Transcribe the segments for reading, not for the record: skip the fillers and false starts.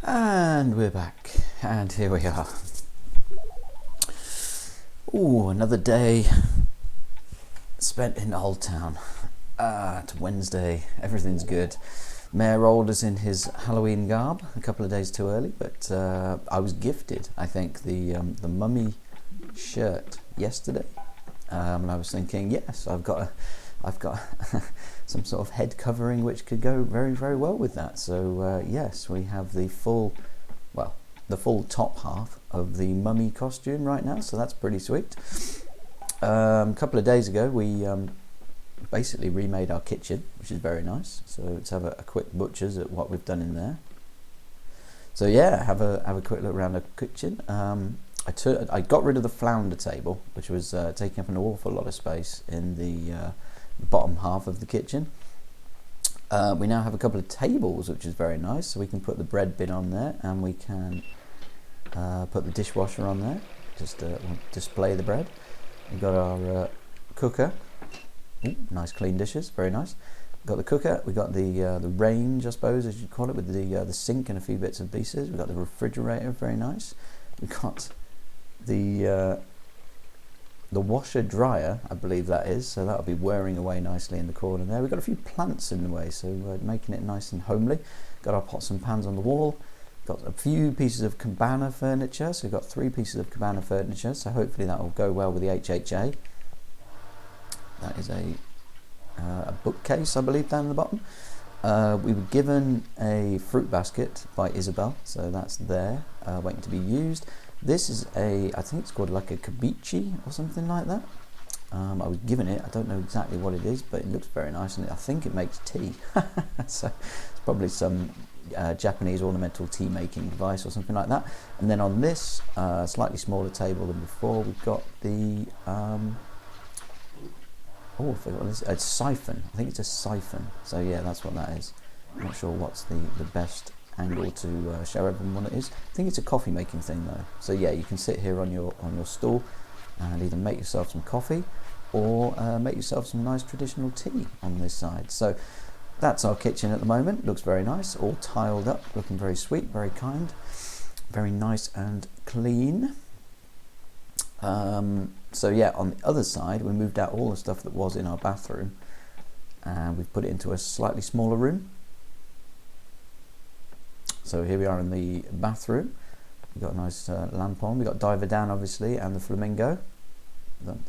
And we're back, and here we are. Ooh, another day spent in Auldtown. It's Wednesday, everything's good. Mayor Old is in his Halloween garb, a couple of days too early, but I was gifted, I think, the mummy shirt yesterday. And I was thinking, yes, I've got some sort of head covering which could go very, very well with that. So yes, we have the full top half of the mummy costume right now, so that's pretty sweet. A couple of days ago we basically remade our kitchen, which is very nice. So let's have a quick butcher's at what we've done in there. So yeah, have a quick look around the kitchen. I got rid of the flounder table, which was taking up an awful lot of space in the bottom half of the kitchen. We now have a couple of tables, which is very nice, so we can put the bread bin on there, and we can put the dishwasher on there, just display the bread. We've got our cooker. Ooh, nice clean dishes, very nice. We've got the cooker, we've got the range, I suppose, as you'd call it, with the sink and a few bits and pieces. We've got the refrigerator, very nice. We've got the washer dryer, I believe that is, so that'll be whirring away nicely in the corner there. We've got a few plants in the way, so making it nice and homely. Got our pots and pans on the wall. Got a few pieces of cabana furniture, so we've got 3 pieces of cabana furniture, so hopefully that will go well with the HHA. That is a bookcase, I believe, down the bottom. We were given a fruit basket by Isabel, so that's there, waiting to be used. This is I think it's called like a kibichi or something like that. I was given it, I don't know exactly what it is, but it looks very nice, and I think it makes tea. So it's probably some Japanese ornamental tea making device or something like that. And then on this slightly smaller table than before, we've got the I forgot what it is. It's siphon. I think it's a siphon. So yeah, that's what that is. I'm not sure what's the best angle to show everyone what it is. I think it's a coffee making thing though. So yeah, you can sit here on your stool and either make yourself some coffee or make yourself some nice traditional tea on this side. So that's our kitchen at the moment. Looks very nice, all tiled up, looking very sweet, very kind, very nice and clean. So yeah, on the other side, we moved out all the stuff that was in our bathroom and we've put it into a slightly smaller room. So here we are in the bathroom. We've got a nice lamp on. We've got Diver Dan, obviously, and the Flamingo.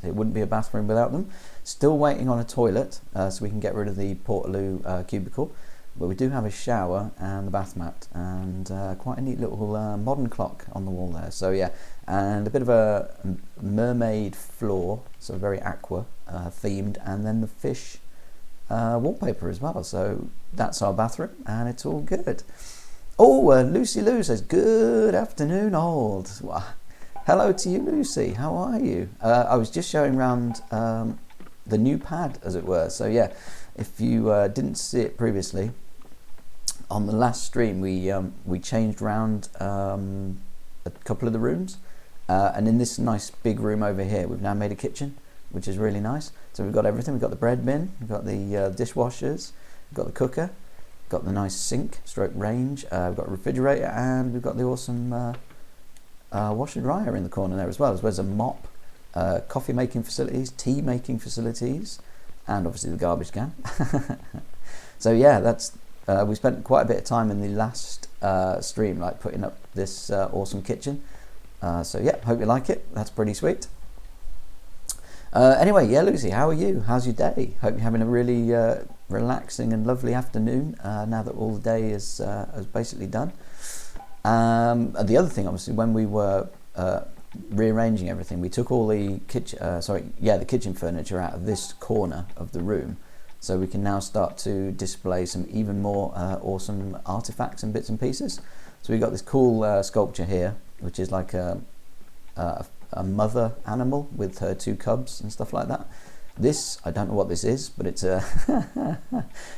It wouldn't be a bathroom without them. Still waiting on a toilet, so we can get rid of the Portaloo cubicle. But we do have a shower and the bath mat, and quite a neat little modern clock on the wall there. So yeah, and a bit of a mermaid floor, so very aqua themed, and then the fish wallpaper as well. So that's our bathroom, and it's all good. Oh, Lucy Lou says, good afternoon, Old. Well, hello to you, Lucy. How are you? I was just showing around the new pad, as it were. So yeah, if you didn't see it previously, on the last stream we changed around a couple of the rooms, and in this nice big room over here, we've now made a kitchen, which is really nice. So we've got everything. We've got the bread bin, we've got the dishwashers, we've got the cooker, got the nice sink stroke range, we've got a refrigerator, and we've got the awesome washer dryer in the corner there as well as a mop, coffee making facilities, tea making facilities, and obviously the garbage can. So yeah, that's we spent quite a bit of time in the last stream like putting up this awesome kitchen. So yeah, hope you like it. That's pretty sweet. Anyway, yeah, Lucy, how are you? How's your day? Hope you're having a really relaxing and lovely afternoon now that all the day is basically done. And the other thing, obviously, when we were rearranging everything, we took all the kitchen furniture out of this corner of the room, so we can now start to display some even more awesome artifacts and bits and pieces. So we've got this cool sculpture here, which is like a mother animal with her 2 cubs and stuff like that. This, I don't know what this is, but it's a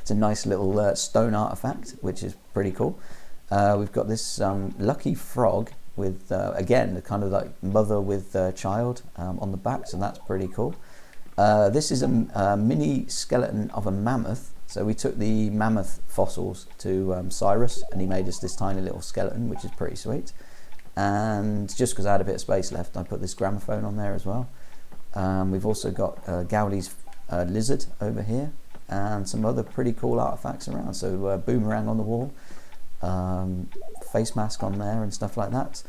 it's a nice little stone artifact, which is pretty cool. We've got this lucky frog with, again, the kind of like mother with child on the back, so that's pretty cool. This is a mini skeleton of a mammoth. So we took the mammoth fossils to Cyrus, and he made us this tiny little skeleton, which is pretty sweet. And just because I had a bit of space left, I put this gramophone on there as well. We've also got Gowley's lizard over here, and some other pretty cool artifacts around. So boomerang on the wall, face mask on there and stuff like that.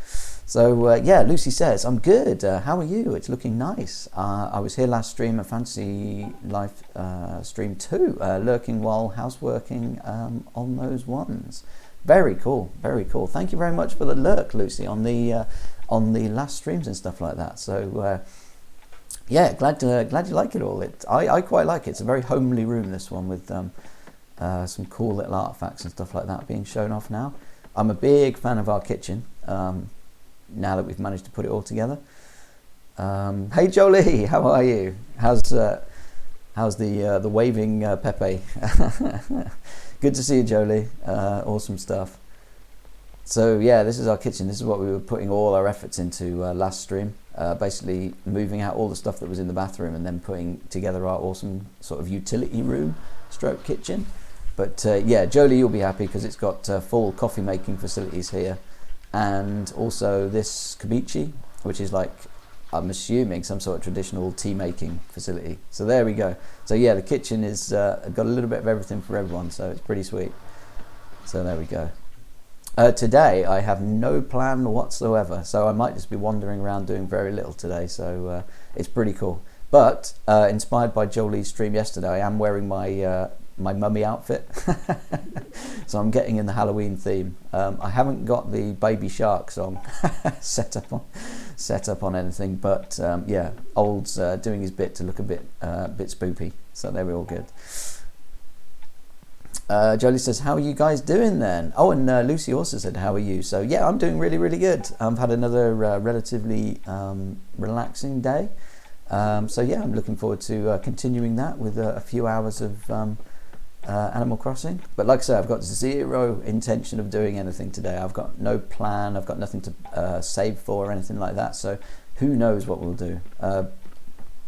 So yeah, Lucy says, I'm good, how are you? It's looking nice. I was here last stream, a Fantasy Life stream too, lurking while houseworking on those ones. Very cool, very cool. Thank you very much for the lurk, Lucy, on the last streams and stuff like that. So yeah, glad you like it all. I quite like it. It's a very homely room, this one, with some cool little artifacts and stuff like that being shown off now. I'm a big fan of our kitchen, now that we've managed to put it all together. Hey Jolie, how are you? How's the waving Pepe? Good to see you, Jolie. Awesome stuff. So yeah, this is our kitchen. This is what we were putting all our efforts into last stream. Basically moving out all the stuff that was in the bathroom and then putting together our awesome sort of utility room stroke kitchen. But yeah, Jolie, you'll be happy because it's got full coffee making facilities here, and also this kibichi, which is like, I'm assuming, some sort of traditional tea making facility. So there we go. So yeah, the kitchen is got a little bit of everything for everyone, so it's pretty sweet. So there we go. Today I have no plan whatsoever, so I might just be wandering around doing very little today, so it's pretty cool. But inspired by Jolie's stream yesterday, I am wearing my my mummy outfit. So I'm getting in the Halloween theme. I haven't got the Baby Shark song set up on anything, but yeah, Old's doing his bit to look a bit spoopy, so they're all good. Jolie says, how are you guys doing then? Oh, and Lucy also said, how are you? So yeah, I'm doing really, really good. I've had another relatively relaxing day. So yeah, I'm looking forward to continuing that with a few hours of Animal Crossing. But like I say, I've got zero intention of doing anything today. I've got no plan. I've got nothing to save for or anything like that. So who knows what we'll do.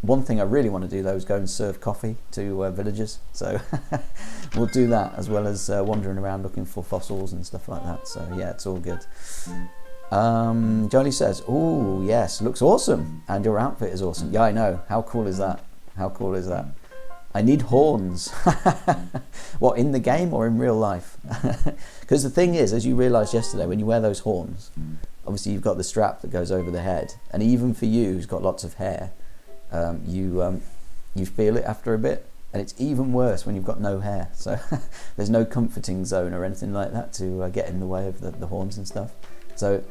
One thing I really want to do though is go and serve coffee to villagers. So we'll do that, as well as wandering around looking for fossils and stuff like that. So yeah, it's all good. Jolie says, oh yes, looks awesome, and your outfit is awesome. Yeah, I know. How cool is that? How cool is that? I need horns. What, in the game or in real life? Because the thing is, as you realised yesterday, when you wear those horns, obviously you've got the strap that goes over the head, and even for you who's got lots of hair, you feel it after a bit, and it's even worse when you've got no hair. So there's no comforting zone or anything like that to get in the way of the horns and stuff. So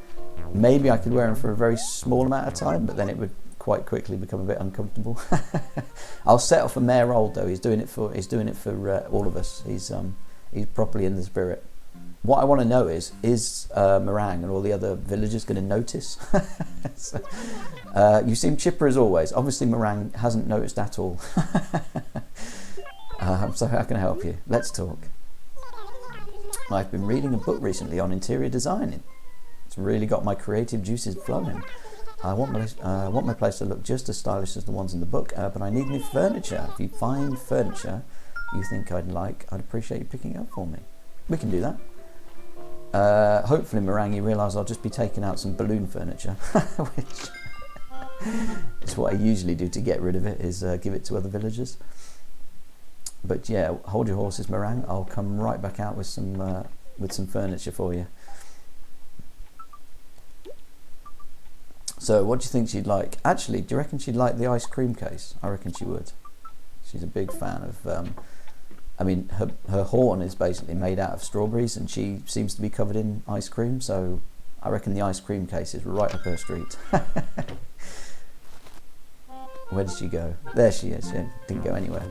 maybe I could wear them for a very small amount of time, but then it would quite quickly become a bit uncomfortable. I'll settle for Mayor Old though. He's doing it for all of us. He's properly in the spirit. What I want to know is Meringue and all the other villagers going to notice? So, you seem chipper as always. Obviously Meringue hasn't noticed at all. So how can I help you? Let's talk. I've been reading a book recently on interior design. It's really got my creative juices flowing. I want my place to look just as stylish as the ones in the book, but I need new furniture. If you find furniture you think I'd appreciate you picking it up for me. We can do that. Hopefully, Meringue, you realise I'll just be taking out some balloon furniture, which is what I usually do to get rid of it, is give it to other villagers. But yeah, hold your horses, Meringue. I'll come right back out with some furniture for you. So what do you think she'd like? Actually, do you reckon she'd like the ice cream case? I reckon she would. She's a big fan of, I mean, her horn is basically made out of strawberries, and she seems to be covered in ice cream, so I reckon the ice cream case is right up her street. Where did she go? There she is. She didn't go anywhere.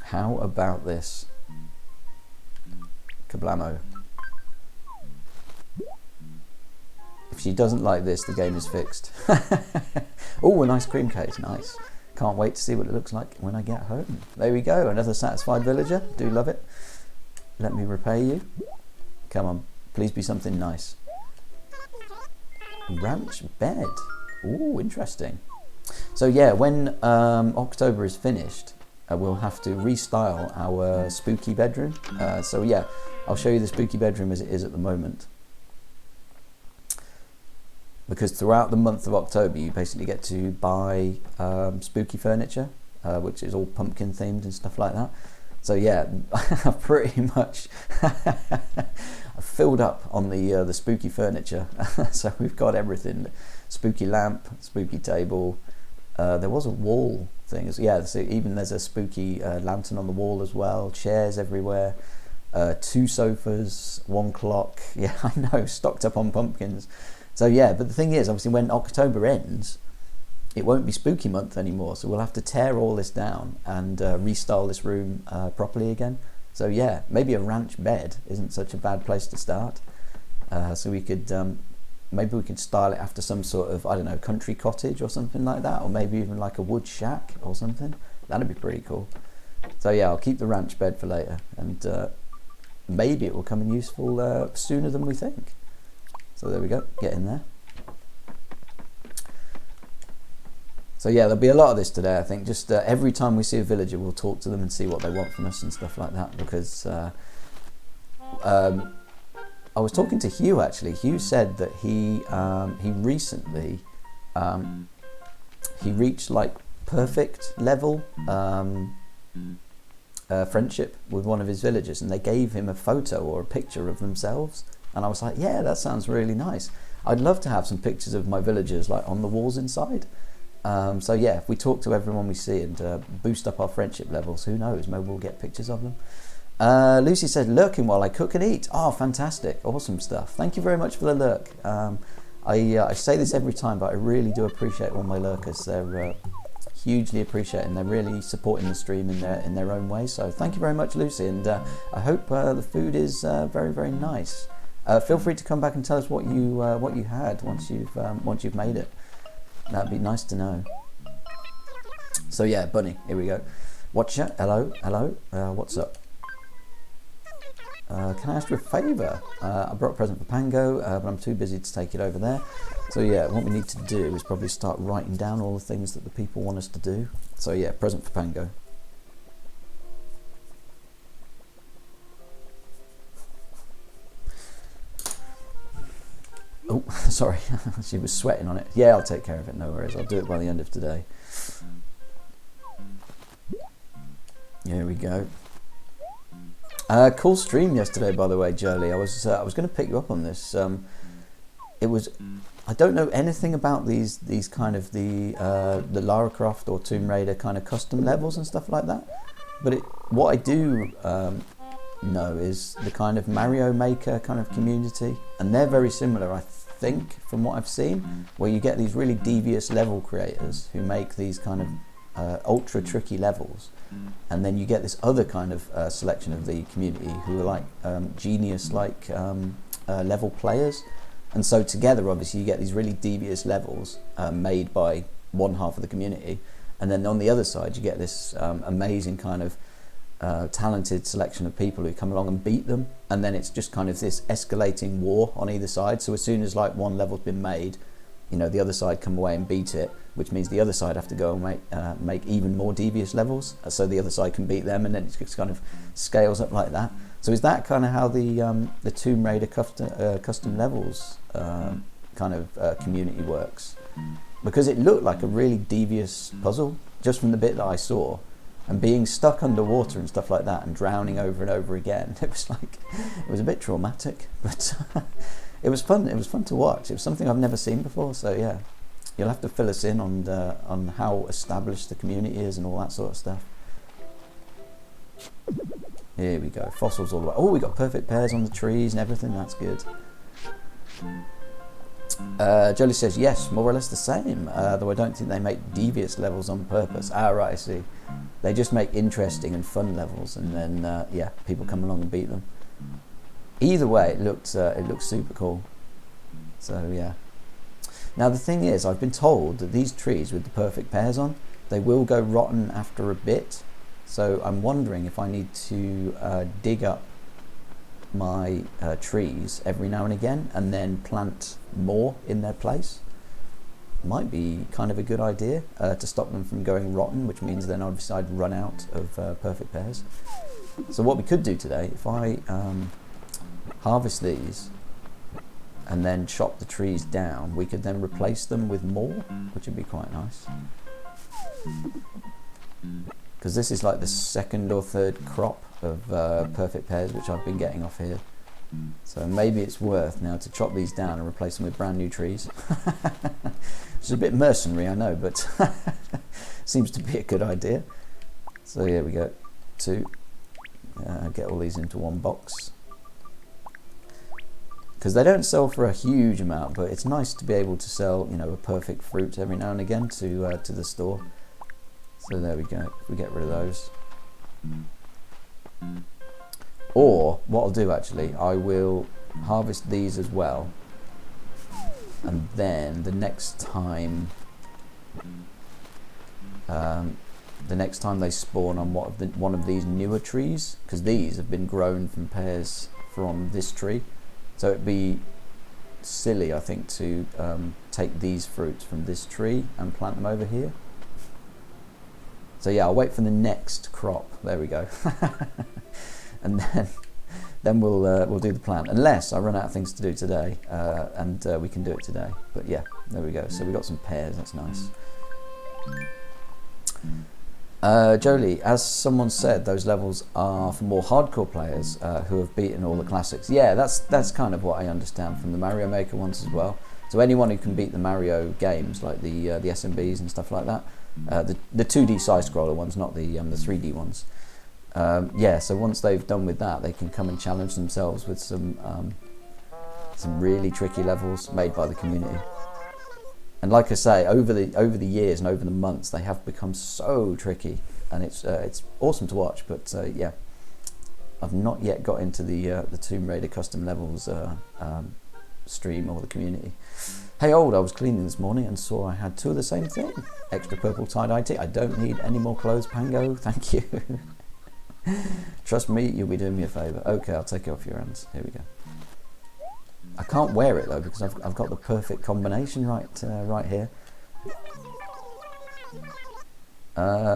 How about this? Kablamo. If she doesn't like this, the game is fixed. Oh, an ice cream cake, nice. Can't wait to see what it looks like when I get home. There we go, another satisfied villager. Do love it. Let me repay you. Come on, please be something nice. Ranch bed. Ooh, interesting. So yeah, when October is finished, we'll have to restyle our spooky bedroom. So yeah, I'll show you the spooky bedroom as it is at the moment. Because throughout the month of October, you basically get to buy spooky furniture, which is all pumpkin themed and stuff like that. So yeah, I've pretty much filled up on the spooky furniture. So we've got everything: spooky lamp, spooky table. There was a wall thing, yeah. So even there's a spooky lantern on the wall as well. Chairs everywhere. 2 sofas, 1 clock. Yeah, I know, stocked up on pumpkins. So yeah, but the thing is, obviously, when October ends, it won't be spooky month anymore. So we'll have to tear all this down and restyle this room properly again. So yeah, maybe a ranch bed isn't such a bad place to start. So we could, maybe we could style it after some sort of, I don't know, country cottage or something like that. Or maybe even like a wood shack or something. That'd be pretty cool. So yeah, I'll keep the ranch bed for later. And maybe it will come in useful sooner than we think. So there we go, get in there. So yeah, there'll be a lot of this today, I think. Just every time we see a villager, we'll talk to them and see what they want from us and stuff like that. Because I was talking to Hugh actually. Hugh said that he recently he reached like perfect level friendship with one of his villagers, and they gave him a photo or a picture of themselves. And I was like, yeah, that sounds really nice. I'd love to have some pictures of my villagers like on the walls inside. So yeah, if we talk to everyone we see and boost up our friendship levels, who knows, maybe we'll get pictures of them. Lucy said, lurking while I cook and eat. Oh, fantastic. Awesome stuff. Thank you very much for the lurk. I say this every time, but I really do appreciate all my lurkers. They're hugely appreciating. They're really supporting the stream in their own way. So thank you very much, Lucy. And I hope the food is very, very nice. Feel free to come back and tell us what you had once you've made it. That'd be nice to know. So yeah, Bunny, here we go. Watcher, hello, what's up? Can I ask you a favour? I brought a present for Pango, but I'm too busy to take it over there. So yeah, what we need to do is probably start writing down all the things that the people want us to do. So yeah, present for Pango. Oh, sorry, she was sweating on it. Yeah, I'll take care of it, no worries. I'll do it by the end of today. Here we go. Cool stream yesterday, by the way, Jolie. I was going to pick you up on this. It was, I don't know anything about these kind of the Lara Croft or Tomb Raider kind of custom levels and stuff like that. But what I do know is the kind of Mario Maker kind of community, and they're very similar, I think, from what I've seen, where you get these really devious level creators who make these kind of ultra tricky levels, and then you get this other kind of selection of the community who are like genius like level players, and so together obviously you get these really devious levels made by one half of the community, and then on the other side you get this amazing kind of talented selection of people who come along and beat them, and then it's just kind of this escalating war on either side. So as soon as like one level's been made, you know, the other side come away and beat it, which means the other side have to go and make even more devious levels, so the other side can beat them, and then it just kind of scales up like that. So is that kind of how the Tomb Raider custom levels kind of community works? Because it looked like a really devious puzzle just from the bit that I saw. And being stuck underwater and stuff like that and drowning over and over again, it was a bit traumatic, but it was fun. It was fun to watch. It was something I've never seen before. So yeah, you'll have to fill us in on how established the community is and all that sort of stuff. Here we go. Fossils all the way. Oh, we got perfect pairs on the trees and everything. That's good. Jolie says, yes, more or less the same, though I don't think they make devious levels on purpose. Ah, right, I see. They just make interesting and fun levels, and then, yeah, people come along and beat them. Either way, it looked super cool. So, yeah. Now, the thing is, I've been told that these trees with the perfect pears on, they will go rotten after a bit. So I'm wondering if I need to dig up my trees every now and again and then plant more in their place. Might be kind of a good idea to stop them from going rotten, which means then obviously I'd run out of perfect pears. So what we could do today, if I harvest these and then chop the trees down, we could then replace them with more, which would be quite nice. Because this is like the second or third crop of perfect pears which I've been getting off here. So maybe it's worth now to chop these down and replace them with brand new trees. It's a bit mercenary, I know, but seems to be a good idea. So here we go. Get all these into one box. Because they don't sell for a huge amount, but it's nice to be able to sell, you know, a perfect fruit every now and again to the store. So there we go. We get rid of those. Or what I'll do actually, I will harvest these as well, and then the next time they spawn on one of these newer trees, because these have been grown from pears from this tree, so it'd be silly, I think, to take these fruits from this tree and plant them over here. So yeah, I'll wait for the next crop. There we go. And then we'll do the plant, unless I run out of things to do today, and we can do it today. But yeah, there we go. So we got some pears. That's nice. Jolie, as someone said, those levels are for more hardcore players who have beaten all the classics. Yeah, that's kind of what I understand from the Mario Maker ones as well. So anyone who can beat the Mario games, like the SMBs and stuff like that, the 2D side scroller ones, not the 3D ones. Yeah, so once they've done with that, they can come and challenge themselves with some really tricky levels made by the community. And like I say, over the years and over the months, they have become so tricky, and it's awesome to watch. But yeah, I've not yet got into the Tomb Raider custom levels stream or the community. Hey old, I was cleaning this morning and saw I had two of the same thing. Extra purple tie-dye tee. I don't need any more clothes, Pango. Thank you. Trust me, you'll be doing me a favour. Okay, I'll take it off your hands. Here we go. I can't wear it though because I've got the perfect combination right here.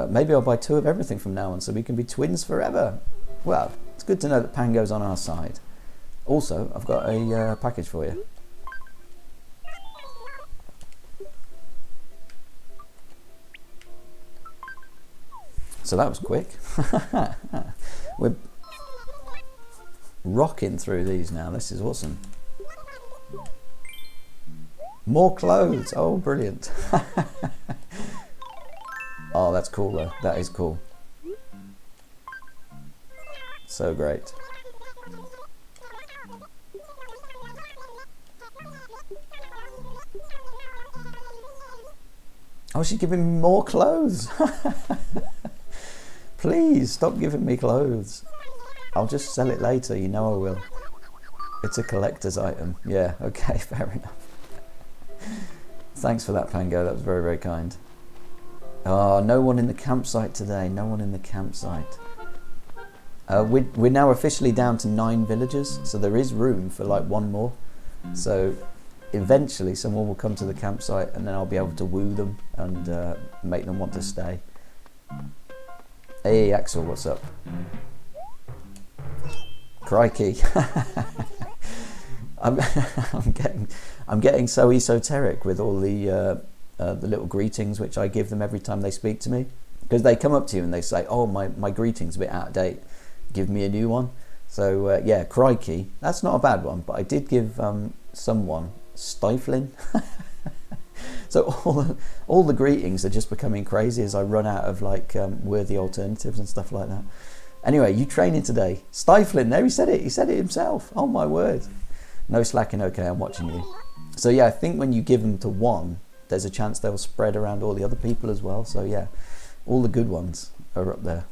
Maybe I'll buy two of everything from now on so we can be twins forever. Well, it's good to know that Pango's on our side. Also, I've got a package for you. So that was quick. We're rocking through these now. This is awesome. More clothes. Oh, brilliant. Oh, that's cool though. That is cool. So great. Oh, she's giving me more clothes. Please stop giving me clothes. I'll just sell it later, you know I will. It's a collector's item. Yeah, okay, fair enough. Thanks for that, Pango. That was very, very kind. Oh, no one in the campsite today. No one in the campsite. We're now officially down to 9 villagers, so there is room for like one more. So eventually someone will come to the campsite and then I'll be able to woo them and make them want to stay. Hey Axel, what's up? Crikey. I'm getting so esoteric with all the little greetings which I give them every time they speak to me, because they come up to you and they say, oh, my greeting's a bit out of date, give me a new one. So yeah, crikey, that's not a bad one, but I did give someone stifling. So all the greetings are just becoming crazy as I run out of like worthy alternatives and stuff like that. Anyway, you training today? Stifling, there, he said it himself. Oh my word. No slacking, okay, I'm watching you. So yeah, I think when you give them to one, there's a chance they'll spread around all the other people as well. So yeah, all the good ones are up there.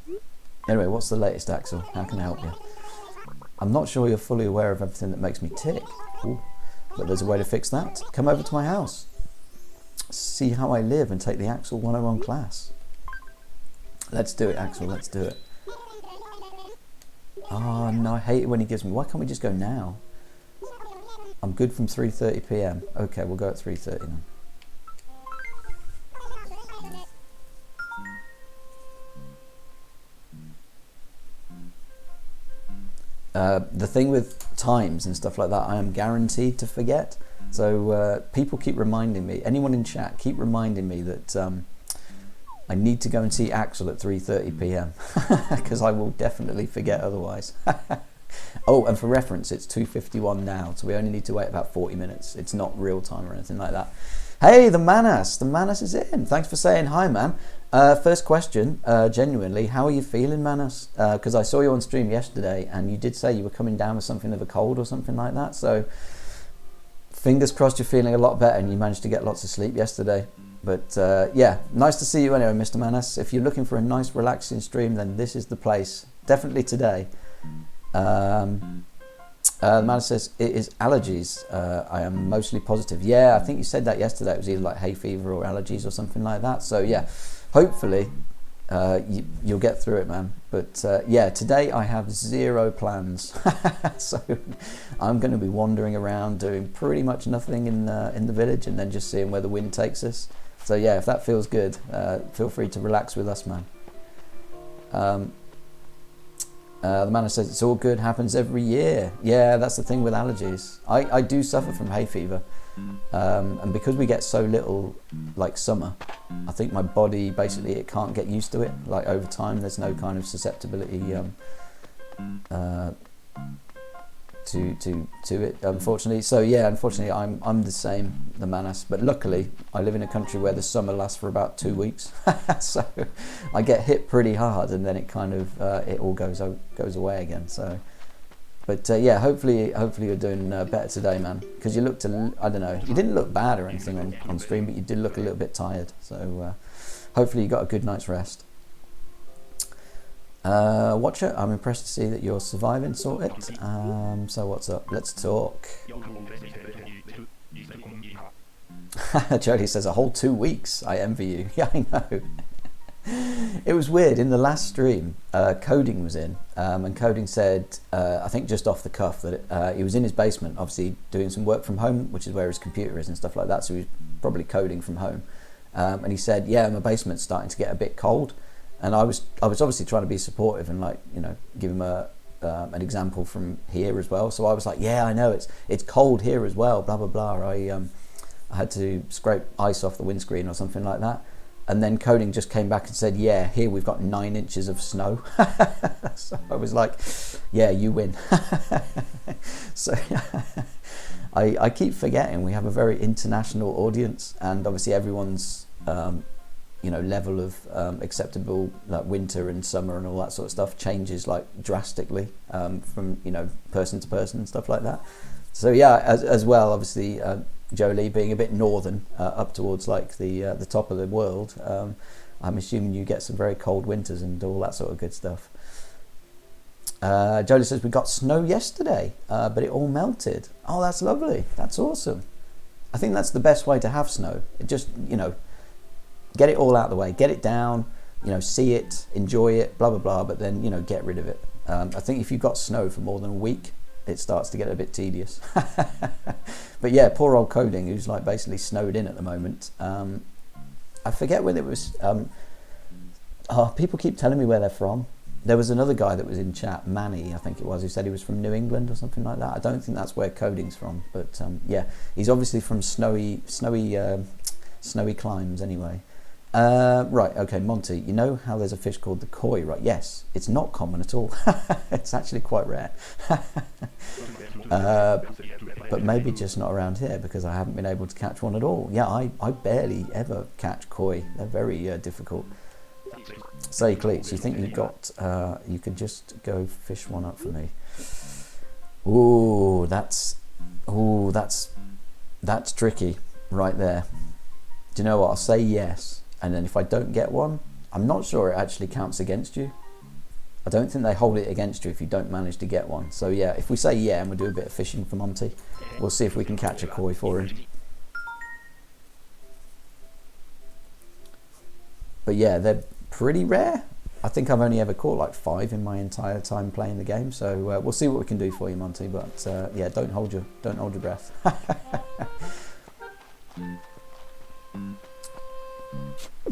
Anyway, what's the latest, Axel? How can I help you? I'm not sure you're fully aware of everything that makes me tick. Ooh, but there's a way to fix that. Come over to my house. See how I live and take the Axel 101 class. Let's do it, Axel, let's do it. Oh no, I hate it when he gives me. Why can't we just go now? I'm good from 3:30 p.m. Okay, we'll go at 3:30 then. The thing with times and stuff like that, I am guaranteed to forget. So people keep reminding me, anyone in chat, keep reminding me that I need to go and see Axel at 3:30 p.m. because I will definitely forget otherwise. Oh, and for reference, it's 2:51 now, so we only need to wait about 40 minutes. It's not real time or anything like that. Hey, the Manas is in. Thanks for saying hi, man. First question, genuinely, how are you feeling, Manas? Because I saw you on stream yesterday, and you did say you were coming down with something of a cold or something like that. So fingers crossed you're feeling a lot better and you managed to get lots of sleep yesterday. But yeah, nice to see you anyway, Mr. Manas. If you're looking for a nice, relaxing stream, then this is the place. Definitely today. The man says it is allergies. I am mostly positive. Yeah, I think you said that yesterday. It was either like hay fever or allergies or something like that. So yeah, hopefully you'll get through it, man. But yeah, today I have zero plans. So I'm going to be wandering around doing pretty much nothing in the village and then just seeing where the wind takes us. So yeah, if that feels good, feel free to relax with us, man. The man says it's all good, happens every year. Yeah, that's the thing with allergies. I do suffer from hay fever, and because we get so little like summer, I think my body basically it can't get used to it. Like over time, there's no kind of susceptibility to it, unfortunately. So yeah, unfortunately, I'm the same, the Manas. But luckily, I live in a country where the summer lasts for about 2 weeks, so I get hit pretty hard, and then it kind of it all goes away again. So, but yeah, hopefully you're doing better today, man. Because you looked, I don't know, you didn't look bad or anything on stream, but you did look a little bit tired. So hopefully you got a good night's rest. Watcher, I'm impressed to see that you're surviving, sorted. So what's up? Let's talk. Jody says a whole 2 weeks. I envy you. Yeah, I know. It was weird. In the last stream, Coding was in, and Coding said, I think just off the cuff, that he was in his basement, obviously doing some work from home, which is where his computer is and stuff like that. So he was probably coding from home, and he said, "Yeah, my basement's starting to get a bit cold." And I was obviously trying to be supportive and like, you know, give him an example from here as well. So I was like, yeah, I know it's cold here as well, blah blah blah. I had to scrape ice off the windscreen or something like that. And then Coding just came back and said, yeah, here we've got 9 inches of snow. So I was like, yeah, you win. So I keep forgetting we have a very international audience, and obviously everyone's you know, level of acceptable like winter and summer and all that sort of stuff changes like drastically from, you know, person to person and stuff like that. So yeah, as well, obviously Jolie being a bit northern up towards like the top of the world, I'm assuming you get some very cold winters and all that sort of good stuff. Jolie says we got snow yesterday, but it all melted. Oh, that's lovely. That's awesome. I think that's the best way to have snow. It just, you know, get it all out of the way, get it down, you know, see it, enjoy it, blah blah blah, but then, you know, get rid of it. I think if you've got snow for more than a week, it starts to get a bit tedious. But yeah, poor old Coding, who's like basically snowed in at the moment. I forget whether it was people keep telling me where they're from. There was another guy that was in chat, Manny I think it was, who said he was from New England or something like that. I don't think that's where Coding's from, but yeah, he's obviously from snowy climes anyway. Right, okay, Monty, you know how there's a fish called the koi, right? Yes, it's not common at all. It's actually quite rare. But maybe just not around here because I haven't been able to catch one at all. Yeah, I barely ever catch koi. They're very difficult. Say, Cleats, you think you could just go fish one up for me? Ooh, that's That's tricky right there. Do you know what? I'll say yes, and then if I don't get one, I'm not sure it actually counts against you. I don't think they hold it against you if you don't manage to get one. So yeah, if we say yeah and we'll do a bit of fishing for Monty, we'll see if we can catch a koi for him. But yeah, they're pretty rare. I think I've only ever caught like 5 in my entire time playing the game. So we'll see what we can do for you, Monty. But yeah, don't hold your breath.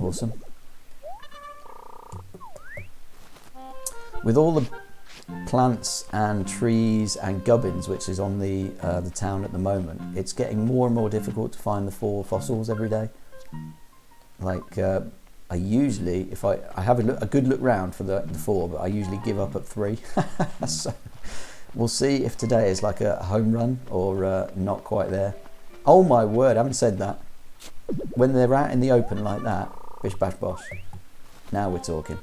Awesome. With all the plants and trees and gubbins which is on the town at the moment, it's getting more and more difficult to find the 4 fossils every day. Like I usually, if I have a good look round for the 4, but I usually give up at 3. So we'll see if today is like a home run or not quite there. Oh my word, I haven't said that. When they're out in the open like that, bish bash bosh. Now we're talking.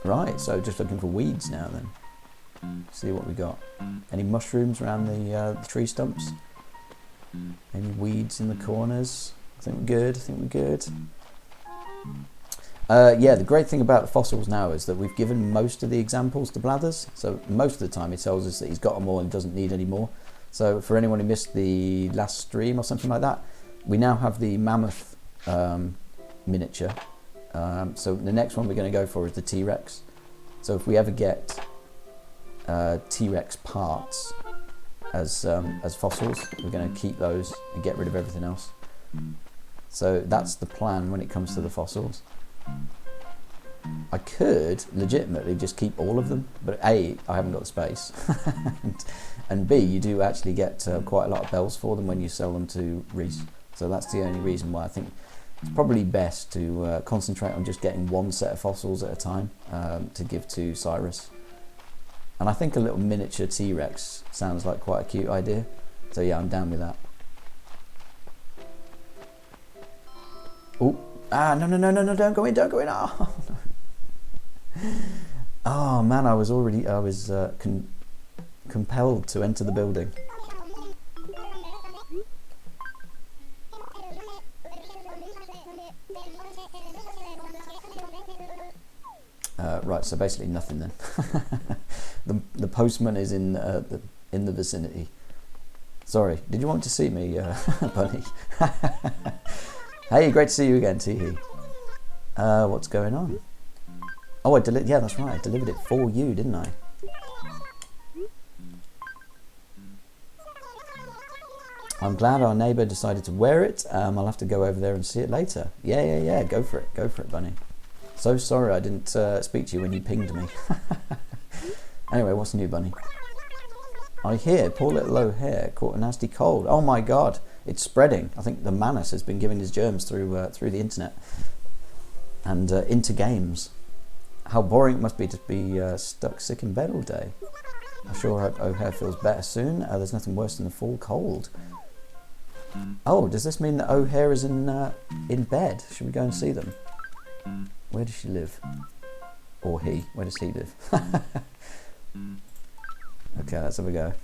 Right, so just looking for weeds now then. See what we got. Any mushrooms around the tree stumps? Any weeds in the corners? I think we're good. Yeah, the great thing about the fossils now is that we've given most of the examples to Blathers. So most of the time he tells us that he's got them all and doesn't need any more. So for anyone who missed the last stream or something like that, we now have the mammoth miniature. So the next one we're going to go for is the T-Rex. So if we ever get T-Rex parts as fossils, we're going to keep those and get rid of everything else. So that's the plan when it comes to the fossils. I could legitimately just keep all of them, but A, I haven't got the space, and B, you do actually get quite a lot of bells for them when you sell them to Reese. So that's the only reason why I think it's probably best to concentrate on just getting 1 set of fossils at a time to give to Cyrus. And I think a little miniature T-Rex sounds like quite a cute idea. So yeah, I'm down with that. Oh, no, don't go in. Oh, no. Oh man, I was compelled to enter the building. Right, so basically nothing then. The postman is in the vicinity. Sorry, did you want to see me, Bunny? Hey, great to see you again, Teehee. What's going on? Oh, yeah, that's right. I delivered it for you, didn't I? I'm glad our neighbour decided to wear it. I'll have to go over there and see it later. Yeah. Go for it, Bunny. So sorry I didn't speak to you when you pinged me. Anyway, what's new, Bunny? I hear poor little O'Hare caught a nasty cold. Oh my god, it's spreading. I think the Manus has been giving his germs through the internet and into games. How boring it must be to be stuck sick in bed all day. I'm sure O'Hare feels better soon. There's nothing worse than a fall cold. Oh, does this mean that O'Hare is in bed? Should we go and see them? Where does she live? Or he? Where does he live? Okay, let's have a go.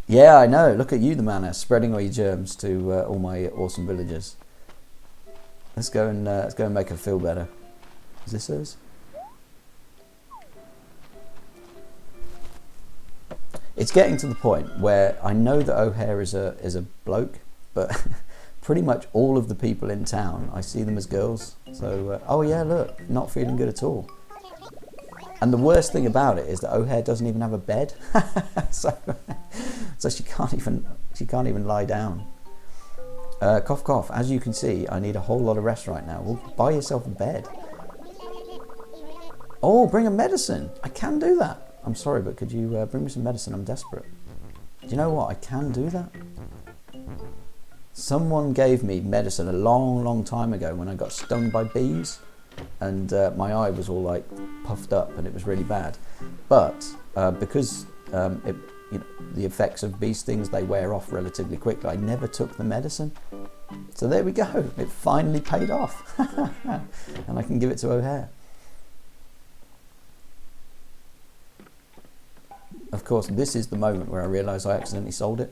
Yeah, I know. Look at you, the Manus, spreading all your germs to all my awesome villagers. Let's go and make her feel better. Is this hers? It's getting to the point where I know that O'Hare is a bloke, but pretty much all of the people in town, I see them as girls. So, oh yeah, look, not feeling good at all. And the worst thing about it is that O'Hare doesn't even have a bed, so she can't even lie down. Cough, cough. As you can see, I need a whole lot of rest right now. Well, buy yourself a bed. Oh, bring a medicine. I can do that. I'm sorry, but could you bring me some medicine? I'm desperate. Do you know what? I can do that. Someone gave me medicine a long time ago when I got stung by bees, and my eye was all like puffed up and it was really bad. But because the effects of bee stings, they wear off relatively quickly, I never took the medicine. So there we go. It finally paid off. And I can give it to O'Hare. A of course, this is the moment where I realise I accidentally sold it.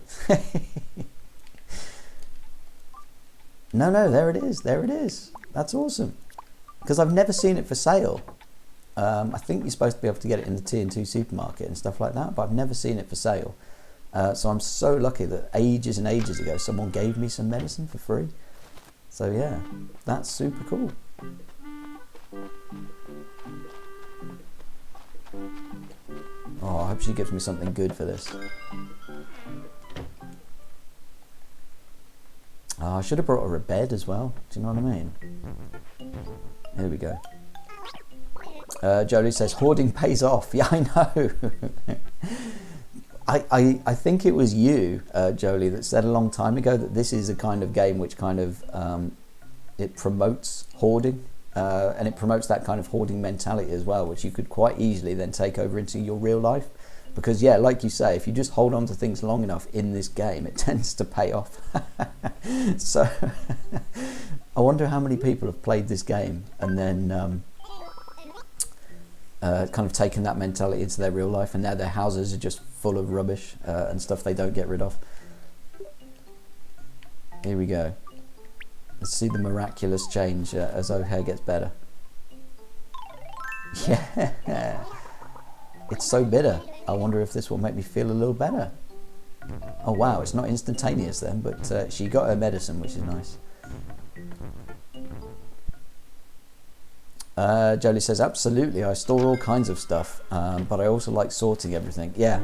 No, there it is. There it is. That's awesome. Because I've never seen it for sale. I think you're supposed to be able to get it in the T&T supermarket and stuff like that, but I've never seen it for sale. So I'm so lucky that ages and ages ago someone gave me some medicine for free. So yeah, that's super cool. Oh, I hope she gives me something good for this. Oh, I should have brought her a bed as well. Do you know what I mean? Here we go. Jolie says, hoarding pays off. Yeah, I know. I think it was you, Jolie, that said a long time ago that this is a kind of game which kind of, it promotes hoarding. And it promotes that kind of hoarding mentality as well, which you could quite easily then take over into your real life. Because yeah, like you say, if you just hold on to things long enough in this game, it tends to pay off. So I wonder how many people have played this game and then kind of taken that mentality into their real life, and now their houses are just full of rubbish and stuff they don't get rid of. Here we go. Let's see the miraculous change as O'Hare gets better. Yeah, it's so bitter. I wonder if this will make me feel a little better. Oh wow, it's not instantaneous then, but she got her medicine, which is nice. Jolie says, absolutely, I store all kinds of stuff, but I also like sorting everything. Yeah.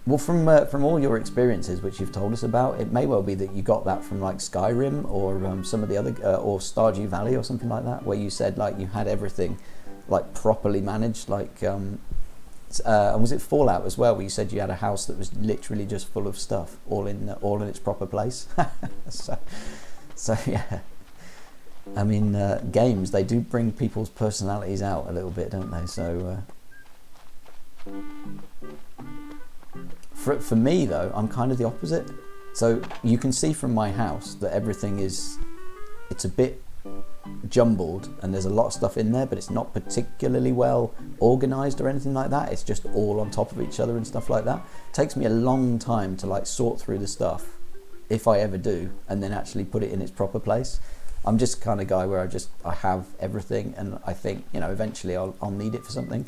Well, from all your experiences, which you've told us about, it may well be that you got that from like Skyrim or some of the other, or Stardew Valley or something like that, where you said like you had everything like properly managed, like and was it Fallout as well, where you said you had a house that was literally just full of stuff, all in its proper place. so yeah. I mean, games, they do bring people's personalities out a little bit, don't they? So for me though, I'm kind of the opposite. So you can see from my house that everything it's a bit jumbled and there's a lot of stuff in there, but it's not particularly well organized or anything like that. It's just all on top of each other and stuff like that. It takes me a long time to like sort through the stuff, if I ever do, and then actually put it in its proper place. I'm just the kind of guy where I have everything, and I think, you know, eventually I'll need it for something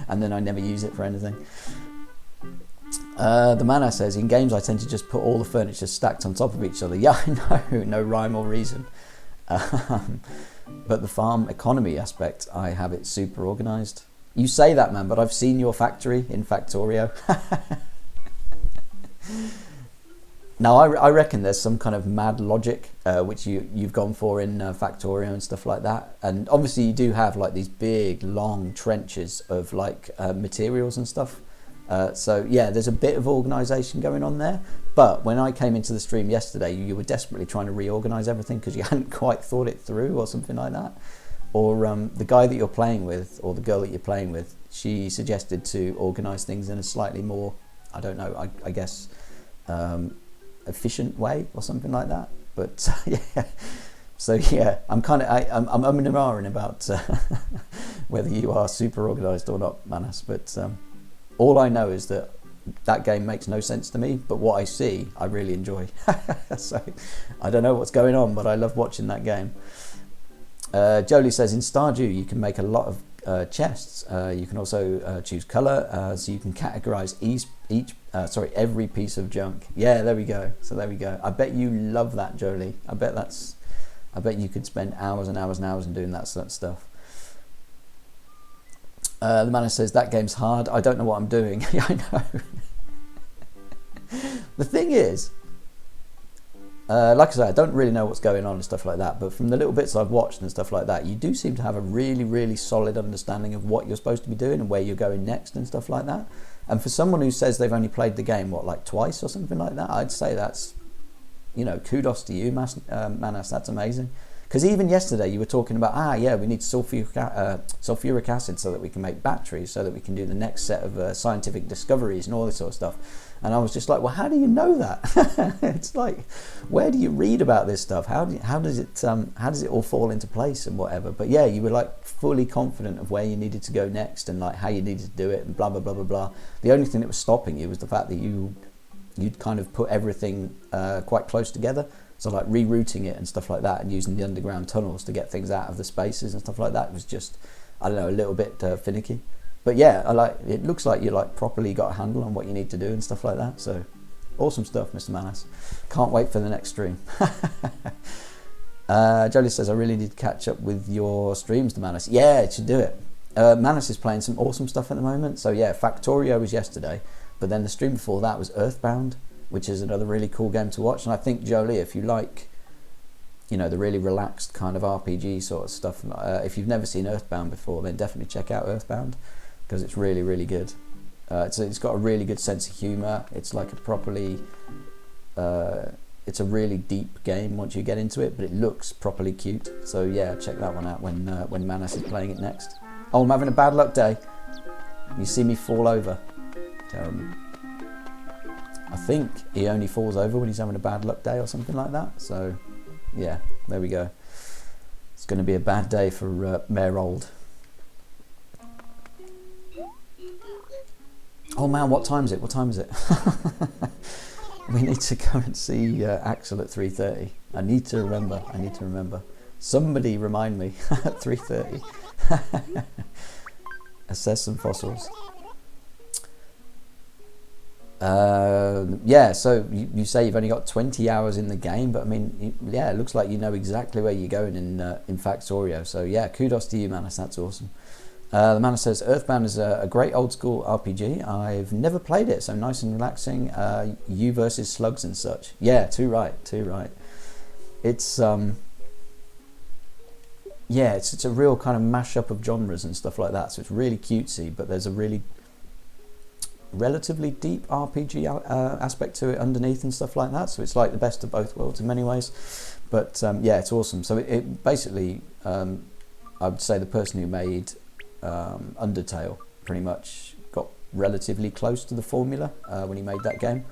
and then I never use it for anything. The Mana says, in games I tend to just put all the furniture stacked on top of each other. Yeah, I know, no rhyme or reason. But the farm economy aspect, I have it super organised. You say that, man, but I've seen your factory in Factorio. Now, I reckon there's some kind of mad logic which you've gone for in Factorio and stuff like that. And obviously you do have like these big, long trenches of like materials and stuff. So yeah, there's a bit of organisation going on there. But when I came into the stream yesterday, you were desperately trying to reorganise everything because you hadn't quite thought it through or something like that. Or the guy that you're playing with, or the girl that you're playing with, she suggested to organise things in a slightly more, I don't know, I guess, efficient way or something like that. But yeah, so yeah, I'm kind of I'm umming and ahhing about whether you are super organised or not, Manas. But all I know is that game makes no sense to me, but what I see I really enjoy. So I don't know what's going on, but I love watching that game. Jolie says, in Stardew you can make a lot of chests. You can also choose colour, so you can categorise every piece of junk. Yeah, there we go. So there we go. I bet you love that, Jolie. I bet you could spend hours and hours and hours in doing that sort of stuff. The man says, that game's hard. I don't know what I'm doing. Yeah, I know. The thing is, like I say, I don't really know what's going on and stuff like that, but from the little bits I've watched and stuff like that, you do seem to have a really, really solid understanding of what you're supposed to be doing and where you're going next and stuff like that. And for someone who says they've only played the game, what, like twice or something like that, I'd say that's, you know, kudos to you, Manas, that's amazing. Because even yesterday you were talking about, yeah, we need sulfuric acid so that we can make batteries, so that we can do the next set of scientific discoveries and all this sort of stuff. And I was just like, well, how do you know that? It's like, where do you read about this stuff? How does it all fall into place and whatever? But yeah, you were like fully confident of where you needed to go next and like how you needed to do it and blah blah blah blah blah. The only thing that was stopping you was the fact that you'd kind of put everything quite close together. So like rerouting it and stuff like that, and using the underground tunnels to get things out of the spaces and stuff like that was just, I don't know, a little bit finicky. But yeah, it looks like you like properly got a handle on what you need to do and stuff like that. So awesome stuff, Mr. Manas. Can't wait for the next stream. Jolie says, I really need to catch up with your streams, Manas. Yeah, it should do it. Manas is playing some awesome stuff at the moment. So yeah, Factorio was yesterday, but then the stream before that was Earthbound, which is another really cool game to watch. And I think, Jolie, if you like, you know, the really relaxed kind of RPG sort of stuff, if you've never seen Earthbound before, then definitely check out Earthbound, because it's really, really good. It's got a really good sense of humour. It's like it's a really deep game once you get into it, but it looks properly cute. So yeah, check that one out when Manas is playing it next. Oh, I'm having a bad luck day. You see me fall over. Terrible. I think he only falls over when he's having a bad luck day or something like that. So yeah, there we go. It's going to be a bad day for Mayor Old. Oh man, what time is it? What time is it? We need to go and see Axel at 3:30. I need to remember. Somebody remind me at 3:30. Assess some fossils. Yeah, so you say you've only got 20 hours in the game, but I mean, yeah, it looks like you know exactly where you're going in Factorio. So yeah, kudos to you, Manas. That's awesome. The man says, Earthbound is a great old school RPG. I've never played it, so nice and relaxing. You versus slugs and such. Yeah, too right. It's yeah, it's a real kind of mashup of genres and stuff like that. So it's really cutesy, but there's a really relatively deep RPG aspect to it underneath and stuff like that. So it's like the best of both worlds in many ways. But yeah, it's awesome. So it basically, I would say the person who made Undertale pretty much got relatively close to the formula when he made that game,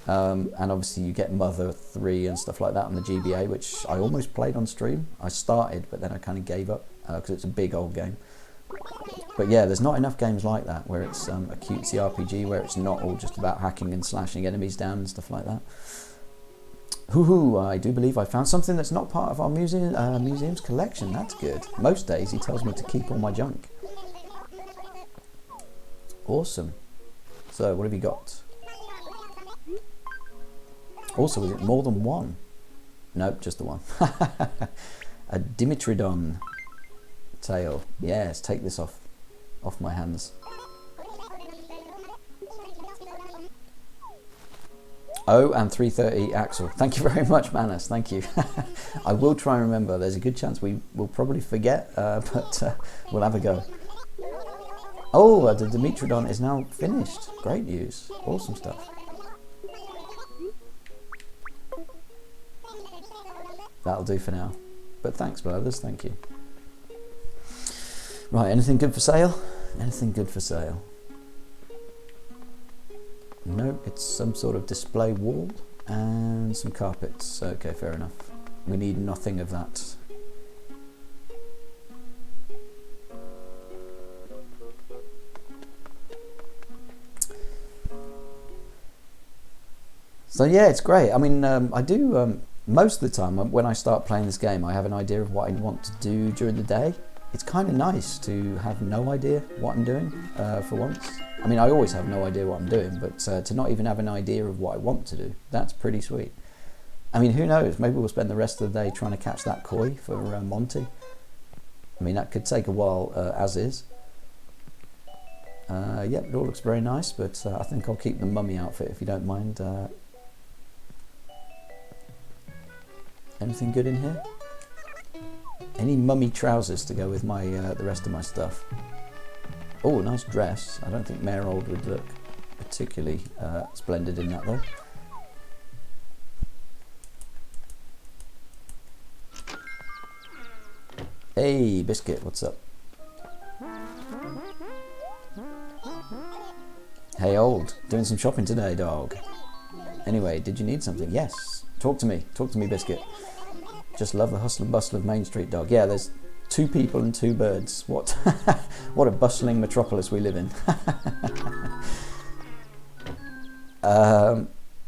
and obviously you get Mother 3 and stuff like that on the GBA, which I almost played on stream. I started, but then I kind of gave up because it's a big old game. But yeah, there's not enough games like that where it's a cutesy RPG where it's not all just about hacking and slashing enemies down and stuff like that. Hoo-hoo, I do believe I found something that's not part of our museum's collection. That's good. Most days he tells me to keep all my junk. Awesome. So what have you got? Also, is it more than one? Nope, just the one. A Dimitridon tail. Yes, take this off my hands. Oh, and 3:30 Axel. Thank you very much, Manas. Thank you. I will try and remember. There's a good chance we will probably forget, but we'll have a go. Oh, the Dimitrodon is now finished. Great news. Awesome stuff. That'll do for now. But thanks, brothers. Thank you. Right, anything good for sale? Anything good for sale? Nope, it's some sort of display wall and some carpets. Okay, fair enough. We need nothing of that. So yeah, it's great. I mean, I do, most of the time when I start playing this game, I have an idea of what I want to do during the day. It's kind of nice to have no idea what I'm doing for once. I mean, I always have no idea what I'm doing, but to not even have an idea of what I want to do, that's pretty sweet. I mean, who knows? Maybe we'll spend the rest of the day trying to catch that koi for Monty. I mean, that could take a while as is. Yep, it all looks very nice, but I think I'll keep the mummy outfit if you don't mind. Anything good in here? Any mummy trousers to go with my the rest of my stuff? Oh, nice dress. I don't think Mayor Old would look particularly splendid in that though. Hey, Biscuit, what's up? Hey, Old, doing some shopping today, dog. Anyway, did you need something? Yes. Talk to me, Biscuit. Just love the hustle and bustle of Main Street, dog. Yeah, there's 2 people and 2 birds. What? What a bustling metropolis we live in.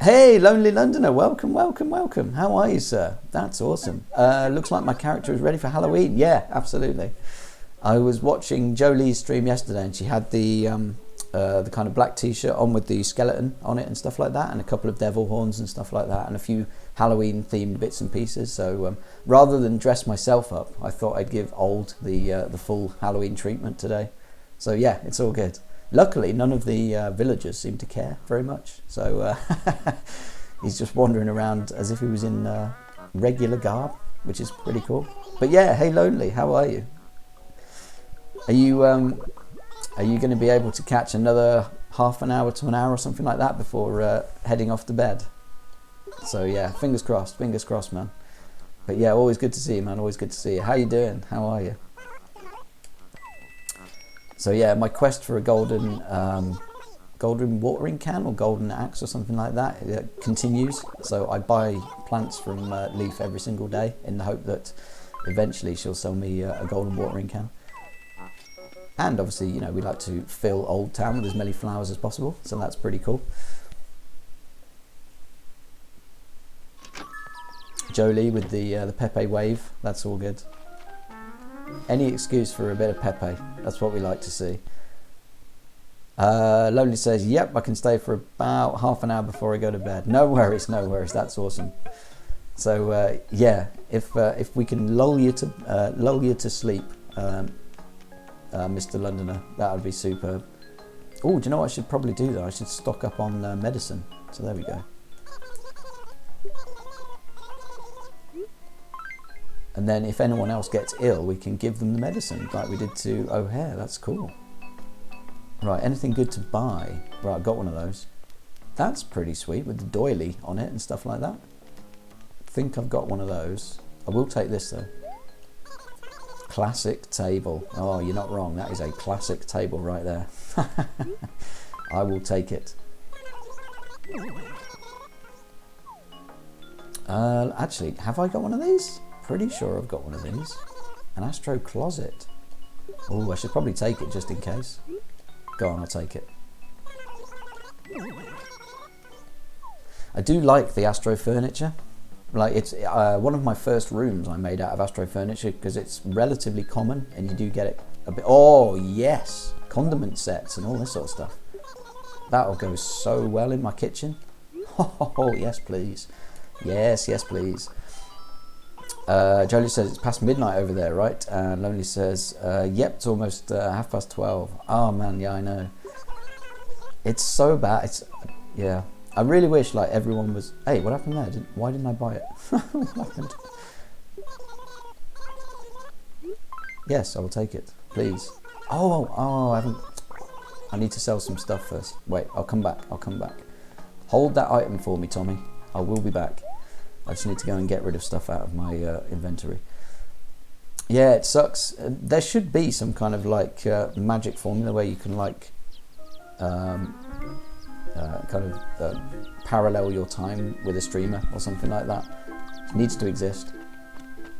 Hey, Lonely Londoner, welcome. How are you, sir? That's awesome. Looks like my character is ready for Halloween. Yeah, absolutely. I was watching Jolie's stream yesterday, and she had the kind of black t-shirt on with the skeleton on it and stuff like that, and a couple of devil horns and stuff like that, and a few Halloween themed bits and pieces. So rather than dress myself up, I thought I'd give Old the full Halloween treatment today. So yeah, it's all good. Luckily, none of the villagers seem to care very much. So he's just wandering around as if he was in regular garb, which is pretty cool. But yeah, hey Lonely, how are you? Are you going to be able to catch another half an hour to an hour or something like that before heading off to bed? So yeah, fingers crossed, man. But yeah, always good to see you, man. Always good to see you. How you doing? How are you? So yeah, my quest for a golden watering can or golden axe or something like that continues. So I buy plants from Leaf every single day in the hope that eventually she'll sell me a golden watering can. And obviously, you know, we like to fill Auldtown with as many flowers as possible, so that's pretty cool. Jolie with the Pepe wave, that's all good. Any excuse for a bit of Pepe, that's what we like to see. Lonely says, yep, I can stay for about half an hour before I go to bed. No worries, that's awesome. So yeah, if we can lull you to sleep, Mr. Londoner, that would be superb. Oh, do you know what I should probably do though? I should stock up on medicine. So there we go. And then if anyone else gets ill, we can give them the medicine like we did to O'Hare. That's cool. Right, anything good to buy? Right, I've got one of those. That's pretty sweet with the doily on it and stuff like that. I think I've got one of those. I will take this though. Classic table. Oh, you're not wrong. That is a classic table right there. I will take it. Actually, have I got one of these? Pretty sure I've got one of these. An Astro closet. Oh, I should probably take it just in case. Go on, I'll take it. I do like the Astro furniture. Like, it's one of my first rooms I made out of Astro furniture because it's relatively common and you do get it a bit. Oh yes, condiment sets and all this sort of stuff. That'll go so well in my kitchen. Oh yes, please. Yes, please. Jolie says it's past midnight over there, right? And Lonely says, yep, it's almost 12:30. Oh man, yeah, I know. It's so bad. Yeah. I really wish like everyone was. Hey, what happened there? Why didn't I buy it? What happened? Yes, I will take it, please. Oh, I haven't. I need to sell some stuff first. Wait, I'll come back. Hold that item for me, Tommy. I will be back. I just need to go and get rid of stuff out of my inventory. Yeah, it sucks. There should be some kind of like magic formula where you can like parallel your time with a streamer or something like that. It needs to exist.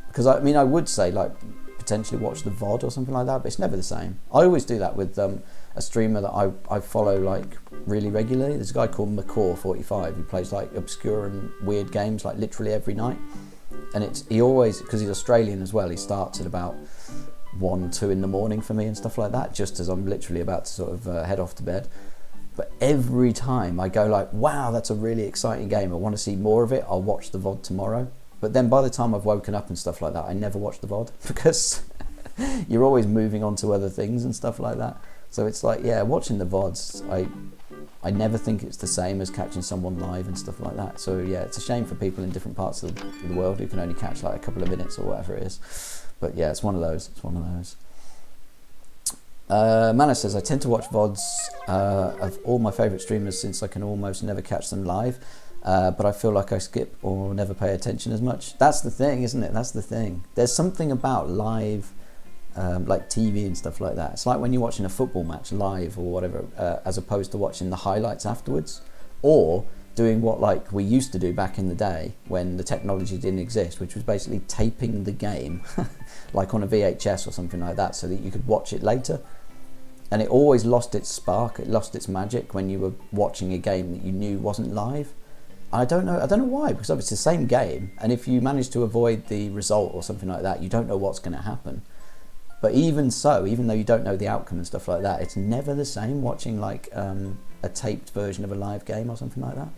Because I mean, I would say like potentially watch the VOD or something like that, but it's never the same. I always do that with a streamer that I follow like really regularly. There's a guy called Macaw45 who plays like obscure and weird games like literally every night. And he always, because he's Australian as well, he starts at about 1, 2 in the morning for me and stuff like that, just as I'm literally about to sort of head off to bed. But every time I go like, wow, that's a really exciting game, I want to see more of it, I'll watch the VOD tomorrow. But then by the time I've woken up and stuff like that, I never watch the VOD because you're always moving on to other things and stuff like that. So it's like, yeah, watching the VODs, I never think it's the same as catching someone live and stuff like that. So yeah, it's a shame for people in different parts of the world who can only catch like a couple of minutes or whatever it is. But yeah, it's one of those. Mana says, I tend to watch VODs of all my favourite streamers since I can almost never catch them live. But I feel like I skip or never pay attention as much. That's the thing, isn't it? That's the thing. There's something about live like TV and stuff like that. It's like when you're watching a football match live or whatever, as opposed to watching the highlights afterwards, or doing what like we used to do back in the day when the technology didn't exist, which was basically taping the game like on a VHS or something like that, so that you could watch it later. And it always lost its spark, it lost its magic when you were watching a game that you knew wasn't live. I don't know why, because obviously it's the same game, and if you manage to avoid the result or something like that, you don't know what's going to happen. But even so, even though you don't know the outcome and stuff like that, it's never the same watching like a taped version of a live game or something like that.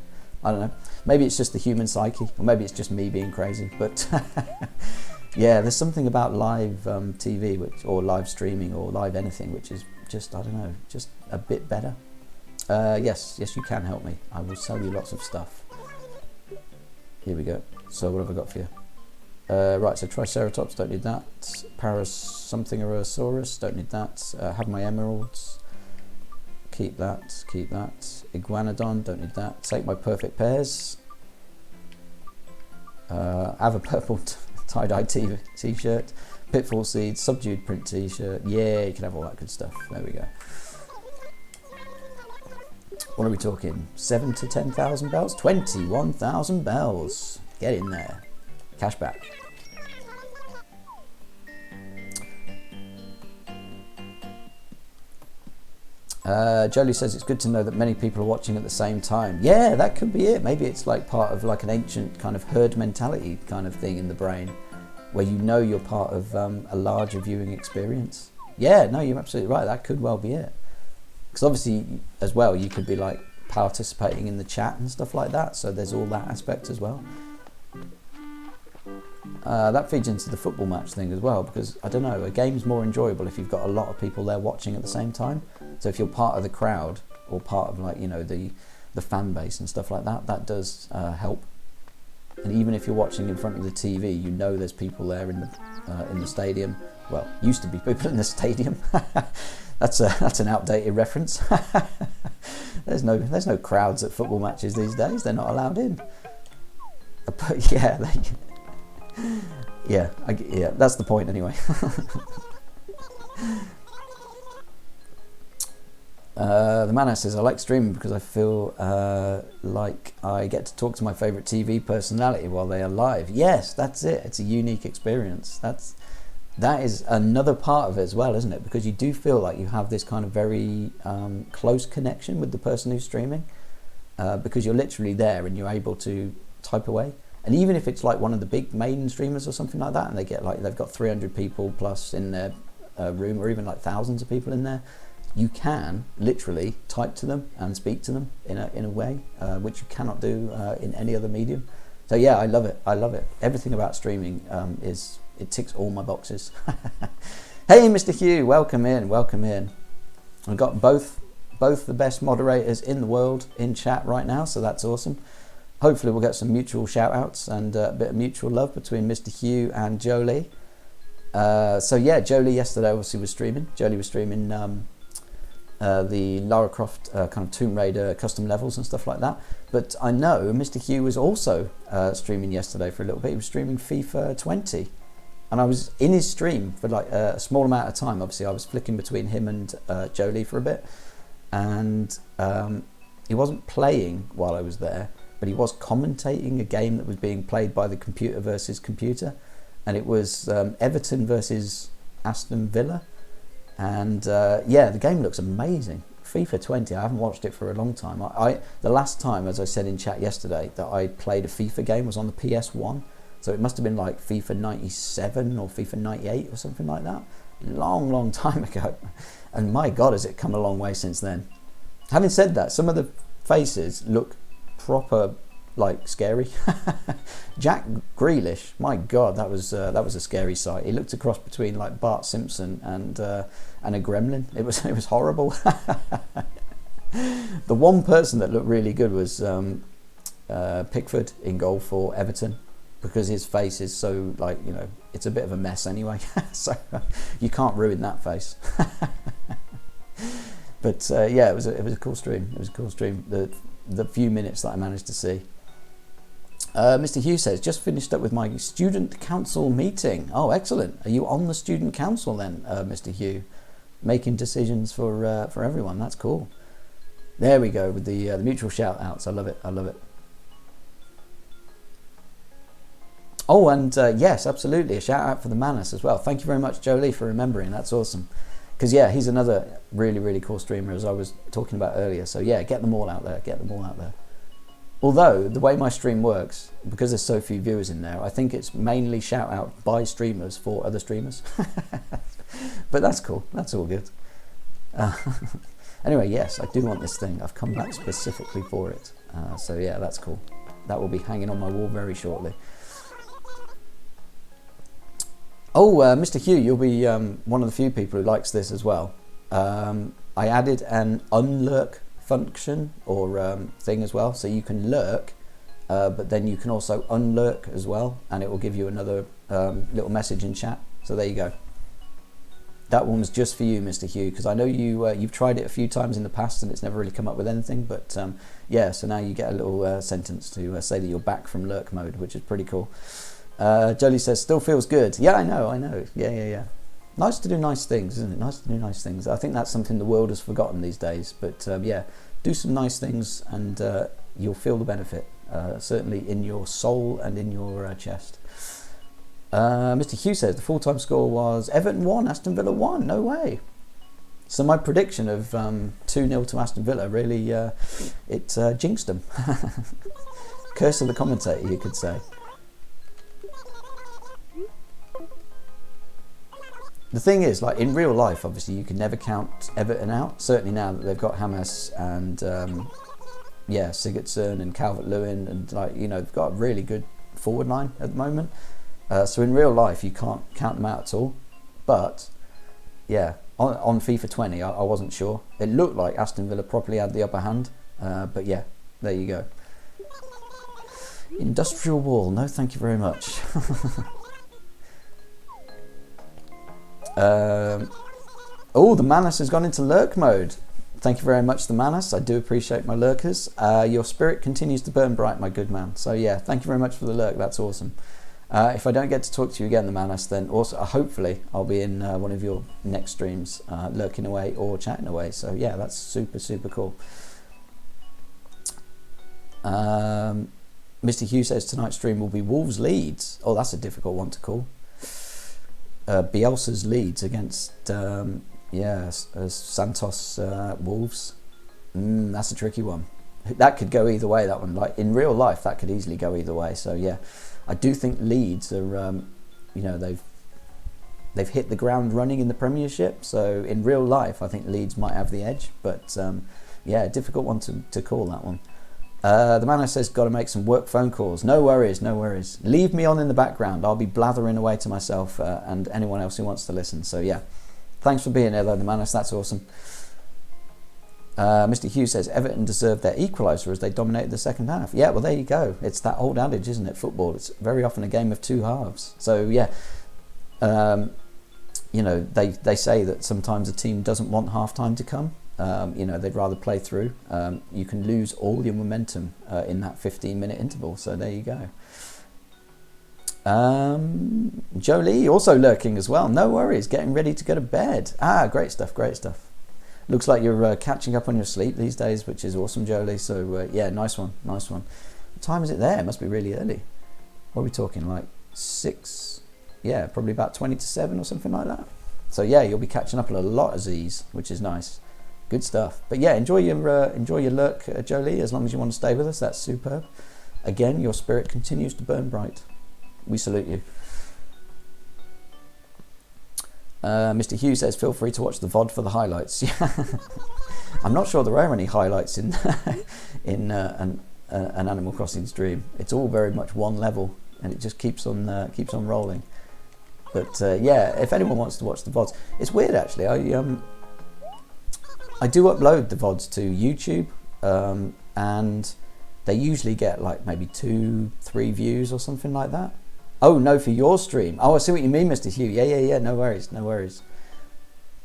I don't know. Maybe it's just the human psyche, or maybe it's just me being crazy. But yeah, there's something about live TV, or live streaming, or live anything, which is just, I don't know, just a bit better. Yes, you can help me. I will sell you lots of stuff. Here we go. So what have I got for you? Right, so Triceratops, don't need that. Paras something or Saurus, don't need that. Have my emeralds. Keep that, keep that. Iguanodon, don't need that. Take my perfect pairs. Have a purple tie-dye t-shirt. Pitfall seeds, subdued print t-shirt. Yeah, you can have all that good stuff. There we go. What are we talking? 7 to 10,000 bells? 21,000 bells. Get in there. Cash back. Jolie says it's good to know that many people are watching at the same time. Yeah, that could be it. Maybe it's like part of like an ancient kind of herd mentality kind of thing in the brain, where you know you're part of a larger viewing experience. Yeah, no, you're absolutely right. That could well be it. Because obviously, as well, you could be like participating in the chat and stuff like that. So there's all that aspect as well. That feeds into the football match thing as well, because I don't know, a game's more enjoyable if you've got a lot of people there watching at the same time. So if you're part of the crowd, or part of like, you know, the fan base and stuff like that, that does help. And even if you're watching in front of the TV, you know there's people there in the stadium. Well, used to be people in the stadium. That's an outdated reference. There's no crowds at football matches these days. They're not allowed in. But yeah, yeah, that's the point anyway. The man says, I like streaming because I feel like I get to talk to my favourite TV personality while they are live. Yes, that's it. It's a unique experience. That is another part of it as well, isn't it? Because you do feel like you have this kind of very close connection with the person who's streaming, because you're literally there and you're able to type away. And even if it's like one of the big main streamers or something like that, and they've got 300 people plus in their room, or even like thousands of people in there, you can literally type to them and speak to them in a way which you cannot do in any other medium. So yeah, I love it. Everything about streaming it ticks all my boxes. Hey, Mr. Hugh, welcome in. I've got both the best moderators in the world in chat right now, so that's awesome. Hopefully we'll get some mutual shout outs and a bit of mutual love between Mr. Hugh and Jolie. So yeah, Jolie yesterday obviously was streaming. Jolie was streaming the Lara Croft kind of Tomb Raider custom levels and stuff like that. But I know Mr. Hugh was also streaming yesterday for a little bit. He was streaming FIFA 20. And I was in his stream for like a small amount of time. Obviously I was flicking between him and Jolie for a bit. And he wasn't playing while I was there, but he was commentating a game that was being played by the computer versus computer. And it was Everton versus Aston Villa. And yeah, the game looks amazing. FIFA 20, I haven't watched it for a long time. The last time, as I said in chat yesterday, that I played a FIFA game was on the PS1. So it must have been like FIFA 97 or FIFA 98 or something like that. Long time ago. And my God, has it come a long way since then. Having said that, some of the faces look proper like scary. Jack Grealish, my God, that was a scary sight. He looked a cross between like Bart Simpson and a gremlin. It was horrible. The one person that looked really good was Pickford in goal for Everton, because his face is so, like, you know, it's a bit of a mess anyway. So you can't ruin that face. But yeah, it was a cool stream. It was a cool stream. The few minutes that I managed to see. Mr. Hughes says, just finished up with my student council meeting. Oh, excellent. Are you on the student council then, Mr. Hugh? Making decisions for everyone. That's cool. There we go with the mutual shout outs. I love it. I love it. Oh, and yes, absolutely. A shout out for the Manus as well. Thank you very much, Jolie, for remembering. That's awesome. Because, yeah, he's another really, really cool streamer, as I was talking about earlier. So, yeah, get them all out there. Get them all out there. Although, the way my stream works, because there's so few viewers in there, I think it's mainly shout out by streamers for other streamers. But that's cool. That's all good. Anyway, yes, I do want this thing. I've come back specifically for it. So, yeah, that's cool. That will be hanging on my wall very shortly. Oh, Mr. Hugh, you'll be one of the few people who likes this as well. I added an unlurk function or thing as well, so you can lurk, but then you can also unlurk as well, and it will give you another little message in chat. So there you go. That one was just for you, Mr. Hugh, because I know you've tried it a few times in the past and it's never really come up with anything. But yeah, so now you get a little sentence to say that you're back from lurk mode, which is pretty cool. Jolie says, still feels good. Yeah, I know. Yeah. Nice to do nice things, isn't it? Nice to do nice things. I think that's something the world has forgotten these days. But yeah, do some nice things and you'll feel the benefit, certainly in your soul and in your chest. Mr. Hugh says, the full-time score was Everton 1, Aston Villa 1. No way. So my prediction of 2-0 to Aston Villa really, it jinxed them. Curse of the commentator, you could say. The thing is, like in real life, obviously you can never count Everton out. Certainly now that they've got James and yeah, Sigurdsson and Calvert-Lewin, and like they've got a really good forward line at the moment. So in real life you can't count them out at all. But yeah, on FIFA 20, I wasn't sure. It looked like Aston Villa properly had the upper hand. But yeah, there you go. Industrial wall, no thank you very much. Oh, the Manus has gone into lurk mode. Thank you very much, the Manus. I do appreciate my lurkers. Your spirit continues to burn bright, my good man. So yeah, thank you very much for the lurk. That's awesome. If I don't get to talk to you again, the Manus, then also hopefully I'll be in one of your next streams, lurking away or chatting away. So yeah, that's super cool. Mr. Hugh says tonight's stream will be Wolves Leeds. Oh, that's a difficult one to call. Bielsa's Leeds against Santos Wolves. That's a tricky one. That could go either way, that one. Like in real life, that could easily go either way. So yeah, I do think Leeds are they've hit the ground running in the Premiership. So in real life, I think Leeds might have the edge. But yeah, difficult one to call, that one. The man says, got to make some work phone calls. No worries. Leave me on in the background. I'll be blathering away to myself and anyone else who wants to listen. So yeah, thanks for being here though, the Manus. That's awesome. Mr. Hughes says, Everton deserved their equaliser as they dominated the second half. Yeah, well, there you go. It's that old adage, isn't it? Football. It's very often a game of two halves. So yeah, they say that sometimes a team doesn't want half time to come. They'd rather play through. You can lose all your momentum in that 15-minute interval. So there you go. Jolie also lurking as well. No worries. Getting ready to go to bed. Great stuff. Looks like you're catching up on your sleep these days, which is awesome, Jolie. So yeah, nice one. What time is it there? It must be really early. What are we talking, like 6? Yeah, probably about 20 to 7 or something like that. So yeah, you'll be catching up on a lot of Z's, which is nice. Good stuff. But yeah, enjoy your lurk, Jolie. As long as you want to stay with us, that's superb. Again, your spirit continues to burn bright. We salute you. Mr. Hughes says, feel free to watch the VOD for the highlights. I'm not sure there are any highlights in an Animal Crossing stream. It's all very much one level, and it just keeps on rolling. But yeah, if anyone wants to watch the VODs, it's weird actually. I do upload the VODs to YouTube, and they usually get like maybe 2-3 views or something like that. Oh no, for your stream. Oh, I see what you mean, Mr. Hugh. Yeah. No worries.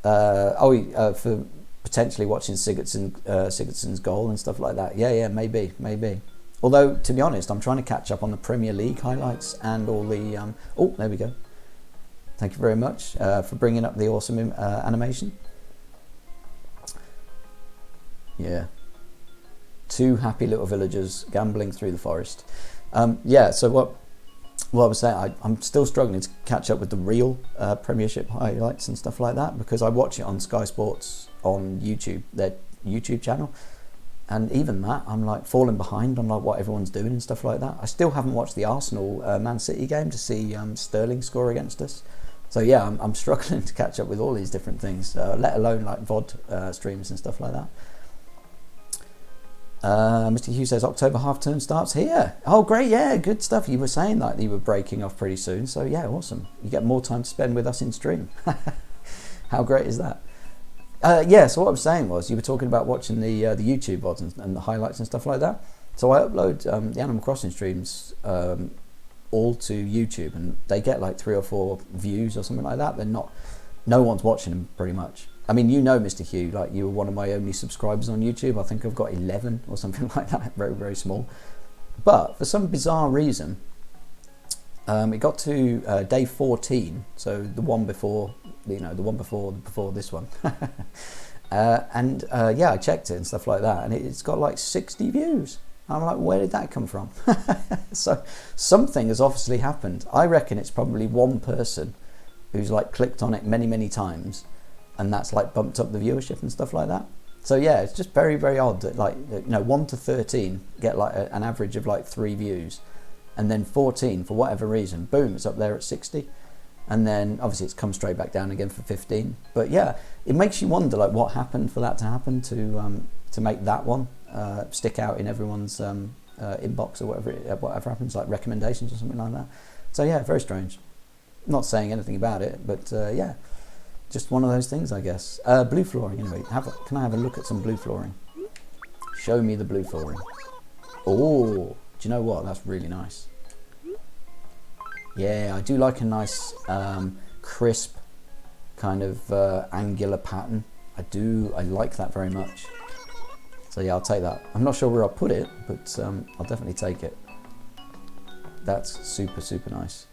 For potentially watching Sigurdsson's goal and stuff like that. Yeah, maybe. Although, to be honest, I'm trying to catch up on the Premier League highlights and all the... oh, there we go. Thank you very much for bringing up the awesome animation. Yeah. 2 happy little villagers gambling through the forest. Yeah, so what I was saying, I'm still struggling to catch up with the real Premiership highlights and stuff like that, because I watch it on Sky Sports on YouTube, their YouTube channel. And even that, I'm like falling behind on like what everyone's doing and stuff like that. I still haven't watched the Arsenal Man City game to see Sterling score against us. So yeah, I'm struggling to catch up with all these different things, let alone like VOD streams and stuff like that. Mr. Hugh says October half term starts here. Oh great, yeah, good stuff. You were saying that you were breaking off pretty soon, so yeah, awesome. You get more time to spend with us in stream. How great is that? Yeah, so what I was saying was, you were talking about watching the YouTube VODs and the highlights and stuff like that. So I upload the Animal Crossing streams all to YouTube, and they get like 3 or 4 views or something like that. They're not, no one's watching them pretty much. I mean, you know, Mr. Hugh, like you were one of my only subscribers on YouTube. I think I've got 11 or something like that, very, very small. But for some bizarre reason, it got to day 14, so the one before, you know, the one before this one. Yeah, I checked it and stuff like that, and it's got like 60 views. I'm like, where did that come from? So something has obviously happened. I reckon it's probably one person who's like clicked on it many, many times, and that's like bumped up the viewership and stuff like that. So yeah, it's just very, very odd that, like, you know, 1 to 13 get like an average of like 3 views, and then 14, for whatever reason, boom, it's up there at 60. And then obviously it's come straight back down again for 15. But yeah, it makes you wonder like what happened for that to happen, to make that one stick out in everyone's inbox, or whatever happens, like recommendations or something like that. So yeah, very strange. Not saying anything about it, but yeah, just one of those things, I guess. Blue flooring, anyway. Can I have a look at some blue flooring? Show me the blue flooring. Oh, do you know what? That's really nice. Yeah, I do like a nice crisp kind of angular pattern. I like that very much. So yeah, I'll take that. I'm not sure where I'll put it, but I'll definitely take it. That's super, super nice.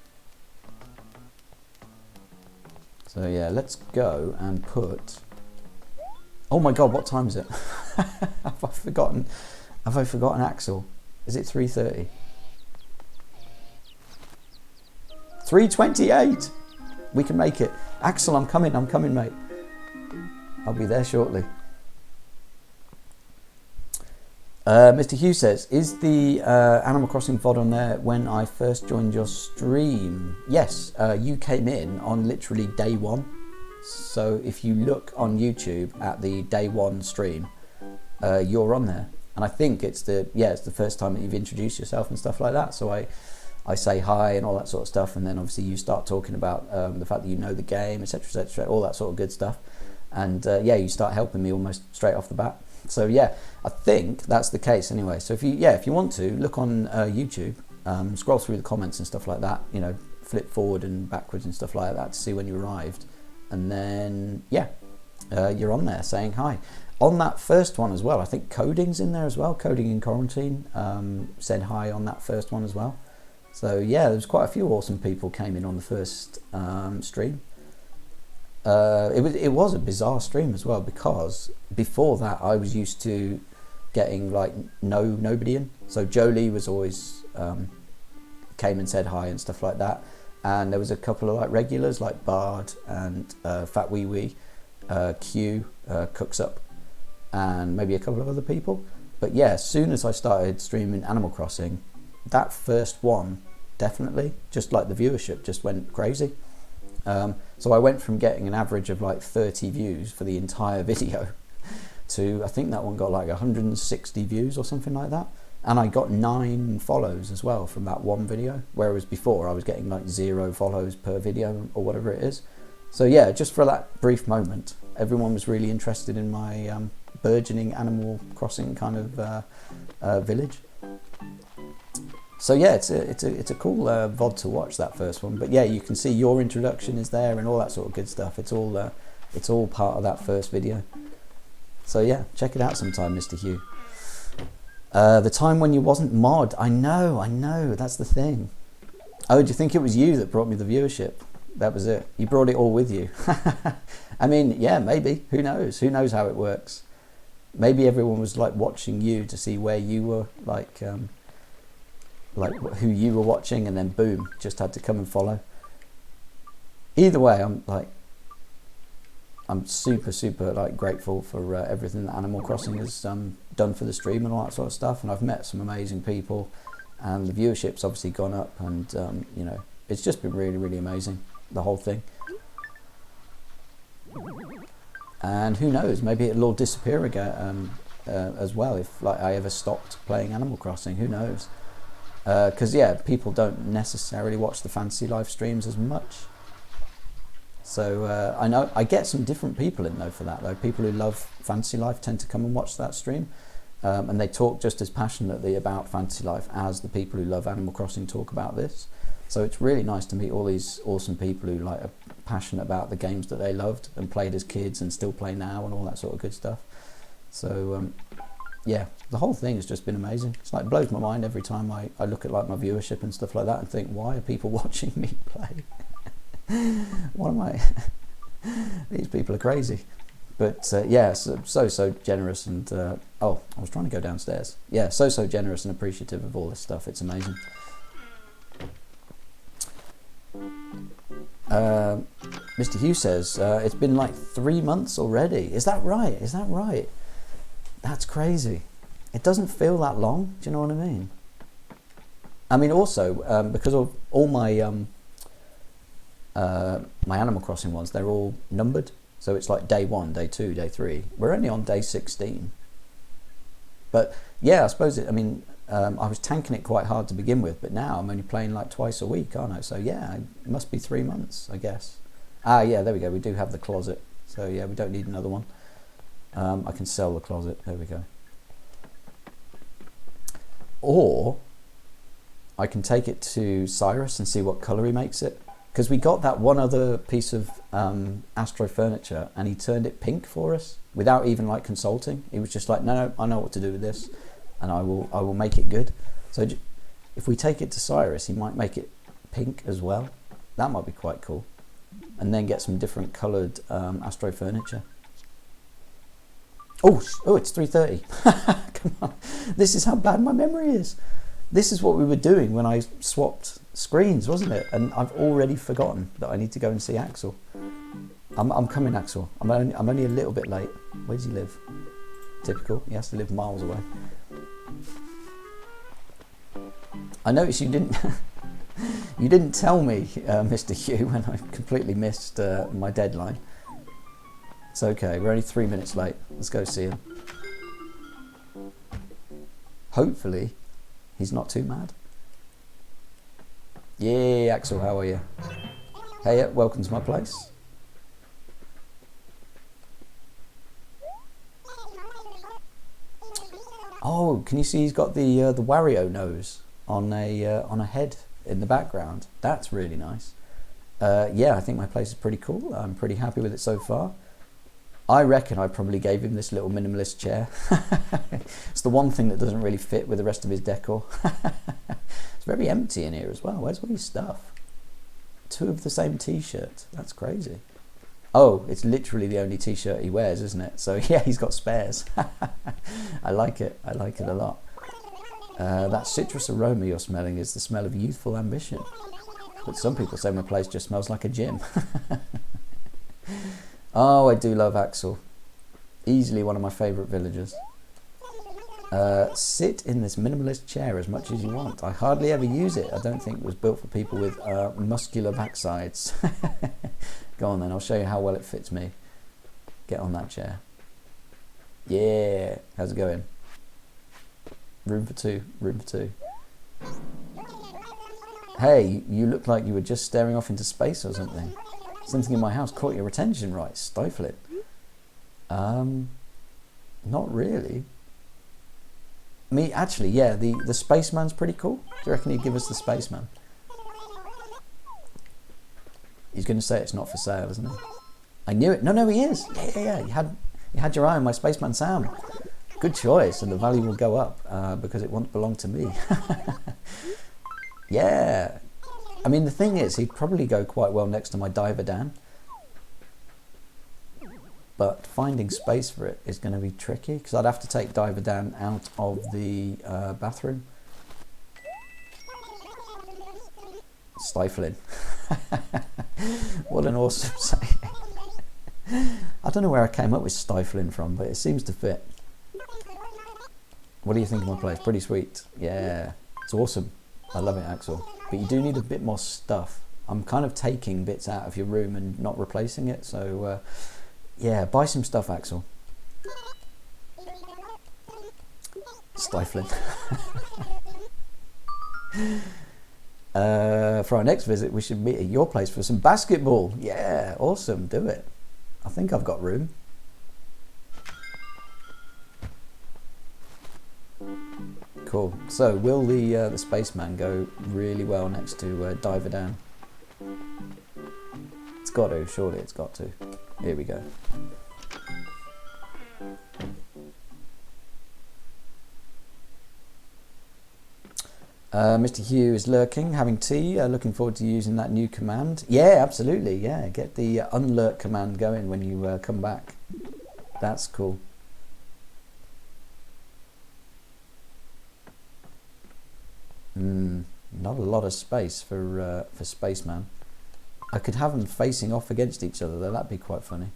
So yeah, let's go and put... Oh my god, what time is it? Have I forgotten Axel? Is it 3:30? 3:28! We can make it. Axel, I'm coming, mate. I'll be there shortly. Mr. Hugh says, is the Animal Crossing VOD on there when I first joined your stream? Yes, you came in on literally day 1. So if you look on YouTube at the day 1 stream, you're on there. And I think it's the first time that you've introduced yourself and stuff like that. So I say hi and all that sort of stuff, and then obviously you start talking about the fact that you know the game, etc., all that sort of good stuff. And yeah, you start helping me almost straight off the bat. So yeah, I think that's the case anyway. So if you want to look on YouTube, scroll through the comments and stuff like that, you know, flip forward and backwards and stuff like that to see when you arrived, and then yeah, you're on there saying hi. On that first one as well, I think Coding's in there as well. Coding in Quarantine said hi on that first one as well. So yeah, there's quite a few awesome people came in on the first stream. It was a bizarre stream as well, because before that I was used to getting like nobody in. So Jolie was always came and said hi and stuff like that, and there was a couple of like regulars like Bard and Fat Wee Wee, Q, Cooks Up, and maybe a couple of other people. But yeah, as soon as I started streaming Animal Crossing, that first one definitely, just like the viewership just went crazy. So I went from getting an average of like 30 views for the entire video to, I think that one got like 160 views or something like that. And I got 9 follows as well from that one video, whereas before I was getting like 0 follows per video or whatever it is. So yeah, just for that brief moment, everyone was really interested in my burgeoning Animal Crossing kind of village. So yeah, it's a cool VOD to watch, that first one. But yeah, you can see your introduction is there and all that sort of good stuff. It's all part of that first video. So yeah, check it out sometime, Mr. Hugh. The time when you wasn't mod. I know, that's the thing. Oh, do you think it was you that brought me the viewership? That was it. You brought it all with you. I mean, yeah, maybe. Who knows? Who knows how it works? Maybe everyone was like watching you to see where you were, like who you were watching, and then boom, just had to come and follow. Either way, I'm super like grateful for everything that Animal Crossing has done for the stream and all that sort of stuff. And I've met some amazing people, and the viewership's obviously gone up, and you know, it's just been really amazing, the whole thing. And who knows, maybe it'll all disappear again as well if like I ever stopped playing Animal Crossing. Who knows? Because yeah, people don't necessarily watch the Fantasy Life streams as much. So I know I get some different people in though for that though. People who love Fantasy Life tend to come and watch that stream, and they talk just as passionately about Fantasy Life as the people who love Animal Crossing talk about this. So it's really nice to meet all these awesome people who like are passionate about the games that they loved and played as kids and still play now and all that sort of good stuff. So yeah, the whole thing has just been amazing. It's like blows my mind every time I look at like my viewership and stuff like that and think, why are people watching me play? What am I? These people are crazy. But yeah, so generous, and oh, I was trying to go downstairs. Yeah, so generous and appreciative of all this stuff. It's amazing. Mr. Hugh says it's been like 3 months already. Is that right? Is that right? That's crazy. It doesn't feel that long. Do you know what I mean? I mean, also because of all my my Animal Crossing ones, they're all numbered. So it's like day 1, day 2, day 3. We're only on day 16. But yeah, I suppose I mean, I was tanking it quite hard to begin with, but now I'm only playing like twice a week, aren't I? So yeah, it must be 3 months, I guess. Ah, yeah, there we go. We do have the closet. So yeah, we don't need another one. I can sell the closet. There we go. Or I can take it to Cyrus and see what colour he makes it. Because we got that one other piece of Astro furniture and he turned it pink for us without even like consulting. He was just like, no, I know what to do with this, and I will make it good. So if we take it to Cyrus, he might make it pink as well. That might be quite cool. And then get some different coloured Astro furniture. Oh, it's 3:30. Come on. This is how bad my memory is. This is what we were doing when I swapped screens, wasn't it? And I've already forgotten that I need to go and see Axel. I'm coming, Axel. I'm only a little bit late. Where does he live? Typical. He has to live miles away. I noticed you didn't you didn't tell me, Mr. Hugh, when I completely missed my deadline. It's okay. We're only 3 minutes late. Let's go see him. Hopefully, he's not too mad. Yeah, Axel, how are you? Hey, welcome to my place. Oh, can you see he's got the Wario nose on a head in the background? That's really nice. Yeah, I think my place is pretty cool. I'm pretty happy with it so far. I reckon I probably gave him this little minimalist chair. It's the one thing that doesn't really fit with the rest of his decor. It's very empty in here as well. Where's all his stuff? 2 of the same t-shirt. That's crazy. Oh, it's literally the only t-shirt he wears, isn't it? So yeah, he's got spares. I like it. I like it a lot. That citrus aroma you're smelling is the smell of youthful ambition. But some people say my place just smells like a gym. Oh, I do love Axel. Easily one of my favourite villagers. Sit in this minimalist chair as much as you want. I hardly ever use it. I don't think it was built for people with muscular backsides. Go on then, I'll show you how well it fits me. Get on that chair. Yeah, how's it going? Room for 2, room for 2. Hey, you look like you were just staring off into space or something. Something in my house caught your attention, right? Stifle it. Not really. Me, actually, yeah, the spaceman's pretty cool. Do you reckon he'd give us the spaceman? He's going to say it's not for sale, isn't he? I knew it. No, he is. Yeah. You had your eye on my spaceman Sam. Good choice, and the value will go up because it once belonged to me. Yeah. I mean, the thing is, he'd probably go quite well next to my diver Dan. But finding space for it is going to be tricky because I'd have to take Diver Dan out of the bathroom. Stifling. What an awesome saying. I don't know where I came up with stifling from, but it seems to fit. What do you think of my place? Pretty sweet. Yeah, it's awesome. I love it, Axel. But you do need a bit more stuff. I'm kind of taking bits out of your room and not replacing it, so... yeah, buy some stuff, Axel. Stifling. For our next visit, we should meet at your place for some basketball. Yeah, awesome. Do it. I think I've got room. Cool. So, will the spaceman go really well next to Diver Dan? It's got to. Surely it's got to. Here we go. Mr. Hugh is lurking, having tea, looking forward to using that new command. Yeah, absolutely, yeah. Get the unlurk command going when you come back. That's cool. Not a lot of space for Spaceman. I could have them facing off against each other though, that'd be quite funny.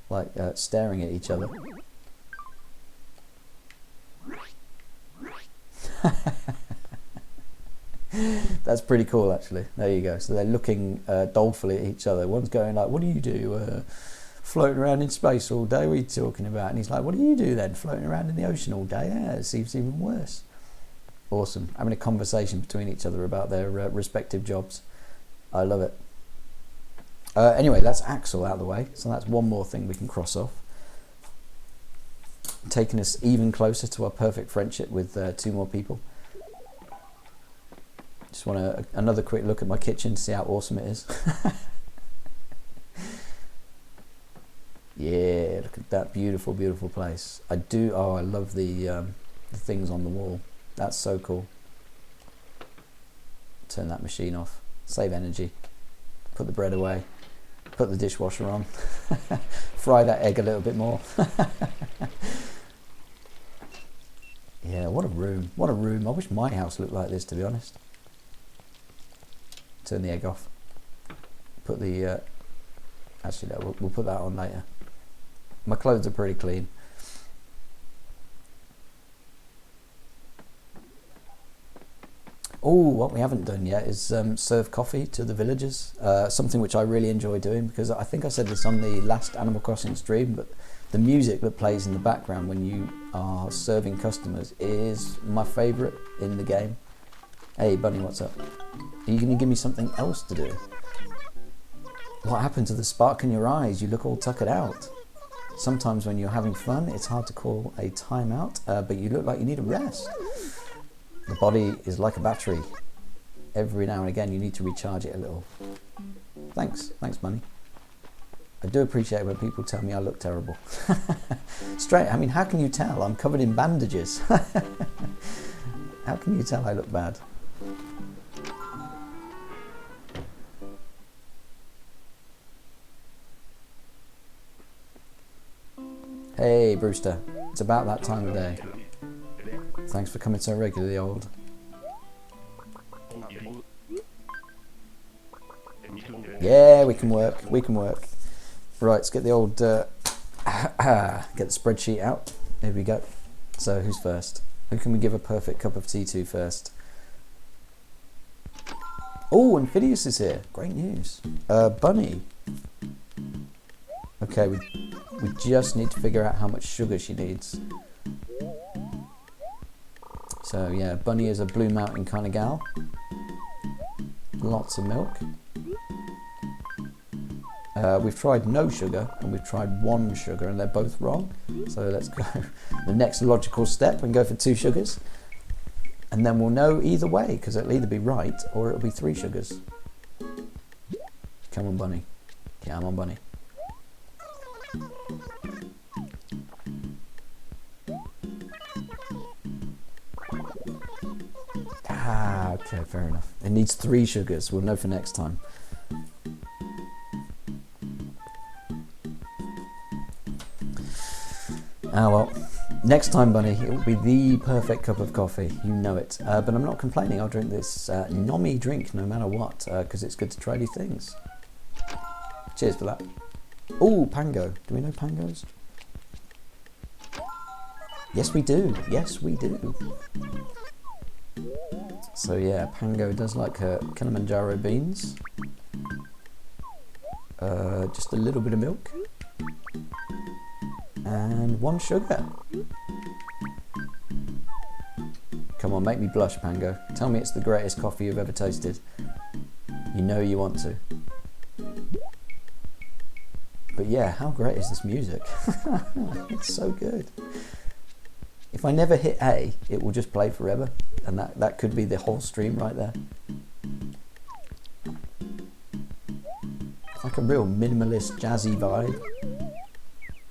Like staring at each other. That's pretty cool actually. There you go. So they're looking dolefully at each other. One's going like, what do you do? Floating around in space all day, what are you talking about? And he's like, what do you do then? Floating around in the ocean all day? Yeah, it seems even worse. Awesome. Having a conversation between each other about their respective jobs. I love it. Anyway, that's Axel out of the way. So that's one more thing we can cross off. Taking us even closer to our perfect friendship with 2 more people. Just want another quick look at my kitchen to see how awesome it is. Yeah, look at that beautiful, beautiful place. I love the things on the wall. That's so cool. Turn that machine off. Save energy. Put the bread away. Put the dishwasher on. Fry that egg a little bit more. Yeah, what a room. What a room. I wish my house looked like this, to be honest. Turn the egg off. Put the... actually, no, we'll put that on later. My clothes are pretty clean. Oh, what we haven't done yet is serve coffee to the villagers. Something which I really enjoy doing because I think I said this on the last Animal Crossing stream, but the music that plays in the background when you are serving customers is my favourite in the game. Hey, Bunny, what's up? Are you going to give me something else to do? What happened to the spark in your eyes? You look all tuckered out. Sometimes when you're having fun, it's hard to call a timeout, but you look like you need a rest. The body is like a battery. Every now and again, you need to recharge it a little. Thanks, Bunny. I do appreciate when people tell me I look terrible. Straight, I mean, how can you tell? I'm covered in bandages. How can you tell I look bad? Hey, Brewster. It's about that time of day. Thanks for coming so regularly, old. Yeah, we can work. We can work. Right, let's get the old get the spreadsheet out. Here we go. So, who's first? Who can we give a perfect cup of tea to first? Oh, and Phineas is here. Great news. Bunny. Okay, we just need to figure out how much sugar she needs. So yeah, Bunny is a Blue Mountain kind of gal. Lots of milk. We've tried no sugar and we've tried 1 sugar and they're both wrong. So let's go the next logical step and go for 2 sugars. And then we'll know either way because it'll either be right or it'll be 3 sugars. Come on, Bunny. Come on, Bunny. Okay, fair enough. It needs 3 sugars. We'll know for next time. Ah, well. Next time, Bunny, it will be the perfect cup of coffee. You know it. But I'm not complaining. I'll drink this nommy drink no matter what, because it's good to try new things. Cheers for that. Oh, Pango. Do we know Pangos? Yes, we do. Yes, we do. So yeah, Pango does like her Kilimanjaro beans. Just a little bit of milk. And 1 sugar. Come on, make me blush, Pango. Tell me it's the greatest coffee you've ever tasted. You know you want to. But yeah, how great is this music? It's so good. If I never hit A, it will just play forever. And that could be the whole stream right there. It's like a real minimalist, jazzy vibe.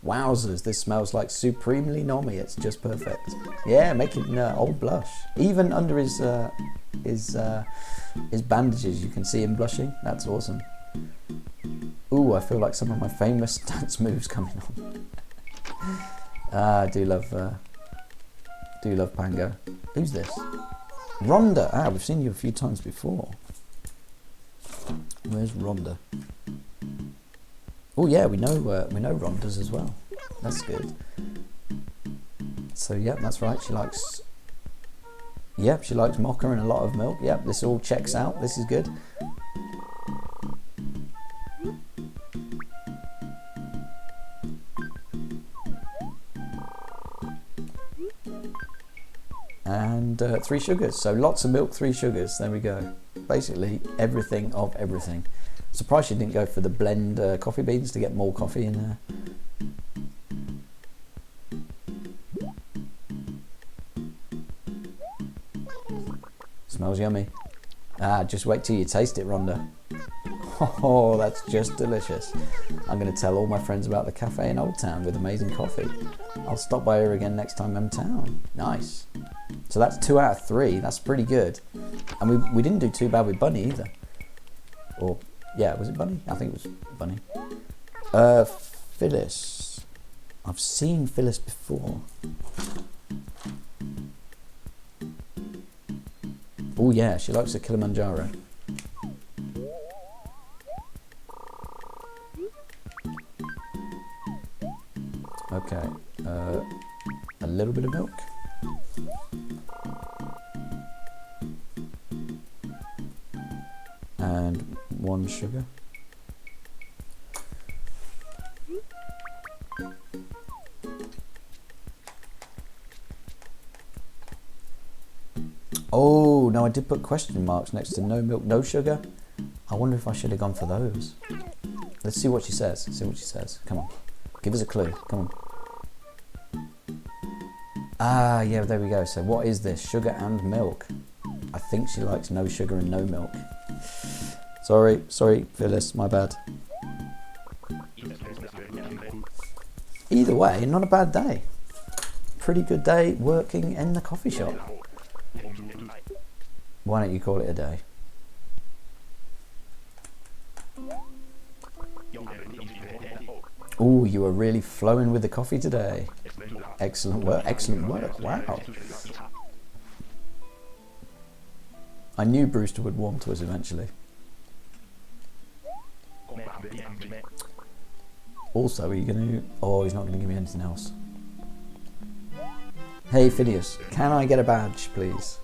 Wowzers, this smells like supremely nommy. It's just perfect. Yeah, making old blush. Even under his bandages, you can see him blushing. That's awesome. Ooh, I feel like some of my famous dance moves coming on. I do love Pango. Who's this? Rhonda. Ah, we've seen you a few times before. Where's Rhonda? Oh yeah, we know Rhonda's as well. That's good. So yeah, that's right. She likes. Yep, she likes mocha and a lot of milk. Yep, this all checks out. This is good. And 3 sugars. So lots of milk, 3 sugars. There we go. Basically everything of everything. Surprised she didn't go for the blend coffee beans to get more coffee in there. Smells yummy. Ah, just wait till you taste it, Rhonda. Oh, that's just delicious. I'm going to tell all my friends about the cafe in Auldtown with amazing coffee. I'll stop by here again next time I'm in town. Nice. So that's 2 out of 3. That's pretty good. And we didn't do too bad with Bunny either. Or, yeah, was it Bunny? I think it was Bunny. Phyllis. I've seen Phyllis before. Oh yeah, she likes a Kilimanjaro. Okay, a little bit of milk. And 1 sugar. Oh, no, I did put question marks next to no milk, no sugar. I wonder if I should have gone for those. Let's see what she says. See what she says. Come on. Give us a clue. Come on. Ah, yeah, there we go. So what is this? Sugar and milk. I think she likes no sugar and no milk. Sorry, Phyllis, my bad. Either way, not a bad day. Pretty good day working in the coffee shop. Why don't you call it a day? Oh, you are really flowing with the coffee today. Excellent work, wow. I knew Brewster would warm to us eventually. Also, are you going to... Oh, he's not going to give me anything else. Hey, Phineas, can I get a badge, please?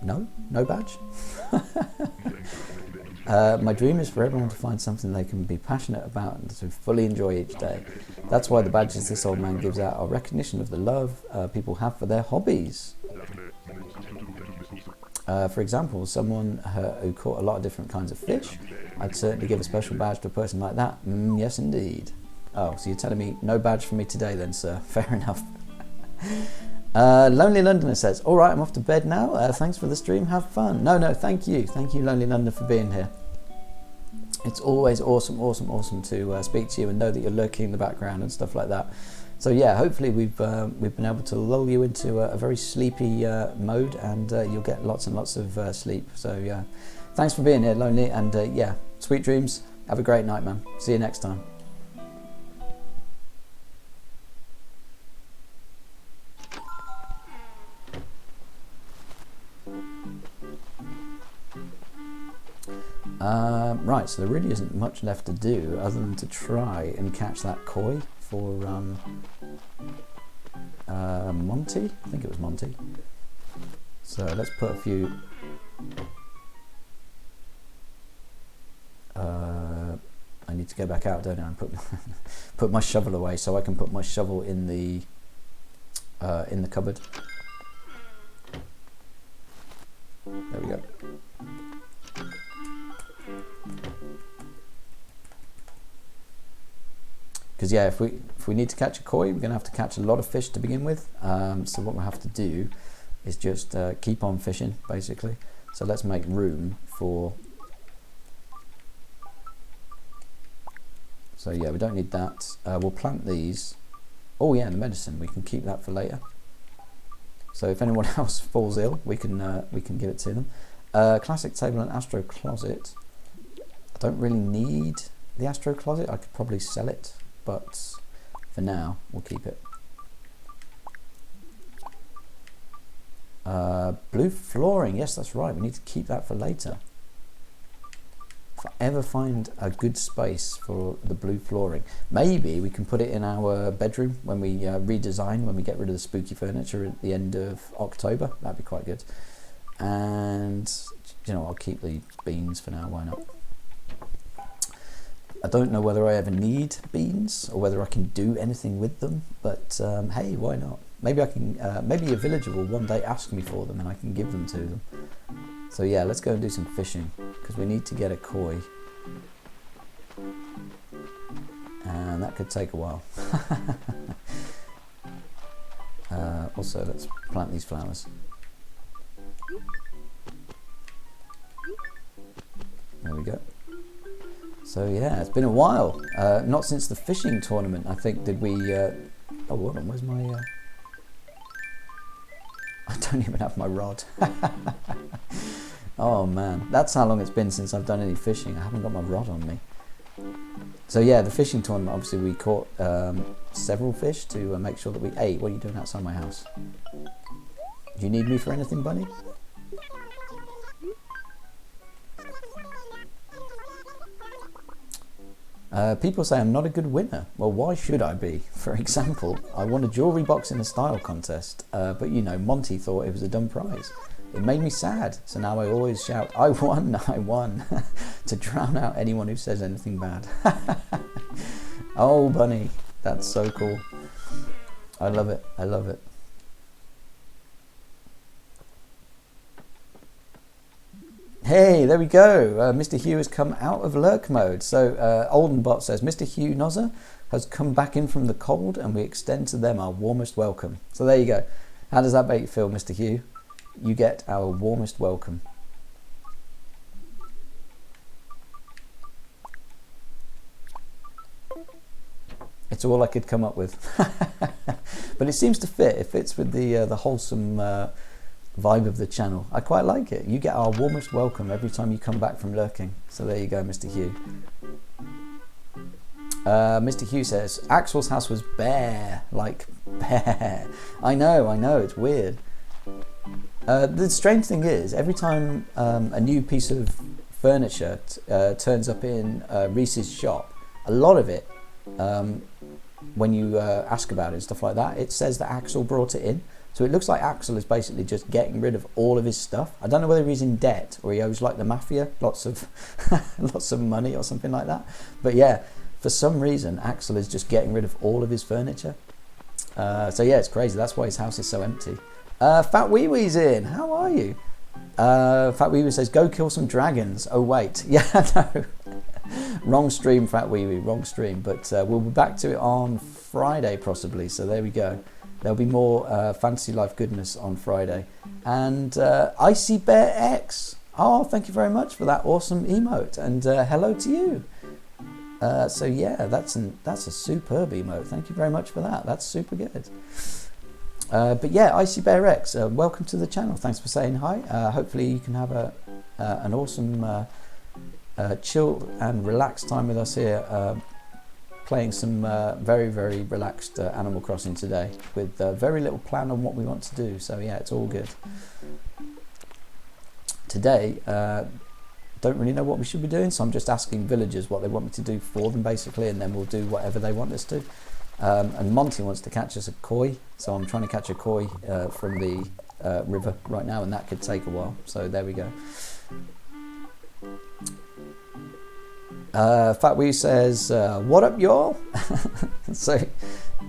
No? No badge? My dream is for everyone to find something they can be passionate about and to fully enjoy each day. That's why the badges this old man gives out are recognition of the love people have for their hobbies. For example, someone who caught a lot of different kinds of fish, I'd certainly give a special badge to a person like that. Yes, indeed. Oh, so you're telling me no badge for me today then, sir. Fair enough. Lonely Londoner says, all right, I'm off to bed now. Thanks for the stream. Have fun. No, thank you. Thank you, Lonely Londoner, for being here. It's always awesome to speak to you and know that you're lurking in the background and stuff like that. So yeah, hopefully we've been able to lull you into a very sleepy mode, and you'll get lots and lots of sleep. So yeah, thanks for being here, Lonely, and yeah, sweet dreams. Have a great night, man. See you next time. Right, so there really isn't much left to do other than to try and catch that koi for Monty. I think it was Monty. So let's put a few. I need to go back out, don't I? And put my shovel away so I can put my shovel in the cupboard. There we go. Because yeah, if we need to catch a koi, we're going to have to catch a lot of fish to begin with. So what we'll have to do is just keep on fishing, basically. So let's make room for. So yeah, we don't need that. We'll plant these. Oh yeah, the medicine. We can keep that for later. So if anyone else falls ill, we can give it to them. Classic table and Astro closet. I don't really need the Astro closet. I could probably sell it, but for now we'll keep it. Blue flooring. Yes, that's right. We need to keep that for later. If I ever find a good space for the blue flooring, maybe we can put it in our bedroom when we redesign, when we get rid of the spooky furniture at the end of October. That'd be quite good. And you know, I'll keep the beans for now. Why not? I don't know whether I ever need beans or whether I can do anything with them, but hey, why not? Maybe I can. Maybe a villager will one day ask me for them, and I can give them to them. So yeah, let's go and do some fishing because we need to get a koi, and that could take a while. Also, let's plant these flowers. There we go. So yeah, it's been a while. Not since the fishing tournament, I think, did we... oh, hold on, where's my... I don't even have my rod. Oh man, that's how long it's been since I've done any fishing. I haven't got my rod on me. So yeah, the fishing tournament, obviously we caught several fish to make sure that we ate. What are you doing outside my house? Do you need me for anything, Bunny? People say I'm not a good winner. Well, why should I be? For example, I won a jewellery box in a style contest, but you know, Monty thought it was a dumb prize. It made me sad, so now I always shout, I won, I won, to drown out anyone who says anything bad. Oh, Bunny, that's so cool. I love it, I love it. Hey, there we go. Mr. Hugh has come out of lurk mode. So Oldenbot says, Mr. Hugh Nozzer has come back in from the cold and we extend to them our warmest welcome. So there you go. How does that make you feel, Mr. Hugh? You get our warmest welcome. It's all I could come up with. But it seems to fit. It fits with the wholesome vibe of the channel. I quite like it. You get our warmest welcome every time you come back from lurking. So there you go, Mr. Hugh. Mr. Hugh says, Axel's house was bare, like bare. I know, it's weird. The strange thing is, every time a new piece of furniture turns up in Reese's shop, a lot of it, when you ask about it and stuff like that, it says that Axel brought it in. So it looks like Axel is basically just getting rid of all of his stuff. I don't know whether he's in debt or he owes like the mafia lots of lots of money or something like that. But yeah, for some reason Axel is just getting rid of all of his furniture. So yeah, it's crazy. That's why his house is so empty. Fat Wee Wee's in. How are you? Fat Wee Wee says, go kill some dragons. Oh wait, yeah, no. Wrong stream, Fat Wee Wee, wrong stream. But we'll be back to it on Friday possibly. So there we go. There'll be more Fantasy Life goodness on Friday. And Icy Bear X. Oh, thank you very much for that awesome emote. And hello to you. So yeah, that's a superb emote. Thank you very much for that. That's super good. But yeah, Icy Bear X, welcome to the channel. Thanks for saying hi. Hopefully you can have an awesome chill and relaxed time with us here, playing some very, very relaxed Animal Crossing today with very little plan on what we want to do. So yeah, it's all good. Today, don't really know what we should be doing, so I'm just asking villagers what they want me to do for them basically, and then we'll do whatever they want us to. And Monty wants to catch us a koi, so I'm trying to catch a koi from the river right now, and that could take a while, so there we go. Fat Wee says, what up y'all? So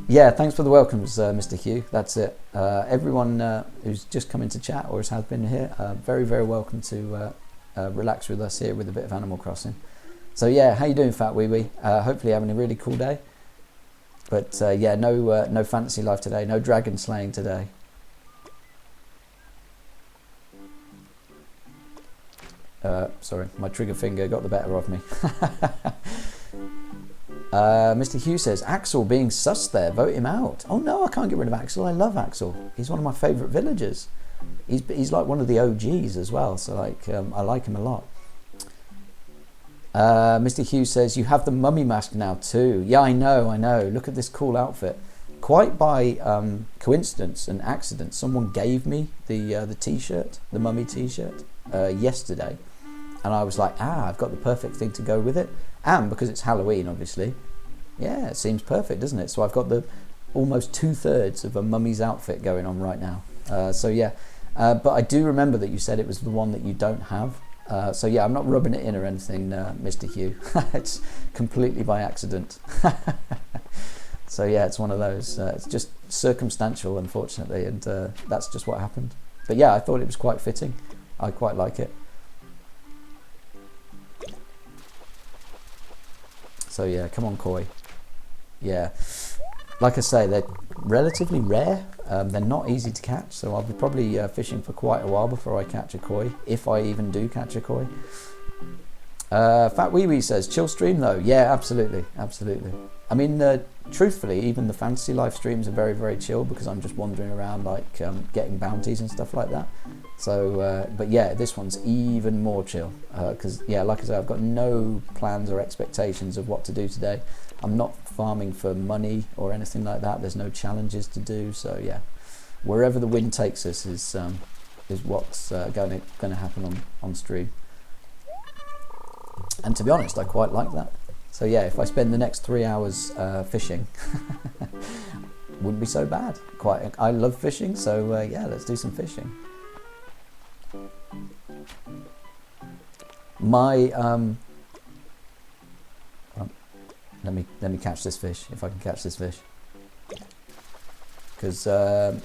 yeah, thanks for the welcomes, Mr. Hugh. That's it. Everyone who's just come into chat or has been here, very, very welcome to relax with us here with a bit of Animal Crossing. So yeah, how you doing, Fat Wee Wee? Hopefully having a really cool day. But yeah, no fantasy life today, no dragon slaying today. Sorry, my trigger finger got the better of me. Mr. Hugh says, Axel being sus there, vote him out. Oh no, I can't get rid of Axel. I love Axel. He's one of my favourite villagers. He's like one of the OGs as well, so like I like him a lot. Mr. Hugh says, you have the mummy mask now too. Yeah, I know. Look at this cool outfit. Quite by coincidence and accident, someone gave me the t-shirt, the mummy t-shirt, yesterday. And I was like, I've got the perfect thing to go with it. And because it's Halloween, obviously, yeah, it seems perfect, doesn't it? So I've got the almost 2/3 of a mummy's outfit going on right now. So yeah, but I do remember that you said it was the one that you don't have. So yeah, I'm not rubbing it in or anything, Mr. Hugh. It's completely by accident. So yeah, it's one of those. It's just circumstantial, unfortunately, and that's just what happened. But yeah, I thought it was quite fitting. I quite like it. So yeah, come on, koi. Yeah, like I say, they're relatively rare. They're not easy to catch, so I'll be probably fishing for quite a while before I catch a koi, if I even do catch a koi. Fat Wee Wee says, chill stream though. Yeah, absolutely. I mean, truthfully, even the fantasy life streams are very, very chill because I'm just wandering around like getting bounties and stuff like that. So, but yeah, this one's even more chill because, yeah, like I said, I've got no plans or expectations of what to do today. I'm not farming for money or anything like that. There's no challenges to do. So yeah, wherever the wind takes us is what's going to happen on stream. And to be honest, I quite like that. So yeah, if I spend the next 3 hours fishing, wouldn't be so bad. I love fishing, so yeah, let's do some fishing. My let me catch this fish, if I can catch this fish, because I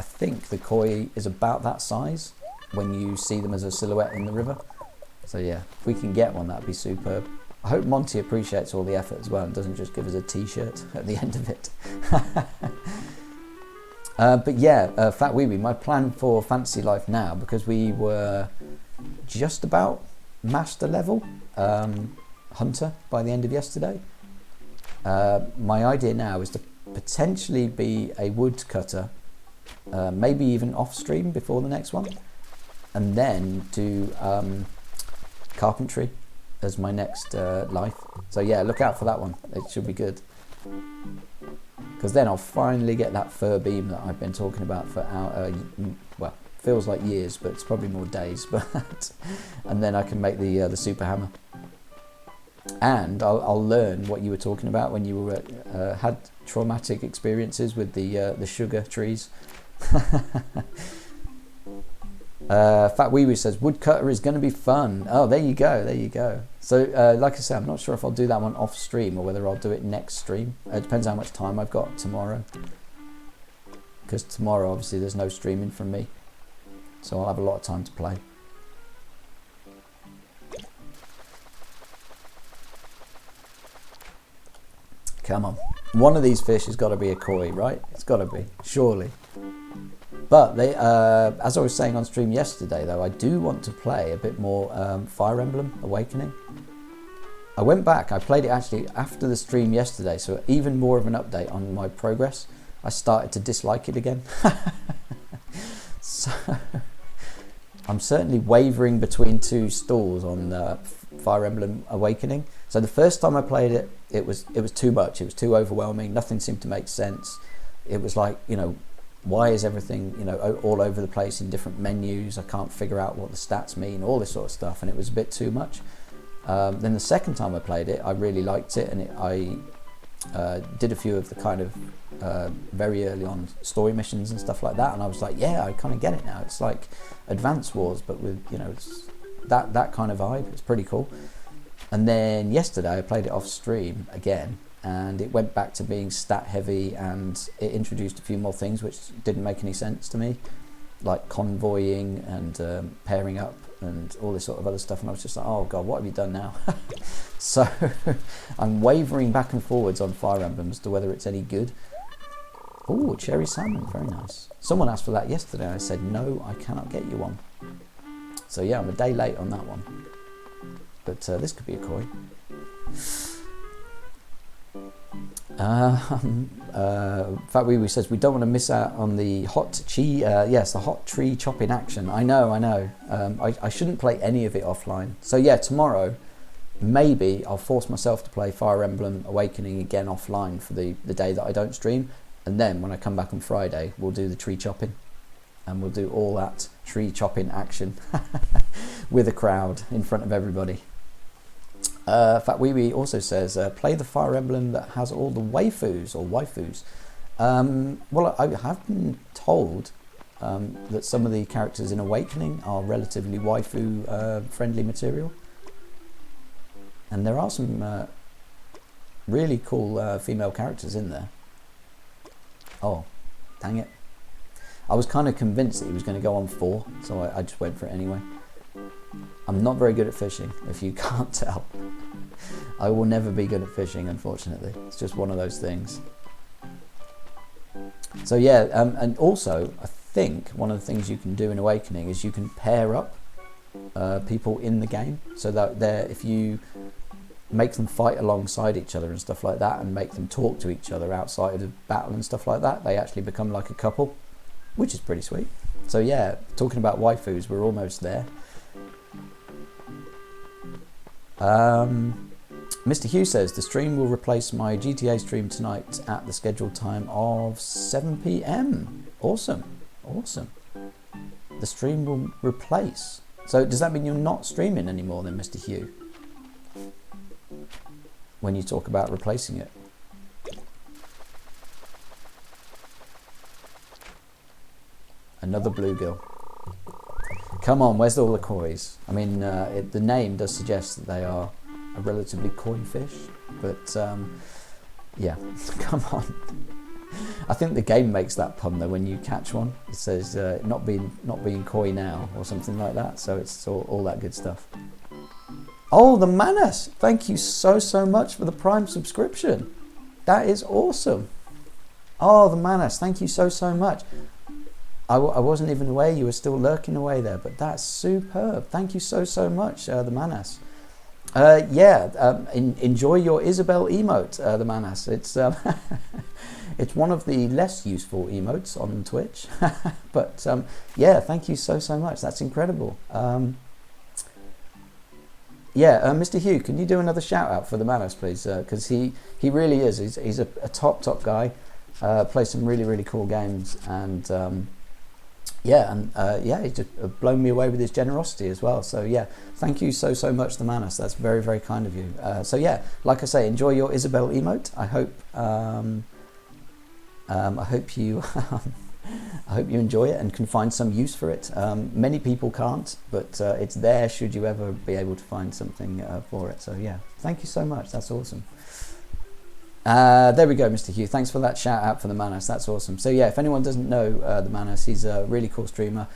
think the koi is about that size when you see them as a silhouette in the river. So yeah, if we can get one, that'd be superb. I hope Monty appreciates all the effort as well and doesn't just give us a t-shirt at the end of it. But yeah, Fat Wee Wee, my plan for Fantasy Life now, because we were just about master level hunter by the end of yesterday, my idea now is to potentially be a woodcutter, maybe even off stream before the next one, and then do carpentry as my next life. So yeah, look out for that one. It should be good, because then I'll finally get that fur beam that I've been talking about for well, feels like years, but it's probably more days. But and then I can make the super hammer, and I'll learn what you were talking about when you were had traumatic experiences with the sugar trees. Fat Wee Wee says, woodcutter is going to be fun. Oh, there you go. So like I said, I'm not sure if I'll do that one off stream or whether I'll do it next stream. It depends how much time I've got tomorrow, because tomorrow obviously there's no streaming from me, so I'll have a lot of time to play. Come on, one of these fish has got to be a koi, right? It's got to be, surely. But they, as I was saying on stream yesterday, though, I do want to play a bit more Fire Emblem Awakening. I went back, I played it actually after the stream yesterday, so even more of an update on my progress. I started to dislike it again. So I'm certainly wavering between two stools on Fire Emblem Awakening. So the first time I played it, it was too much. It was too overwhelming. Nothing seemed to make sense. It was like, you know, why is everything, you know, all over the place in different menus? I can't figure out what the stats mean, all this sort of stuff, and it was a bit too much. Then the second time I played it, I really liked it, and I did a few of the kind of very early on story missions and stuff like that, and I was like, yeah, I kind of get it now. It's like Advance Wars, but with, you know, it's that kind of vibe. It's pretty cool. And then yesterday I played it off stream again, and it went back to being stat heavy, and it introduced a few more things which didn't make any sense to me, like convoying and pairing up and all this sort of other stuff, and I was just like, oh god, what have you done now? So I'm wavering back and forwards on Fire Emblem as to whether it's any good. Oh, cherry salmon, very nice. Someone asked for that yesterday, and I said no, I cannot get you one. So yeah, I'm a day late on that one, but this could be a koi. Fatweewee says we don't want to miss out on the hot yes, the hot tree chopping action. I know. I shouldn't play any of it offline. So yeah, tomorrow maybe I'll force myself to play Fire Emblem Awakening again offline for the day that I don't stream, and then when I come back on Friday we'll do the tree chopping, and we'll do all that tree chopping action with a crowd in front of everybody. Fatweewee also says, play the Fire Emblem that has all the waifus or waifus. Well, I have been told that some of the characters in Awakening are relatively waifu friendly material. And there are some really cool female characters in there. Oh, dang it. I was kind of convinced that he was going to go on 4, so I just went for it anyway. I'm not very good at fishing, if you can't tell. I will never be good at fishing, unfortunately. It's just one of those things. So yeah, and also, I think one of the things you can do in Awakening is you can pair up people in the game, so that if you make them fight alongside each other and stuff like that, and make them talk to each other outside of battle and stuff like that, they actually become like a couple, which is pretty sweet. So yeah, talking about waifus, we're almost there. Mr. Hugh says the stream will replace my GTA stream tonight at the scheduled time of 7 PM. Awesome. The stream will replace. So does that mean you're not streaming anymore then, Mr. Hugh? When you talk about replacing it. Another bluegill. Come on, where's all the kois? I mean, the name does suggest that they are a relatively koi fish, but yeah, come on. I think the game makes that pun though when you catch one. It says not being koi now or something like that. So it's all that good stuff. Oh, the Manas! Thank you so much for the Prime subscription. That is awesome. Oh, the Manas! Thank you so much. I wasn't even aware you were still lurking away there, but that's superb. Thank you so much, the Manas. Enjoy your Isabel emote, the Manas. It's it's one of the less useful emotes on Twitch, but yeah, thank you so much. That's incredible. Mr. Hugh, can you do another shout out for the Manas, please? Because he really is. He's a top guy. Plays some really cool games, and he's just blown me away with his generosity as well. So yeah, thank you so much, the Manas. That's very kind of you. So yeah, like I say, enjoy your Isabel emote. I hope you I hope you enjoy it and can find some use for it. Many people can't, but it's there should you ever be able to find something for it. So yeah, thank you so much. That's awesome. There we go, Mr. Hugh. Thanks for that shout out for the Manas. That's awesome. So yeah, if anyone doesn't know the Manas, he's a really cool streamer.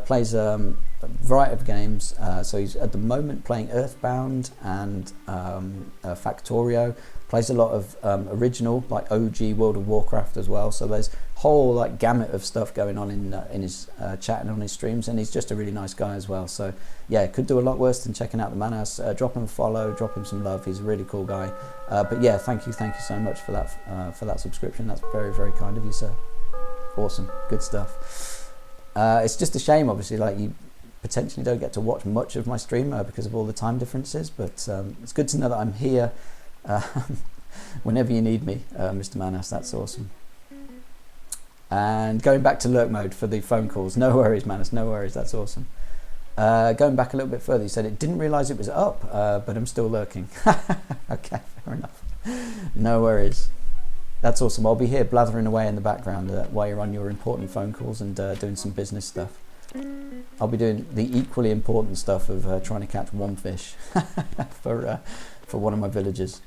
Plays a variety of games. So he's at the moment playing Earthbound and Factorio. plays a lot of original, like OG World of Warcraft as well. So there's a whole like gamut of stuff going on in his chat and on his streams, and he's just a really nice guy as well. So yeah, could do a lot worse than checking out the Manas. Drop him a follow, drop him some love. He's a really cool guy. But yeah, thank you so much for that subscription. That's very, very kind of you, sir. Awesome, good stuff. It's just a shame, obviously, like you potentially don't get to watch much of my stream because of all the time differences, but it's good to know that I'm here whenever you need me, Mr. Manas. That's awesome. And going back to lurk mode for the phone calls, no worries, Manas, no worries, that's awesome. Going back a little bit further, you said it didn't realise it was up, but I'm still lurking. Okay, fair enough. No worries. That's awesome. I'll be here blathering away in the background while you're on your important phone calls and doing some business stuff. I'll be doing the equally important stuff of trying to catch one fish for one of my villagers.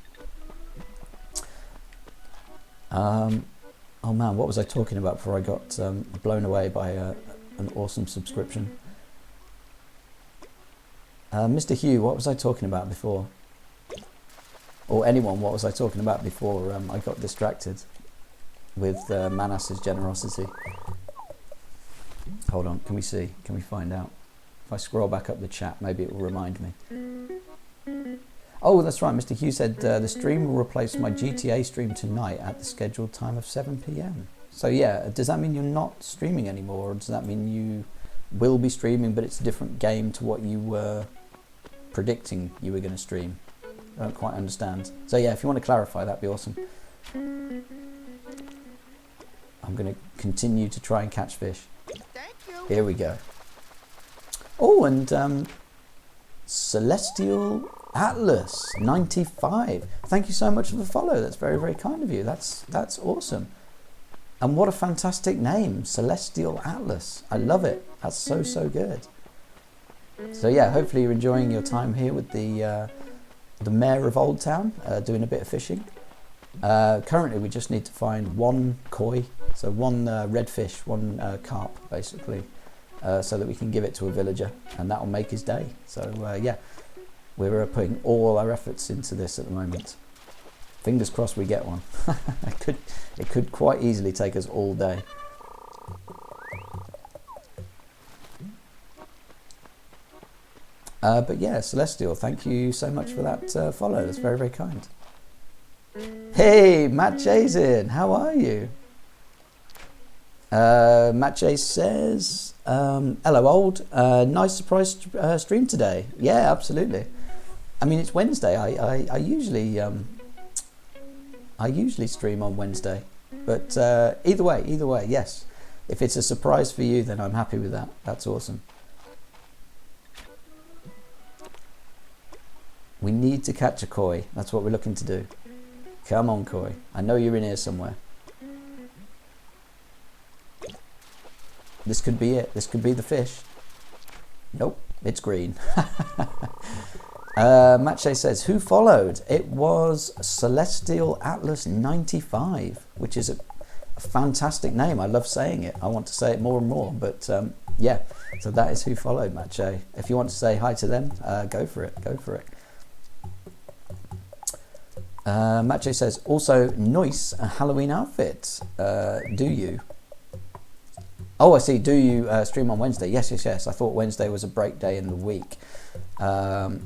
Oh man, what was I talking about before I got blown away by an awesome subscription? Mr. Hugh, what was I talking about before? Or anyone, what was I talking about before I got distracted with Manas's generosity? Hold on, can we see? Can we find out? If I scroll back up the chat, maybe it will remind me. Oh, that's right, Mr. Hugh said the stream will replace my GTA stream tonight at the scheduled time of 7 PM. So yeah, does that mean you're not streaming anymore, or does that mean you will be streaming but it's a different game to what you were predicting you were going to stream? I don't quite understand. So yeah, if you want to clarify, that'd be awesome. I'm going to continue to try and catch fish. Thank you. Here we go. Oh, and Celestial Atlas 95. Thank you so much for the follow. That's very, very kind of you. That's awesome. And what a fantastic name, Celestial Atlas. I love it. That's so good. So yeah, hopefully you're enjoying your time here with the mayor of Auldtown, doing a bit of fishing. Currently we just need to find one koi, so one redfish, one carp basically, so that we can give it to a villager and that will make his day. So yeah, we're putting all our efforts into this at the moment. Fingers crossed we get one. It could quite easily take us all day. But yeah, Celestial, thank you so much for that follow. That's very, very kind. Hey, Matt J's in. How are you? Matt J says, hello, old. Nice surprise stream today. Yeah, absolutely. I mean, it's Wednesday. I usually stream on Wednesday. But either way, yes. If it's a surprise for you, then I'm happy with that. That's awesome. We need to catch a koi. That's what we're looking to do. Come on, koi. I know you're in here somewhere. This could be it. This could be the fish. Nope, it's green. Matche says, who followed? It was Celestial Atlas 95, which is a fantastic name. I love saying it. I want to say it more and more, but yeah, so that is who followed, Matche. If you want to say hi to them, go for it. Go for it. Matche says, also nice Halloween outfit. Do you? Oh, I see. Do you stream on Wednesday? Yes. I thought Wednesday was a break day in the week. No,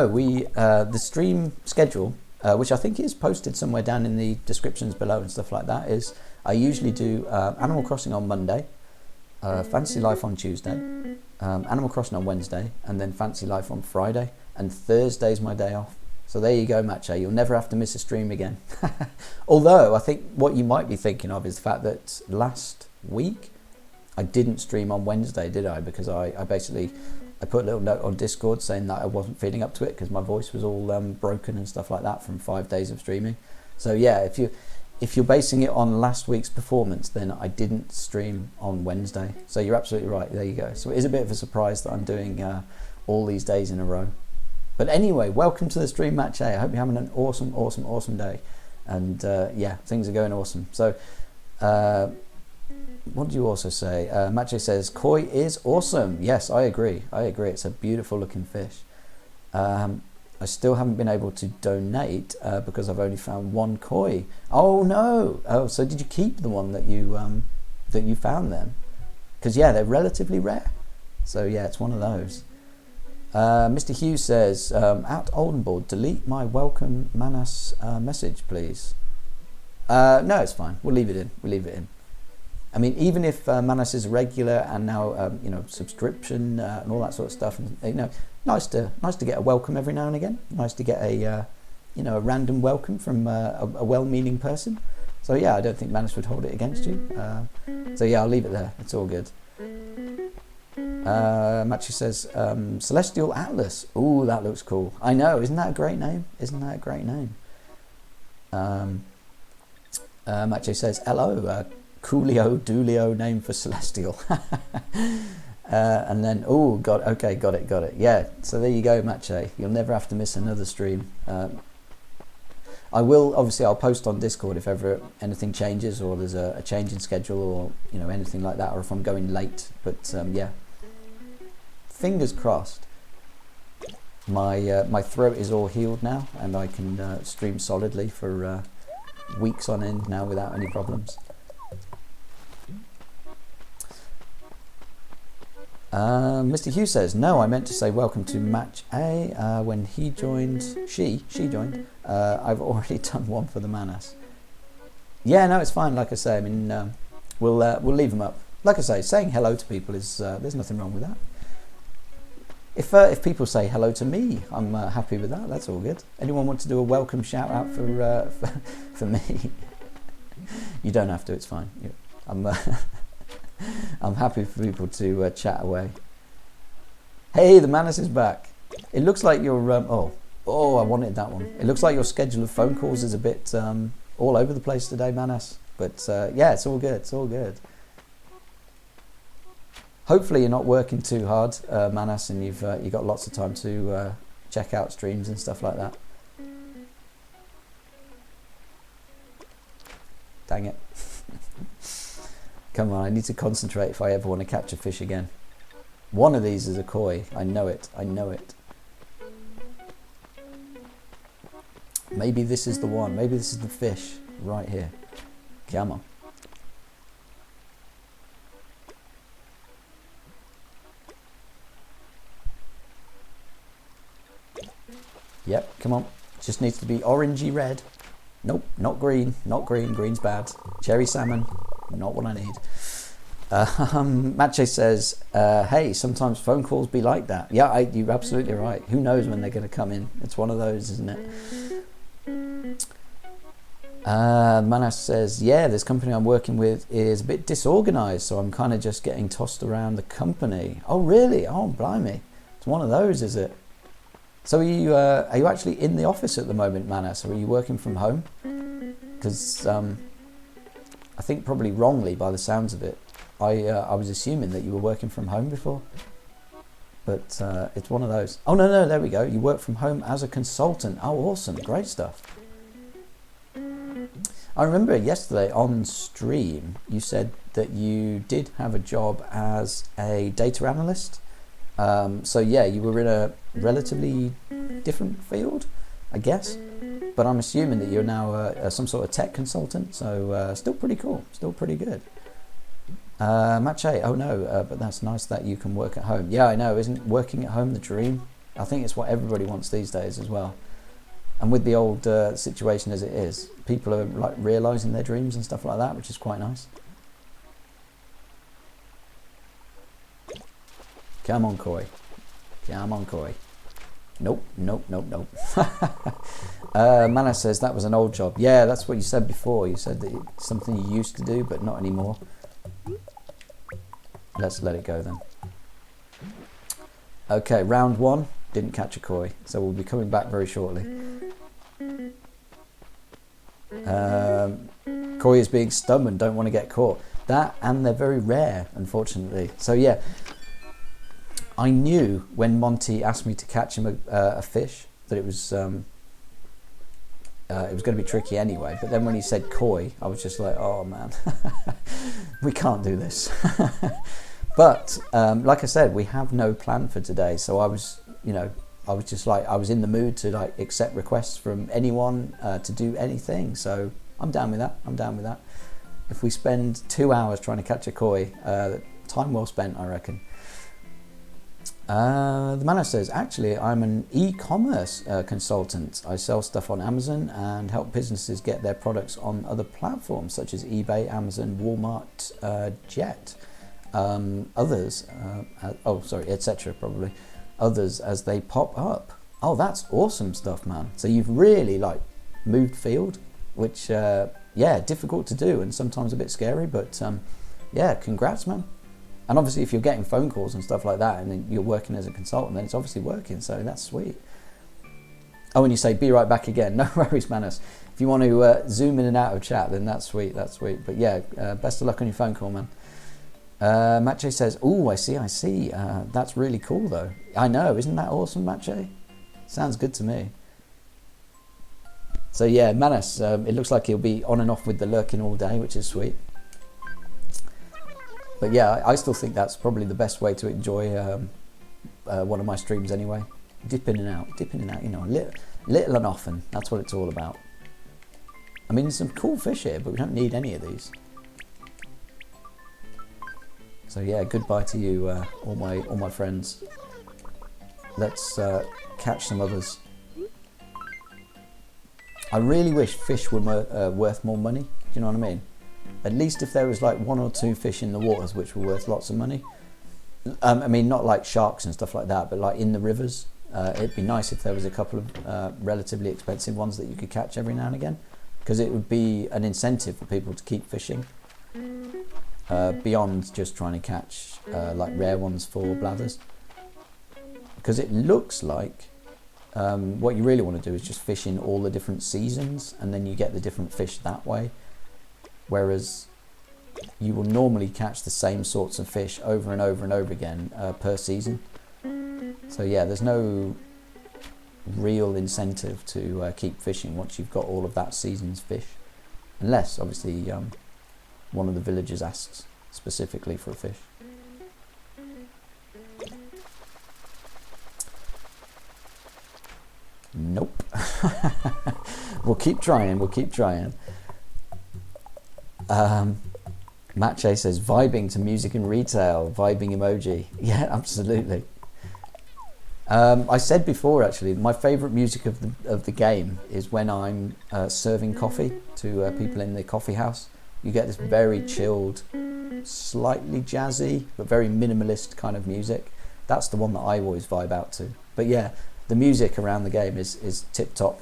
the stream schedule, which I think is posted somewhere down in the descriptions below and stuff like that, is I usually do Animal Crossing on Monday, Fantasy Life on Tuesday, Animal Crossing on Wednesday, and then Fantasy Life on Friday, and Thursday's my day off. So there you go, Matche. You'll never have to miss a stream again. Although I think what you might be thinking of is the fact that last week I didn't stream on Wednesday, did I? Because I put a little note on Discord saying that I wasn't feeling up to it because my voice was all broken and stuff like that from 5 days of streaming. So yeah, if you're basing it on last week's performance, then I didn't stream on Wednesday. So you're absolutely right. There you go. So it is a bit of a surprise that I'm doing all these days in a row. But anyway, welcome to the stream, Matche. I hope you're having an awesome day. And yeah, things are going awesome. So what did you also say? Matche says, koi is awesome. Yes, I agree. It's a beautiful looking fish. I still haven't been able to donate because I've only found one koi. Oh no! Oh, so did you keep the one that you found then? Because yeah, they're relatively rare. So yeah, it's one of those. Mr. Hughes says, at Oldenburg, delete my welcome Manas message, please. No, it's fine. We'll leave it in. We'll leave it in. I mean, even if Manas is a regular and now subscription and all that sort of stuff, and nice to get a welcome every now and again. Nice to get a random welcome from a well-meaning person. So yeah, I don't think Manas would hold it against you. So yeah, I'll leave it there. It's all good. Machi says, Celestial Atlas. Ooh, that looks cool. I know, isn't that a great name? Machi says, hello, Coolio Doolio name for Celestial. And then, oh, got it. Yeah, so there you go, Machi. You'll never have to miss another stream. I'll post on Discord if ever anything changes or there's a change in schedule or, anything like that, or if I'm going late. But yeah, fingers crossed. My throat is all healed now and I can stream solidly for weeks on end now without any problems. Mr. Hughes says, no, I meant to say welcome to match A. When she joined, I've already done one for the Manas. Yeah, no, it's fine. Like I say, I mean, we'll leave them up. Like I say, saying hello to people is there's nothing wrong with that. If people say hello to me, I'm happy with that. That's all good. Anyone want to do a welcome shout out for me? You don't have to. It's fine. I'm happy for people to chat away. Hey, the Manas is back. It looks like your I wanted that one. It looks like your schedule of phone calls is a bit all over the place today, Manas. But yeah, it's all good. It's all good. Hopefully, you're not working too hard, Manas, and you've got lots of time to check out streams and stuff like that. Dang it. Come on, I need to concentrate if I ever want to catch a fish again. One of these is a koi. I know it. Maybe this is the one. Maybe this is the fish right here. Come on. Yep, come on. Just needs to be orangey red. Nope, not green. Not green. Green's bad. Cherry salmon. Not what I need. Mache says, hey, sometimes phone calls be like that. Yeah, you're absolutely right. Who knows when they're going to come in? It's one of those, isn't it? Manas says, yeah, this company I'm working with is a bit disorganized, so I'm kind of just getting tossed around the company. Oh, really? Oh, blimey. It's one of those, is it? So are you actually in the office at the moment, Manas, or are you working from home? Because I think probably wrongly by the sounds of it. I was assuming that you were working from home before, but it's one of those. Oh no, there we go. You work from home as a consultant. Oh, awesome, great stuff. I remember yesterday on stream you said that you did have a job as a data analyst. So yeah, you were in a relatively different field, I guess. But I'm assuming that you're now some sort of tech consultant, so still pretty cool, still pretty good. Mache, oh no, but that's nice that you can work at home. Yeah, I know, isn't working at home the dream? I think it's what everybody wants these days as well. And with the old situation as it is, people are like realising their dreams and stuff like that, which is quite nice. Come on, koi. Come on, koi. Nope. Mana says that was an old job. Yeah, that's what you said before. You said that it's something you used to do, but not anymore. Let's let it go then. Okay, round one. Didn't catch a koi, so we'll be coming back very shortly. Koi is being stubborn, don't want to get caught. That, and they're very rare, unfortunately. So yeah, I knew when Monty asked me to catch him a fish that it was going to be tricky anyway. But then when he said koi, I was just like, oh man, we can't do this. But like I said, we have no plan for today. So I was, I was just like, I was in the mood to like accept requests from anyone to do anything. So I'm down with that. I'm down with that. If we spend 2 hours trying to catch a koi, time well spent, I reckon. The man says, actually, I'm an e-commerce consultant. I sell stuff on Amazon and help businesses get their products on other platforms such as eBay, Amazon, Walmart, Jet, others, etc. probably, others as they pop up. Oh, that's awesome stuff, man. So you've really like moved field, which, difficult to do and sometimes a bit scary, but congrats, man. And obviously, if you're getting phone calls and stuff like that, and then you're working as a consultant, then it's obviously working. So that's sweet. Oh, and you say, be right back again. No worries, Manus. If you want to zoom in and out of chat, then that's sweet. That's sweet. But yeah, best of luck on your phone call, man. Mache says, oh, I see. That's really cool, though. I know. Isn't that awesome, Mache? Sounds good to me. So yeah, Manus, it looks like he'll be on and off with the lurking all day, which is sweet. But yeah, I still think that's probably the best way to enjoy one of my streams anyway. Dip in and out, you know, little and often. That's what it's all about. I mean, there's some cool fish here, but we don't need any of these. So yeah, goodbye to you, all my friends. Let's catch some others. I really wish fish were worth more money. Do you know what I mean? At least if there was like 1 or 2 fish in the waters which were worth lots of money. I mean, not like sharks and stuff like that, but like in the rivers. It'd be nice if there was a couple of relatively expensive ones that you could catch every now and again, because it would be an incentive for people to keep fishing beyond just trying to catch like rare ones for blathers. Because it looks like what you really want to do is just fish in all the different seasons, and then you get the different fish that way. Whereas you will normally catch the same sorts of fish over and over and over again per season. So yeah, there's no real incentive to keep fishing once you've got all of that season's fish. Unless, obviously, one of the villagers asks specifically for a fish. Nope. We'll keep trying. Mache says, vibing to music and retail, vibing emoji. Yeah, absolutely. I said before, actually, my favourite music of the game is when I'm serving coffee to people in the coffee house. You get this very chilled, slightly jazzy, but very minimalist kind of music. That's the one that I always vibe out to. But yeah, the music around the game is tip-top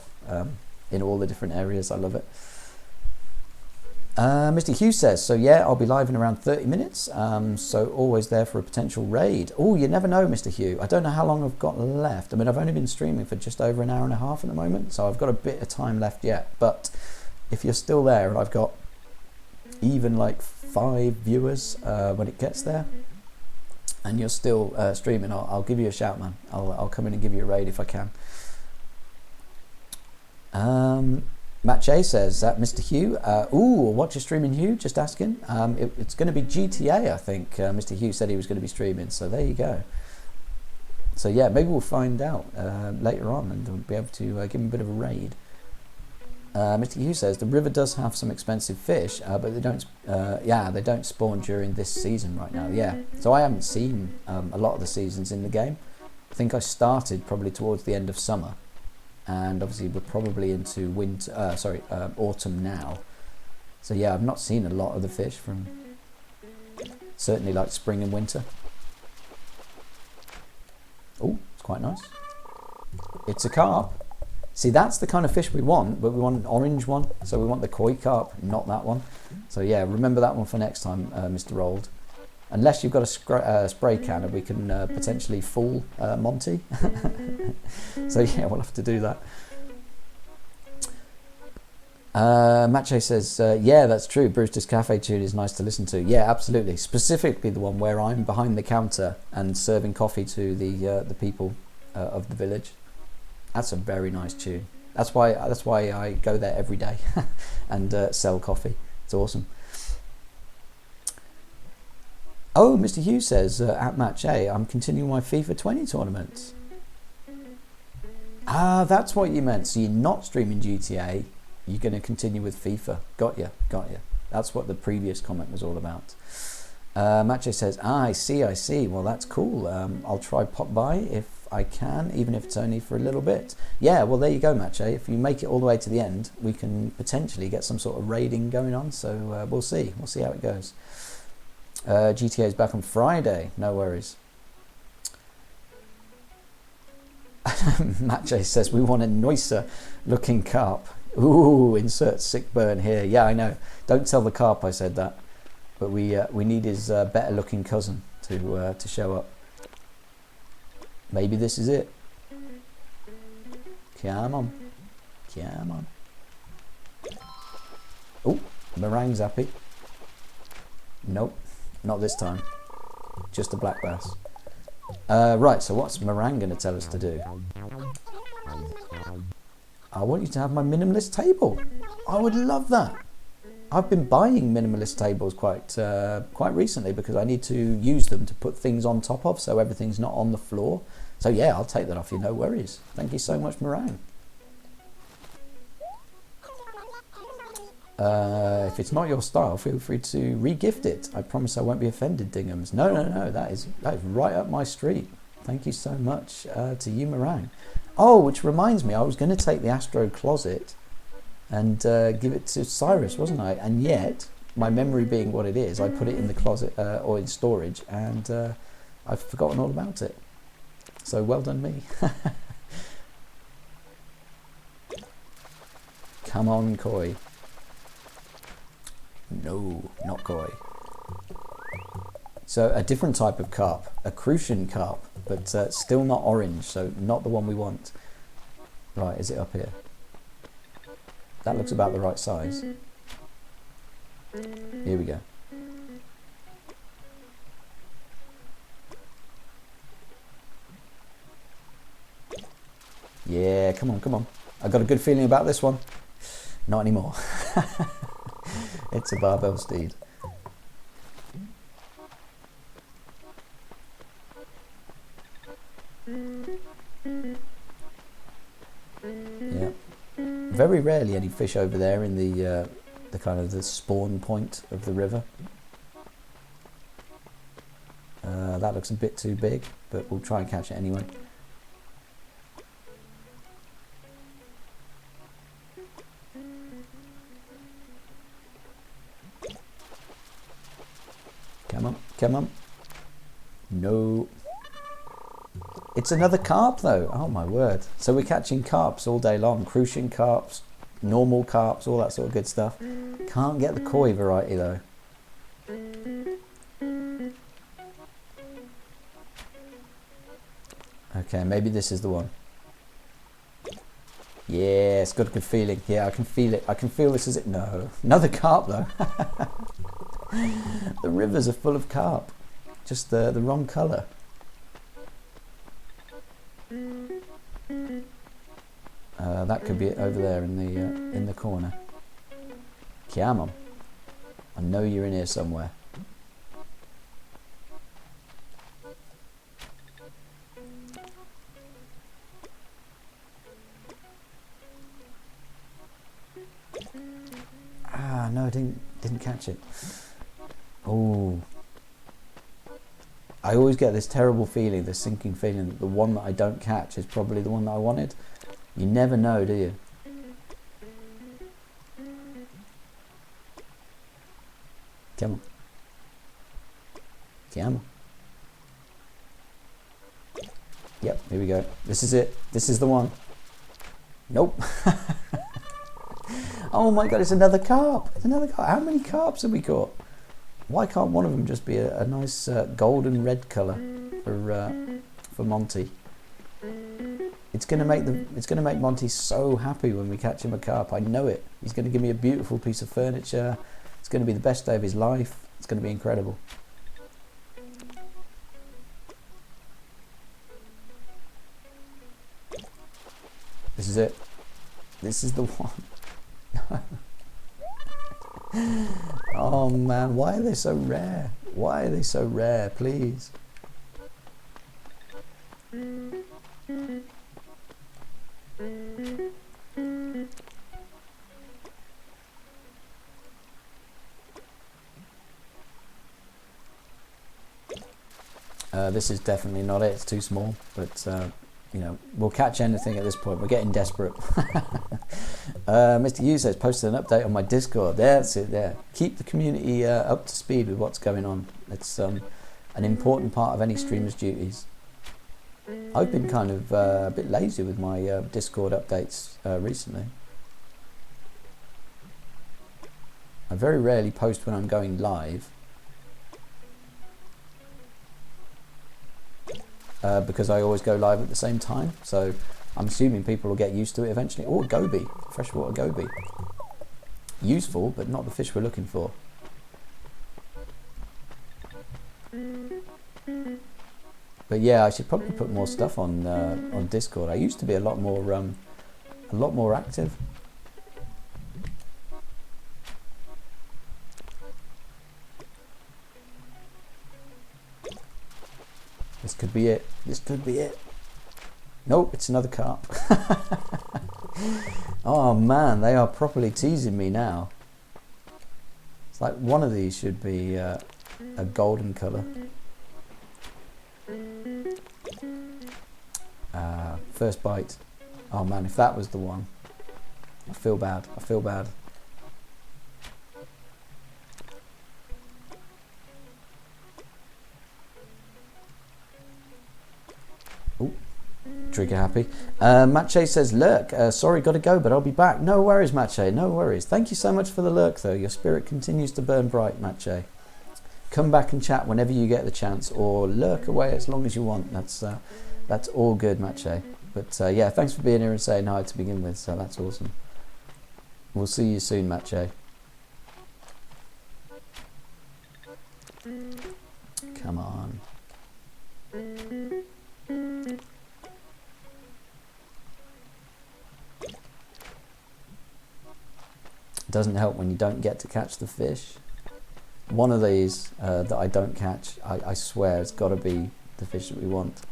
in all the different areas. I love it. Mr. Hughes says, so yeah, I'll be live in around 30 minutes, so always there for a potential raid. Oh, you never know, Mr. Hugh. I don't know how long I've got left. I mean, I've only been streaming for just over an hour and a half at the moment, so I've got a bit of time left yet. But if you're still there, and I've got even like 5 viewers when it gets there, and you're still streaming, I'll give you a shout, man. I'll come in and give you a raid if I can. Mache says, Mr. Hugh, what's your streaming, Hugh? Just asking. It's going to be GTA, I think. Mr. Hugh said he was going to be streaming, so there you go. So yeah, maybe we'll find out later on, and we'll be able to give him a bit of a raid. Mr. Hugh says the river does have some expensive fish, but they don't spawn during this season right now. Yeah, so I haven't seen a lot of the seasons in the game. I think I started probably towards the end of summer. And obviously we're probably into autumn now. So yeah, I've not seen a lot of the fish from certainly like spring and winter. Oh, it's quite nice. It's a carp. See, that's the kind of fish we want, but we want an orange one. So we want the koi carp, not that one. So yeah, remember that one for next time, Mr. Old. Unless you've got a spray can, and we can potentially fool Monty. So yeah, we'll have to do that. Mache says, yeah, that's true. Brewster's Cafe tune is nice to listen to. Yeah, absolutely. Specifically the one where I'm behind the counter and serving coffee to the people of the village. That's a very nice tune. That's why I go there every day and sell coffee. It's awesome. Oh, Mr. Hughes says, at Match A, I'm continuing my FIFA 20 tournament. Ah, that's what you meant. So you're not streaming GTA. You're going to continue with FIFA. Got you. That's what the previous comment was all about. Mache says, I see. Well, that's cool. I'll try pop by if I can, even if it's only for a little bit. Yeah, well, there you go, Mache. If you make it all the way to the end, we can potentially get some sort of raiding going on. So we'll see. We'll see how it goes. GTA is back on Friday. No worries. Mache says, we want a nicer looking carp. Ooh, insert sick burn here. Yeah, I know. Don't tell the carp I said that. But we need his better looking cousin to show up. Maybe this is it. Come on. Oh, meringue's happy. Nope, not this time. Just a black bass. Right, so what's Meringue going to tell us to do? I want you to have my minimalist table. I would love that. I've been buying minimalist tables quite recently because I need to use them to put things on top of so everything's not on the floor. So yeah, I'll take that off you, no worries. Thank you so much, Meringue. If it's not your style, feel free to re-gift it. I promise I won't be offended, Dinghams. No, that is right up my street. Thank you so much to you, Meringue. Oh, which reminds me, I was going to take the Astro Closet and give it to Cyrus, wasn't I? And yet, my memory being what it is, I put it in the closet or in storage, and I've forgotten all about it. So well done me. Come on, Koi. No, not Koi. So a different type of carp, a crucian carp, but still not orange, so not the one we want. Right, is it up here? That looks about the right size. Here we go. Yeah, come on. I got a good feeling about this one. Not anymore. It's a barbell steed. Yeah. Very rarely any fish over there in the kind of the spawn point of the river. That looks a bit too big, but we'll try and catch it anyway. Come on. No. It's another carp though. Oh my word. So we're catching carps all day long. Crucian carps, normal carps, all that sort of good stuff. Can't get the koi variety though. Okay, maybe this is the one. Yeah, it's got a good feeling. Yeah, I can feel it. I can feel this is it. No. Another carp though. The rivers are full of carp. Just the wrong colour. That could be it over there in the corner. Come on. I know you're in here somewhere. Ah, no, I didn't catch it. Oh. I always get this terrible feeling, this sinking feeling that the one that I don't catch is probably the one that I wanted. You never know, do you? Come on. Come on. Yep, here we go. This is it. This is the one. Nope. Oh my god, it's another carp. It's another carp. How many carps have we caught? Why can't one of them just be a nice golden red colour for Monty? It's gonna make Monty so happy when we catch him a carp. I know it. He's gonna give me a beautiful piece of furniture. It's gonna be the best day of his life. It's gonna be incredible. This is it. This is the one. Oh man, why are they so rare? Why are they so rare, please? This is definitely not it. It's too small, but you know, we'll catch anything at this point. We're getting desperate. Mr. Hughes says, posted an update on my Discord. That's it. There, keep the community up to speed with what's going on. It's an important part of any streamer's duties. I've been kind of a bit lazy with my Discord updates recently. I very rarely post when I'm going live. Because I always go live at the same time, so I'm assuming people will get used to it eventually. Oh, goby, freshwater goby. Useful, but not the fish we're looking for. But yeah, I should probably put more stuff on Discord. I used to be a lot more active. This could be it. This could be it. Nope, it's another carp. Oh man, they are properly teasing me now. It's like one of these should be a golden colour. First bite. Oh man, if that was the one. I feel bad. I feel bad. Ooh, trigger happy. Mache says, lurk. Sorry, gotta go, but I'll be back. No worries, Mache, no worries. Thank you so much for the lurk, though. Your spirit continues to burn bright, Mache. Come back and chat whenever you get the chance, or lurk away as long as you want. That's all good, Mache. But yeah, thanks for being here and saying hi to begin with, so that's awesome. We'll see you soon, Mache. Come on. It doesn't help when you don't get to catch the fish. One of these that I don't catch, I swear it's got to be the fish that we want.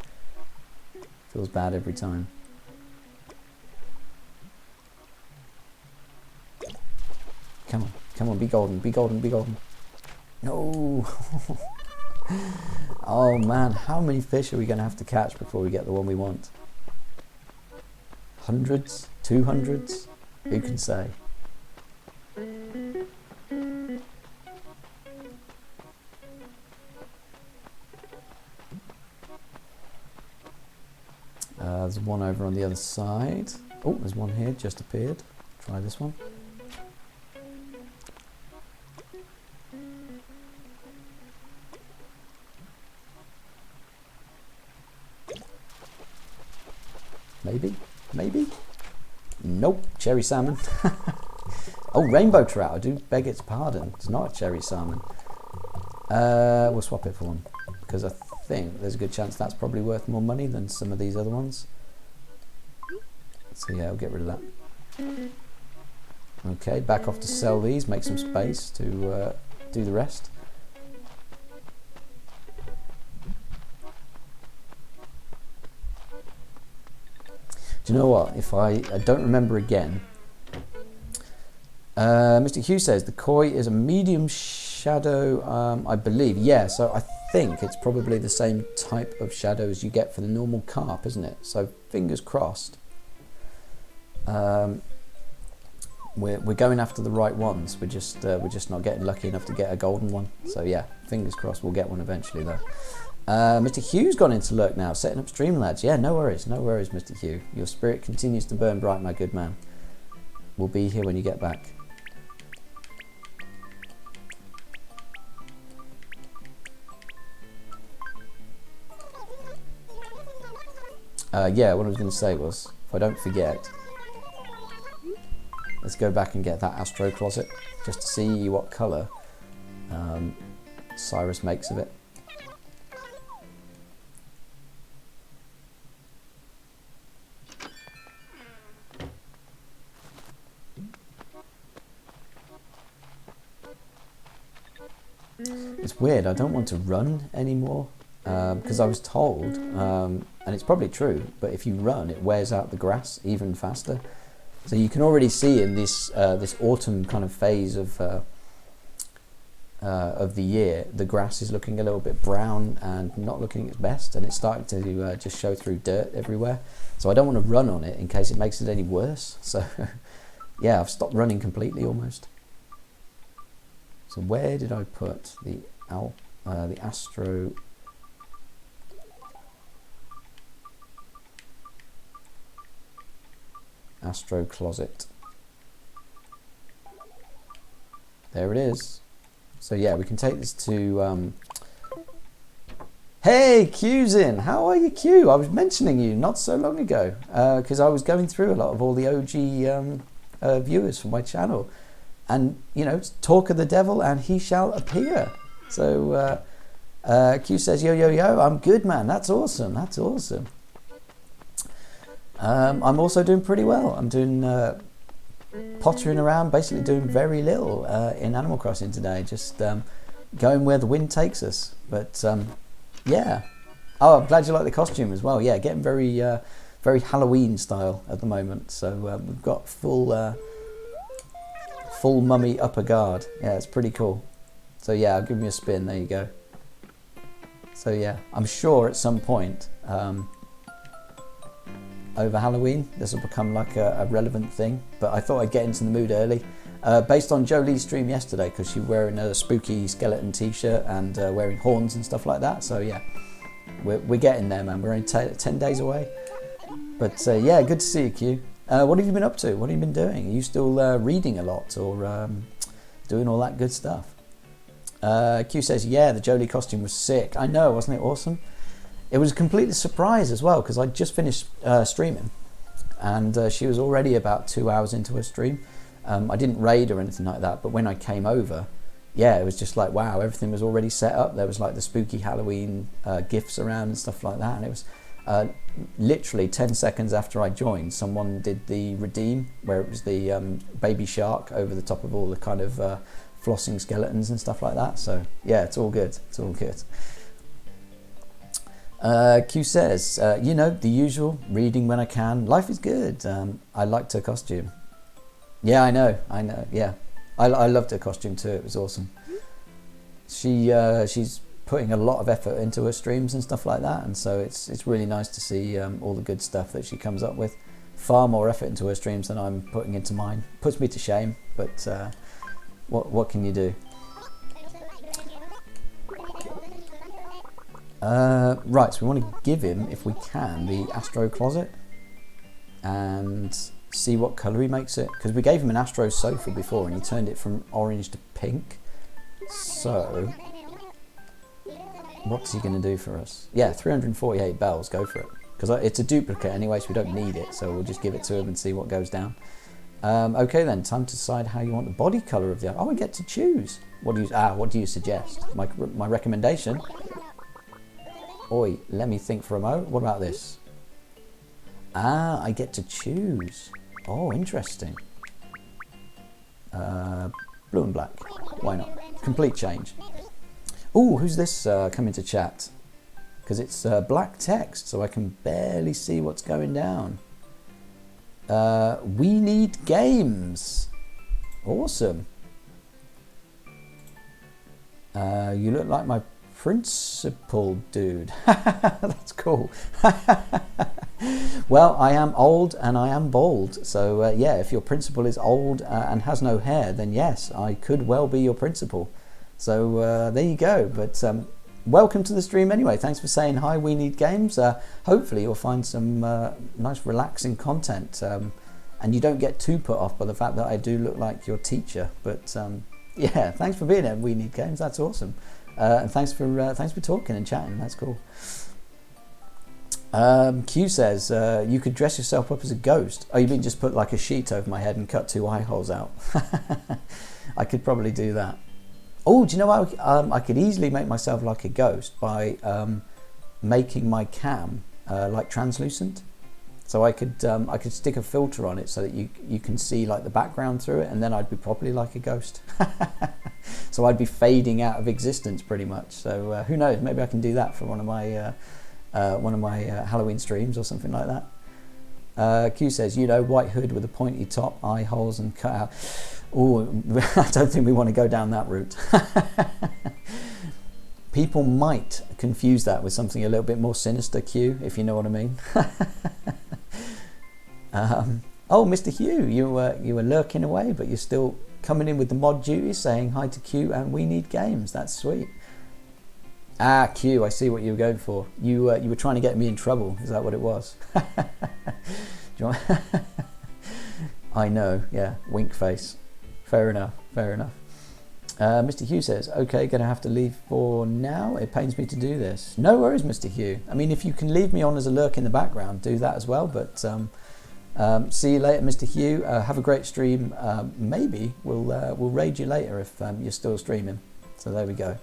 Feels bad every time. Come on, come on, be golden, be golden, be golden. No! Oh man, how many fish are we going to have to catch before we get the one we want? Hundreds? 200s? Who can say? There's one over on the other side. Oh, there's one here, just appeared. Try this one. Maybe? Maybe? Nope, cherry salmon. Oh, rainbow trout, I do beg its pardon. It's not a cherry salmon. We'll swap it for one, because I think there's a good chance that's probably worth more money than some of these other ones. So yeah, I'll get rid of that. Okay, back off to sell these, make some space to do the rest. Do you know what? If I don't remember again. Mr. Hugh says the koi is a medium shadow, I believe. Yeah, so I think it's probably the same type of shadow as you get for the normal carp, isn't it? So fingers crossed. We're going after the right ones. We're just not getting lucky enough to get a golden one. So yeah, fingers crossed we'll get one eventually though. Mr. Hugh's gone into lurk now, setting up Streamlads. Yeah, no worries, Mr. Hugh. Your spirit continues to burn bright, my good man. We'll be here when you get back. Yeah, what I was going to say was, if I don't forget, let's go back and get that Astro Closet, just to see what colour Cyrus makes of it. It's weird, I don't want to run anymore, because I was told, and it's probably true, but if you run it wears out the grass even faster. So you can already see in this this autumn kind of phase of of the year, the grass is looking a little bit brown and not looking its best, and it's starting to just show through dirt everywhere. So I don't want to run on it in case it makes it any worse. So yeah, I've stopped running completely almost. So where did I put the Astro closet? There it is. So yeah, we can take this to hey, Q's in. How are you, Q? I was mentioning you not so long ago because I was going through a lot of all the OG viewers from my channel, and you know, talk of the devil and he shall appear. So Q says, yo yo yo, I'm good, man. That's awesome. That's awesome. I'm also doing pretty well. I'm doing pottering around, basically doing very little in Animal Crossing today, just going where the wind takes us. But yeah. Oh, I'm glad you like the costume as well. Yeah, getting very very Halloween style at the moment. So we've got full mummy upper guard. Yeah, it's pretty cool. So yeah, I'll give me a spin. There you go. So yeah, I'm sure at some point over Halloween this will become like a relevant thing, but I thought I'd get into the mood early based on Jolie's stream yesterday, because she was wearing a spooky skeleton t-shirt and wearing horns and stuff like that. So yeah, we're getting there, man. We're only 10 days away, but yeah, good to see you, Q. What have you been up to? What have you been doing? Are you still reading a lot or doing all that good stuff? Q says, yeah, the Jolie costume was sick. I know, wasn't it awesome? It was a complete surprise as well, because I just finished streaming, and she was already about 2 hours into her stream. I didn't raid or anything like that, but when I came over, yeah, it was just like, wow, everything was already set up. There was like the spooky Halloween gifts around and stuff like that, and it was literally 10 seconds after I joined, someone did the redeem, where it was the baby shark over the top of all the kind of flossing skeletons and stuff like that. So yeah, it's all good. It's all good. Q says, you know, the usual, reading when I can. Life is good. I liked her costume. Yeah, I know. Yeah, I loved her costume too. It was awesome. She's putting a lot of effort into her streams and stuff like that, and so it's really nice to see all the good stuff that she comes up with. Far more effort into her streams than I'm putting into mine. Puts me to shame, but what can you do? Right, so we want to give him, if we can, the Astro closet and see what colour he makes it, because we gave him an Astro sofa before and he turned it from orange to pink. So what's he going to do for us? Yeah, 348 bells, go for it, because it's a duplicate anyway, so we don't need it, so we'll just give it to him and see what goes down. Okay then, time to decide how you want the body colour of the... Oh, I get to choose. What do you suggest? My recommendation? Oi, let me think for a moment. What about this? I get to choose. Oh, interesting. Blue and black. Why not? Complete change. Oh, who's this coming to chat? Because it's black text, so I can barely see what's going down. We need games. Awesome. You look like my principal dude. That's cool. Well, I am old and I am bald, so yeah, if your principal is old and has no hair, then yes, I could well be your principal. So there you go. But welcome to the stream anyway. Thanks for saying hi. We need games. Hopefully you'll find some nice relaxing content, and you don't get too put off by the fact that I do look like your teacher. But yeah, thanks for being here. We need games. That's awesome. And thanks for talking and chatting. That's cool. Q says you could dress yourself up as a ghost. Oh, you mean just put like a sheet over my head and cut 2 eye holes out? I could probably do that. Oh, do you know what? I could easily make myself like a ghost by making my cam like translucent. So I could stick a filter on it so that you can see like the background through it, and then I'd be properly like a ghost. So I'd be fading out of existence pretty much. So who knows? Maybe I can do that for one of my Halloween streams or something like that. Q says, you know, white hood with a pointy top, eye holes and cut out. Oh, I don't think we want to go down that route. People might confuse that with something a little bit more sinister, Q, if you know what I mean. Oh, Mr. Hugh, you were lurking away, but you're still coming in with the mod duties, saying hi to Q and we need games. That's sweet. Ah, Q, I see what you were going for. You were trying to get me in trouble. Is that what it was? Do you want I know, yeah, wink face. Fair enough, fair enough. Mr. Hugh says, okay, gonna have to leave for now. It pains me to do this. No worries, Mr. Hugh. I mean, if you can leave me on as a lurk in the background, do that as well. But see you later, Mr. Hugh. Have a great stream. Maybe we'll raid you later if you're still streaming. So there we go.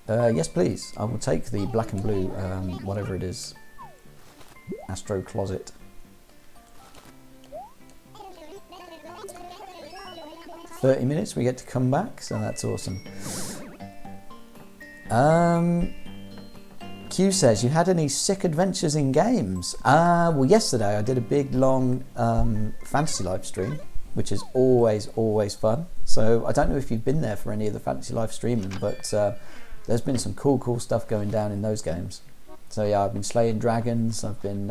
Yes, please. I will take the black and blue, whatever it is, Astro Closet. 30 minutes, we get to come back, so that's awesome. Q says, you had any sick adventures in games? Well, yesterday I did a big, long Fantasy Life stream, which is always fun. So I don't know if you've been there for any of the Fantasy Life streaming, but there's been some cool stuff going down in those games. So yeah, I've been slaying dragons. I've been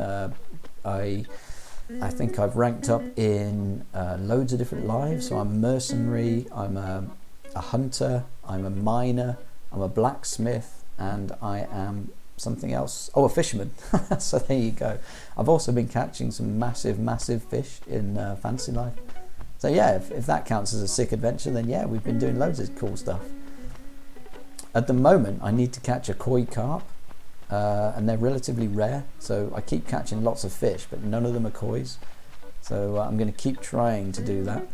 I think I've ranked up in loads of different lives. So I'm a mercenary, I'm a hunter, I'm a miner, I'm a blacksmith, and I am something else. Oh, a fisherman. So there you go. I've also been catching some massive fish in Fantasy Life. So yeah, if that counts as a sick adventure, then yeah, we've been doing loads of cool stuff. At the moment, I need to catch a koi carp, and they're relatively rare. So I keep catching lots of fish, but none of them are kois. So I'm going to keep trying to do that.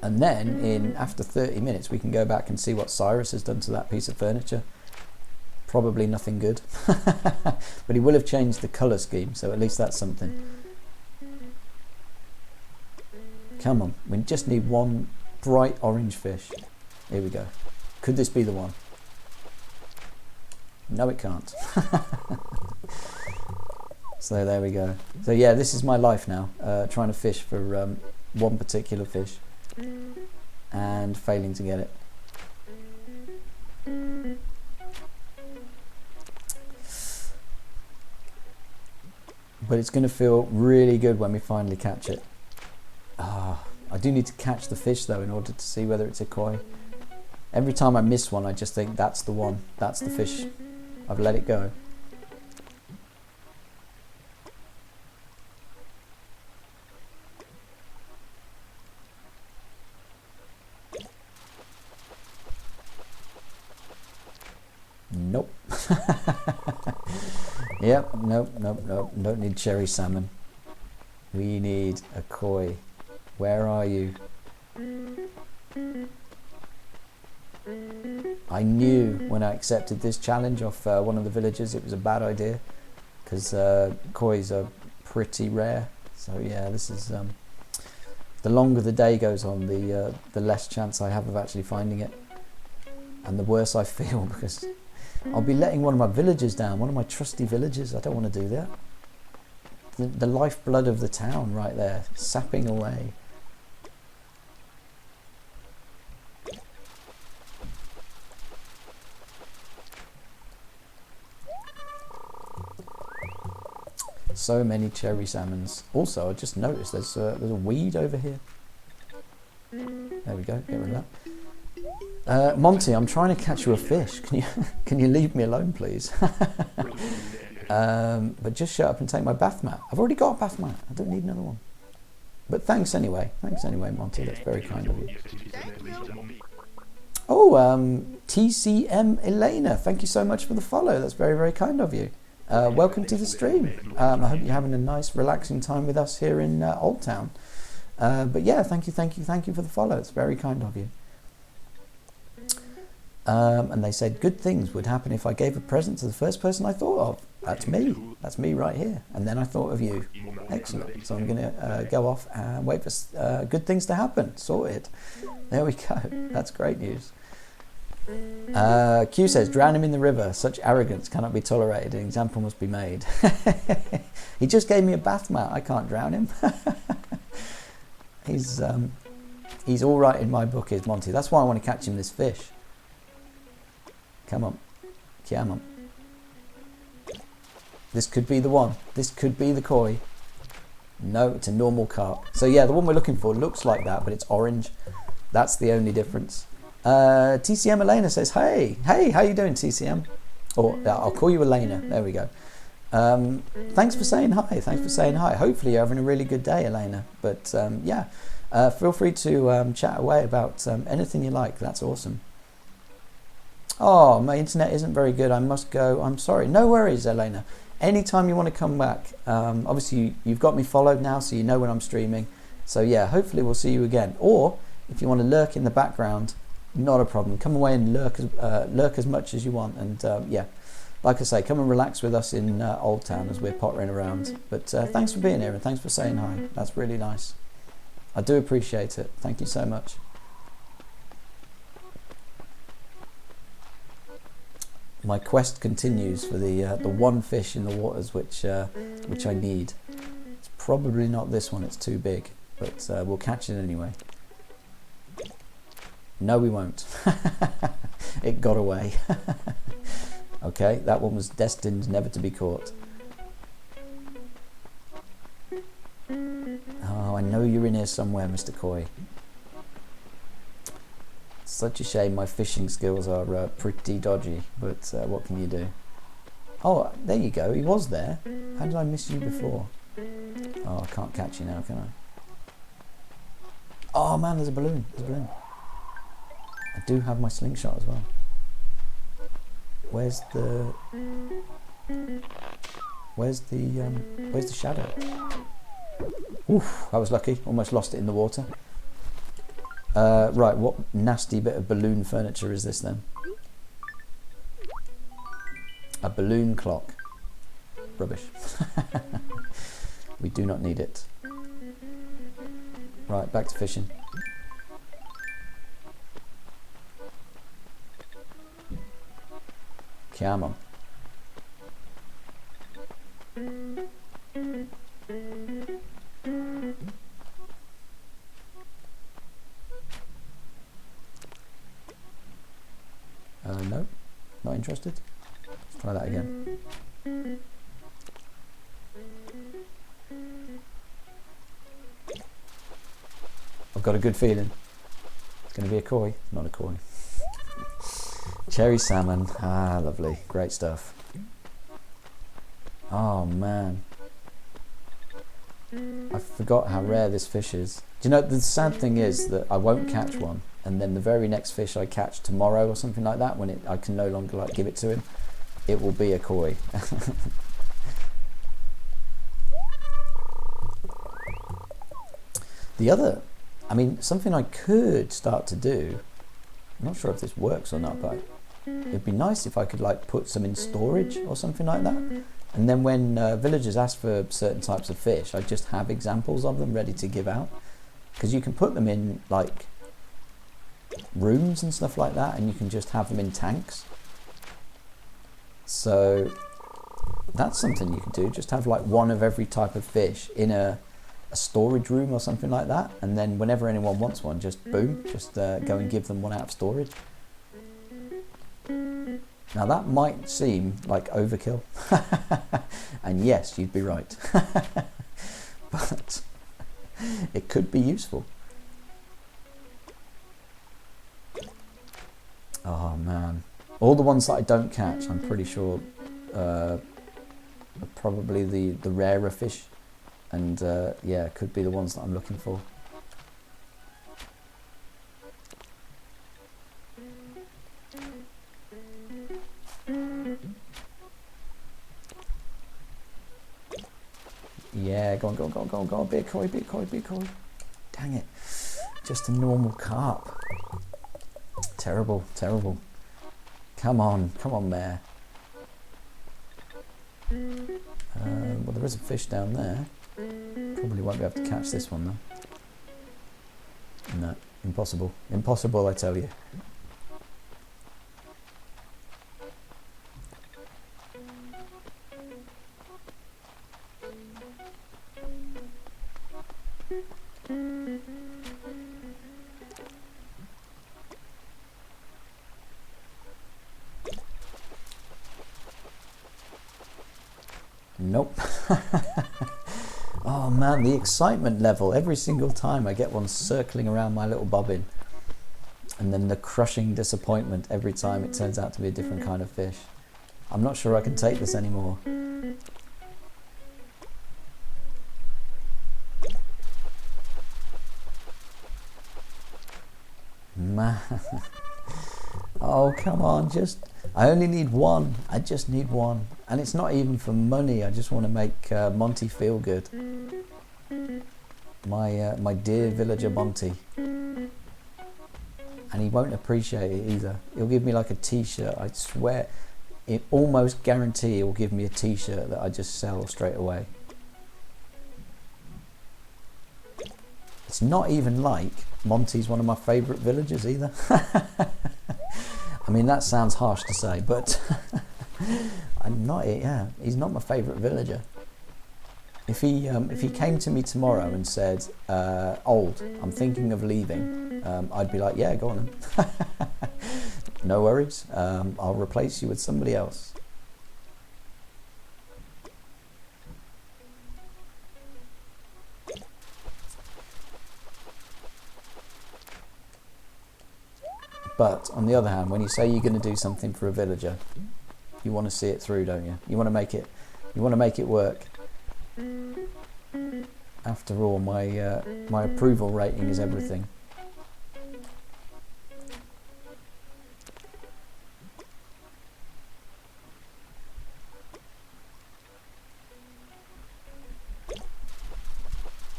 And then after 30 minutes, we can go back and see what Cyrus has done to that piece of furniture. Probably nothing good, but he will have changed the colour scheme, so at least that's something. Come on, we just need one bright orange fish. Here we go. Could this be the one? No, it can't. So there we go. So yeah, this is my life now, trying to fish for one particular fish and failing to get it. But it's going to feel really good when we finally catch it. I do need to catch the fish though in order to see whether it's a koi. Every time I miss one, I just think that's the one, that's the fish. I've let it go. Nope. Yep, nope. Don't need cherry salmon. We need a koi. Where are you? I knew when I accepted this challenge off one of the villagers it was a bad idea, because kois are pretty rare. So yeah, this is the longer the day goes on, the less chance I have of actually finding it, and the worse I feel, because I'll be letting one of my villagers down, one of my trusty villagers. I don't want to do that. The lifeblood of the town right there, sapping away. So many cherry salmons. Also, I just noticed there's a weed over here. There we go. Get rid of that. Monty, I'm trying to catch you a fish. Can you leave me alone, please? But just shut up and take my bath mat. I've already got a bath mat. I don't need another one. But thanks anyway. Thanks anyway, Monty. That's very kind of you. Oh, TCM Elena. Thank you so much for the follow. That's very kind of you. Welcome to the stream. I hope you're having a nice, relaxing time with us here in Auldtown. But yeah, thank you for the follow. It's very kind of you. And they said good things would happen if I gave a present to the first person I thought of. That's me. That's me right here. And then I thought of you. Excellent. So I'm going to go off and wait for good things to happen. Sorted. There we go. That's great news. Q says, drown him in the river. Such arrogance cannot be tolerated. An example must be made. He just gave me a bath mat. I can't drown him. He's all right in my book, is Monty. That's why I want to catch him this fish. Come on. Come on. This could be the one. This could be the koi. No, it's a normal carp. So yeah, the one we're looking for looks like that, but it's orange. That's the only difference. TCM Elena says, hey, how you doing, TCM? Or I'll call you Elena. There we go. Thanks for saying hi. Thanks for saying hi. Hopefully you're having a really good day, Elena. But yeah, feel free to chat away about anything you like. That's awesome. Oh, my internet isn't very good. I must go. I'm sorry. No worries, Elena. Anytime you want to come back. Obviously, you've got me followed now, so you know when I'm streaming. So yeah, hopefully we'll see you again. Or if you want to lurk in the background, not a problem. Come away and lurk as much as you want. And yeah, like I say, come and relax with us in Auldtown as we're pottering around. But thanks for being here and thanks for saying hi. That's really nice. I do appreciate it. Thank you so much. My quest continues for the one fish in the waters which I need. It's probably not this one. It's too big, but we'll catch it anyway. No, we won't. It got away. Okay, that one was destined never to be caught. Oh, I know you're in here somewhere, Mr. Koi. Such a shame my fishing skills are pretty dodgy, but what can you do? Oh, there you go. He was there. How did I miss you before? Oh, I can't catch you now, can I? Oh man, there's a balloon. There's a balloon. I do have my slingshot as well. Where's the shadow? Oof, I was lucky. Almost lost it in the water. Right, what nasty bit of balloon furniture is this then? A balloon clock. Rubbish. We do not need it. Right, back to fishing. Come on. No, not interested. Let's try that again. I've got a good feeling. It's going to be a koi, not a koi. Cherry salmon, ah, lovely, great stuff. Oh man, I forgot how rare this fish is. Do you know, the sad thing is that I won't catch one, and then the very next fish I catch tomorrow or something like that, when I can no longer like give it to him, it will be a koi. The other, I mean, something I could start to do, I'm not sure if this works or not, but it'd be nice if I could like put some in storage or something like that, and then when villagers ask for certain types of fish, I just have examples of them ready to give out, because you can put them in like rooms and stuff like that, and you can just have them in tanks. So that's something you can do, just have like one of every type of fish in a storage room or something like that, and then whenever anyone wants one, just boom, just go and give them one out of storage. Now that might seem like overkill, and yes, you'd be right, but it could be useful. Oh man, all the ones that I don't catch, I'm pretty sure are probably the rarer fish, and yeah, could be the ones that I'm looking for. Yeah, go on, go on, go on, go on, go on, be a koi, be a koi, be a koi. Dang it, just a normal carp. Terrible, terrible. Come on, mare. Well, there is a fish down there. Probably won't be able to catch this one though. No, impossible. Impossible, I tell you. Nope. Oh man, the excitement level. Every single time I get one circling around my little bobbin. And then the crushing disappointment every time it turns out to be a different kind of fish. I'm not sure I can take this anymore. Man. Oh, come on, I only need one. I just need one. And it's not even for money. I just want to make Monty feel good. My dear villager Monty. And he won't appreciate it either. He'll give me like a t-shirt. I swear, it almost guarantee he'll give me a t-shirt that I just sell straight away. It's not even like Monty's one of my favourite villagers either. I mean, that sounds harsh to say, but he's not my favourite villager. If he came to me tomorrow and said, Old, I'm thinking of leaving, I'd be like, yeah, go on then. No worries, I'll replace you with somebody else. But on the other hand, when you say you're going to do something for a villager, you want to see it through, don't you? You want to make it work. After all, my approval rating is everything.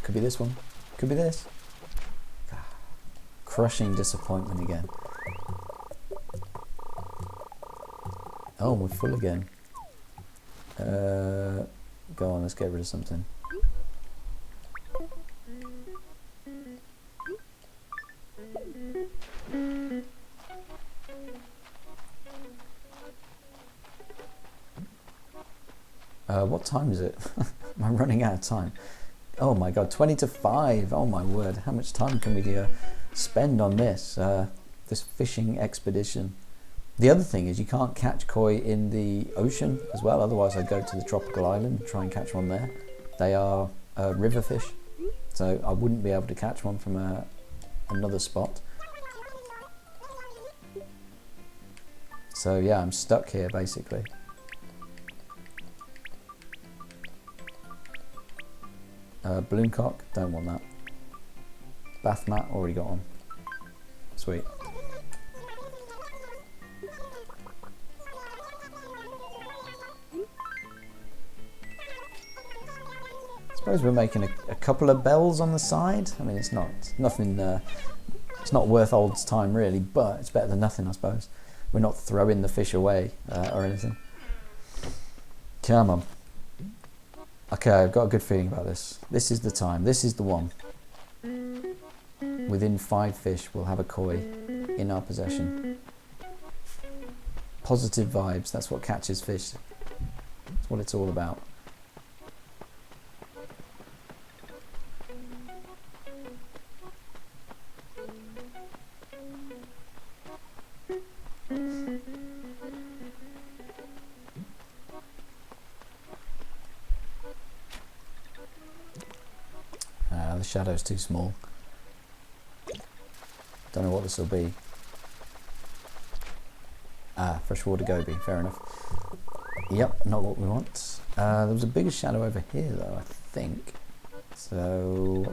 Could be this one. Could be this. Crushing disappointment again. Oh, we're full again. Go on, let's get rid of something. What time is it? Am I running out of time? Oh my god, 20 to 5. Oh my word, how much time can we spend on this this fishing expedition? The other thing is you can't catch koi in the ocean as well, otherwise I'd go to the tropical island and try and catch one there. They are river fish, so I wouldn't be able to catch one from another spot. So yeah, I'm stuck here basically. Balloon cock, don't want that. Bath mat, already got one. Sweet. I suppose we're making a couple of bells on the side. I mean, it's nothing. It's not worth Auld's time really, but it's better than nothing, I suppose. We're not throwing the fish away or anything. Come on. Okay, I've got a good feeling about this. This is the time. This is the one. Within 5 fish, we'll have a koi in our possession. Positive vibes. That's what catches fish. That's what it's all about. The shadow's too small. Don't know what this will be. Freshwater goby, fair enough. Yep, not what we want. There was a bigger shadow over here though, I think. So,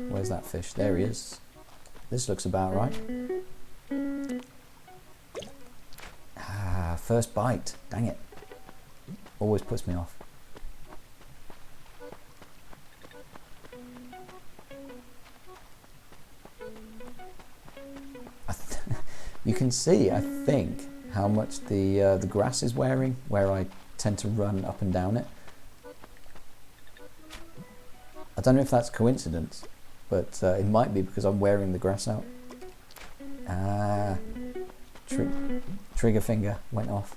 where's that fish? There he is. This looks about right. First bite. Dang it. Always puts me off. You can see, I think, how much the grass is wearing, where I tend to run up and down it. I don't know if that's coincidence, but it might be because I'm wearing the grass out. Trigger finger went off.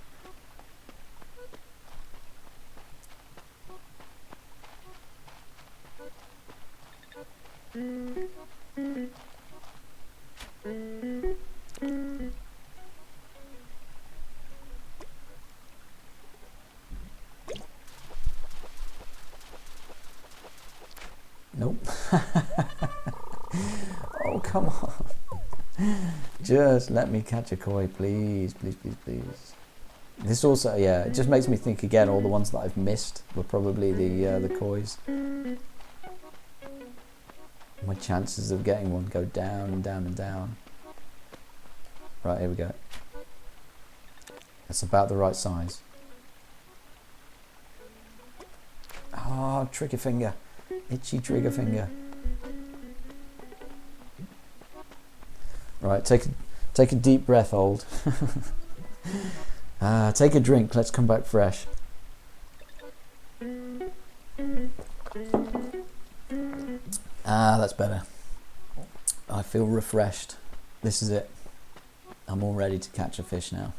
come on. Just let me catch a koi, please, please, please, please. This also, yeah, it just makes me think again, all the ones that I've missed were probably the kois. My chances of getting one go down and down and down. Right, here we go. That's about the right size. Oh, trigger finger. Itchy trigger finger. Right, take a deep breath, Old. Take a drink, let's come back fresh. That's better. I feel refreshed. This is it. I'm all ready to catch a fish now.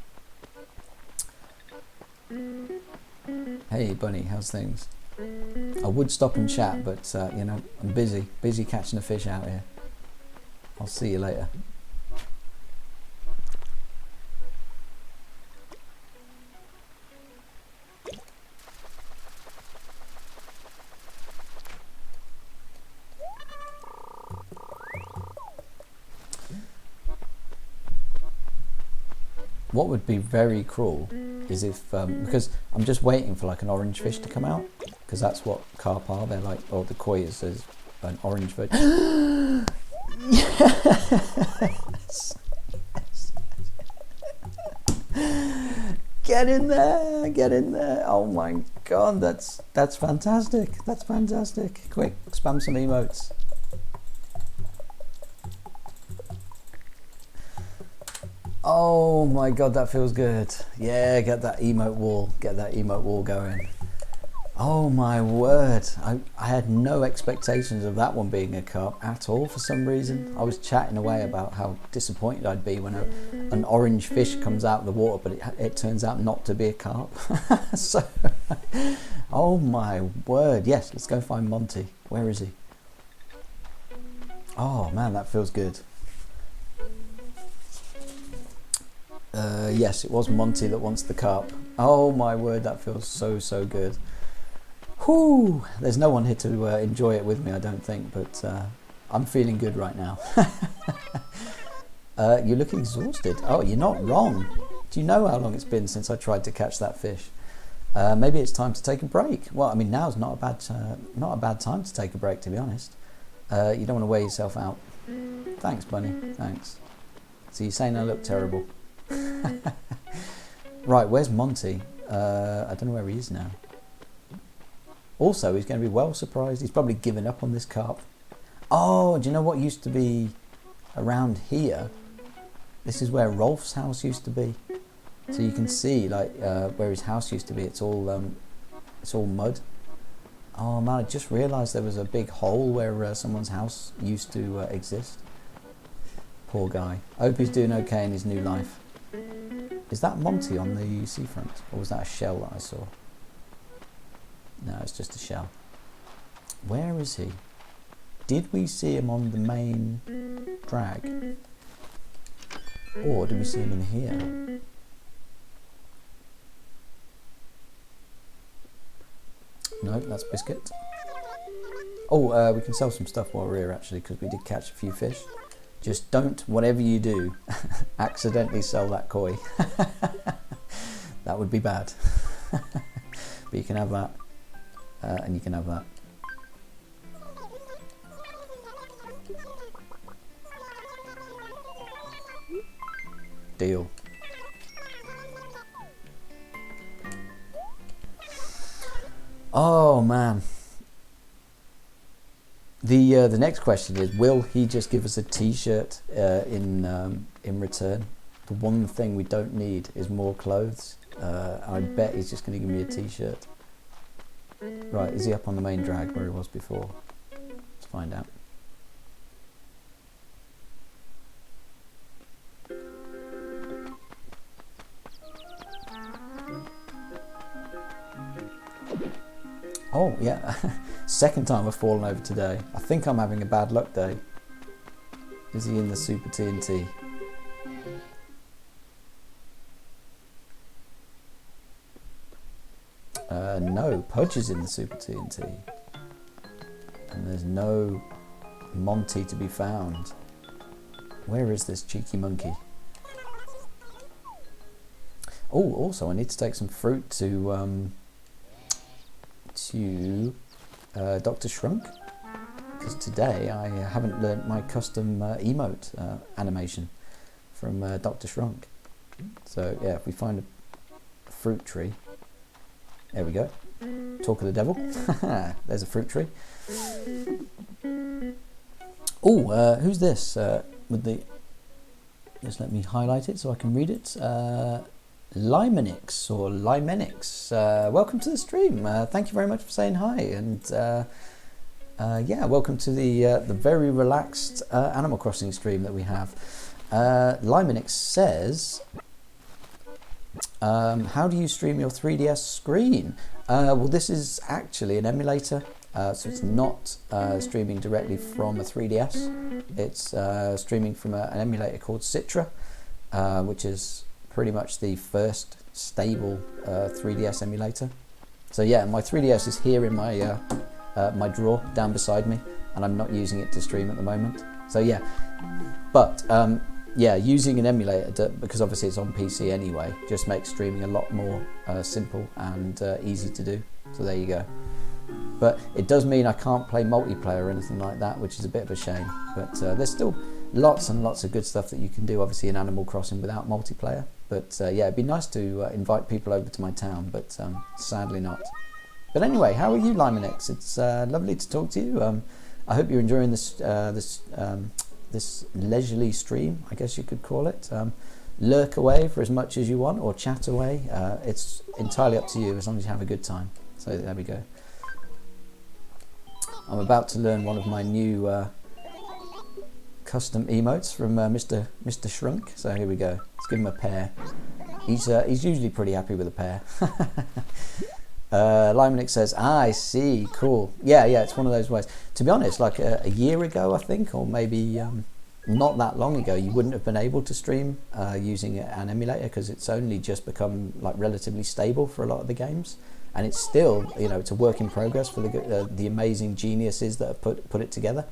Hey Bunny, how's things? I would stop and chat, but you know, I'm busy catching a fish out here. I'll see you later. What would be very cruel is if, because I'm just waiting for like an orange fish to come out, because that's what carp are. They're like, or the koi is an orange fish. Yes! Yes! Get in there! Get in there! Oh my god, that's fantastic! That's fantastic! Quick, spam some emotes. Oh my god, that feels good. Yeah, get that emote wall. Get that emote wall going. Oh my word. I had no expectations of that one being a carp at all for some reason. I was chatting away about how disappointed I'd be when an orange fish comes out of the water, but it turns out not to be a carp. So, oh my word. Yes, let's go find Monty. Where is he? Oh man, that feels good. Yes, it was Monty that wants the carp. Oh my word, that feels so good. Whew, there's no one here to enjoy it with me, I don't think, but I'm feeling good right now. You look exhausted. Oh, you're not wrong. Do you know how long it's been since I tried to catch that fish? Maybe it's time to take a break. Well, I mean, now's not a bad time to take a break, to be honest. You don't want to wear yourself out. Thanks, Bunny. Thanks. So you're saying I look terrible? Right, where's Monty? I don't know where he is now. Also, he's going to be well surprised. He's probably given up on this carp. Oh, do you know what used to be around here? This is where Rolf's house used to be. So you can see, like, where his house used to be. It's all mud. Oh man, I just realised there was a big hole where someone's house used to exist. Poor guy. I hope he's doing okay in his new life. Is that Monty on the seafront? Or was that a shell that I saw? No, it's just a shell. Where is he? Did we see him on the main drag? Or did we see him in here? No, that's Biscuit. Oh, we can sell some stuff while we're here actually, because we did catch a few fish. Just don't, whatever you do, accidentally sell that koi. That would be bad. But you can have that, and you can have that. Deal. Oh man. The next question is, will he just give us a t-shirt in return? The one thing we don't need is more clothes. I bet he's just going to give me a t-shirt. Right, is he up on the main drag where he was before? Let's find out. Oh, yeah. Second time I've fallen over today. I think I'm having a bad luck day. Is he in the Super TNT? No, Pudge is in the Super TNT. And there's no Monty to be found. Where is this cheeky monkey? Oh, also I need to take some fruit to Dr. Shrunk, because today I haven't learnt my custom emote animation from Dr. Shrunk. So yeah, if we find a fruit tree, there we go. Talk of the devil. There's a fruit tree. Oh, who's this? With the, just let me highlight it so I can read it. Limenix or Limenix. Welcome to the stream. Thank you very much for saying hi, and yeah, welcome to the very relaxed Animal Crossing stream that we have. Limenix says, how do you stream your 3DS screen? Well, this is actually an emulator, so it's not streaming directly from a 3DS. It's streaming from an emulator called Citra, which is pretty much the first stable 3DS emulator. So yeah, my 3DS is here in my my drawer down beside me, and I'm not using it to stream at the moment. So yeah, but yeah, using an emulator, because obviously it's on PC anyway, just makes streaming a lot more simple and easy to do. So there you go. But it does mean I can't play multiplayer or anything like that, which is a bit of a shame. But there's still lots and lots of good stuff that you can do, obviously, in Animal Crossing without multiplayer. But yeah, it'd be nice to invite people over to my town, but sadly not. But anyway, how are you, Limenix? It's lovely to talk to you. I hope you're enjoying this this leisurely stream, I guess you could call it. Lurk away for as much as you want, or chat away. It's entirely up to you, as long as you have a good time. So there we go. I'm about to learn one of my new custom emotes from Mr. Shrunk. So here we go. Let's give him a pear. He's usually pretty happy with a pear. Limenix says, I see, cool. Yeah, it's one of those ways. To be honest, like a year ago, I think, or maybe not that long ago, you wouldn't have been able to stream using an emulator, because it's only just become like relatively stable for a lot of the games. And it's still, you know, it's a work in progress for the amazing geniuses that have put it together.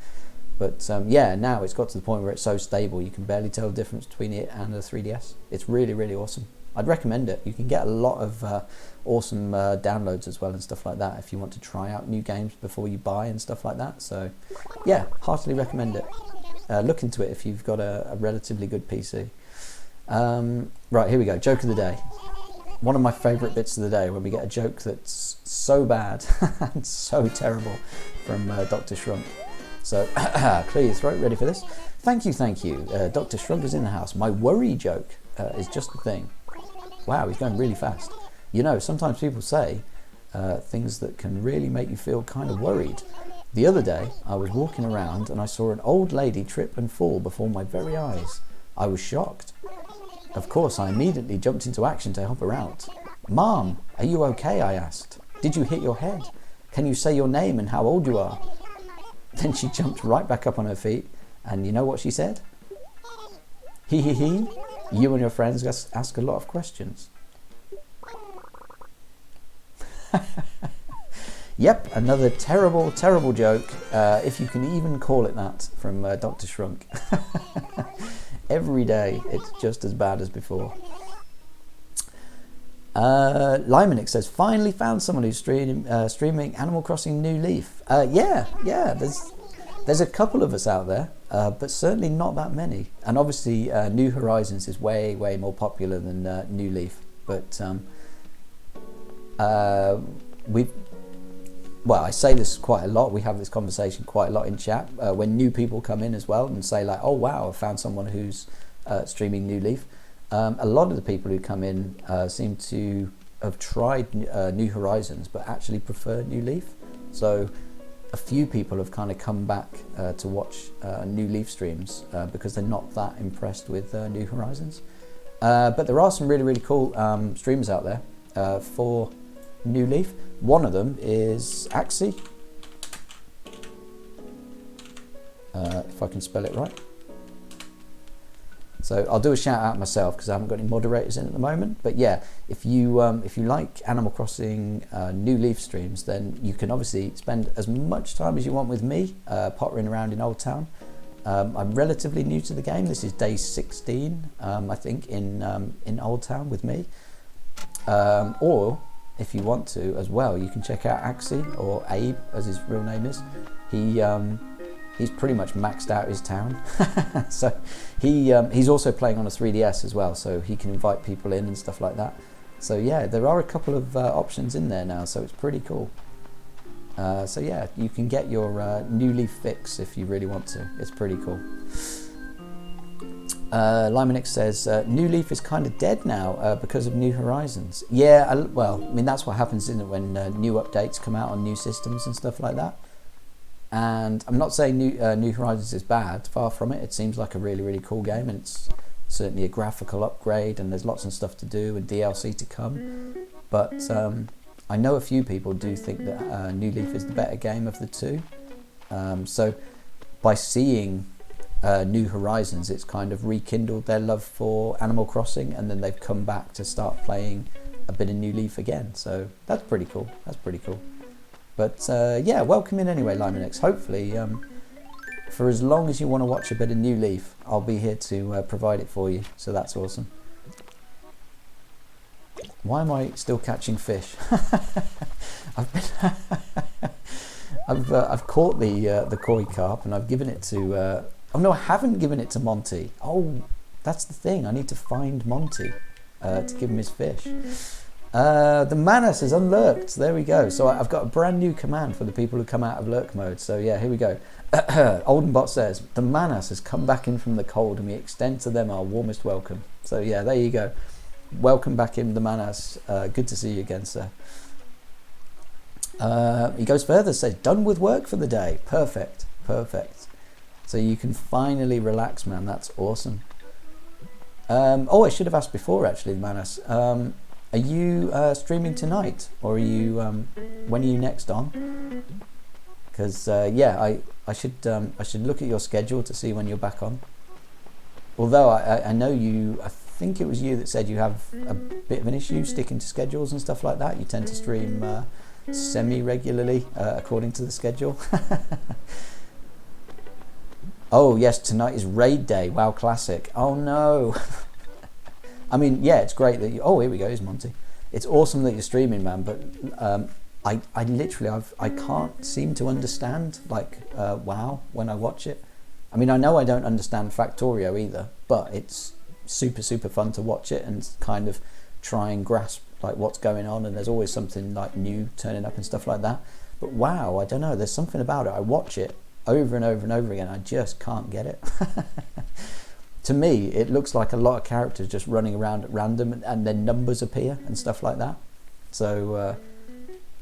But yeah, now it's got to the point where it's so stable you can barely tell the difference between it and a 3DS. It's really, really awesome. I'd recommend it. You can get a lot of awesome downloads as well and stuff like that if you want to try out new games before you buy and stuff like that. So yeah, heartily recommend it. Look into it if you've got a relatively good PC. Right, here we go. Joke of the day. One of my favourite bits of the day, when we get a joke that's so bad and so terrible from Dr. Shrunk. So clear your throat, ready for this? Thank you. Dr. Shrunk is in the house. My worry joke is just the thing. Wow, he's going really fast. You know, sometimes people say things that can really make you feel kind of worried. The other day, I was walking around and I saw an old lady trip and fall before my very eyes. I was shocked. Of course, I immediately jumped into action to help her out. Mom, are you okay? I asked. Did you hit your head? Can you say your name and how old you are? Then she jumped right back up on her feet, and you know what she said? He, you and your friends ask a lot of questions. Yep, another terrible, terrible joke, if you can even call it that, from Dr. Shrunk. Every day, it's just as bad as before. Limenix says, finally found someone who's streaming Animal Crossing New Leaf. Yeah, there's a couple of us out there, but certainly not that many. And obviously, New Horizons is way, way more popular than New Leaf. But well, I say this quite a lot. We have this conversation quite a lot in chat when new people come in as well and say like, oh wow, I found someone who's streaming New Leaf. A lot of the people who come in seem to have tried New Horizons but actually prefer New Leaf. So a few people have kind of come back to watch New Leaf streams because they're not that impressed with New Horizons. But there are some really, really cool streamers out there for New Leaf. One of them is Axie, if I can spell it right. So I'll do a shout out myself because I haven't got any moderators in at the moment. But yeah, if you like Animal Crossing New Leaf streams, then you can obviously spend as much time as you want with me pottering around in Auldtown. I'm relatively new to the game. This is day 16, I think, in Auldtown with me. Or if you want to as well, you can check out Axie, or Abe as his real name is. He's pretty much maxed out his town. So he's also playing on a 3DS as well, so he can invite people in and stuff like that. So yeah, there are a couple of options in there now, so it's pretty cool. So yeah, you can get your New Leaf fix if you really want to. It's pretty cool. Limonix says, New Leaf is kind of dead now because of New Horizons. Yeah, well, I mean, that's what happens, isn't it, when new updates come out on new systems and stuff like that. And I'm not saying New Horizons is bad, far from it. It seems like a really, really cool game, and it's certainly a graphical upgrade, and there's lots of stuff to do and DLC to come. But I know a few people do think that New Leaf is the better game of the two. So by seeing New Horizons, it's kind of rekindled their love for Animal Crossing, and then they've come back to start playing a bit of New Leaf again. So that's pretty cool. That's pretty cool. But yeah, welcome in anyway, Limonix. Hopefully, for as long as you want to watch a bit of New Leaf, I'll be here to provide it for you. So that's awesome. Why am I still catching fish? I've caught the koi carp, and I've given it to. Oh no, I haven't given it to Monty. Oh, that's the thing. I need to find Monty to give him his fish. The Manus has unlurked. There we go. So I've got a brand new command for the people who come out of lurk mode. So yeah, here we go. Oldenbot says, the Manus has come back in from the cold, and we extend to them our warmest welcome. So yeah, there you go. Welcome back in, the Manus. Good to see you again, sir. He goes further, says, done with work for the day. Perfect. Perfect. So you can finally relax, man. That's awesome. Oh, I should have asked before, actually, Manus. Are you streaming tonight, or are you? When are you next on? Because yeah, I should look at your schedule to see when you're back on. Although I know you, I think it was you that said you have a bit of an issue sticking to schedules and stuff like that. You tend to stream semi-regularly according to the schedule. Oh yes, tonight is raid day. WoW Classic. Oh no. I mean, yeah, it's great that you... Oh, here we go, here's Monty. It's awesome that you're streaming, man, but I literally, I can't seem to understand, like, WoW when I watch it. I mean, I know I don't understand Factorio either, but it's super, super fun to watch it and kind of try and grasp, like, what's going on, and there's always something, like, new turning up and stuff like that. But WoW, I don't know, there's something about it. I watch it over and over and over again. I just can't get it. To me, it looks like a lot of characters just running around at random, and then numbers appear and stuff like that. So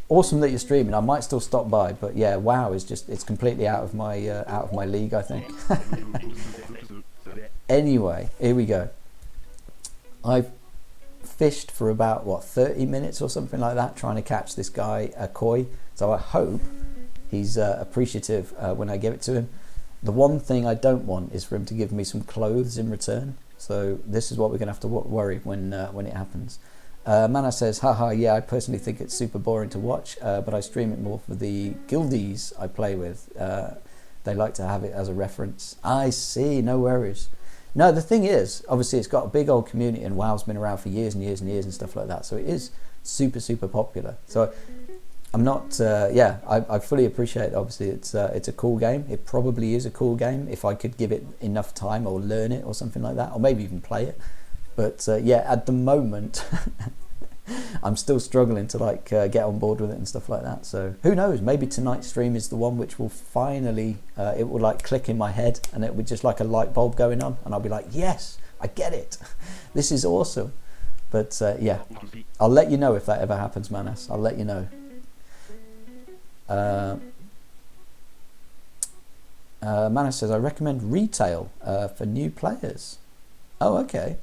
awesome that you're streaming. I might still stop by, but yeah, WoW is just, it's completely out of my league, I think. Anyway, here we go. I've fished for about, what, 30 minutes or something like that, trying to catch this guy a koi. So I hope he's appreciative when I give it to him. The one thing I don't want is for him to give me some clothes in return. So this is what we're going to have to worry when it happens. Mana says, haha, yeah, I personally think it's super boring to watch, but I stream it more for the guildies I play with. They like to have it as a reference. I see, no worries. No, the thing is, obviously it's got a big old community, and WoW's been around for years and years and years and stuff like that. So it is super, super popular. So I'm not, yeah, I fully appreciate, obviously, it's a cool game. It probably is a cool game if I could give it enough time or learn it or something like that, or maybe even play it. But yeah, at the moment, I'm still struggling to like get on board with it and stuff like that. So who knows, maybe tonight's stream is the one which will finally, it will like click in my head, and it would just like a light bulb going on, and I'll be like, yes, I get it. This is awesome. But yeah, I'll let you know if that ever happens, Manas. I'll let you know. Manas says, I recommend retail for new players. Oh, okay.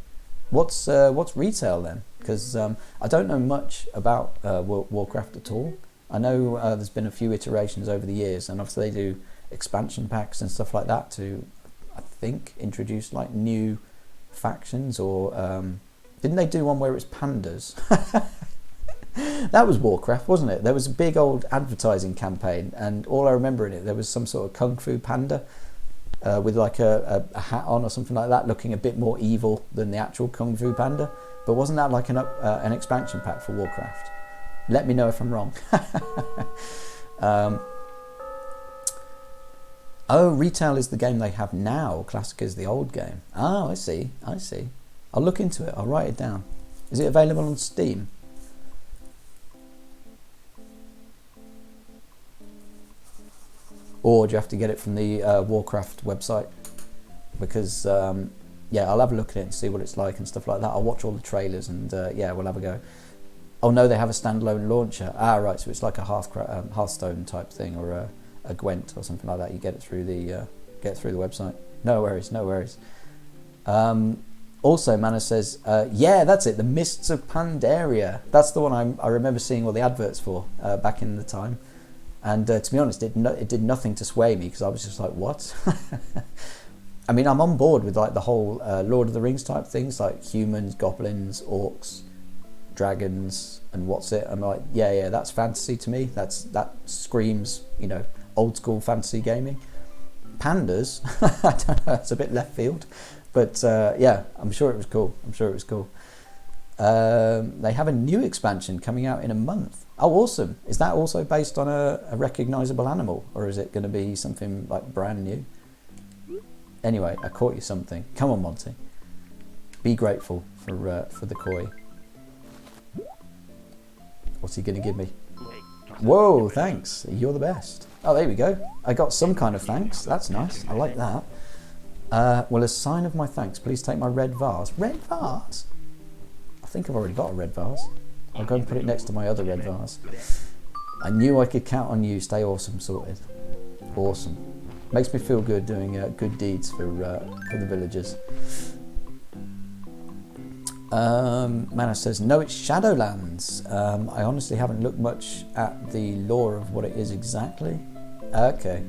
What's retail then? Because I don't know much about Warcraft at all. I know there's been a few iterations over the years, and obviously they do expansion packs and stuff like that to, I think, introduce like new factions, or didn't they do one where it's pandas? That was Warcraft, wasn't it? There was a big old advertising campaign, and all I remember in it, there was some sort of kung fu panda. with like a hat on or something like that, looking a bit more evil than the actual Kung Fu Panda. But wasn't that like an expansion pack for Warcraft? Let me know if I'm wrong. Oh, retail is the game they have now. Classic is the old game. Oh, I see. I'll look into it. I'll write it down. Is it available on Steam? Or do you have to get it from the Warcraft website? Because, yeah, I'll have a look at it and see what it's like and stuff like that. I'll watch all the trailers and, yeah, we'll have a go. Oh, no, they have a standalone launcher. Ah, right, so it's like a Hearthstone type thing, or a Gwent or something like that. You get it through the website. No worries. Also, Mana says, yeah, that's it, the Mists of Pandaria. That's the one I remember seeing all the adverts for back in the time. And to be honest, it did nothing to sway me, because I was just like, what? I mean, I'm on board with like the whole Lord of the Rings type things, like humans, goblins, orcs, dragons, and what's it? I'm like, yeah, that's fantasy to me. That screams, old school fantasy gaming. Pandas, I don't know, it's a bit left field, but yeah, I'm sure it was cool. They have a new expansion coming out in a month. Oh, awesome. Is that also based on a recognizable animal, or is it going to be something like brand new? Anyway, I caught you something. Come on, Monty. Be grateful for the koi. What's he going to give me? Whoa, thanks. You're the best. Oh, there we go. I got some kind of thanks. That's nice. I like that. Well, as a sign of my thanks, please take my red vase. Red vase? I think I've already got a red vase. I'll go and put it next to my other red vase. I knew I could count on you. Stay awesome, sorted. Awesome. Makes me feel good doing good deeds for the villagers. Mana says, no, it's Shadowlands. I honestly haven't looked much at the lore of what it is exactly. Okay.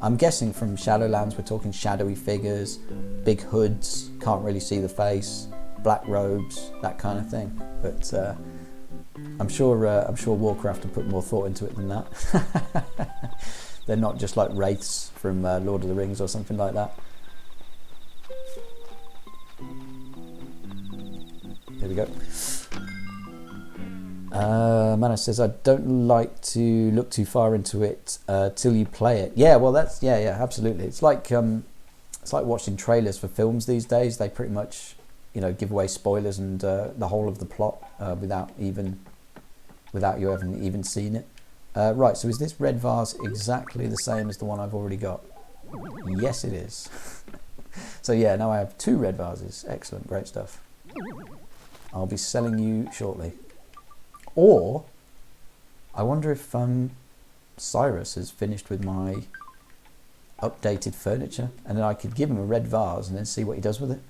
I'm guessing from Shadowlands we're talking shadowy figures, big hoods, can't really see the face, black robes, that kind of thing. But I'm sure Warcraft have put more thought into it than that. They're not just like wraiths from Lord of the Rings or something like that. Here we go. Mana says, I don't like to look too far into it till you play it. Yeah, well, that's yeah, absolutely. It's like watching trailers for films these days. They pretty much, give away spoilers and the whole of the plot without you having even seen it. Right. So is this red vase exactly the same as the one I've already got? Yes, it is. So yeah, now I have 2 red vases. Excellent, great stuff. I'll be selling you shortly. Or, I wonder if Cyrus has finished with my updated furniture, and then I could give him a red vase and then see what he does with it.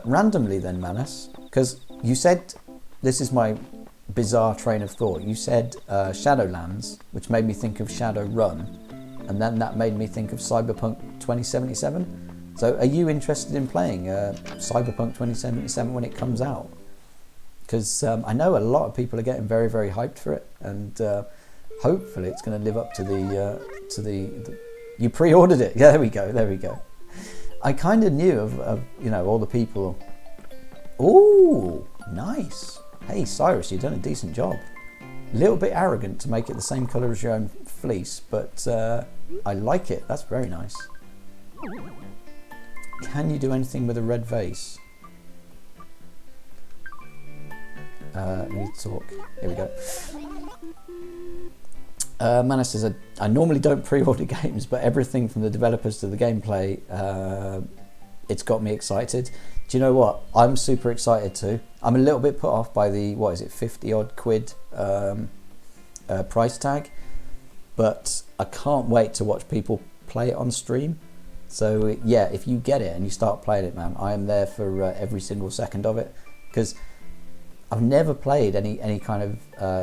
Randomly then, Manus, because you said, this is my bizarre train of thought, you said Shadowlands, which made me think of Shadowrun, and then that made me think of Cyberpunk 2077. So are you interested in playing Cyberpunk 2077 when it comes out? Because I know a lot of people are getting very, very hyped for it, and hopefully it's going to live up to the you pre-ordered it. Yeah, there we go. I kind of knew of all the people. Ooh, nice. Hey Cyrus, you've done a decent job. A little bit arrogant to make it the same colour as your own fleece, but I like it. That's very nice. Can you do anything with a red vase? We need to talk. Here we go. Mana says, I normally don't pre-order games, but everything from the developers to the gameplay, it's got me excited. Do you know what? I'm super excited too. I'm a little bit put off by the, 50 odd quid price tag, but I can't wait to watch people play it on stream. So yeah, if you get it and you start playing it, man, I am there for every single second of it, because I've never played any kind of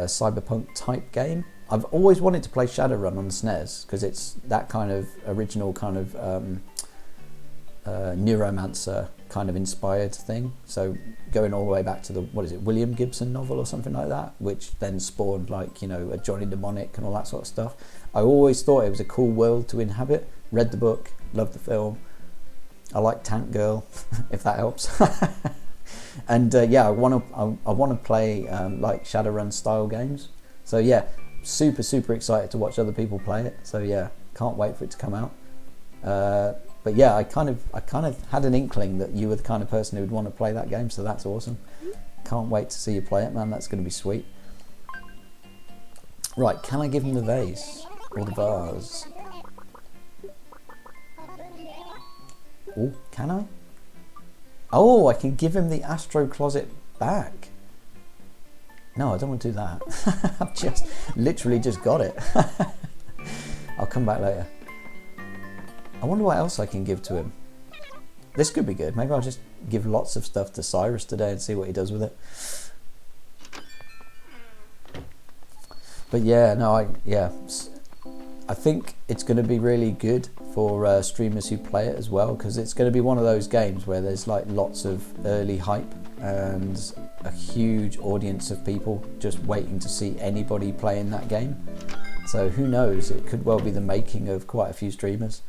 cyberpunk type game. I've always wanted to play Shadowrun on the SNES, because it's that kind of original kind of Neuromancer kind of inspired thing. So going all the way back to the, what is it, William Gibson novel or something like that, which then spawned like, you know, a Johnny Mnemonic and all that sort of stuff. I always thought it was a cool world to inhabit. Read the book, loved the film. I like Tank Girl, if that helps. And yeah, I want to play like Shadowrun style games. So yeah, super excited to watch other people play it. So yeah, can't wait for it to come out. But yeah, I kind of had an inkling that you were the kind of person who would want to play that game. So that's awesome. Can't wait to see you play it, man. That's going to be sweet. Right, can I give him the vase or the vase? Oh, can I? Oh, I can give him the Astro Closet back. No, I don't want to do that. I've just literally just got it. I'll come back later. I wonder what else I can give to him. This could be good. Maybe I'll just give lots of stuff to Cyrus today and see what he does with it. But yeah, no, I think it's going to be really good for streamers who play it as well, because it's going to be one of those games where there's like lots of early hype and a huge audience of people just waiting to see anybody playing that game. So who knows, it could well be the making of quite a few streamers.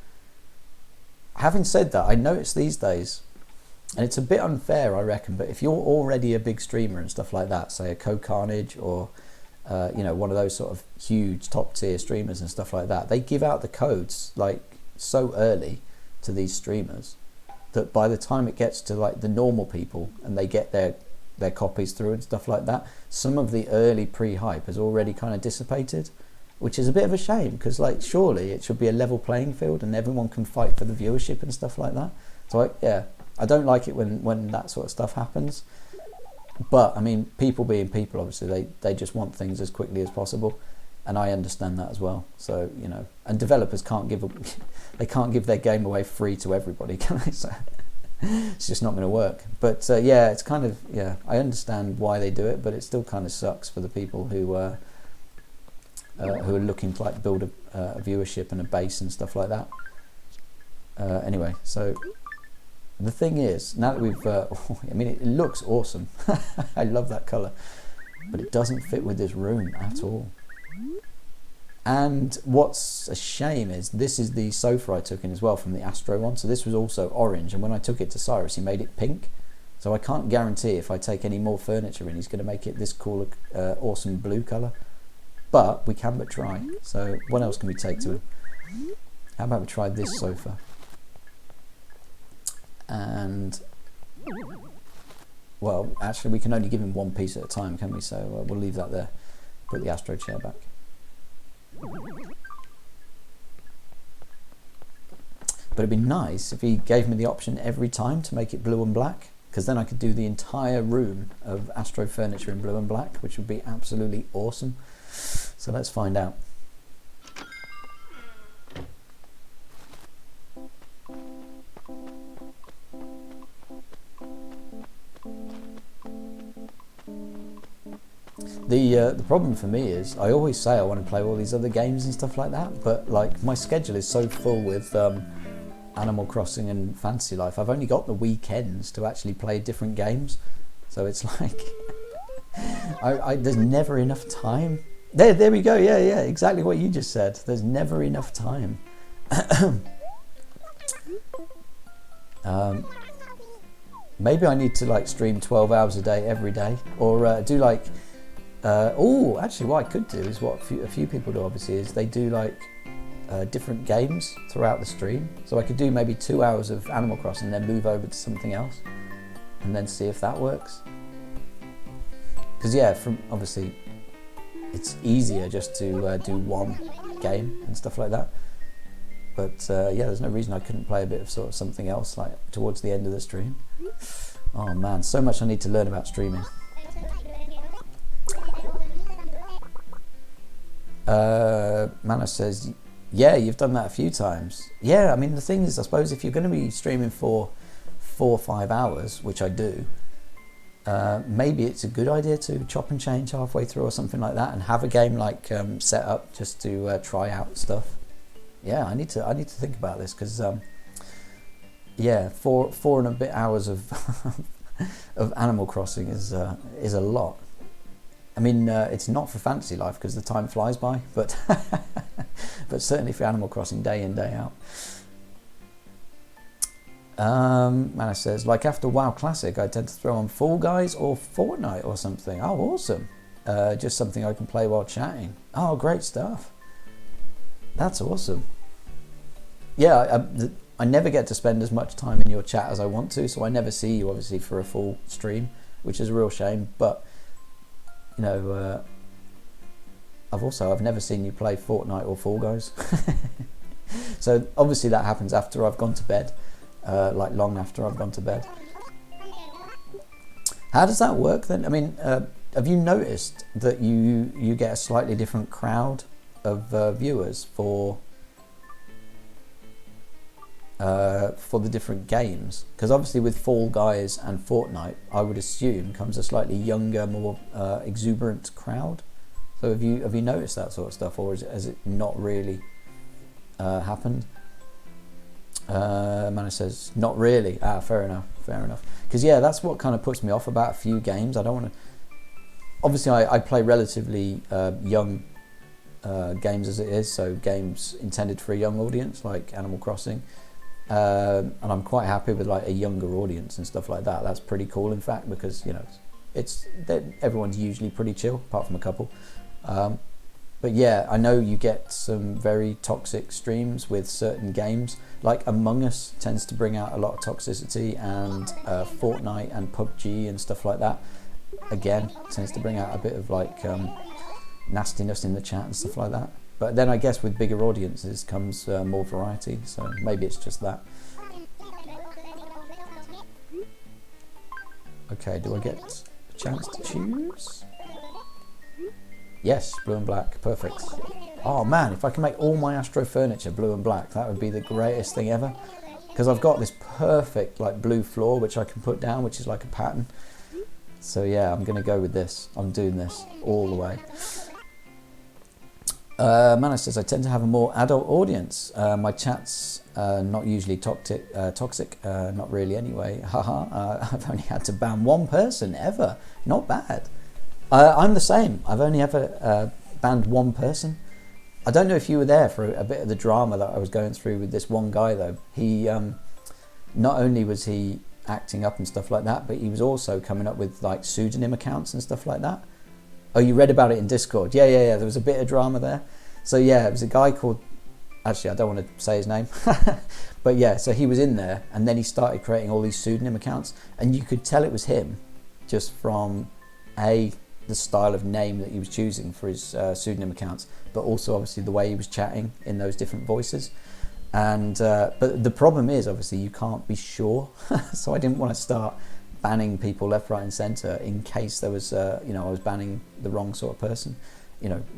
Having said that, I notice these days, and it's a bit unfair I reckon, but if you're already a big streamer and stuff like that, say a Co-Carnage or you know, one of those sort of huge top tier streamers and stuff like that, they give out the codes like so early to these streamers that by the time it gets to like the normal people and they get their copies through and stuff like that, some of the early pre-hype has already kind of dissipated, which is a bit of a shame, because like surely it should be a level playing field and everyone can fight for the viewership and stuff like that. So I don't like it when that sort of stuff happens. But I mean, people being people, obviously they just want things as quickly as possible, and I understand that as well. So you know, and developers can't give their game away free to everybody, can they? So it's just not going to work. But yeah, it's kind of, yeah, I understand why they do it, but it still kind of sucks for the people who are looking to like build a viewership and a base and stuff like that. Anyway, so. The thing is, now that we've, I mean, it looks awesome. I love that colour, but it doesn't fit with this room at all. And what's a shame is this is the sofa I took in as well from the Astro one. So this was also orange, and when I took it to Cyrus, he made it pink. So I can't guarantee if I take any more furniture in, he's going to make it this cool, awesome blue colour. But we can but try. So what else can we take to him? How about we try this sofa? And well, actually we can only give him one piece at a time, can we? So we'll leave that there, put the Astro chair back. But it'd be nice if he gave me the option every time to make it blue and black, because then I could do the entire room of Astro furniture in blue and black, which would be absolutely awesome. So let's find out. The problem for me is I always say I want to play all these other games and stuff like that, but like my schedule is so full with Animal Crossing and Fantasy Life. I've only got the weekends to actually play different games, so it's like there's never enough time. There we go. Yeah, exactly what you just said. There's never enough time. Maybe I need to like stream 12 hours a day every day, or do like oh, actually what I could do is what a few people do, obviously, is they do like different games throughout the stream. So I could do maybe 2 hours of Animal Crossing, then move over to something else and then see if that works. Because yeah, from obviously it's easier just to do one game and stuff like that. But yeah, there's no reason I couldn't play a bit of sort of something else like towards the end of the stream. Oh man, so much I need to learn about streaming. Mana says, yeah, you've done that a few times. Yeah, I mean, the thing is, I suppose if you're going to be streaming for 4 or 5 hours, which I do, maybe it's a good idea to chop and change halfway through or something like that, and have a game like set up just to try out stuff. Yeah, I need to think about this, because yeah, four and a bit hours of of Animal Crossing is a lot. I mean, it's not for Fantasy Life because the time flies by, but but certainly for Animal Crossing, day in, day out. Manna says, like after WoW Classic, I tend to throw on Fall Guys or Fortnite or something. Oh, awesome. Just something I can play while chatting. Oh, great stuff. That's awesome. Yeah, I never get to spend as much time in your chat as I want to, so I never see you, obviously, for a full stream, which is a real shame. But, you know, I've never seen you play Fortnite or Fall Guys. So, obviously, that happens after I've gone to bed. Like long after I've gone to bed. How does that work then? I mean, have you noticed that you get a slightly different crowd of viewers for the different games? Because obviously with Fall Guys and Fortnite, I would assume comes a slightly younger, more exuberant crowd. So have you noticed that sort of stuff, or has it not really happened? Manna says, not really. Fair enough. Because yeah, that's what kind of puts me off about a few games. I don't want to. Obviously, I play relatively young games as it is, so games intended for a young audience, like Animal Crossing, and I'm quite happy with like a younger audience and stuff like that. That's pretty cool, in fact, because you know, everyone's usually pretty chill, apart from a couple. But yeah, I know you get some very toxic streams with certain games. Like Among Us tends to bring out a lot of toxicity, and Fortnite and PUBG and stuff like that, again, tends to bring out a bit of like nastiness in the chat and stuff like that. But then I guess with bigger audiences comes more variety, so maybe it's just that. Okay, do I get a chance to choose? Yes, blue and black, perfect. Oh man, if I can make all my Astro furniture blue and black, that would be the greatest thing ever. Because I've got this perfect like blue floor which I can put down, which is like a pattern. So yeah, I'm going to go with this. I'm doing this all the way. Manna says, I tend to have a more adult audience. My chat's not usually toxic, not really anyway. Haha, I've only had to ban one person ever. Not bad. I'm the same. I've only ever banned one person. I don't know if you were there for a bit of the drama that I was going through with this one guy though. He, not only was he acting up and stuff like that, but he was also coming up with like pseudonym accounts and stuff like that. Oh, you read about it in Discord? Yeah. There was a bit of drama there. So yeah, it was a guy called, actually I don't want to say his name, but yeah, so he was in there and then he started creating all these pseudonym accounts, and you could tell it was him just from the style of name that he was choosing for his pseudonym accounts, but also obviously the way he was chatting in those different voices. And but the problem is obviously you can't be sure. So I didn't want to start banning people left, right and centre in case there was I was banning the wrong sort of person,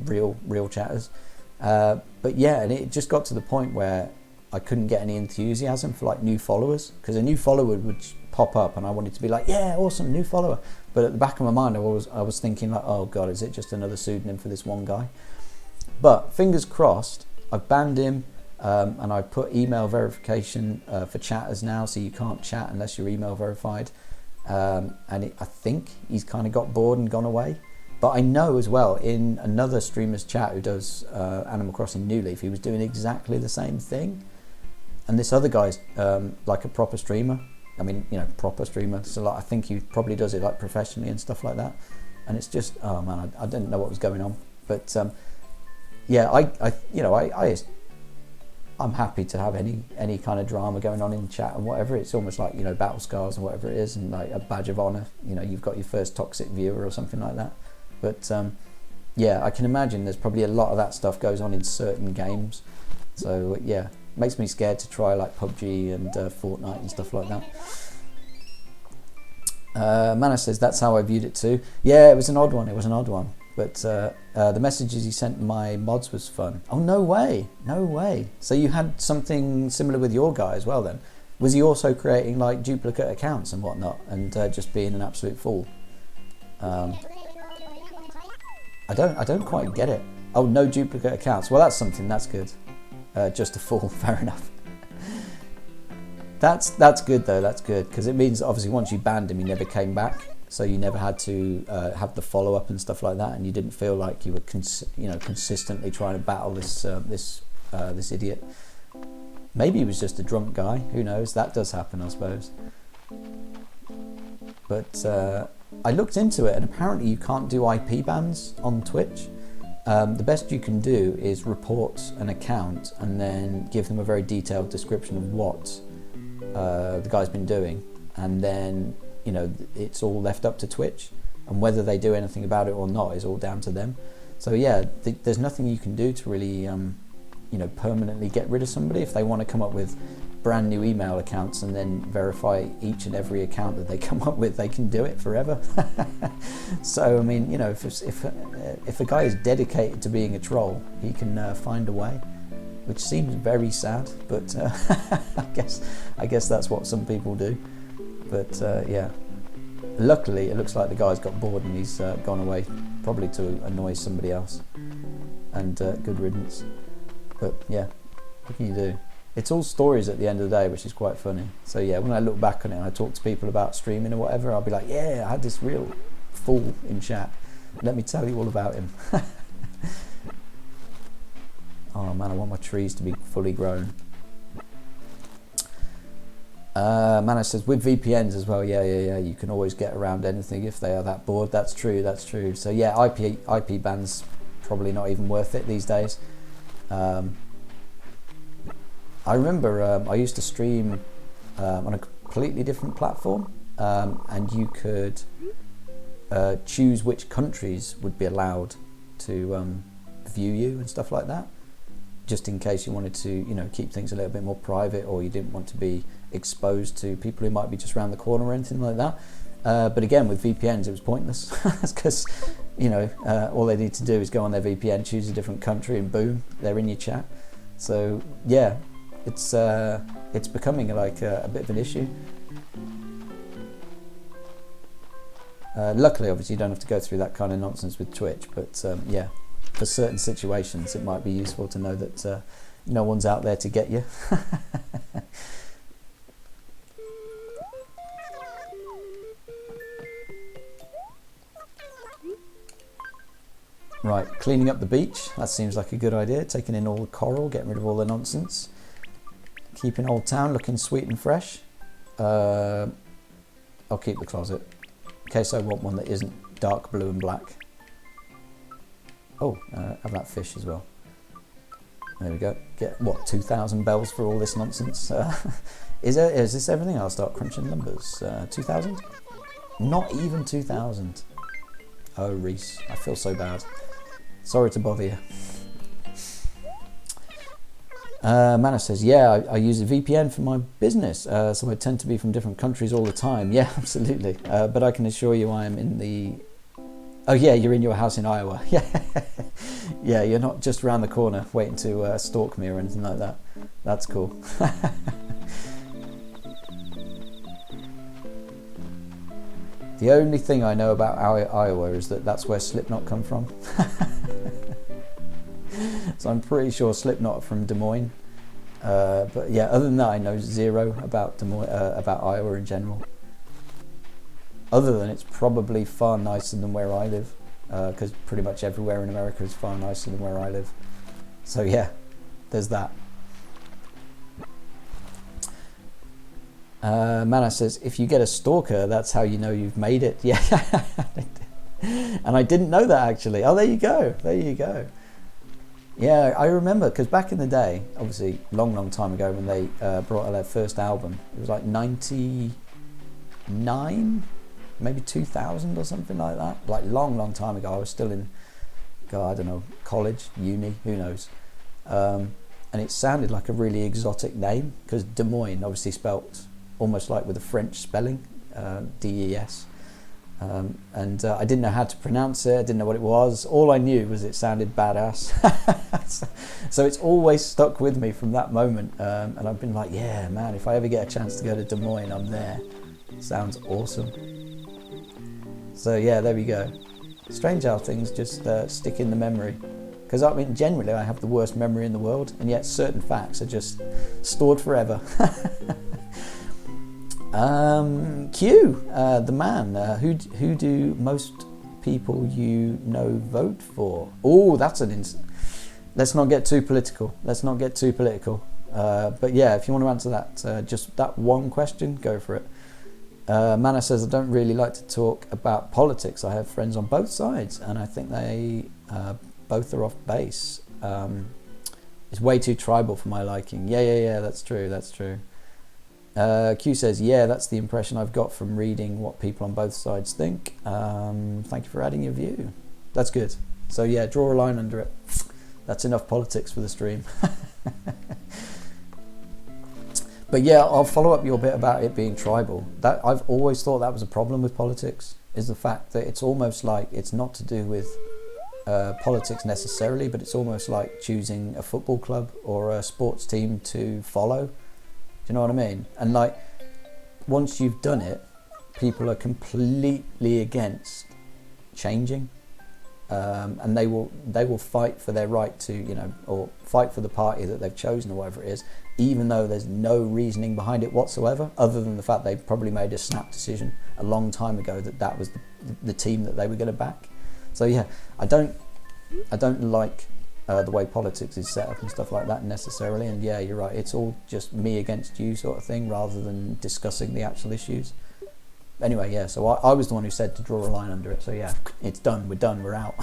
real chatters. But yeah, and it just got to the point where I couldn't get any enthusiasm for like new followers, because a new follower would pop up and I wanted to be like, yeah, awesome, new follower. But at the back of my mind I was thinking like, oh god, is it just another pseudonym for this one guy? But fingers crossed, I've banned him, and I put email verification for chatters now, so you can't chat unless you're email verified. I think he's kind of got bored and gone away. But I know as well, in another streamer's chat who does Animal Crossing New Leaf, he was doing exactly the same thing. And this other guy's like a proper streamer. I mean, proper streamer. So like, I think he probably does it like professionally and stuff like that. And it's just, oh man, I didn't know what was going on. But yeah, I'm happy to have any kind of drama going on in chat and whatever. It's almost like, battle scars and whatever it is, and like a badge of honor. You've got your first toxic viewer or something like that. But yeah, I can imagine there's probably a lot of that stuff goes on in certain games. So yeah, makes me scared to try like PUBG and Fortnite and stuff like that. Manna says, that's how I viewed it too. Yeah, it was an odd one. But the messages he sent my mods was fun. Oh, no way. So you had something similar with your guy as well then? Was he also creating like duplicate accounts and whatnot, and just being an absolute fool? I don't quite get it. Oh, no duplicate accounts. Well, that's something, that's good. Just a fool, fair enough. That's good though. That's good because it means obviously once you banned him, he never came back. So you never had to have the follow up and stuff like that, and you didn't feel like you were consistently trying to battle this idiot. Maybe he was just a drunk guy. Who knows? That does happen, I suppose. But I looked into it, and apparently you can't do IP bans on Twitch. The best you can do is report an account and then give them a very detailed description of what the guy's been doing, and then it's all left up to Twitch, and whether they do anything about it or not is all down to them. So yeah, there's nothing you can do to really permanently get rid of somebody. If they want to come up with brand new email accounts and then verify each and every account that they come up with, they can do it forever. So I mean, if a guy is dedicated to being a troll, he can find a way, which seems very sad, but I guess that's what some people do. But yeah, luckily it looks like the guy's got bored and he's gone away, probably to annoy somebody else, and good riddance. But yeah, what can you do? It's all stories at the end of the day, which is quite funny. So yeah, when I look back on it and I talk to people about streaming or whatever, I'll be like, yeah, I had this real fool in chat. Let me tell you all about him. Oh man, I want my trees to be fully grown. Mana says, with VPNs as well, yeah, you can always get around anything if they are that bored. That's true. So yeah, IP bans probably not even worth it these days. I remember I used to stream on a completely different platform, and you could choose which countries would be allowed to view you and stuff like that, just in case you wanted to keep things a little bit more private, or you didn't want to be exposed to people who might be just around the corner or anything like that. But again, with VPNs it was pointless, because all they need to do is go on their VPN, choose a different country, and boom, they're in your chat. So yeah, it's becoming like a bit of an issue. Luckily, obviously, you don't have to go through that kind of nonsense with Twitch, but yeah, for certain situations it might be useful to know that no one's out there to get you. Right, cleaning up the beach, that seems like a good idea. Taking in all the coral, getting rid of all the nonsense. Keeping Auldtown looking sweet and fresh. I'll keep the closet, in case I want one that isn't dark blue and black. Oh, have that fish as well. There we go. Get, what, 2,000 bells for all this nonsense? Is this everything? I'll start crunching numbers. 2,000? Not even 2,000. Oh, Reese, I feel so bad. Sorry to bother you. Mana says, yeah, I use a VPN for my business, so I tend to be from different countries all the time. Yeah, absolutely. But I can assure you I am in the... Oh yeah, you're in your house in Iowa. Yeah, yeah, you're not just around the corner waiting to stalk me or anything like that. That's cool. The only thing I know about Iowa is that that's where Slipknot come from. So I'm pretty sure Slipknot are from Des Moines. But yeah, other than that, I know zero about Des Moines, about Iowa in general. Other than it's probably far nicer than where I live, because pretty much everywhere in America is far nicer than where I live. So yeah, there's that. Mana says, if you get a stalker, that's how you know you've made it. Yeah, and I didn't know that actually. Oh, there you go. There you go. Yeah, I remember, because back in the day, obviously long time ago, when they brought out their first album, it was like 99, maybe 2000 or something like that. Like long time ago. I was still in, God, I don't know, college, uni, who knows. And it sounded like a really exotic name, because Des Moines obviously spelt almost like with a French spelling, D-E-S. And I didn't know how to pronounce it, I didn't know what it was. All I knew was it sounded badass. So it's always stuck with me from that moment. And I've been like, yeah, man, if I ever get a chance to go to Des Moines, I'm there. Sounds awesome. So yeah, there we go. Strange how things just stick in the memory. Because I mean, generally I have the worst memory in the world, and yet certain facts are just stored forever. Q, the man. Who do most people you know vote for? Oh, that's let's not get too political. But yeah, if you want to answer that, just that one question, go for it. Mana says, I don't really like to talk about politics. I have friends on both sides, and I think they both are off base. It's way too tribal for my liking. Yeah, that's true. Q says, yeah, that's the impression I've got from reading what people on both sides think. Thank you for adding your view. That's good. So yeah, draw a line under it. That's enough politics for the stream. But yeah, I'll follow up your bit about it being tribal. That I've always thought that was a problem with politics, is the fact that it's almost like it's not to do with politics necessarily, but it's almost like choosing a football club or a sports team to follow. Do you know what I mean? And like, once you've done it, people are completely against changing, and they will fight for their right to, you know, or fight for the party that they've chosen or whatever it is, even though there's no reasoning behind it whatsoever, other than the fact they probably made a snap decision a long time ago that was the team that they were going to back. So yeah, I don't like the way politics is set up and stuff like that necessarily. And yeah, you're right, it's all just me against you sort of thing, rather than discussing the actual issues. Anyway, yeah, so I was the one who said to draw a line under it. So yeah, it's done, we're out.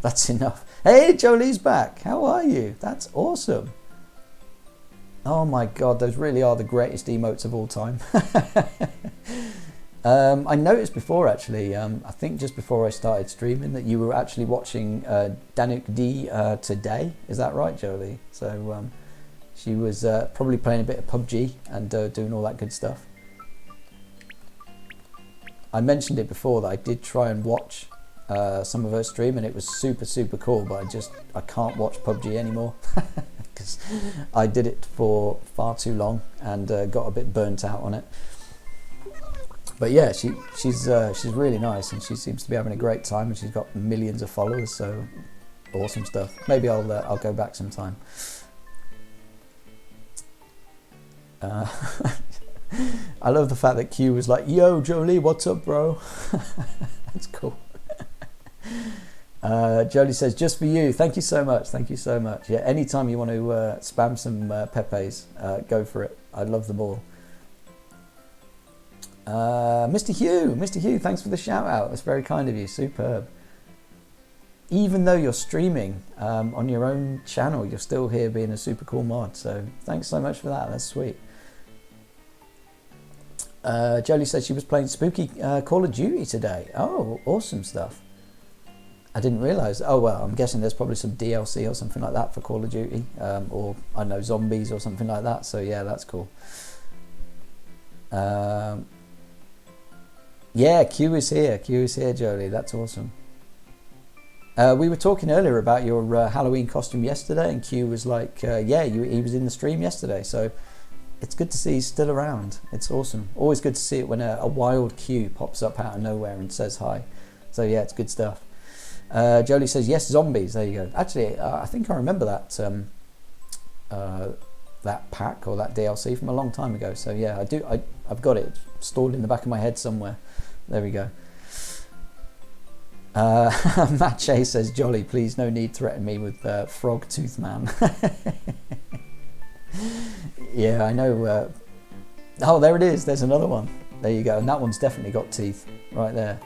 That's enough. Hey, Jolie's back. How are you? That's awesome. Oh my god, those really are the greatest emotes of all time. I noticed before, actually, I think just before I started streaming, that you were actually watching Danuk D today. Is that right, Jolie? So she was probably playing a bit of PUBG and doing all that good stuff. I mentioned it before that I did try and watch some of her stream, and it was super cool, but I can't watch PUBG anymore because I did it for far too long and got a bit burnt out on it. But yeah, she's really nice, and she seems to be having a great time, and she's got millions of followers, so awesome stuff. Maybe I'll go back sometime. I love the fact that Q was like, yo, Jolie, what's up, bro? That's cool. Jolie says, just for you. Thank you so much. Yeah, anytime you want to spam some Pepes, go for it. I love them all. Mr. Hugh, thanks for the shout out. That's very kind of you. Superb. Even though you're streaming on your own channel, you're still here being a super cool mod. So thanks so much for that. That's sweet. Jolie said she was playing spooky Call of Duty today. Oh, awesome stuff. I didn't realise. Oh well, I'm guessing there's probably some DLC or something like that for Call of Duty, or I don't know, zombies or something like that. So yeah, that's cool. Yeah, Q is here, Jolie. That's awesome. We were talking earlier about your Halloween costume yesterday, and Q was like, yeah, he was in the stream yesterday, so it's good to see he's still around. It's awesome. Always good to see it when a wild Q pops up out of nowhere and says hi. So yeah, it's good stuff. Jolie says, yes, zombies. There you go. Actually, I think I remember that that pack or that DLC from a long time ago. So yeah, I've got it stored in the back of my head somewhere. There we go. Matt Chase says, Jolly, please, no need threaten me with Frog Tooth Man. Yeah, I know. Oh, there it is. There's another one. There you go. And that one's definitely got teeth right there.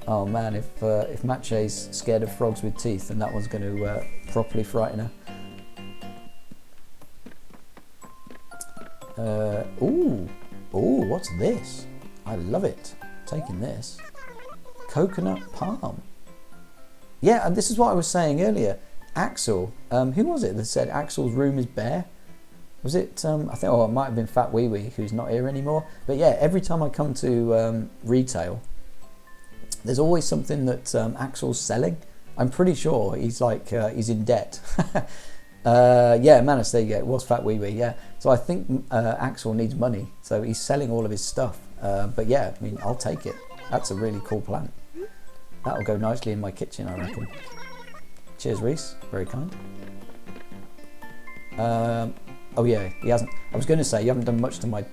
Oh man, if Matt Chase scared of frogs with teeth, then that one's going to properly frighten her. Ooh, what's this? I love it. Taking this. Coconut palm. Yeah, and this is what I was saying earlier. Axel, who was it that said Axel's room is bare? Was it, I think, it might have been Fat Wee Wee, who's not here anymore. But yeah, every time I come to retail, there's always something that Axel's selling. I'm pretty sure he's like, he's in debt. Yeah, Manus, there you go. It was Fat Wee Wee, yeah. So I think Axel needs money, so he's selling all of his stuff. But yeah, I mean, I'll take it. That's a really cool plant. That'll go nicely in my kitchen, I reckon. Cheers, Reese. Very kind. Oh yeah, he hasn't. I was going to say you haven't done much to my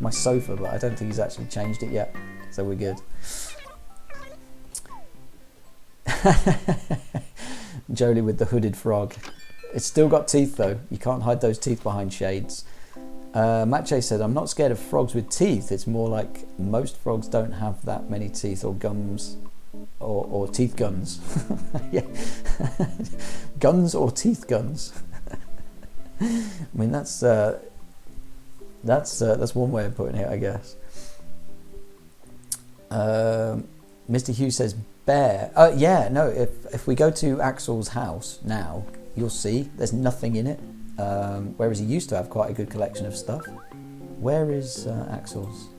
my sofa, but I don't think he's actually changed it yet, so we're good. Jolie with the hooded frog. It's still got teeth though. You can't hide those teeth behind shades. Mache said, I'm not scared of frogs with teeth. It's more like most frogs don't have that many teeth or gums or teeth guns. Yeah. Guns or teeth guns. I mean, that's one way of putting it, I guess. Mr. Hughes says bear. Yeah, no, if we go to Axel's house now, you'll see there's nothing in it. Whereas he used to have quite a good collection of stuff. Where is Axel's?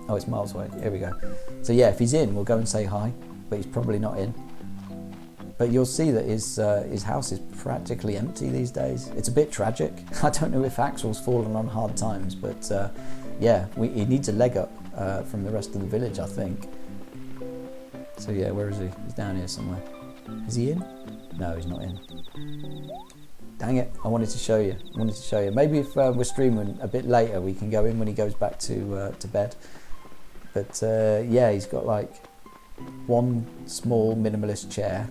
Oh, it's miles away. Here we go. So yeah, if he's in, we'll go and say hi, but he's probably not in. But you'll see that his house is practically empty these days. It's a bit tragic. I don't know if Axel's fallen on hard times, but yeah, he needs a leg up from the rest of the village, I think. So yeah, where is he? He's down here somewhere. Is he in? No, he's not in. Dang it, I wanted to show you. Maybe if we're streaming a bit later, we can go in when he goes back to bed. But yeah, he's got like one small minimalist chair.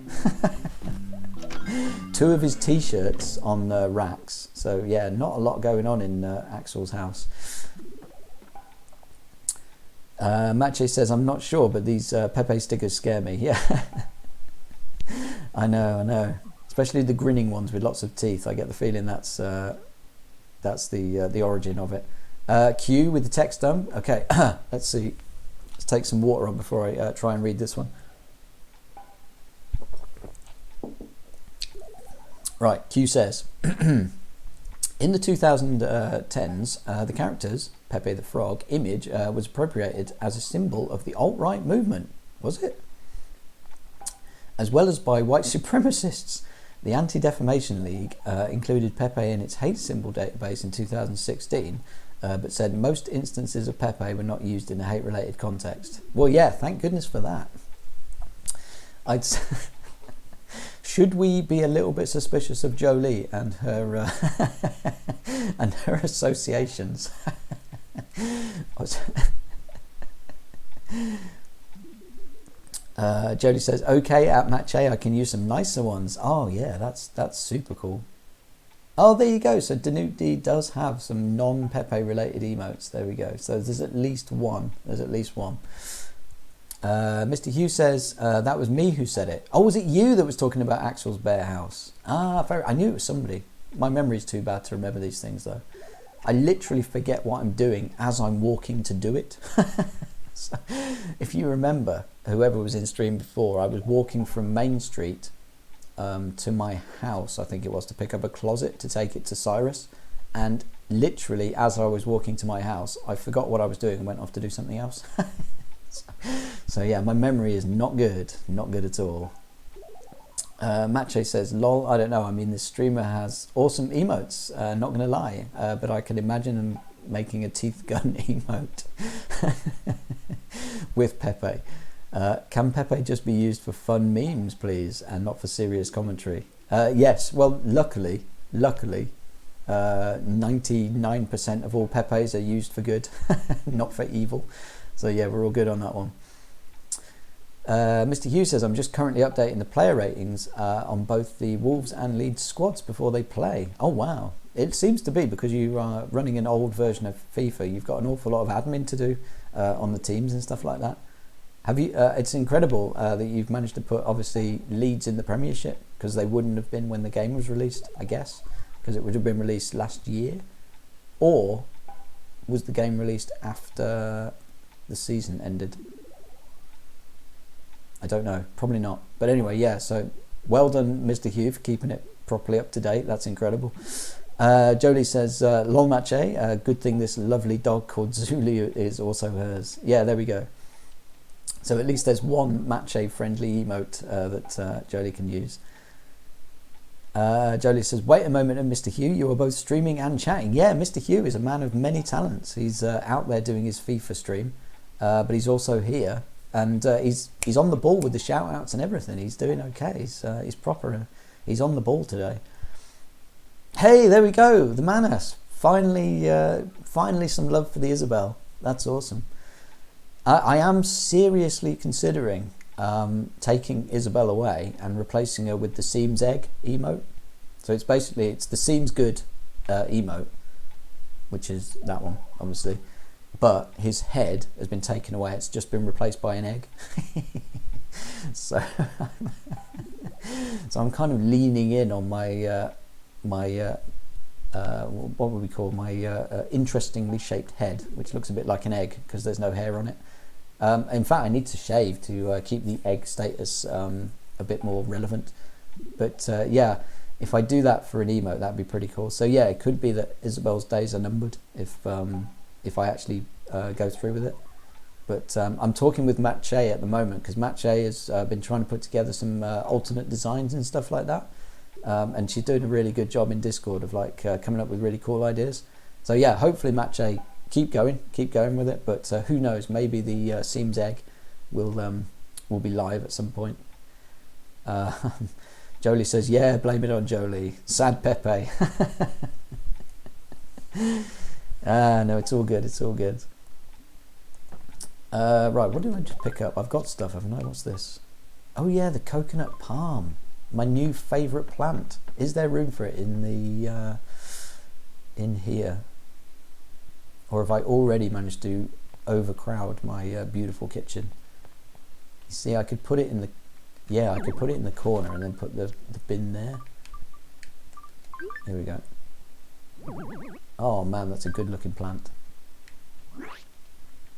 2 of his t-shirts on racks. So yeah, not a lot going on in Axel's house. Mache says, I'm not sure, but these Pepe stickers scare me. Yeah. I know. Especially the grinning ones with lots of teeth. I get the feeling that's the origin of it. Q with the text dump. Okay, let's see. Let's take some water on before I try and read this one. Right, Q says, in the 2010s, the character's Pepe the Frog image was appropriated as a symbol of the alt-right movement. Was it? As well as by white supremacists. The Anti-Defamation League included Pepe in its hate symbol database in 2016, but said most instances of Pepe were not used in a hate-related context. Well, yeah, thank goodness for that. Should we be a little bit suspicious of Jolie and her and her associations? Jodie says, okay, at Mache, I can use some nicer ones. Oh yeah, that's super cool. Oh, there you go. So Danute D does have some non-Pepe related emotes. There we go. So there's at least one. Mr. Hughes says, that was me who said it. Oh, was it you that was talking about Axel's bear house? Ah, I knew it was somebody. My memory's too bad to remember these things though. I literally forget what I'm doing as I'm walking to do it. So, if you remember, whoever was in stream before, I was walking from Main Street to my house, I think it was, to pick up a closet to take it to Cyrus, and literally as I was walking to my house, I forgot what I was doing and went off to do something else. So yeah, my memory is not good at all. Mache says, lol, I don't know, I mean, this streamer has awesome emotes, not gonna lie, but I can imagine him making a teeth gun emote with Pepe. Can Pepe just be used for fun memes, please, and not for serious commentary? Yes, well, luckily 99% of all Pepes are used for good, not for evil. So yeah, we're all good on that one. Mr. Hughes says, I'm just currently updating the player ratings on both the Wolves and Leeds squads before they play. Oh wow, it seems to be, because you are running an old version of FIFA, you've got an awful lot of admin to do on the teams and stuff like that. Have you? It's incredible that you've managed to put obviously Leeds in the Premiership, because they wouldn't have been when the game was released, I guess, because it would have been released last year. Or was the game released after the season ended? I don't know, probably not. But anyway, yeah, so well done, Mr. Hugh, for keeping it properly up to date. That's incredible. Jolie says, lol Mache, good thing this lovely dog called Zulu is also hers. Yeah, there we go. So at least there's one Mache friendly emote that Jolie can use. Jolie says, wait a moment, Mr. Hugh, you are both streaming and chatting. Yeah, Mr. Hugh is a man of many talents. He's out there doing his FIFA stream, but he's also here, and he's on the ball with the shout outs and everything. He's doing okay. He's proper. He's on the ball today. Hey, there we go. The Manas. Finally some love for the Isabel. That's awesome. I am seriously considering taking Isabel away and replacing her with the Seems Egg emote. So it's the Seems Good emote, which is that one, obviously. But his head has been taken away. It's just been replaced by an egg. so, so I'm kind of leaning in on my what would we call my interestingly shaped head, which looks a bit like an egg because there's no hair on it. In fact, I need to shave to keep the egg status a bit more relevant. But yeah, if I do that for an emote, that'd be pretty cool. So yeah, it could be that Isabel's days are numbered if I actually go through with it. But I'm talking with Matt Che at the moment because Matt Che has been trying to put together some alternate designs and stuff like that. And she's doing a really good job in Discord of like coming up with really cool ideas. So yeah, hopefully Matt Che keep going with it. But who knows? Maybe the Seems Egg will be live at some point. Jolie says, "Yeah, blame it on Jolie. Sad Pepe." No, it's all good. It's all good. Right, what did I just pick up? I've got stuff, haven't I? What's this? Oh yeah, the coconut palm. My new favourite plant. Is there room for it in the in here, or have I already managed to overcrowd my beautiful kitchen? You see, I could put it in the I could put it in the corner and then put the bin there. Here we go. Oh man, that's a good looking plant.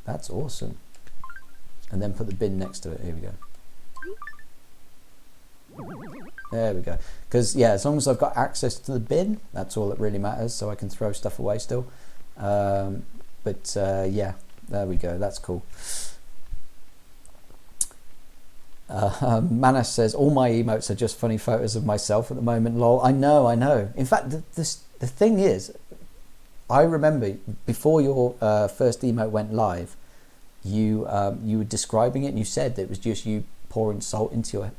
That's awesome. And then put the bin next to it. Here we go. There we go. Because yeah, as long as I've got access to the bin, that's all that really matters. So I can throw stuff away still. But yeah, there we go. That's cool. Manas says, all my emotes are just funny photos of myself at the moment. Lol. I know. In fact, the thing is, I remember before your first emote went live, you were describing it and you said that it was just you pouring salt into your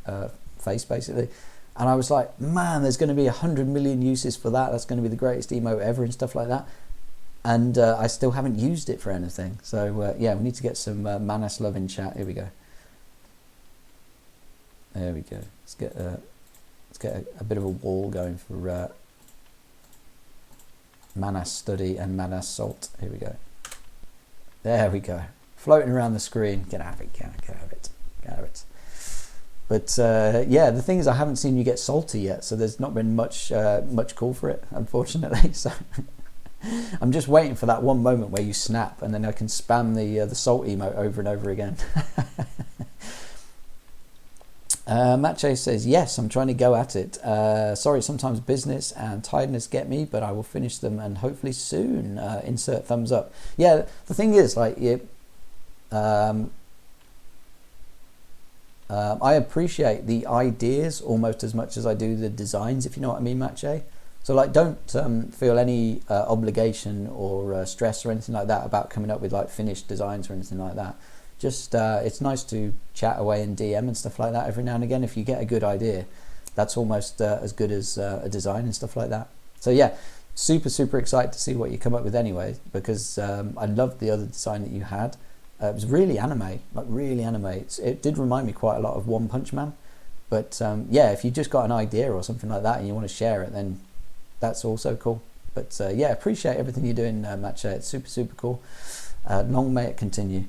face basically, and I was like, man, there's going to be 100 million uses for that. That's going to be the greatest emote ever and stuff like that. And I still haven't used it for anything. So yeah, we need to get some Manas love in chat. Here we go. There we go. Let's get a bit of a wall going for Manas study and Manas salt. Here we go. There we go. Floating around the screen. Get out of it. Get out of it. Get out of it. But yeah, the thing is, I haven't seen you get salty yet, so there's not been much call for it, unfortunately. So I'm just waiting for that one moment where you snap, and then I can spam the salt emote over and over again. Mache says, yes, I'm trying to go at it. Sorry, sometimes business and tiredness get me, but I will finish them and hopefully soon. Insert thumbs up. Yeah, the thing is, like, I appreciate the ideas almost as much as I do the designs, if you know what I mean, Mache. So like, don't feel any obligation or stress or anything like that about coming up with like finished designs or anything like that. Just it's nice to chat away in DM and stuff like that every now and again. If you get a good idea, that's almost as good as a design and stuff like that. So yeah, super excited to see what you come up with anyway, because I loved the other design that you had. It was really anime, like really anime. It did remind me quite a lot of One Punch Man. But yeah, if you just got an idea or something like that and you want to share it, then that's also cool. But yeah, appreciate everything you're doing, Mache. It's super cool. Long may it continue.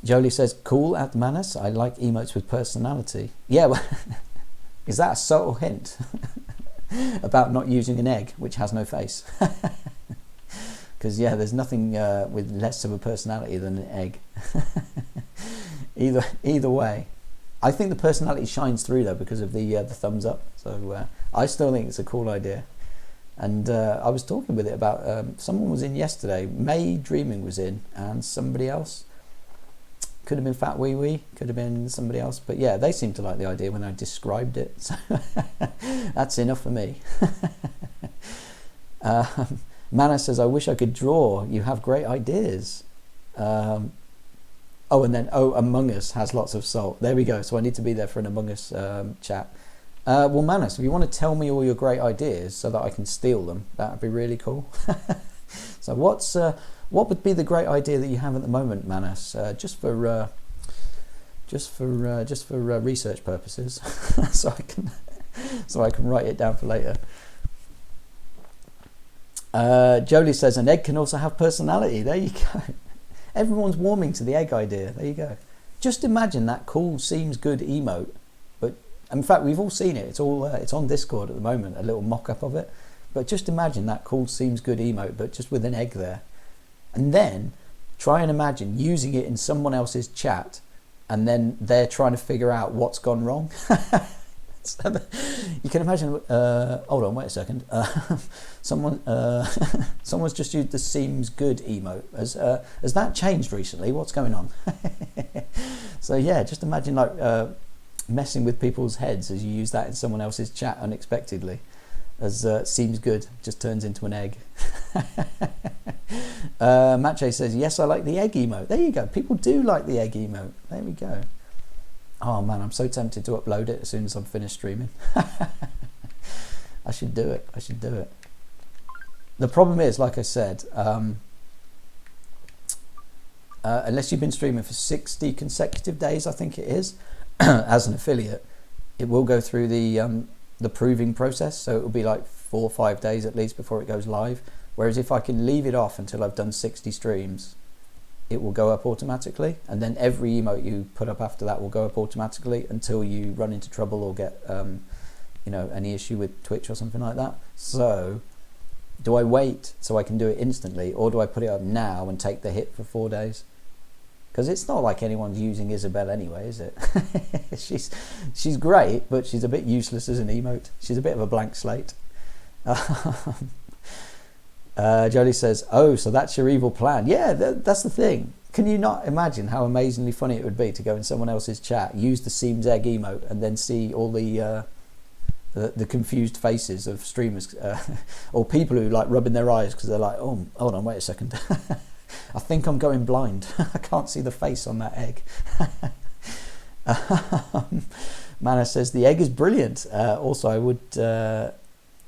Jolie says, cool at Manas. I like emotes with personality. Yeah, well, is that a subtle hint about not using an egg which has no face? Because yeah, there's nothing with less of a personality than an egg. Either way, I think the personality shines through though because of the thumbs up. So I still think it's a cool idea. And I was talking with it about someone was in yesterday. May Dreaming was in, and somebody else. Could have been Fat Wee Wee, could have been somebody else. But yeah, they seemed to like the idea when I described it. So that's enough for me. Mana says, I wish I could draw. You have great ideas. Oh, and then, Among Us has lots of salt. There we go. So I need to be there for an Among Us chat. Well, Manus, if you want to tell me all your great ideas so that I can steal them, that would be really cool. So what's What would be the great idea that you have at the moment, Manas? Just for research purposes, so I can write it down for later. Jolie says an egg can also have personality. There you go. Everyone's warming to the egg idea. There you go. Just imagine that cool seems good emote. But in fact, we've all seen it. It's on Discord at the moment, a little mock-up of it. But just imagine that cool seems good emote, but just with an egg there. And then try and imagine using it in someone else's chat, and then they're trying to figure out what's gone wrong. So you can imagine. Hold on, wait a second. Someone's just used the seems good emote. Has that changed recently? What's going on? So yeah, just imagine like messing with people's heads as you use that in someone else's chat unexpectedly. As seems good just turns into an egg. Mache says, yes, I like the egg emote. There you go. People do like the egg emote. There we go. Oh man, I'm so tempted to upload it as soon as I'm finished streaming. I should do it. The problem is, like I said, unless you've been streaming for 60 consecutive days, I think it is, as an affiliate, it will go through the proving process. So it will be like 4 or 5 days at least before it goes live. Whereas if I can leave it off until I've done 60 streams, it will go up automatically, and then every emote you put up after that will go up automatically until you run into trouble or get any issue with Twitch or something like that. So do I wait so I can do it instantly, or do I put it up now and take the hit for 4 days? Because it's not like anyone's using Isabel anyway, is it? she's great, but she's a bit useless as an emote. She's a bit of a blank slate. Jolie says, oh, so that's your evil plan. Yeah, that's the thing. Can you not imagine how amazingly funny it would be to go in someone else's chat, use the seems egg emote, and then see all the confused faces of streamers or people who like rubbing their eyes because they're like, oh, hold on, wait a second. I think I'm going blind. I can't see the face on that egg. Mana says, the egg is brilliant. Also, I would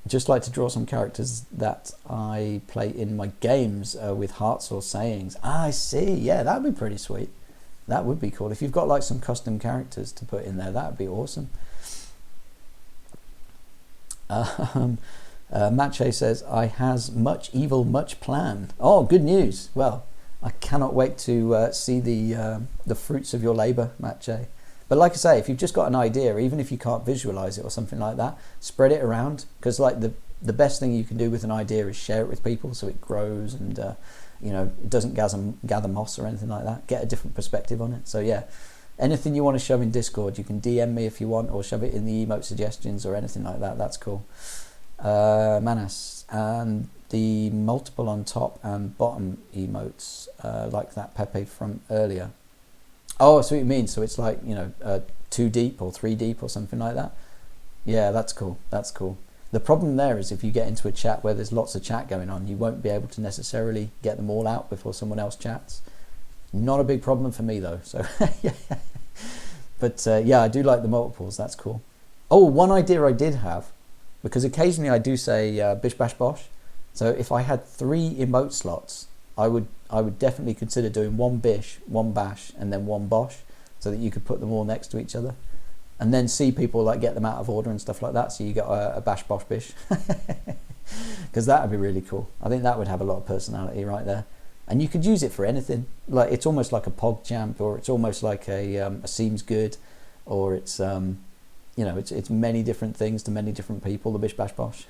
just like to draw some characters that I play in my games with hearts or sayings. I see. Yeah, that would be pretty sweet. That would be cool. If you've got like some custom characters to put in there, that would be awesome. Mache says, I has much evil, much plan. Oh, good news. Well, I cannot wait to see the fruits of your labour, Mache. But like I say, if you've just got an idea, even if you can't visualize it or something like that, spread it around, because like the best thing you can do with an idea is share it with people so it grows and it doesn't gather moss or anything like that. Get a different perspective on it. So yeah, anything you want to shove in Discord, you can DM me if you want, or shove it in the emote suggestions or anything like that. That's cool. Manas, and the multiple on top and bottom emotes, like that Pepe from earlier. Oh, I see what you mean. So it's like, 2 deep or 3 deep or something like that. Yeah, that's cool. That's cool. The problem there is if you get into a chat where there's lots of chat going on, you won't be able to necessarily get them all out before someone else chats. Not a big problem for me though. So yeah. But yeah, I do like the multiples. That's cool. Oh, one idea I did have, because occasionally I do say bish bash bosh. So if I had 3 emote slots, I would definitely consider doing 1 bish, 1 bash, and then 1 bosh, so that you could put them all next to each other, and then see people like get them out of order and stuff like that. So you got a bash bosh bish, because that would be really cool. I think that would have a lot of personality right there, and you could use it for anything. Like it's almost like a pog champ, or it's almost like a seems good, or it's it's many different things to many different people. The bish bash bosh.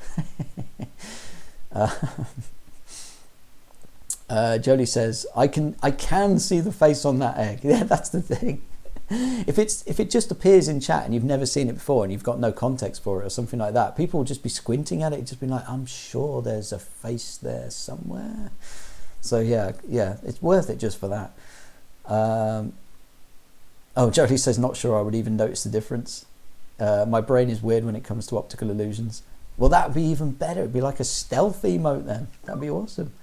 Jolie says, I can see the face on that egg. Yeah, that's the thing. If it just appears in chat and you've never seen it before and you've got no context for it or something like that, people will just be squinting at it, just be like, I'm sure there's a face there somewhere. So yeah, it's worth it just for that. Jolie says, not sure I would even notice the difference. My brain is weird when it comes to optical illusions. Well, that would be even better. It'd be like a stealth emote then. That'd be awesome.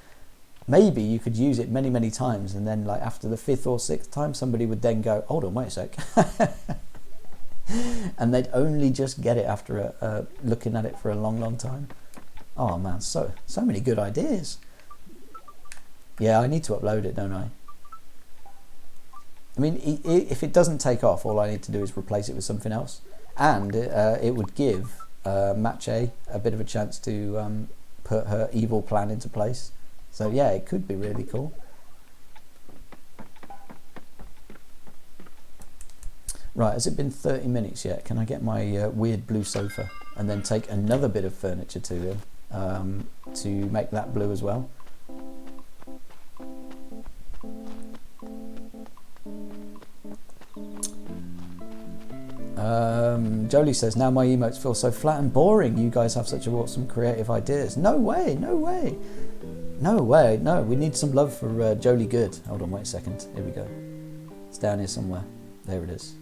Maybe you could use it many, many times, and then like after the 5th or 6th time, somebody would then go, hold on, wait a sec. And they'd only just get it after looking at it for a long, long time. Oh man, so many good ideas. Yeah, I need to upload it, don't I? I mean, if it doesn't take off, all I need to do is replace it with something else. And it would give Matche a bit of a chance to put her evil plan into place. So yeah, it could be really cool. Right, has it been 30 minutes yet? Can I get my weird blue sofa and then take another bit of furniture to him to make that blue as well? Jolie says, now my emotes feel so flat and boring. You guys have such awesome creative ideas. No way, no way. No way, no. We need some love for Jolie Good. Hold on, wait a second. Here we go. It's down here somewhere. There it is.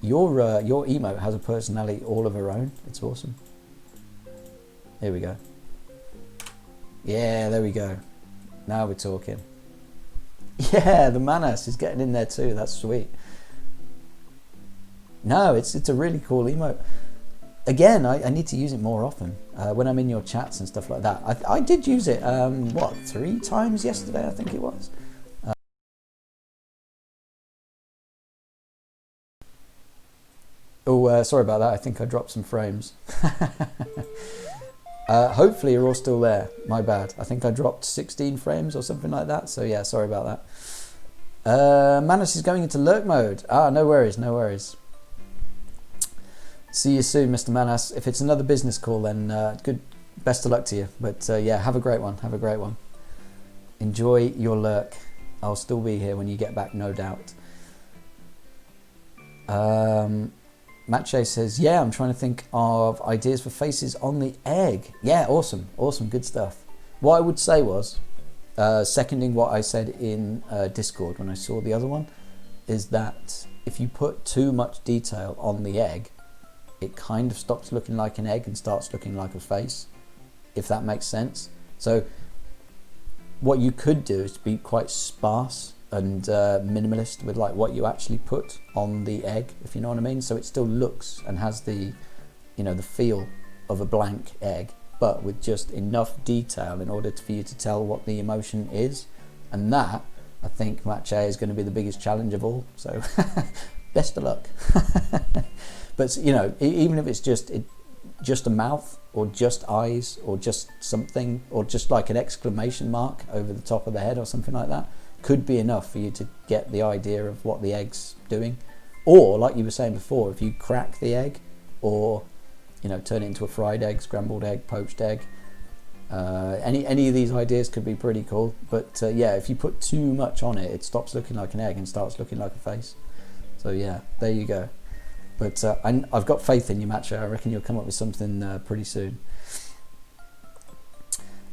Your emote has a personality all of her own. It's awesome. Here we go. Yeah, there we go. Now we're talking. Yeah, the Manas is getting in there too. That's sweet. No, it's a really cool emote. Again, I need to use it more often when I'm in your chats and stuff like that. I did use it, what, 3 times yesterday, I think it was. Sorry about that. I think I dropped some frames. Hopefully you're all still there. My bad. I think I dropped 16 frames or something like that. So yeah, sorry about that. Manus is going into lurk mode. Ah, no worries, no worries. See you soon, Mr. Manas. If it's another business call, then good. Best of luck to you. But yeah, have a great one. Have a great one. Enjoy your lurk. I'll still be here when you get back, no doubt. Matche says, yeah, I'm trying to think of ideas for faces on the egg. Yeah, awesome. Awesome. Good stuff. What I would say was, seconding what I said in Discord when I saw the other one, is that if you put too much detail on the egg, it kind of stops looking like an egg and starts looking like a face, if that makes sense. So what you could do is be quite sparse and minimalist with like what you actually put on the egg, if you know what I mean. So it still looks and has the, you know, the feel of a blank egg, but with just enough detail in order for you to tell what the emotion is. And that, I think, Matche is going to be the biggest challenge of all. So best of luck. But you know, even if it's just a mouth or just eyes or just something or just like an exclamation mark over the top of the head or something like that, could be enough for you to get the idea of what the egg's doing. Or like you were saying before, if you crack the egg or, you know, turn it into a fried egg, scrambled egg, poached egg, any of these ideas could be pretty cool. But yeah, if you put too much on it, it stops looking like an egg and starts looking like a face. So yeah, there you go. But I've got faith in you, Matcha. I reckon you'll come up with something pretty soon.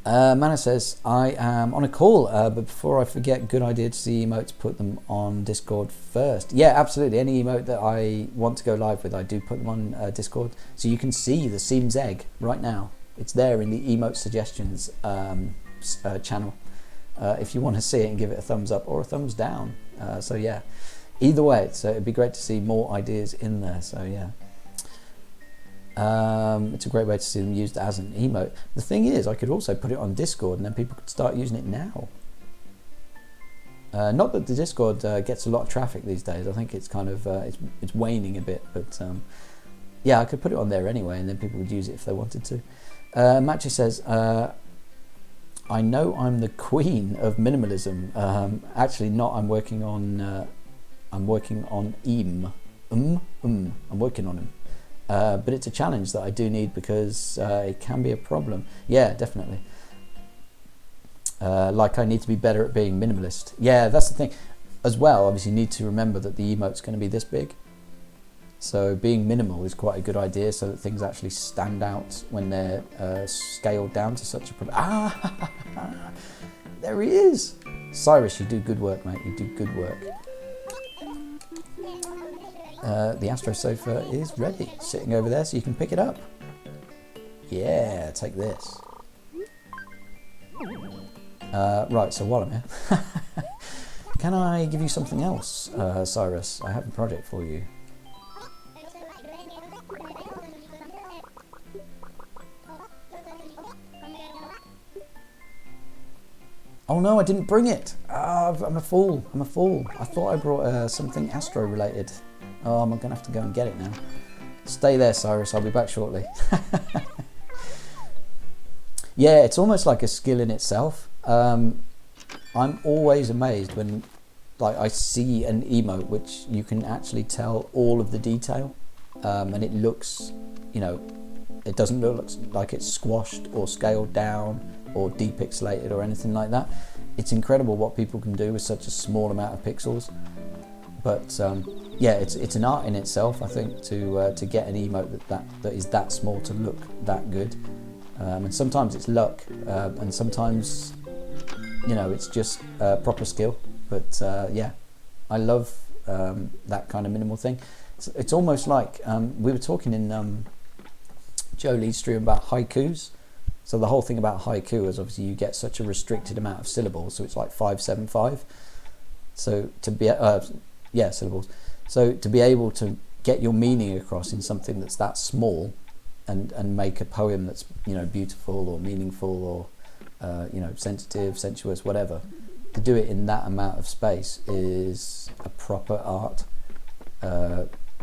Mana says, I am on a call, but before I forget, good idea to see emotes, put them on Discord first. Yeah, absolutely. Any emote that I want to go live with, I do put them on Discord. So you can see the Seams egg right now. It's there in the emote suggestions channel. If you want to see it and give it a thumbs up or a thumbs down. So yeah. Either way, so it'd be great to see more ideas in there. So yeah, it's a great way to see them used as an emote. The thing is, I could also put it on Discord, and then people could start using it now. Not that the Discord gets a lot of traffic these days. I think it's kind of it's waning a bit, but yeah, I could put it on there anyway, and then people would use it if they wanted to. Matcha says, I know I'm the queen of minimalism. Actually, not. I'm working on. I'm working on him. I'm working on him. But it's a challenge that I do need because it can be a problem. Yeah, definitely. Like I need to be better at being minimalist. Yeah, that's the thing. As well, obviously you need to remember that the emote's going to be this big. So being minimal is quite a good idea so that things actually stand out when they're scaled down to such a... Ah! There he is! Cyrus, you do good work, mate. You do good work. The Astro sofa is ready, sitting over there so you can pick it up. Yeah, take this. Right, so while I'm here, can I give you something else, Cyrus? I have a project for you. Oh no, I didn't bring it. I'm a fool. I'm a fool. I thought I brought something Astro related. Oh, I'm going to have to go and get it now. Stay there, Cyrus. I'll be back shortly. Yeah, it's almost like a skill in itself. I'm always amazed when I see an emote which you can actually tell all of the detail, and it looks, it doesn't look like it's squashed or scaled down or depixelated or anything like that. It's incredible what people can do with such a small amount of pixels. But yeah, it's an art in itself, I think, to get an emote that is that small to look that good. And sometimes it's luck, and sometimes it's just proper skill. But yeah, I love that kind of minimal thing. It's almost like we were talking in Joe Lee's stream about haikus. So the whole thing about haiku is obviously you get such a restricted amount of syllables, so it's like 575. So to be syllables. So to be able to get your meaning across in something that's that small, and make a poem that's beautiful or meaningful or sensitive, sensuous, whatever. To do it in that amount of space is a proper art.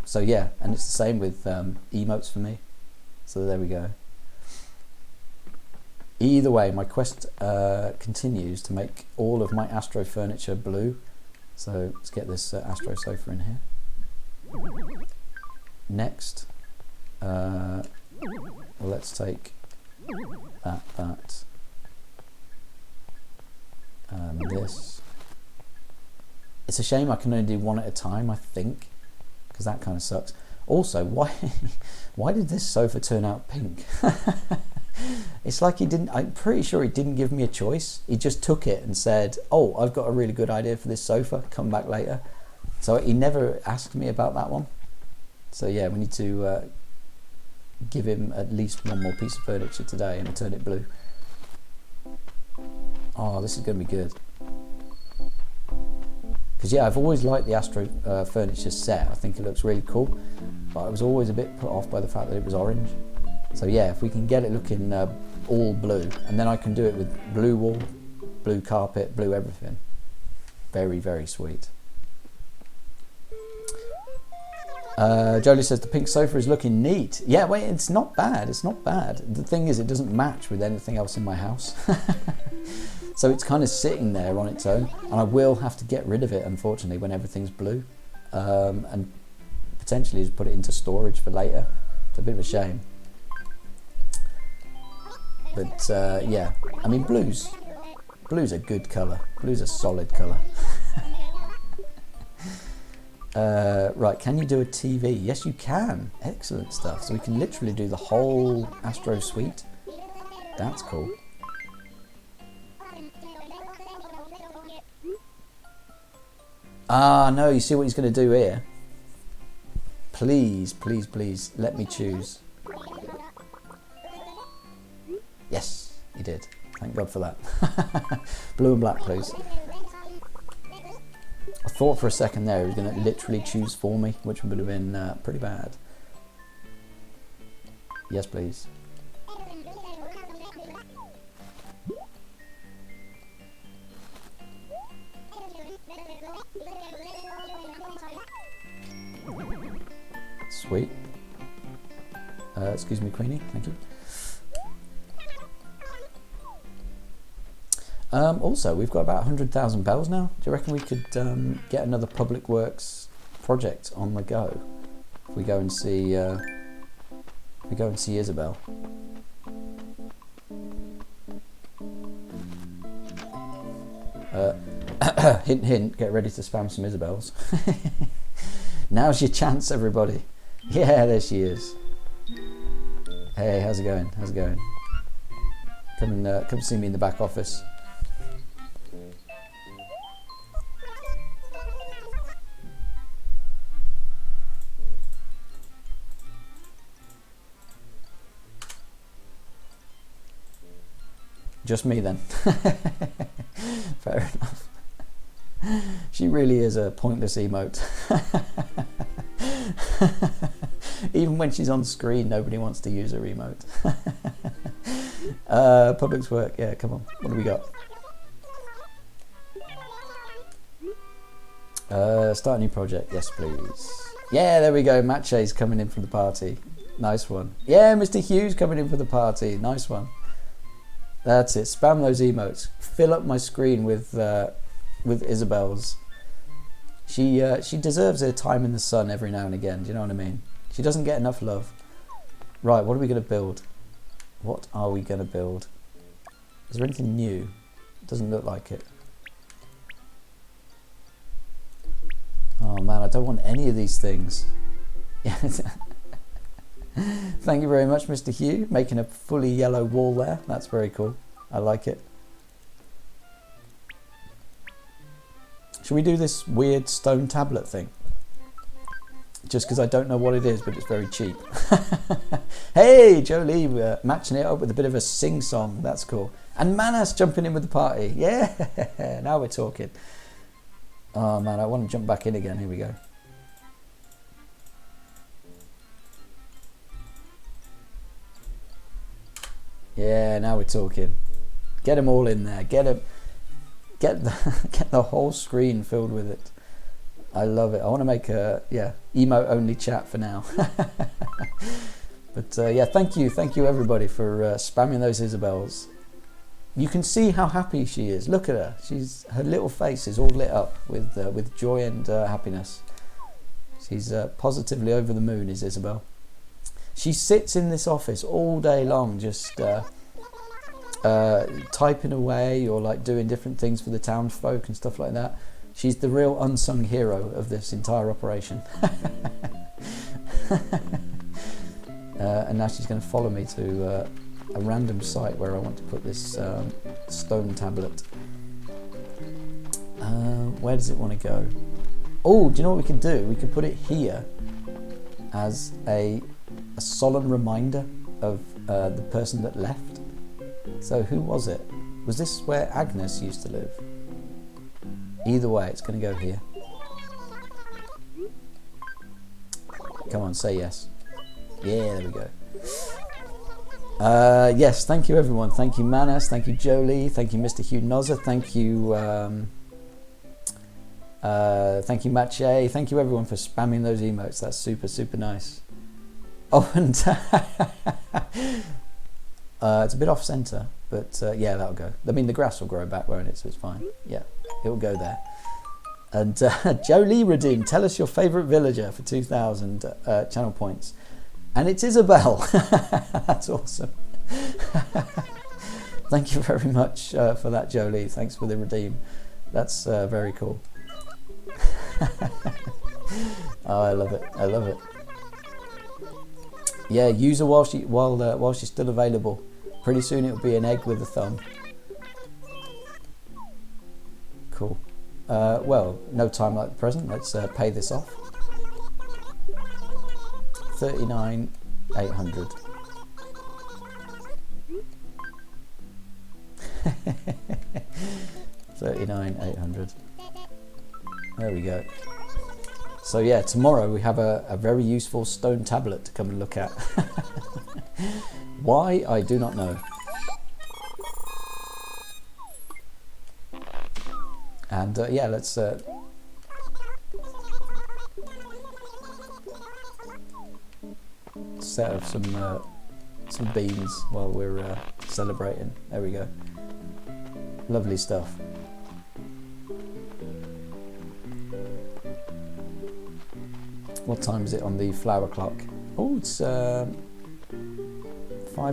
So yeah, and it's the same with emotes for me. So there we go. Either way, my quest continues to make all of my Astro furniture blue. So let's get this Astro sofa in here. Next, well, let's take that, this. It's a shame I can only do one at a time, I think, because that kind of sucks. Also, why did this sofa turn out pink? It's like I'm pretty sure he didn't give me a choice. He just took it and said, oh, I've got a really good idea for this sofa, come back later. So he never asked me about that one. So yeah, we need to give him at least one more piece of furniture today and turn it blue. Oh, this is going to be good. Because yeah, I've always liked the Astro furniture set. I think it looks really cool. But I was always a bit put off by the fact that it was orange. So yeah, if we can get it looking all blue, and then I can do it with blue wall, blue carpet, blue everything. Very, very sweet. Jolie says the pink sofa is looking neat. Yeah, wait, it's not bad. It's not bad. The thing is, it doesn't match with anything else in my house. So it's kind of sitting there on its own, and I will have to get rid of it, unfortunately, when everything's blue, and potentially just put it into storage for later. It's a bit of a shame. But yeah, I mean, blue's a good colour. Blue's a solid colour. Right, can you do a TV? Yes, you can. Excellent stuff. So we can literally do the whole Astro suite. That's cool. Ah, no, you see what he's going to do here? Please, please, please, let me choose. Yes, he did. Thank God for that. Blue and black, please. I thought for a second there he was going to literally choose for me, which would have been pretty bad. Yes, please. Sweet. Excuse me, Queenie. Thank you. Also, we've got about 100,000 bells now. Do you reckon we could get another public works project on the go? If we go and see, Isabel. Hint, hint. Get ready to spam some Isabels. Now's your chance, everybody. Yeah, there she is. Hey, how's it going? How's it going? Come see me in the back office. Just me then. Fair enough. She really is a pointless emote. Even when she's on screen, nobody wants to use her emote. Public's work, yeah, come on. What do we got? Start a new project. Yes, please. Yeah, there we go. Matchay's coming in for the party. Nice one. Yeah, Mr. Hughes coming in for the party. Nice one. That's it. Spam those emotes. Fill up my screen with Isabel's. She deserves her time in the sun every now and again. Do you know what I mean? She doesn't get enough love. Right, what are we going to build? What are we going to build? Is there anything new? Doesn't look like it. Oh man, I don't want any of these things. Thank you very much, Mr. Hugh, making a fully yellow wall there. That's very cool. I like it. Should we do this weird stone tablet thing? Just because I don't know what it is, but it's very cheap. Hey, Jolie, we're matching it up with a bit of a sing-song. That's cool. And Manas jumping in with the party. Yeah, now we're talking. Oh man, I want to jump back in again. Here we go. Yeah, now we're talking. Get them all in there. Get the whole screen filled with it. I love it. I want to make a emote only chat for now. But yeah, thank you everybody for spamming those Isabels. You can see how happy she is. Look at her. Her little face is all lit up with joy and happiness. She's positively over the moon, is Isabel. She sits in this office all day long, just typing away or like doing different things for the townsfolk and stuff like that. She's the real unsung hero of this entire operation. And now she's going to follow me to a random site where I want to put this stone tablet. Where does it want to go? Oh, do you know what we can do? We can put it here as a solemn reminder of the person that left. So who was it? Was this where Agnes used to live? Either way, it's going to go here. Come on, say yes. Yeah, there we go. Yes, thank you everyone. Thank you Manas, thank you Jolie, thank you Mr. Hugh Nozza, thank you Matche, thank you everyone for spamming those emotes. That's super, super nice. Oh, and it's a bit off centre, but yeah, that'll go. I mean, the grass will grow back, won't it? So it's fine. Yeah, it'll go there. And Jolie redeemed, tell us your favourite villager for 2,000 channel points. And it's Isabel. That's awesome. Thank you very much for that, Jolie. Thanks for the redeem. That's very cool. Oh, I love it. I love it. Yeah, use her while she's still available. Pretty soon it'll be an egg with a thumb. Cool. Well, no time like the present. Let's pay this off. 39,800. $39,800. There we go. So yeah, tomorrow we have a very useful stone tablet to come and look at. Why, I do not know. And yeah, let's set up some beans while we're celebrating. There we go. Lovely stuff. What time is it on the flower clock? Oh, it's 5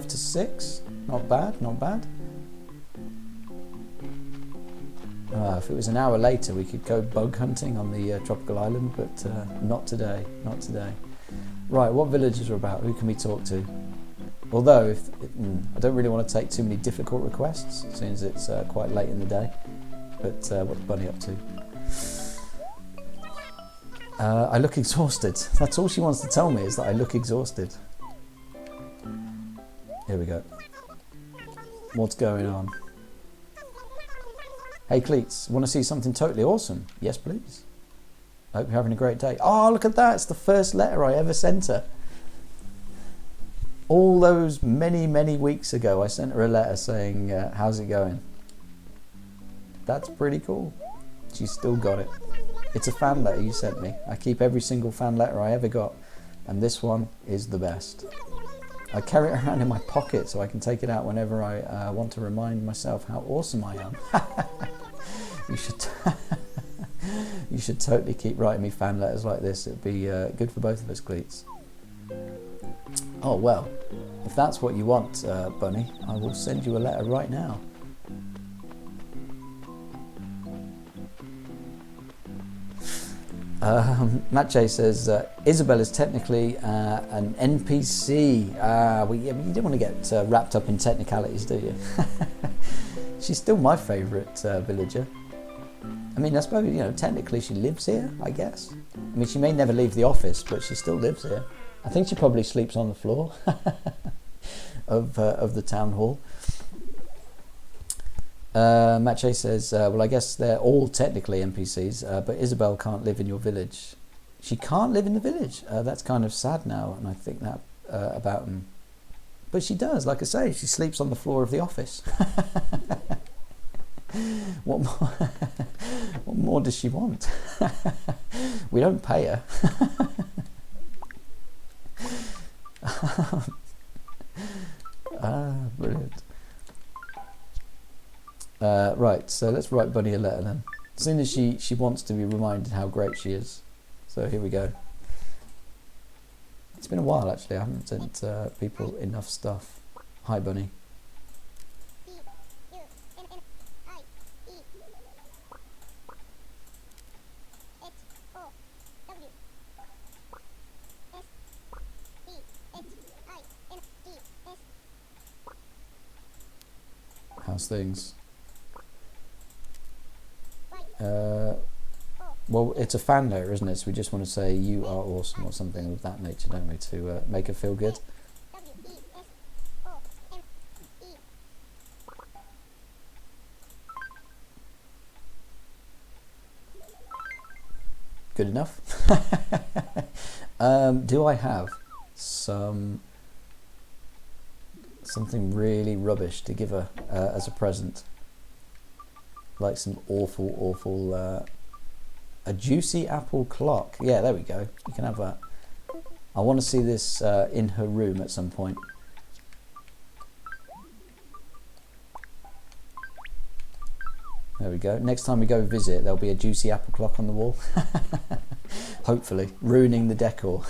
to 6. Not bad, not bad. If it was an hour later, we could go bug hunting on the tropical island, but not today, not today. Right, what villagers are about? Who can we talk to? Although, I don't really want to take too many difficult requests, since it's quite late in the day. But what's Bunny up to? I look exhausted. That's all she wants to tell me, is that I look exhausted. Here we go. What's going on? Hey Cleats, want to see something totally awesome? Yes, please. I hope you're having a great day. Oh, look at that. It's the first letter I ever sent her. All those many, many weeks ago, I sent her a letter saying, how's it going? That's pretty cool. She's still got it. It's a fan letter you sent me. I keep every single fan letter I ever got, and this one is the best. I carry it around in my pocket so I can take it out whenever I want to remind myself how awesome I am. You should you should totally keep writing me fan letters like this. It'd be good for both of us, Cleats. Oh well, if that's what you want, Bunny, I will send you a letter right now. Matt J says, Isabel is technically an NPC. You don't want to get wrapped up in technicalities, do you? She's still my favourite villager. I mean, I suppose, you know, technically she lives here, I guess. I mean, she may never leave the office, but she still lives here. I think she probably sleeps on the floor of the town hall. Matt J says, well, I guess they're all technically NPCs, but Isabel can't live in your village. She can't live in the village. That's kind of sad now, and I think that about him. But she does, like I say, she sleeps on the floor of the office. What more, what more does she want? We don't pay her. Brilliant. Right, so let's write Bunny a letter then. As soon as she wants to be reminded how great she is. So here we go. It's been a while actually, I haven't sent people enough stuff. Hi Bunny. How's things? Well, it's a fan letter, isn't it? So we just want to say you are awesome or something of that nature, don't we? To make her feel good. Good enough. Do I have something really rubbish to give her as a present? Like some awful a juicy apple clock. Yeah, there we go. You can have that. I want to see this in her room at some point. There we go. Next time we go visit, there'll be a juicy apple clock on the wall. Hopefully, ruining the decor.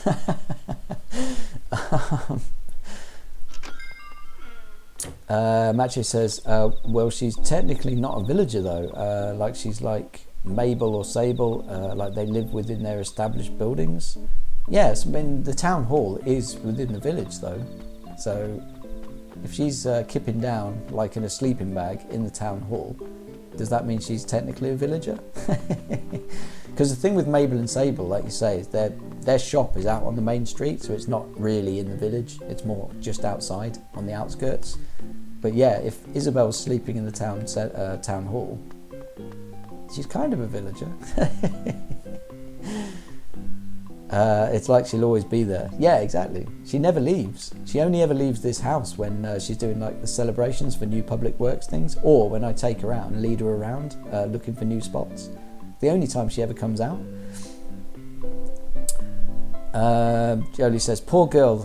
Macho says, well, she's technically not a villager though. Like she's like Mabel or Sable, like they live within their established buildings. Yes, I mean the town hall is within the village though. So if she's kipping down like in a sleeping bag in the town hall, does that mean she's technically a villager? Because the thing with Mabel and Sable, like you say, is their shop is out on the main street, so it's not really in the village. It's more just outside on the outskirts. But yeah, if Isabel's sleeping in the town hall, she's kind of a villager. It's like she'll always be there. Yeah, exactly. She never leaves. She only ever leaves this house when she's doing like the celebrations for new public works things, or when I take her out and lead her around looking for new spots. The only time she ever comes out. Jolie says, poor girl,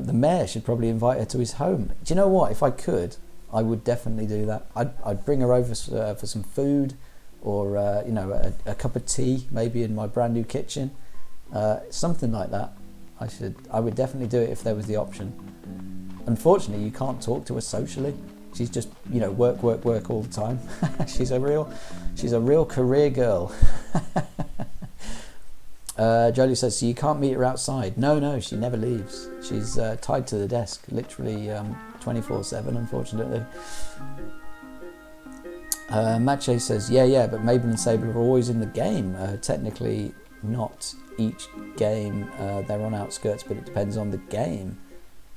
the mayor should probably invite her to his home. Do you know what? If I could, I would definitely do that. I'd bring her over for some food, or you know, a cup of tea, maybe in my brand new kitchen. Something like that. I would definitely do it if there was the option. Unfortunately, you can't talk to her socially. She's just, you know, work all the time. she's a real career girl. Jolie says, so you can't meet her outside. No, she never leaves. She's tied to the desk, literally 24/7, unfortunately. Mache says, yeah, but Mabel and Sable are always in the game. Technically, not each game. They're on outskirts, but it depends on the game.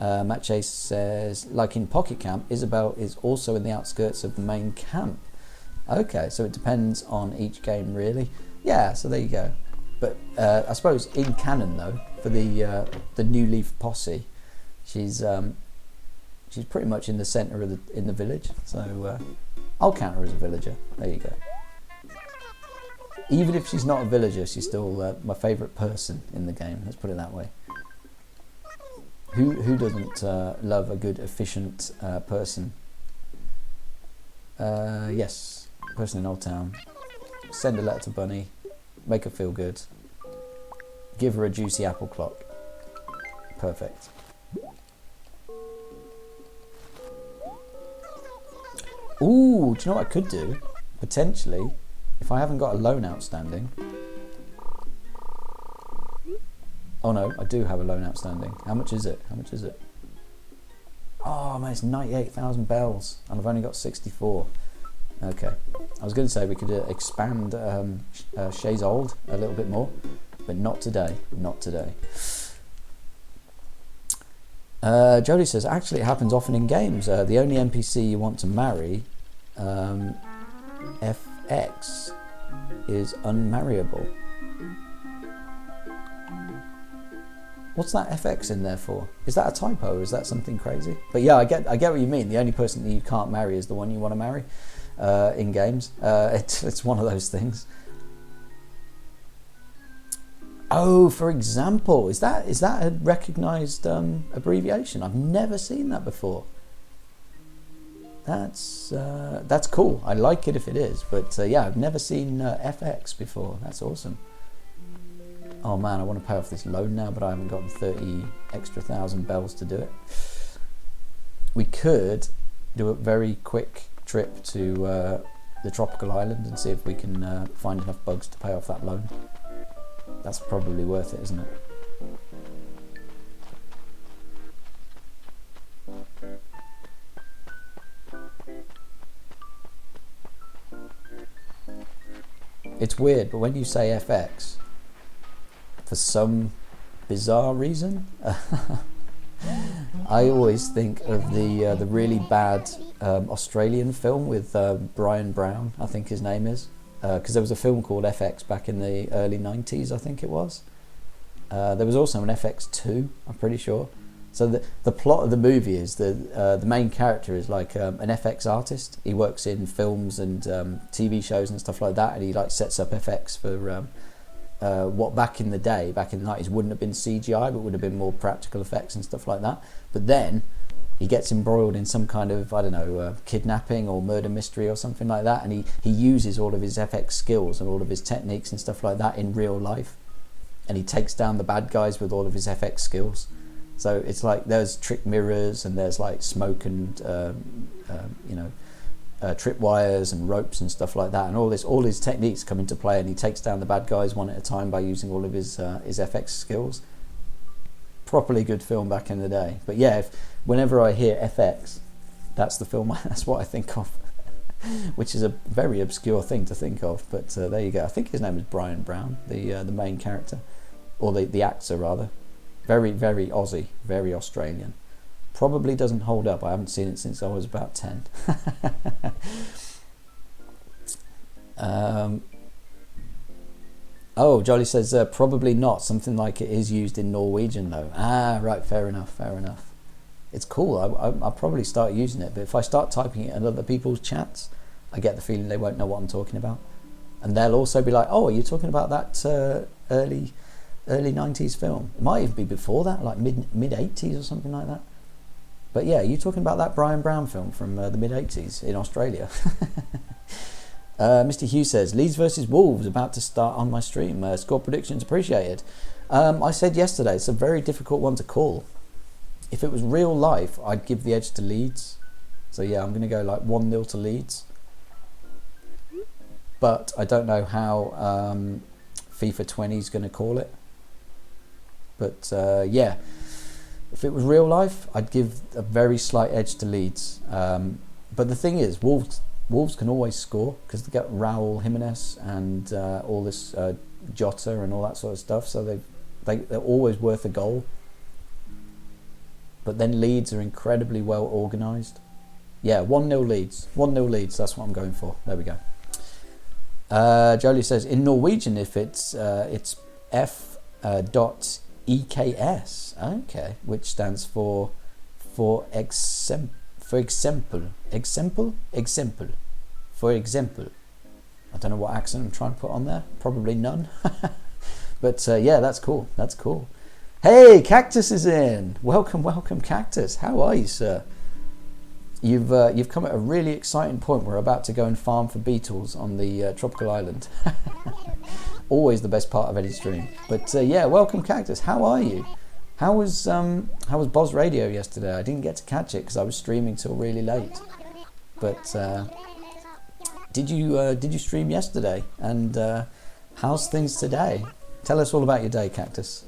Mache says, like in Pocket Camp, Isabel is also in the outskirts of the main camp. Okay, so it depends on each game, really. Yeah, so there you go. But I suppose in canon, though, for the New Leaf posse, she's pretty much in the centre of in the village. So I'll count her as a villager. There you go. Even if she's not a villager, she's still my favourite person in the game. Let's put it that way. Who doesn't love a good, efficient person? Yes, person in Auldtown. Send a letter to Bunny. Make her feel good. Give her a juicy apple clock. Perfect. Ooh, do you know what I could do? Potentially, if I haven't got a loan outstanding. Oh no, I do have a loan outstanding. How much is it? How much is it? Oh man, it's 98,000 bells, and I've only got 64. Okay, I was going to say we could expand Shay's Old a little bit more, but not today. Not today. Jodie says, actually it happens often in games. The only NPC you want to marry, FX, is unmarriable. What's that FX in there for? Is that a typo? Is that something crazy? But yeah, I get what you mean. The only person that you can't marry is the one you want to marry in games. It's one of those things. Oh, for example, is that a recognised abbreviation? I've never seen that before. That's cool. I like it if it is. But yeah, I've never seen FX before. That's awesome. Oh man, I want to pay off this loan now, but I haven't got the 30 extra thousand bells to do it. We could do a very quick trip to the tropical island and see if we can find enough bugs to pay off that loan. That's probably worth it, isn't it? It's weird, but when you say FX, for some bizarre reason, I always think of the really bad Australian film with Brian Brown, I think his name is, because there was a film called FX back in the early 90s, I think it was. There was also an FX2, I'm pretty sure. So the plot of the movie is the main character is like an FX artist. He works in films and TV shows and stuff like that, and he like sets up FX for what back in the day, back in the 90s, wouldn't have been CGI, but would have been more practical effects and stuff like that. But then he gets embroiled in some kind of, I don't know, kidnapping or murder mystery or something like that, and he uses all of his FX skills and all of his techniques and stuff like that in real life, and he takes down the bad guys with all of his FX skills. So it's like there's trick mirrors and there's like smoke and trip wires and ropes and stuff like that, and all his techniques come into play, and he takes down the bad guys one at a time by using all of his FX skills. Properly good film back in the day. But yeah, whenever I hear FX, that's the film. That's what I think of, which is a very obscure thing to think of. But there you go. I think his name is Brian Brown, the main character, or the actor rather. Very, very Aussie, very Australian. Probably doesn't hold up. I haven't seen it since I was about 10. Oh, Jolly says probably not. Something like it is used in Norwegian though. Ah, right. Fair enough. Fair enough. It's cool. I'll probably start using it. But if I start typing it in other people's chats, I get the feeling they won't know what I'm talking about, and they'll also be like, "Oh, are you talking about that early 90s film? It might even be before that, like mid 80s or something like that." But yeah, you talking about that Brian Brown film from the mid 80s in Australia? Mr. Hugh says, Leeds versus Wolves about to start on my stream. Score predictions appreciated. I said yesterday, it's a very difficult one to call. If it was real life, I'd give the edge to Leeds. So yeah, I'm going to go like 1-0 to Leeds. But I don't know how FIFA 20 is going to call it. But yeah, if it was real life, I'd give a very slight edge to Leeds. But the thing is, Wolves can always score because they get Raul Jimenez and all this Jota and all that sort of stuff. So they're always worth a goal. But then Leeds are incredibly well organised. Yeah, 1-0 Leeds. 1-0 Leeds, that's what I'm going for. There we go. Jolie says, in Norwegian, if it's F.EKS, okay, which stands for example. For example. I don't know what accent I'm trying to put on there. Probably none. But yeah, that's cool. That's cool. Hey, Cactus is in. Welcome, welcome, Cactus. How are you, sir? You've come at a really exciting point. We're about to go and farm for beetles on the tropical island. Always the best part of any stream. But yeah, welcome, Cactus. How are you? How was Boz Radio yesterday? I didn't get to catch it because I was streaming till really late. But did you stream yesterday? And how's things today? Tell us all about your day, Cactus.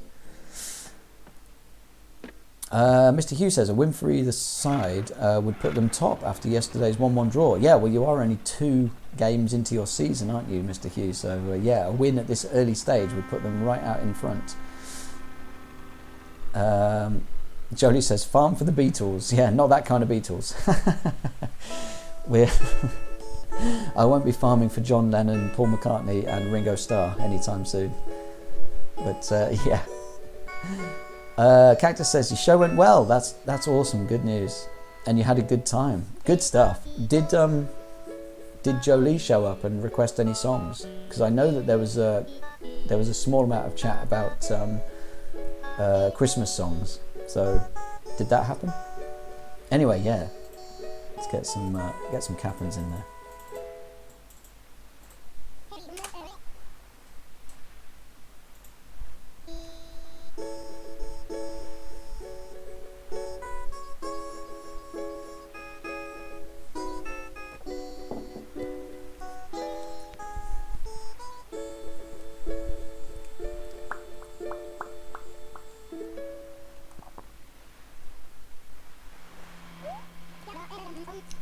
Mr. Hugh says a win for either side would put them top after yesterday's 1-1 draw. Yeah, well, you are only 2 games into your season, aren't you, Mr. Hugh? So yeah, a win at this early stage would put them right out in front. Jolie says farm for the Beatles. Yeah, not that kind of Beatles. I won't be farming for John Lennon, Paul McCartney and Ringo Starr anytime soon. But yeah. Cactus says your show went well. That's awesome. Good news. And you had a good time. Good stuff. Did Jolie show up and request any songs? Because I know that there was a small amount of chat about Christmas songs. So did that happen? Anyway, yeah. Let's get some Cappins in there.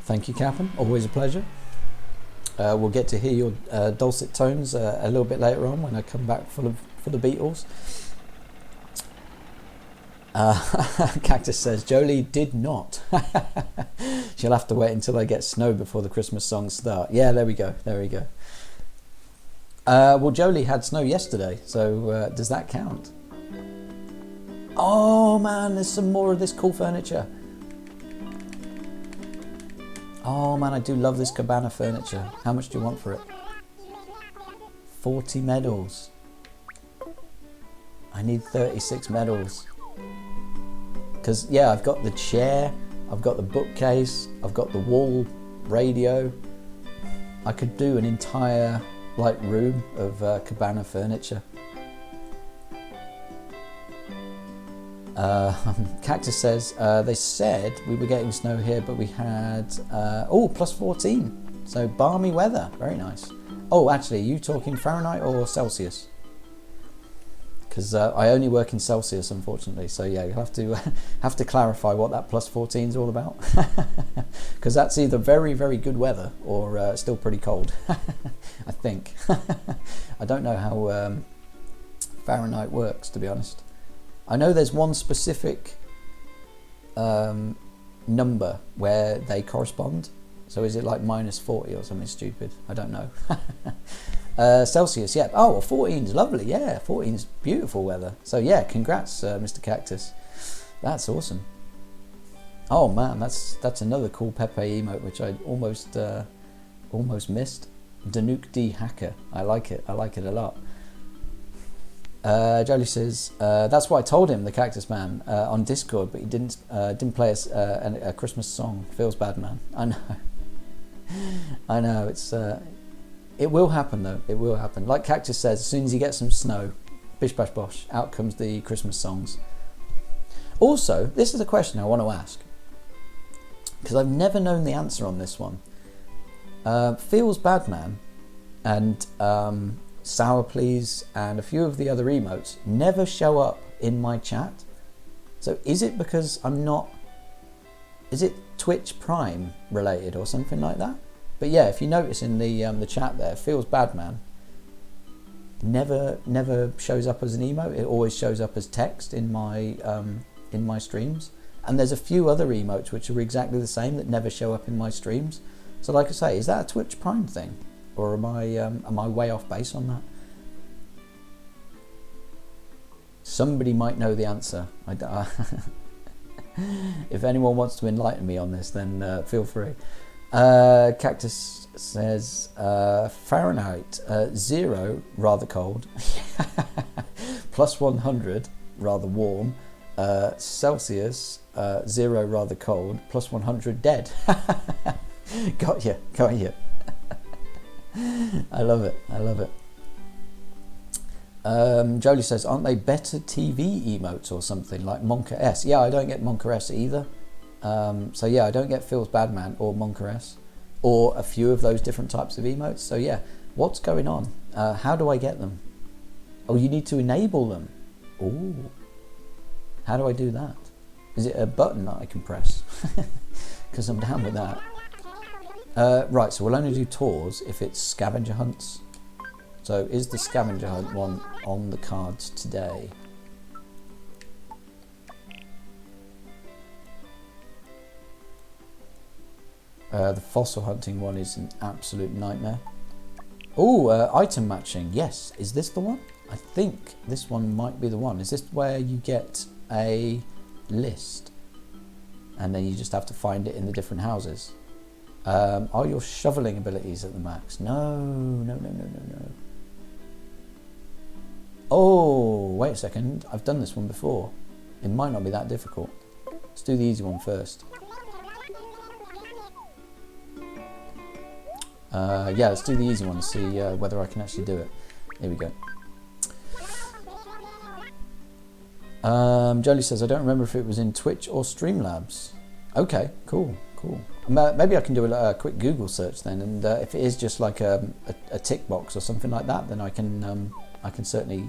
Thank you, Captain. Always a pleasure. We'll get to hear your dulcet tones a little bit later on when I come back for the Beatles. Cactus says Jolie did not. She'll have to wait until I get snow before the Christmas songs start. Yeah, there we go. There we go. Well, Jolie had snow yesterday, so does that count? Oh man, there's some more of this cool furniture. Oh man, I do love this cabana furniture. How much do you want for it? 40 medals. I need 36 medals. Because yeah, I've got the chair, I've got the bookcase, I've got the wall radio. I could do an entire room of cabana furniture. Cactus says they said we were getting snow here, but we had plus 14, so balmy weather. Very nice. Oh, actually, are you talking Fahrenheit or Celsius? Because I only work in Celsius, unfortunately. So yeah, you'll have to clarify what that plus 14 is all about. Because that's either very, very good weather or still pretty cold. I think. I don't know how Fahrenheit works, to be honest. I know there's one specific number where they correspond. So is it like -40 or something stupid? I don't know. Celsius, yeah. Oh, 14's lovely. Yeah, 14's beautiful weather. So yeah, congrats, Mr. Cactus. That's awesome. Oh man, that's another cool Pepe emote which I almost missed. Danuke D Hacker. I like it. I like it a lot. Jolie says that's what I told him, the Cactus Man, on Discord, but he didn't play us a Christmas song. Feels bad, man. I know. I know. It will happen though. It will happen. Like Cactus says, as soon as you get some snow, bish bash bosh, out comes the Christmas songs. Also, this is a question I want to ask because I've never known the answer on this one. Feels bad, man, and Sour Please and a few of the other emotes never show up in my chat. So is it because I'm not, is it Twitch Prime related or something like that? But yeah, if you notice in the chat there, Feels Bad Man never shows up as an emote. It always shows up as text in my streams. And there's a few other emotes which are exactly the same that never show up in my streams. So like I say, is that a Twitch Prime thing? Or am I way off base on that? Somebody might know the answer. If anyone wants to enlighten me on this, then feel free. Cactus says Fahrenheit 0, rather cold. Plus 100, rather warm. Celsius 0, rather cold. Plus 100, dead. Got you. I love it. Jolie says, aren't they better TV emotes or something like Monka S? Yeah, I don't get Monka S either. So yeah, I don't get Feels Bad Man or Monka S or a few of those different types of emotes. So yeah, what's going on? How do I get them? Oh, you need to enable them. Oh, how do I do that? Is it a button that I can press? Because I'm down with that. Right, so we'll only do tours if it's scavenger hunts. So is the scavenger hunt one on the cards today? The fossil hunting one is an absolute nightmare. Oh, item matching. Yes. Is this the one? I think this one might be the one. Is this where you get a list and then you just have to find it in the different houses? Are your shoveling abilities at the max? No. Oh, wait a second. I've done this one before. It might not be that difficult. Let's do the easy one first. Yeah, let's do the easy one and see whether I can actually do it. Here we go. Jolie says, I don't remember if it was in Twitch or Streamlabs. Okay, cool. Maybe I can do a quick Google search then, and if it is just like a tick box or something like that, then I can certainly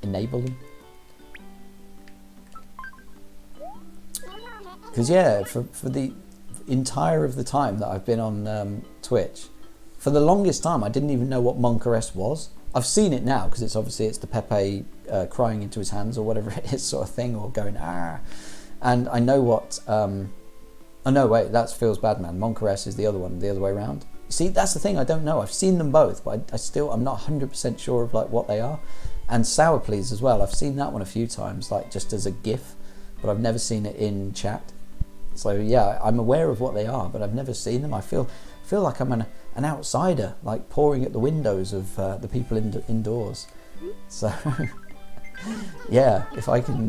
enable them. Because yeah, for the entire of the time that I've been on Twitch, for the longest time I didn't even know what Monka S was. I've seen it now because it's the Pepe crying into his hands or whatever it is sort of thing, or going ah, and I know what oh no, wait, that's Feels Bad Man. Monka S is the other one, the other way around. See, that's the thing, I don't know. I've seen them both, but I'm not 100% sure of like what they are. And Sour Please as well. I've seen that one a few times, like just as a GIF, but I've never seen it in chat. So yeah, I'm aware of what they are, but I've never seen them. I feel like I'm an outsider, like pouring at the windows of the people indoors. So yeah, if I can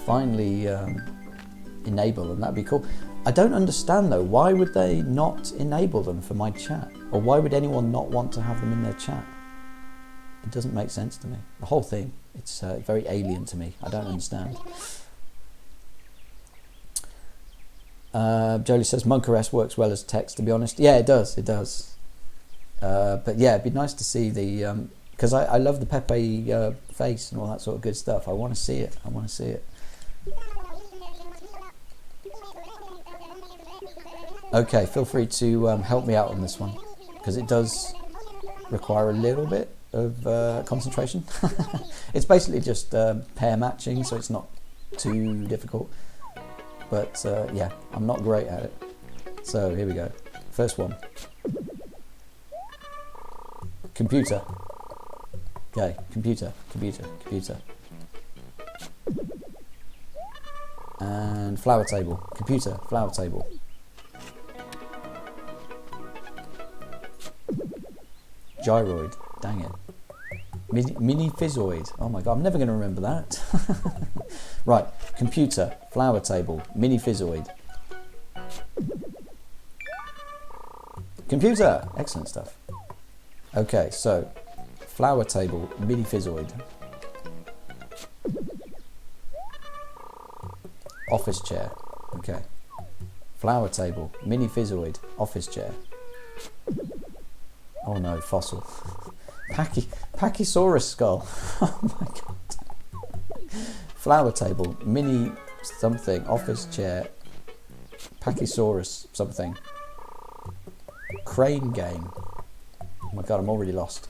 finally enable them, that'd be cool. I don't understand though, why would they not enable them for my chat? Or why would anyone not want to have them in their chat? It doesn't make sense to me. The whole thing, it's very alien to me. I don't understand. Jolie says Monka S works well as text, to be honest. Yeah, it does. But yeah, it'd be nice to see the because I love the Pepe face and all that sort of good stuff. I want to see it. Okay, feel free to help me out on this one, because it does require a little bit of concentration. It's basically just pair matching, so it's not too difficult. But yeah, I'm not great at it. So here we go. First one. Computer. Okay, computer. And flower table. Computer, flower table. Gyroid. Dang it. Mini physoid. Oh my god, I'm never going to remember that. Right, computer, flower table, mini physoid. Computer! Excellent stuff. Okay, so flower table, mini physoid. Office chair. Okay. Flower table, mini physoid, office chair. Oh no, fossil. Pachysaurus skull. Oh my god. Flower table, mini something, office chair, Pachysaurus something. Crane game. Oh my god, I'm already lost.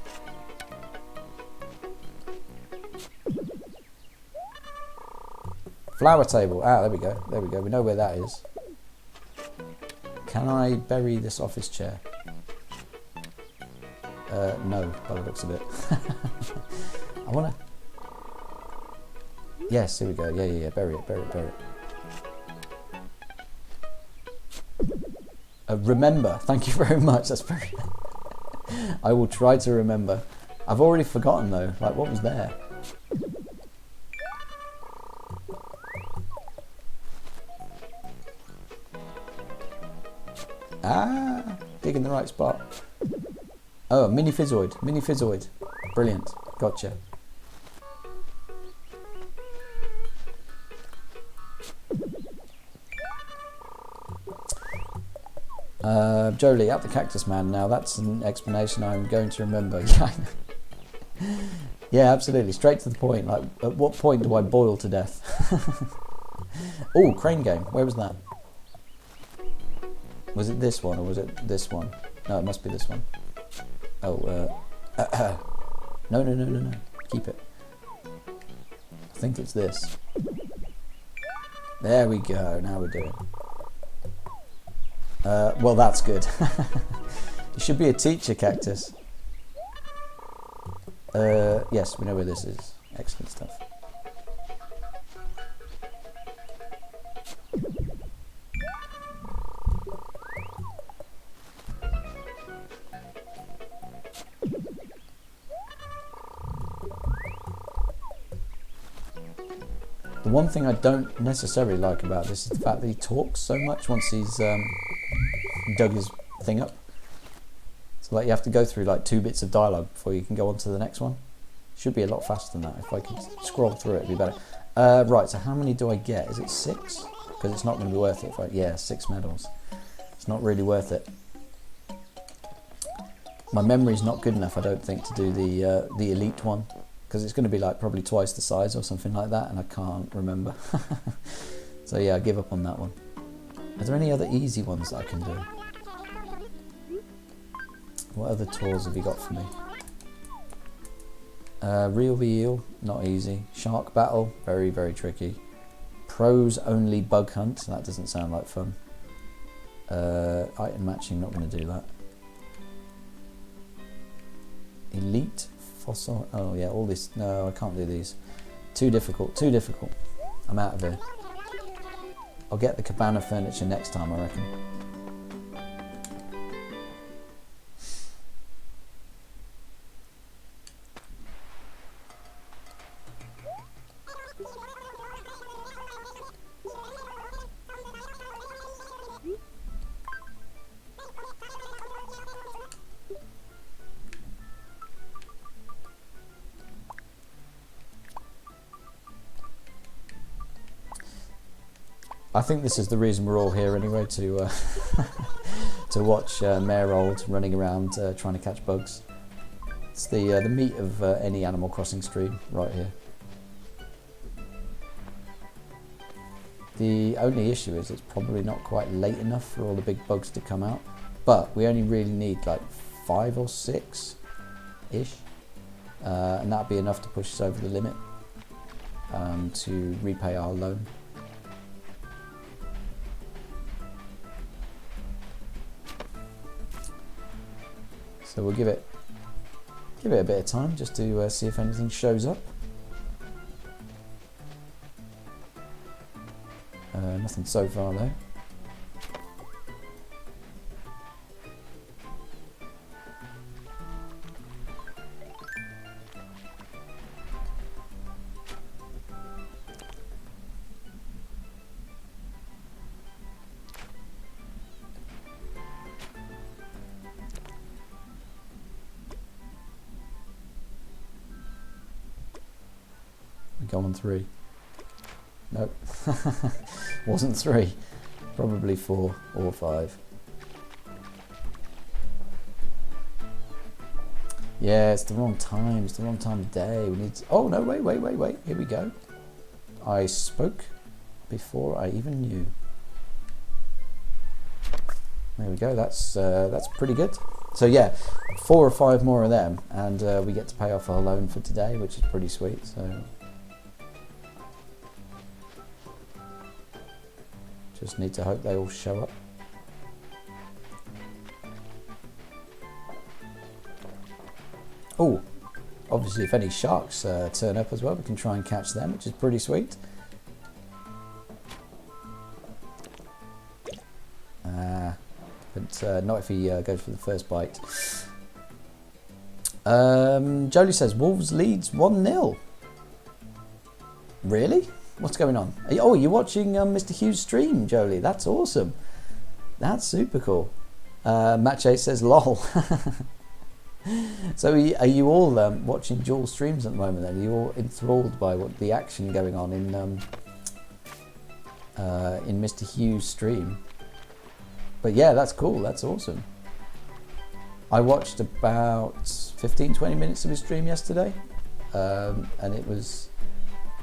Flower table. Ah, there we go. We know where that is. Can I bury this office chair? No, by the looks of it. I wanna... Yes, here we go. Yeah. Bury it. Remember. Thank you very much. That's very... I will try to remember. I've already forgotten though. Like, what was there? Ah, dig in the right spot. Oh, mini fizzoid. Mini fizzoid. Brilliant. Gotcha. Jolie, at the Cactus Man. Now that's an explanation I'm going to remember. Yeah, absolutely. Straight to the point. Like, at what point do I boil to death? Oh, crane game. Where was that? Was it this one or was it this one? No, it must be this one. Oh, no. Keep it. I think it's this. There we go. Now we're doing. Well, that's good. You should be a teacher, Cactus. Yes, we know where this is. Excellent stuff. The one thing I don't necessarily like about this is the fact that he talks so much once he's dug his thing up. So like you have to go through like 2 bits of dialogue before you can go on to the next one. Should be a lot faster than that. If I could scroll through it, it'd be better. Right, so how many do I get? Is it 6? Because it's not going to be worth it. If I, yeah, 6 medals. It's not really worth it. My memory's not good enough, I don't think, to do the elite one. Because it's going to be like probably twice the size or something like that, and I can't remember. So yeah, I give up on that one. Are there any other easy ones that I can do? What other tours have you got for me? Reel the eel, not easy. Shark battle, very, very tricky. Pros only bug hunt, that doesn't sound like fun. Item matching, not going to do that. Elite fossil, oh yeah, all this, no, I can't do these. Too difficult, too difficult. I'm out of here. I'll get the cabana furniture next time, I reckon. I think this is the reason we're all here anyway, to to watch Mayor Old running around trying to catch bugs. It's the meat of any Animal Crossing stream right here. The only issue is it's probably not quite late enough for all the big bugs to come out, but we only really need like 5 or 6-ish, and that'd be enough to push us over the limit to repay our loan. So we'll give it a bit of time just to see if anything shows up. Nothing so far though. Go on 3. Nope. Wasn't 3. Probably 4 or 5. Yeah, it's the wrong time. It's the wrong time of day. We need to... Oh no! Wait! Here we go. I spoke before I even knew. There we go. That's pretty good. So yeah, 4 or 5 more of them, and we get to pay off our loan for today, which is pretty sweet. So. Just need to hope they all show up. Oh, obviously if any sharks turn up as well, we can try and catch them, which is pretty sweet. But but not if he goes for the first bite. Jolie says Wolves leads 1-0. Really? What's going on? You're watching Mr. Hughes' stream, Jolie. That's awesome. That's super cool. Match 8 says lol. So are you all watching dual streams at the moment then? Are you all enthralled by what the action going on in Mr. Hughes' stream? But yeah, that's cool. That's awesome. I watched about 15-20 minutes of his stream yesterday, and it was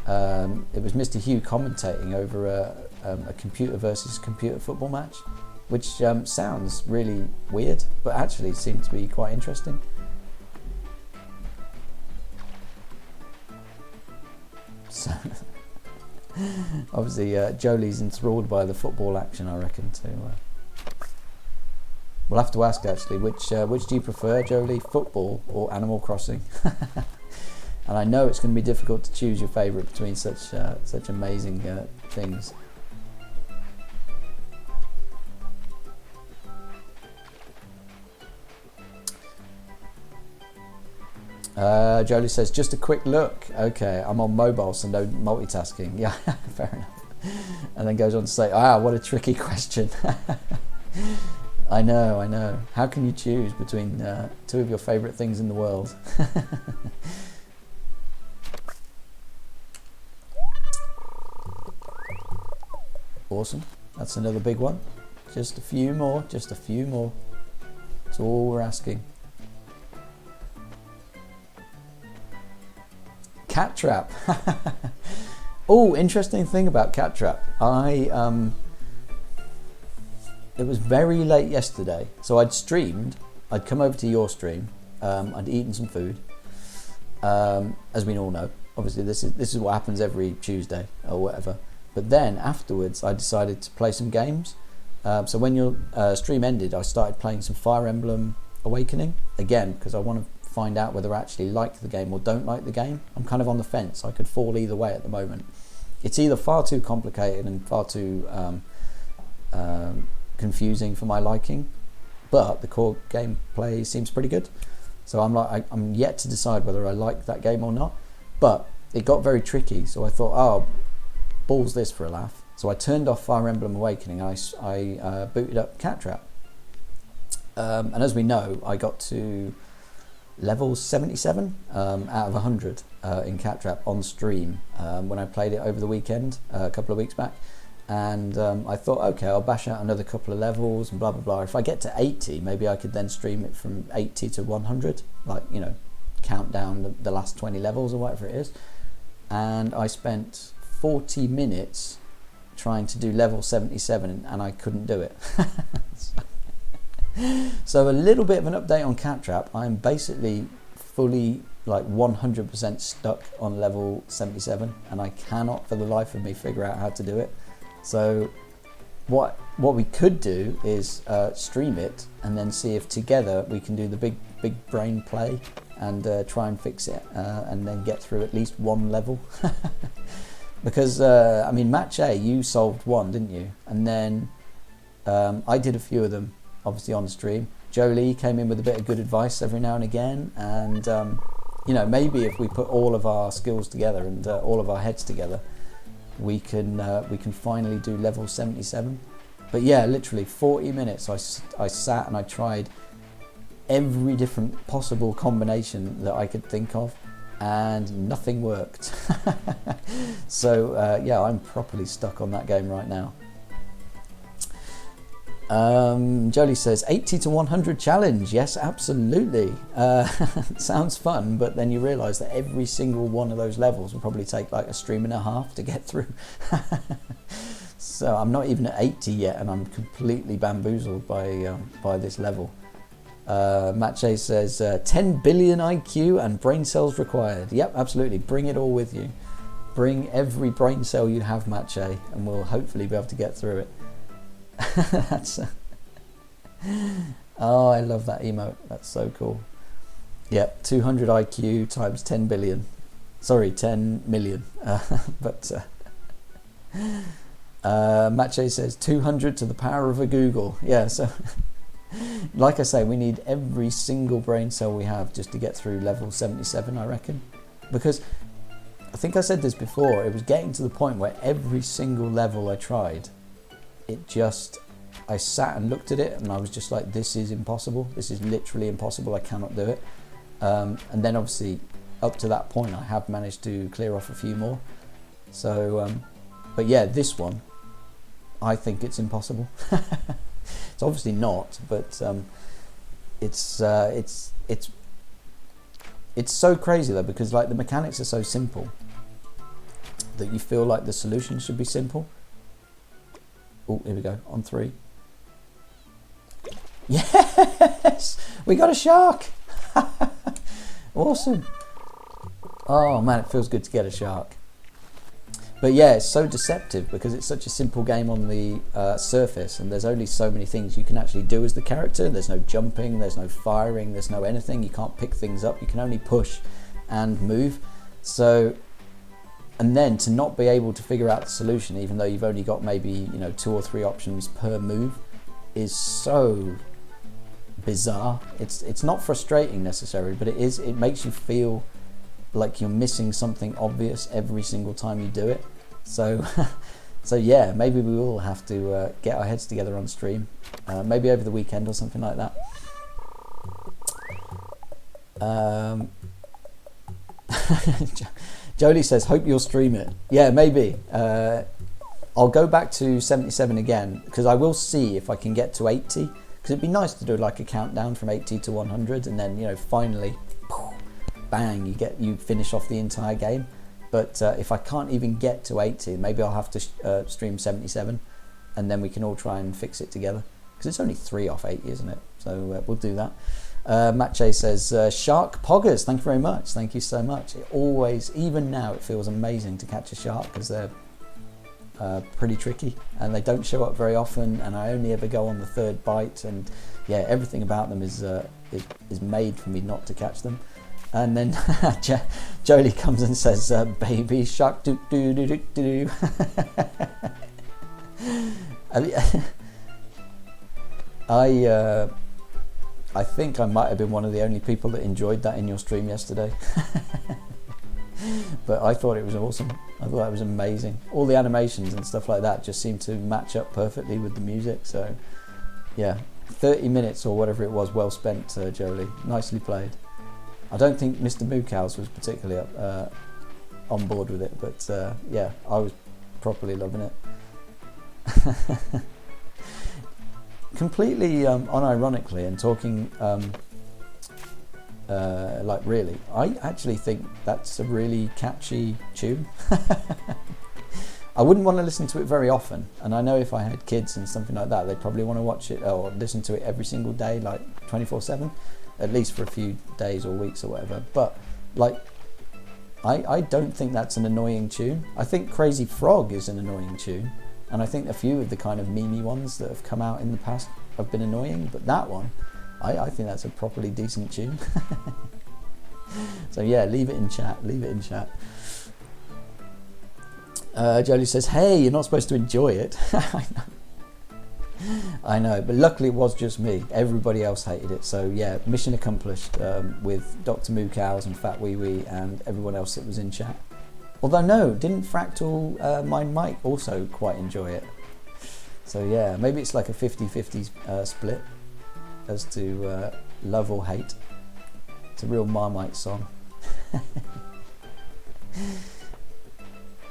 Mr. Hugh commentating over a computer versus computer football match, which sounds really weird, but actually seemed to be quite interesting. So obviously Jolie's enthralled by the football action, I reckon, too. We'll have to ask actually, which do you prefer, Jolie, football or Animal Crossing? And I know it's going to be difficult to choose your favourite between such amazing things. Jolie says, just a quick look. Okay, I'm on mobile, so no multitasking. Yeah, fair enough. And then goes on to say, what a tricky question. I know. How can you choose between two of your favourite things in the world? Awesome. That's another big one. Just a few more. That's all we're asking. Cat trap. Oh, interesting thing about cat trap. It was very late yesterday, so I'd streamed. I'd come over to your stream. I'd eaten some food, as we all know. Obviously, this is what happens every Tuesday or whatever. But then afterwards, I decided to play some games. So when your stream ended, I started playing some Fire Emblem Awakening again because I want to find out whether I actually like the game or don't like the game. I'm kind of on the fence. I could fall either way at the moment. It's either far too complicated and far too confusing for my liking, but the core gameplay seems pretty good. So I'm yet to decide whether I like that game or not. But it got very tricky, so I thought, balls this for a laugh. So I turned off Fire Emblem Awakening and I booted up Cat Trap. And as we know, I got to level 77 out of 100 in Cat Trap on stream when I played it over the weekend a couple of weeks back. And I thought, okay, I'll bash out another couple of levels and blah blah blah. If I get to 80, maybe I could then stream it from 80 to 100, like, count down the last 20 levels or whatever it is. And I spent 40 minutes trying to do level 77 and I couldn't do it. So a little bit of an update on Cat Trap. I'm basically fully, like, 100% stuck on level 77 and I cannot for the life of me figure out how to do it. So what we could do is stream it and then see if together we can do the big brain play and try and fix it and then get through at least one level. Because match A, you solved one, didn't you? And then I did a few of them, obviously on stream. Jolie came in with a bit of good advice every now and again, and maybe if we put all of our skills together and all of our heads together, we can finally do level 77. But yeah, literally 40 minutes I sat and I tried every different possible combination that I could think of and nothing worked. So I'm properly stuck on that game right now. Jolie says 80 to 100 challenge. Yes, absolutely. Sounds fun, but then you realise that every single one of those levels will probably take like a stream and a half to get through. So I'm not even at 80 yet and I'm completely bamboozled by this level. Matche says 10 billion IQ and brain cells required. Yep, absolutely. Bring it all with you. Bring every brain cell you have, Matche, and we'll hopefully be able to get through it. That's I love that emote. That's so cool. Yep, 200 IQ times 10 billion. Sorry, 10 million. Matche says 200 to the power of a Google. Yeah, so Like I say, we need every single brain cell we have just to get through level 77, I reckon. Because I think I said this before, it was getting to the point where every single level I tried, I sat and looked at it and I was just like, this is impossible. This is literally impossible. I cannot do it. And then obviously up to that point, I have managed to clear off a few more. So, but yeah, this one, I think it's impossible. It's obviously not, but it's so crazy though, because like the mechanics are so simple that you feel like the solution should be simple. Oh, here we go, on 3. Yes! We got a shark! Awesome. Oh man, it feels good to get a shark. But yeah, it's so deceptive because it's such a simple game on the surface, and there's only so many things you can actually do as the character. There's no jumping, there's no firing, there's no anything. You can't pick things up, you can only push and move. So, and then to not be able to figure out the solution, even though you've only got maybe 2 or 3 options per move, is so bizarre. It's not frustrating necessarily, but it makes you feel like you're missing something obvious every single time you do it. So so yeah, maybe we will have to get our heads together on stream, maybe over the weekend or something like that. Jolie says, hope you'll stream it. Yeah, maybe. I'll go back to 77 again, because I will see if I can get to 80, because it'd be nice to do like a countdown from 80 to 100, and then finally, bang, you finish off the entire game. But if I can't even get to 80, maybe I'll have to stream 77, and then we can all try and fix it together, because it's only 3 off 80, isn't it? So we'll do that. Matche says, shark poggers, thank you very much. Thank you so much. It always, even now, it feels amazing to catch a shark, because they're pretty tricky and they don't show up very often, and I only ever go on the 3rd bite, and yeah, everything about them is made for me not to catch them. And then Jolie comes and says, baby shark, do do do do do. I think I might have been one of the only people that enjoyed that in your stream yesterday. But I thought it was awesome. I thought it was amazing. All the animations and stuff like that just seemed to match up perfectly with the music. So yeah, 30 minutes or whatever it was, well spent, Jolie. Nicely played. I don't think Mr. Mookows was particularly on board with it, but yeah, I was properly loving it. Completely unironically and talking like really, I actually think that's a really catchy tune. I wouldn't want to listen to it very often, and I know if I had kids and something like that, they'd probably want to watch it or listen to it every single day, like 24/7, at least for a few days or weeks or whatever. But like, I don't think that's an annoying tune. I think Crazy Frog is an annoying tune, and I think a few of the kind of memey ones that have come out in the past have been annoying, but that one, I think that's a properly decent tune. So yeah, leave it in chat. Jolie says, hey, you're not supposed to enjoy it. I know, but luckily it was just me. Everybody else hated it. So yeah, mission accomplished with Dr. Mookows and Fat Wee Wee and everyone else that was in chat. Although no, didn't Fractal Mind Mike also quite enjoy it? So yeah, maybe it's like a 50-50 split as to love or hate. It's a real Marmite song.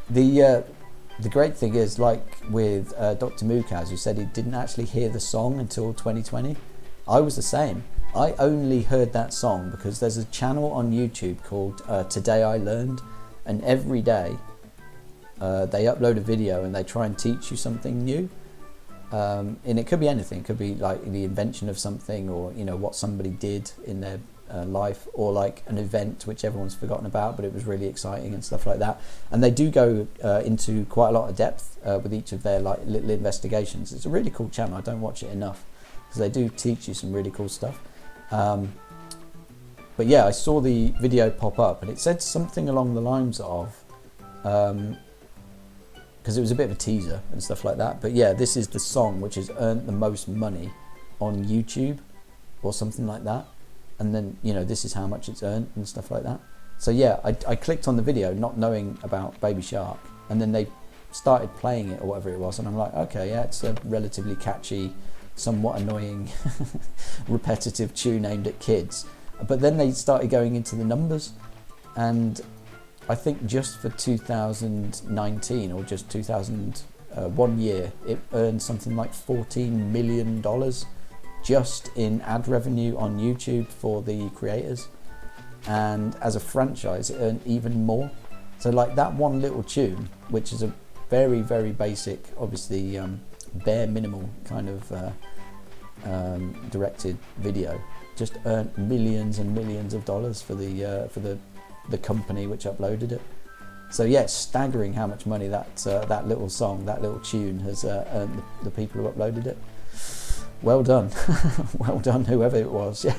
The great thing is, like with Dr. Mookows, who said he didn't actually hear the song until 2020. I was the same. I only heard that song because there's a channel on YouTube called Today I Learned, and every day they upload a video and they try and teach you something new. And it could be anything. It could be like the invention of something, or what somebody did in their life, or like an event which everyone's forgotten about but it was really exciting and stuff like that. And they do go into quite a lot of depth with each of their like little investigations. It's a really cool channel. I don't watch it enough because they do teach you some really cool stuff. But yeah, I saw the video pop up and it said something along the lines of because it was a bit of a teaser and stuff like that, but yeah, this is the song which has earned the most money on YouTube or something like that, and then, you know, this is how much it's earned and stuff like that. So yeah, I clicked on the video not knowing about Baby Shark, and then they started playing it or whatever it was, and I'm like, okay, yeah, it's a relatively catchy, somewhat annoying repetitive tune aimed at kids. But then they started going into the numbers, and I think just for 2019 or just 2001 year, it earned something like $14 million just in ad revenue on YouTube for the creators. And as a franchise, it earned even more. So like that one little tune, which is a very, very basic, obviously bare minimal kind of directed video, just earned millions and millions of dollars for the company which uploaded it. So yeah, it's staggering how much money that little song, that little tune has earned the people who uploaded it. Well done. Well done, whoever it was. Yeah.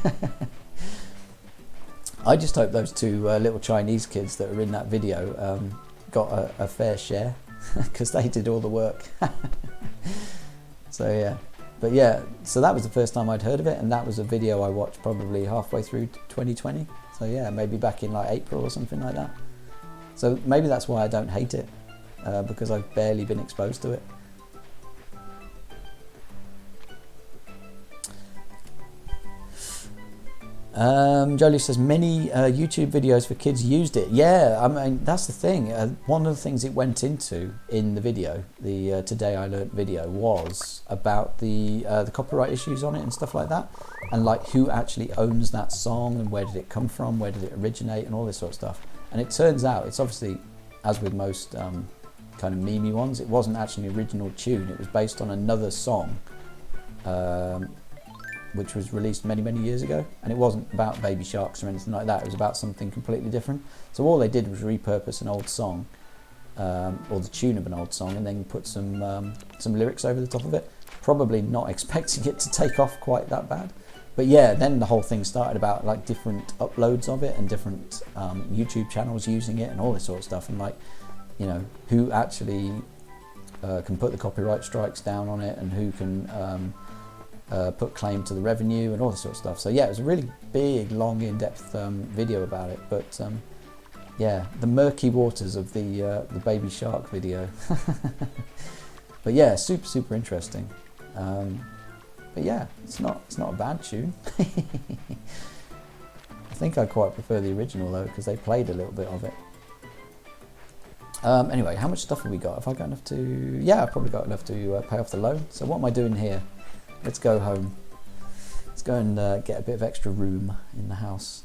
I just hope those two little Chinese kids that are in that video got a fair share, because they did all the work. So yeah, but yeah, so that was the first time I'd heard of it, and that was a video I watched probably halfway through 2020. So yeah, maybe back in like April or something like that. So maybe that's why I don't hate it, because I've barely been exposed to it. Jolie says many YouTube videos for kids used it. Yeah, I mean, that's the thing. One of the things it went into in the video, the Today I Learnt video, was about the copyright issues on it and stuff like that, and like who actually owns that song and where did it come from, where did it originate, and all this sort of stuff. And it turns out it's obviously, as with most kind of memey ones, it wasn't actually an original tune. It was based on another song, which was released many, many years ago, and it wasn't about baby sharks or anything like that. It was about something completely different. So all they did was repurpose an old song, or the tune of an old song, and then put some lyrics over the top of it, probably not expecting it to take off quite that bad. But yeah, then the whole thing started about like different uploads of it and different YouTube channels using it and all this sort of stuff, and like, you know, who actually can put the copyright strikes down on it, and who can put claim to the revenue and all this sort of stuff. So yeah, it was a really big, long, in-depth video about it. But yeah, the murky waters of the baby shark video. But yeah, super, super interesting. But yeah, it's not a bad tune. I think I quite prefer the original though, because they played a little bit of it. Anyway, how much stuff have we got? Have I got enough to? Yeah, I've probably got enough to pay off the loan. So what am I doing here? Let's go home. Let's go and get a bit of extra room in the house.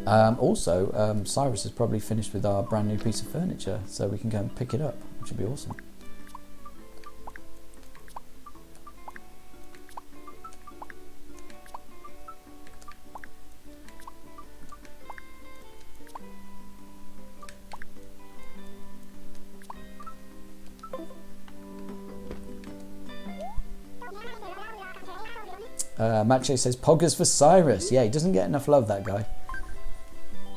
Also, Cyrus has probably finished with our brand new piece of furniture, so we can go and pick it up, which would be awesome. Macho says poggers for Cyrus. Yeah, he doesn't get enough love, that guy.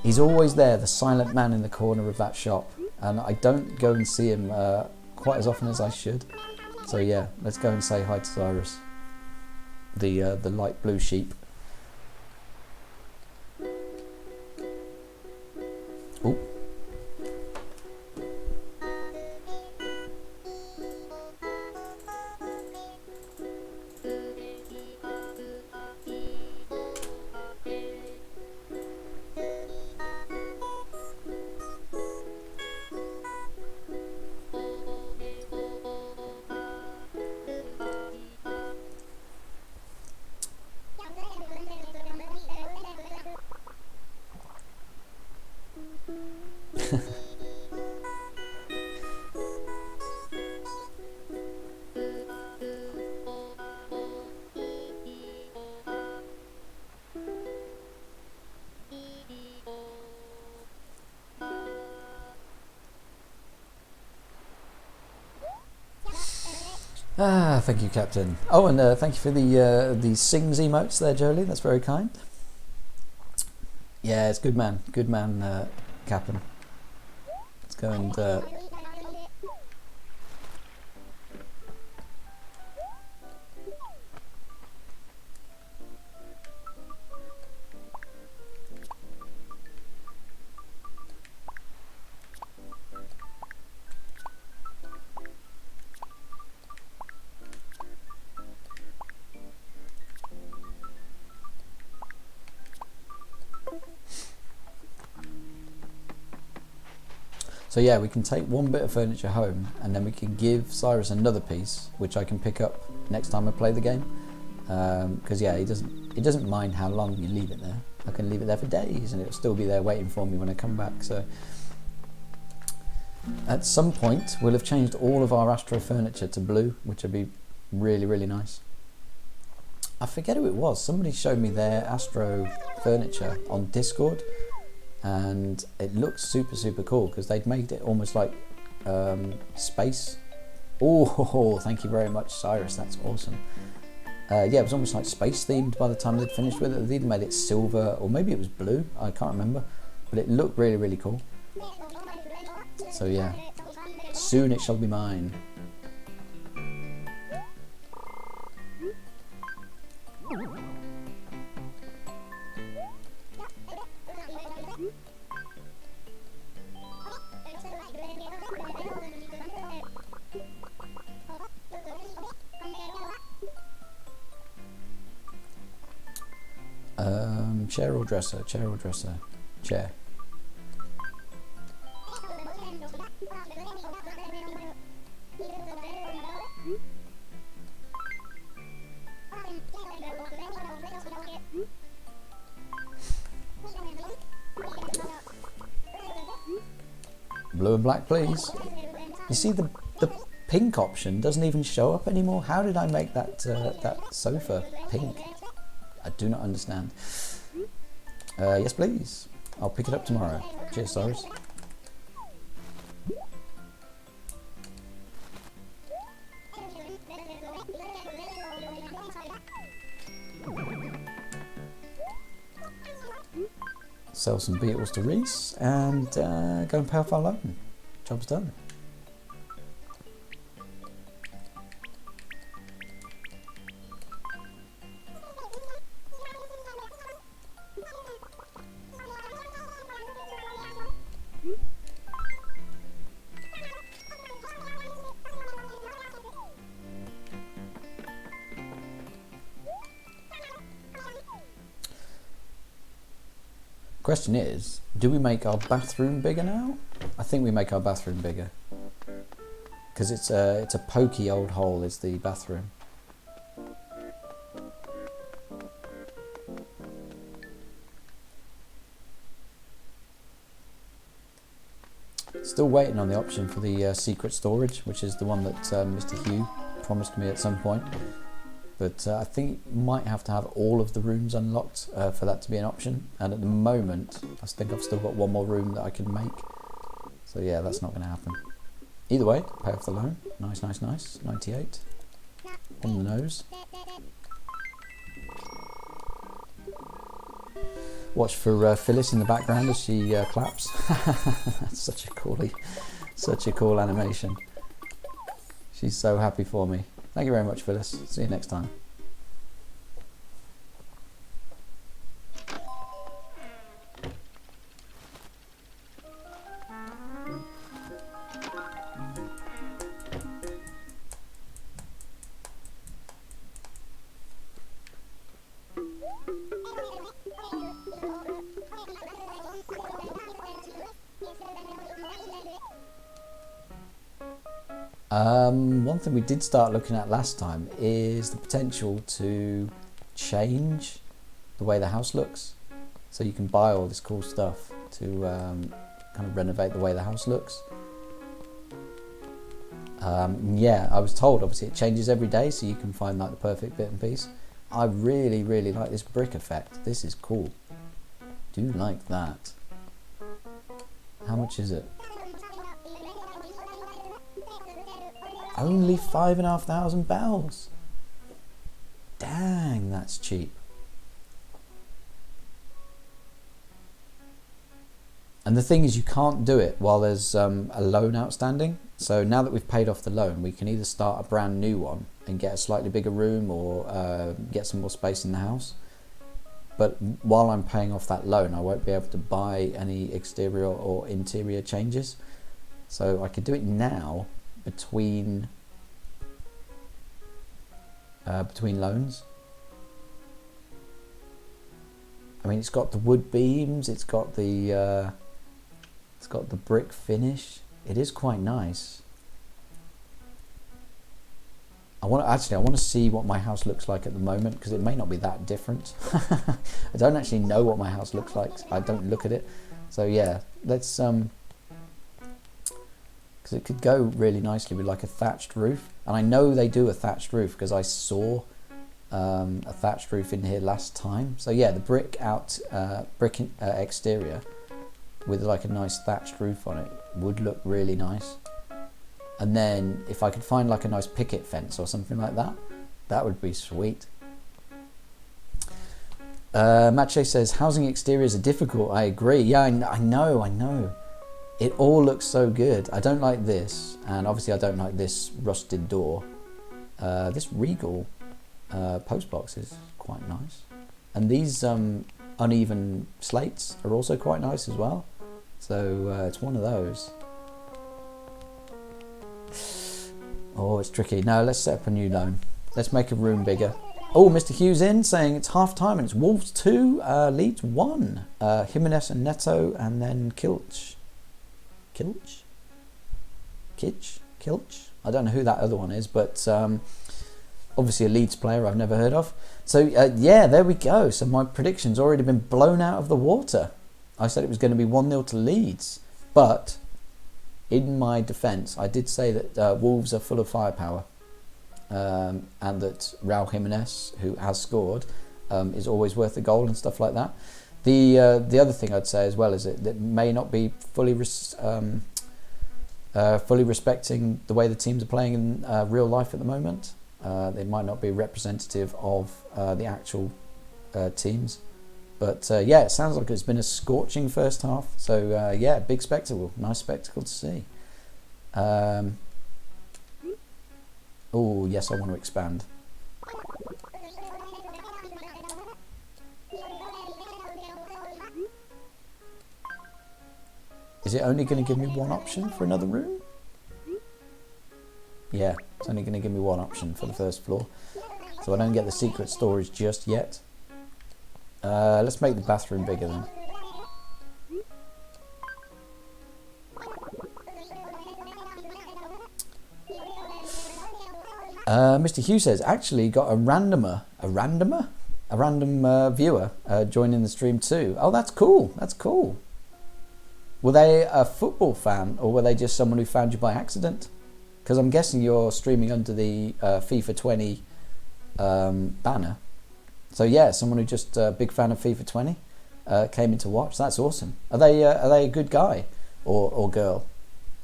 He's always there, the silent man in the corner of that shop, and I don't go and see him quite as often as I should. So yeah, let's go and say hi to Cyrus, the light blue sheep. Oh. Thank you, Captain. Oh, and thank you for the sings emotes there, Jolie. That's very kind. Yeah, it's good man, Captain. Let's go and So yeah, we can take one bit of furniture home, and then we can give Cyrus another piece, which I can pick up next time I play the game. Because yeah, he doesn't mind how long you leave it there. I can leave it there for days, and it'll still be there waiting for me when I come back. So at some point, we'll have changed all of our Astro furniture to blue, which would be really, really nice. I forget who it was. Somebody showed me their Astro furniture on Discord, and it looks super, super cool because they'd made it almost like space. Oh, thank you very much, Cyrus. That's awesome. Yeah, it was almost like space themed by the time they'd finished with it. They'd even made it silver, or maybe it was blue. I can't remember, but it looked really, really cool. So yeah, soon it shall be mine. Chair or dresser? Chair or dresser? Chair. Blue and black, please. You see, the pink option doesn't even show up anymore. How did I make that that sofa pink? I do not understand. Yes, please. I'll pick it up tomorrow. Cheers, Cyrus. Sell some beetles to Reese and go and pay off our loan. Job's done. Question is, do we make our bathroom bigger now? I think we make our bathroom bigger because it's a pokey old hole is the bathroom. Still waiting on the option for the secret storage, which is the one that Mr. Hugh promised me at some point. But I think you might have to have all of the rooms unlocked for that to be an option. And at the moment, I think I've still got one more room that I can make. So yeah, that's not going to happen. Either way, pay off the loan. Nice, nice, nice. 98. On the nose. Watch for Phyllis in the background as she claps. That's such a cool animation. She's so happy for me. Thank you very much, Phyllis. See you next time. One thing we did start looking at last time is the potential to change the way the house looks. So you can buy all this cool stuff to kind of renovate the way the house looks. Yeah, I was told obviously it changes every day, so you can find like the perfect bit and piece. I really, really like this brick effect. This is cool. Do like that. How much is it? Only 5,500 bells. Dang, that's cheap. And the thing is, you can't do it while there's a loan outstanding. So now that we've paid off the loan, we can either start a brand new one and get a slightly bigger room, or get some more space in the house. But while I'm paying off that loan, I won't be able to buy any exterior or interior changes. So I could do it now between loans. I mean, it's got the wood beams, it's got the It's got the brick finish. It is quite nice. I want to see what my house looks like at the moment, because it may not be that different. I don't actually know what my house looks like. I don't look at it. So yeah, let's because it could go really nicely with like a thatched roof. And I know they do a thatched roof because I saw a thatched roof in here last time. So yeah, the brick exterior with like a nice thatched roof on it would look really nice. And then if I could find like a nice picket fence or something like that, that would be sweet. Mache says, housing exteriors are difficult. I agree. Yeah, I know. It all looks so good. I don't like this. And obviously I don't like this rusted door. This Regal post box is quite nice. And these uneven slates are also quite nice as well. So it's one of those. Oh, it's tricky. No, let's set up a new loan. Let's make a room bigger. Oh, Mr. Hughes in saying it's half time and it's Wolves 2, Leeds 1. Jimenez and Neto, and then Kilch. Kilch? I don't know who that other one is, but obviously a Leeds player I've never heard of. So yeah, there we go. So my prediction's already been blown out of the water. I said it was going to be 1-0 to Leeds, but in my defence, I did say that Wolves are full of firepower, and that Raul Jimenez, who has scored, is always worth a goal and stuff like that. The other thing I'd say as well is that may not be fully respecting the way the teams are playing in real life at the moment. They might not be representative of the actual teams. But yeah, it sounds like it's been a scorching first half. So yeah, big spectacle. Nice spectacle to see. Oh, yes, I want to expand. Is it only going to give me one option for another room? Yeah, it's only going to give me one option for the first floor. So I don't get the secret storage just yet. Let's make the bathroom bigger then. Mr. Hughes says, actually got a random viewer joining the stream too. Oh, that's cool. That's cool. Were they a football fan, or were they just someone who found you by accident? Because I'm guessing you're streaming under the FIFA 20 banner. So yeah, someone who just a big fan of FIFA 20 came in to watch. That's awesome. Are they a good guy or girl?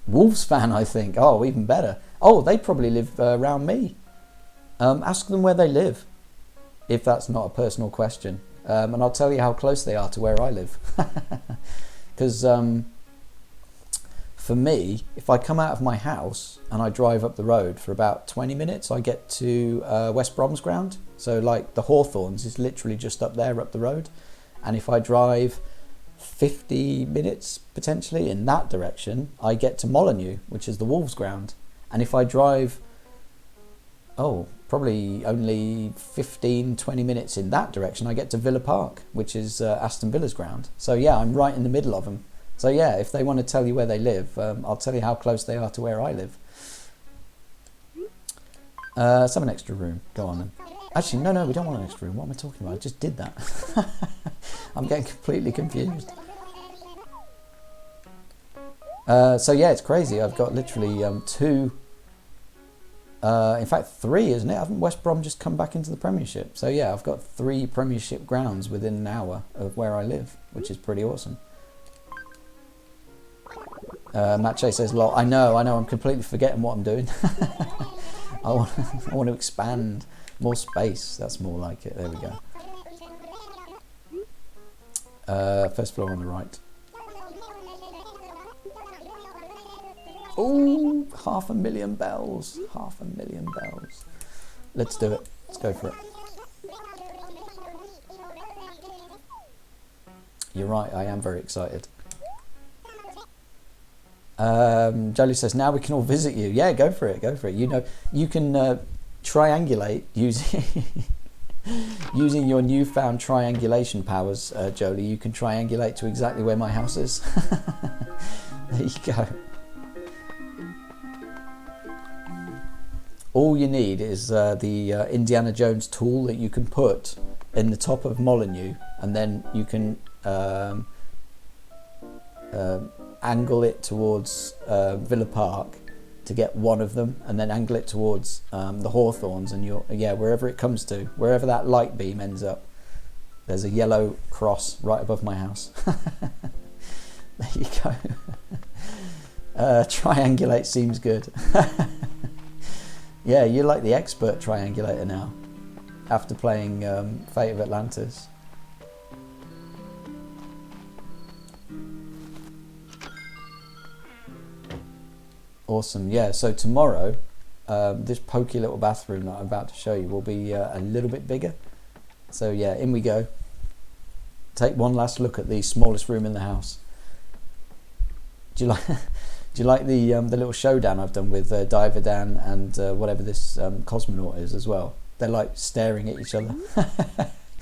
Wolves fan, I think. Oh, even better. Oh, they probably live around me. Ask them where they live, if that's not a personal question, and I'll tell you how close they are to where I live. Because for me, if I come out of my house and I drive up the road for about 20 minutes, I get to West Brom's ground. So like the Hawthorns is literally just up there, up the road. And if I drive 50 minutes potentially in that direction, I get to Molineux, which is the Wolves ground. And if I drive, probably only 15-20 minutes in that direction, I get to Villa Park, which is Aston Villa's ground. So yeah, I'm right in the middle of them. So yeah, if they want to tell you where they live, I'll tell you how close they are to where I live. Let's have an extra room. Go on then. Actually, no, we don't want an extra room. What am I talking about? I just did that. I'm getting completely confused. So yeah, it's crazy. I've got literally two, in fact 3, isn't it? Haven't West Brom just come back into the Premiership? So yeah, I've got 3 Premiership grounds within an hour of where I live, which is pretty awesome. Mache says, lol, I know, I'm completely forgetting what I'm doing. I want to expand more space. That's more like it. There we go. First floor on the right. Oh, 500,000 bells. 500,000 bells. Let's do it. Let's go for it. You're right, I am very excited. Jolie says, now we can all visit you. Yeah, go for it. You know, you can triangulate using Using your newfound triangulation powers, Jolie, you can triangulate to exactly where my house is. There you go. All you need is the Indiana Jones tool that you can put in the top of Molyneux, and then you can angle it towards Villa Park to get one of them, and then angle it towards the Hawthorns, and wherever it comes to, wherever that light beam ends up, there's a yellow cross right above my house. There you go. Triangulate seems good. Yeah, you're like the expert triangulator now, after playing Fate of Atlantis. Awesome. Yeah, so tomorrow this pokey little bathroom that I'm about to show you will be a little bit bigger. So yeah, in we go. Take one last look at the smallest room in the house. Do you like the little showdown I've done with Diver Dan and whatever this cosmonaut is as well? They're like staring at each other.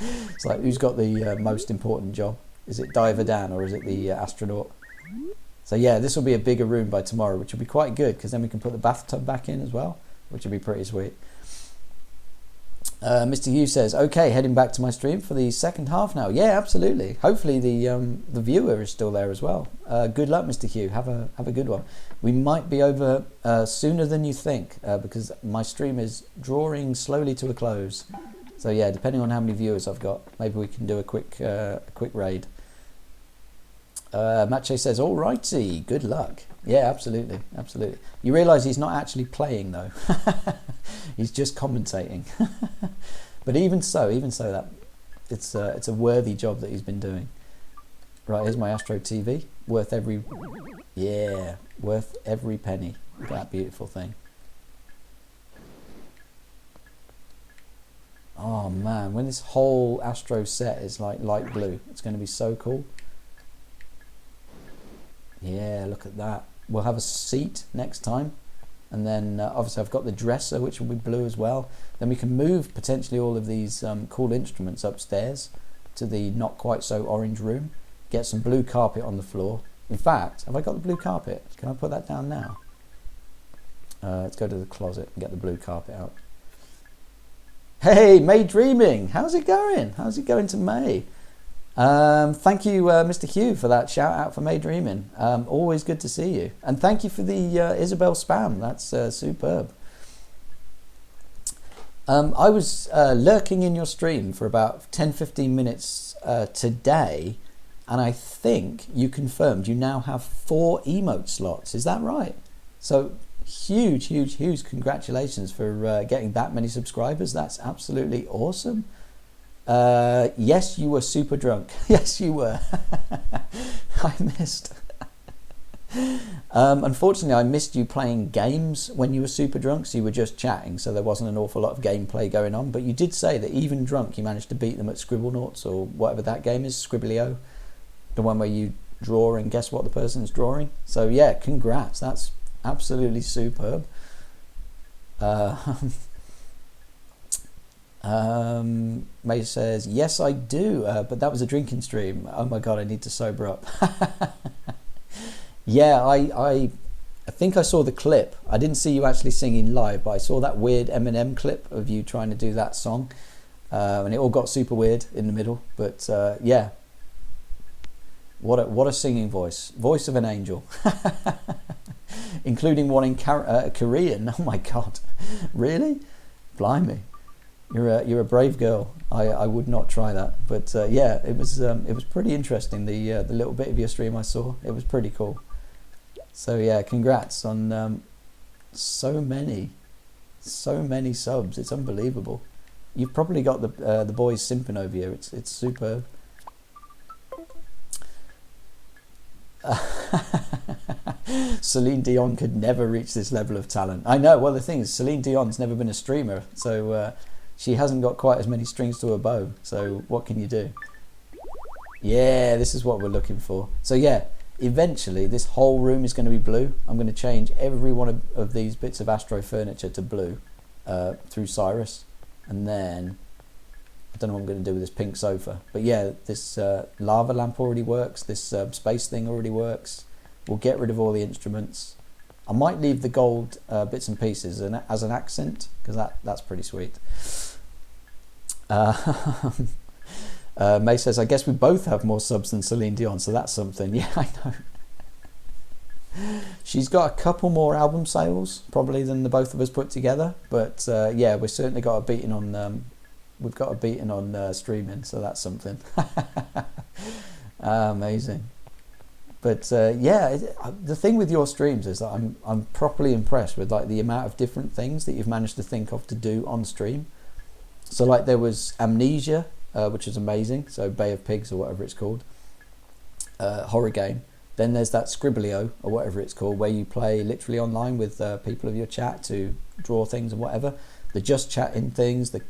It's like, who's got the most important job? Is it Diver Dan or is it the astronaut? So yeah, this will be a bigger room by tomorrow, which will be quite good, because then we can put the bathtub back in as well, which will be pretty sweet. Mr. Hughes says, okay, heading back to my stream for the second half now. Yeah, absolutely. Hopefully the viewer is still there as well. Good luck, Mr. Hugh. Have a good one. We might be over sooner than you think, because my stream is drawing slowly to a close. So yeah, depending on how many viewers I've got, maybe we can do a quick raid. Mache says, alrighty, good luck. Yeah, absolutely, absolutely. You realise he's not actually playing though. He's just commentating. But even so, that it's a worthy job that he's been doing. Right, here's my Astro TV. Worth every penny. Look at that beautiful thing. Oh man, when this whole Astro set is like light blue, it's going to be so cool. Yeah, look at that. We'll have a seat next time, and then obviously I've got the dresser, which will be blue as well. Then we can move potentially all of these cool instruments upstairs to the not quite so orange room. Get some blue carpet on the floor. In fact, have I got the blue carpet? Can I put that down now? Let's go to the closet and get the blue carpet out. Hey, May Dreaming, how's it going? How's it going to May? Thank you, Mr. Hugh, for that shout out for May Dreaming. Always good to see you, and thank you for the Isabel spam. That's superb. I was lurking in your stream for about 10-15 minutes today, and I think you confirmed you now have 4 emote slots. Is that right? So huge congratulations for getting that many subscribers. That's absolutely awesome. Yes, you were super drunk. Yes, you were. I missed. Unfortunately, I missed you playing games when you were super drunk, so you were just chatting, so there wasn't an awful lot of gameplay going on. But you did say that even drunk, you managed to beat them at Scribblenauts, or whatever that game is, Scribblio, the one where you draw and guess what the person's drawing. So yeah, congrats. That's absolutely superb. May says, yes I do, but that was a drinking stream. Oh my god, I need to sober up. Yeah, I think I saw the clip. I didn't see you actually singing live, but I saw that weird Eminem clip of you trying to do that song, and it all got super weird in the middle. But yeah, what a singing voice of an angel. Including one in Korean. Oh my god, really? Blimey. You're a brave girl. I would not try that, but yeah, it was pretty interesting. The little bit of your stream I saw, it was pretty cool. So yeah, congrats on so many subs. It's unbelievable. You've probably got the boys simping over you. It's superb. Celine Dion could never reach this level of talent. I know. Well, the thing is, Celine Dion's never been a streamer, so. She hasn't got quite as many strings to her bow, so what can you do? Yeah, this is what we're looking for. So yeah, eventually this whole room is going to be blue. I'm going to change every one of these bits of Astro furniture to blue through Cyrus, and then I don't know what I'm going to do with this pink sofa. But yeah, this lava lamp already works. This space thing already works. We'll get rid of all the instruments. I might leave the gold bits and pieces as an accent, because that's pretty sweet. May says, I guess we both have more subs than Celine Dion, so that's something. Yeah, I know. She's got a couple more album sales probably than the both of us put together, but yeah, we've certainly got a beating on streaming, so that's something. Amazing. But yeah, the thing with your streams is that I'm properly impressed with like the amount of different things that you've managed to think of to do on stream. So like there was Amnesia, which is amazing, so Bay of Pigs or whatever it's called, horror game. Then there's that Scribblio or whatever it's called, where you play literally online with people of your chat to draw things and whatever. The just chatting things, the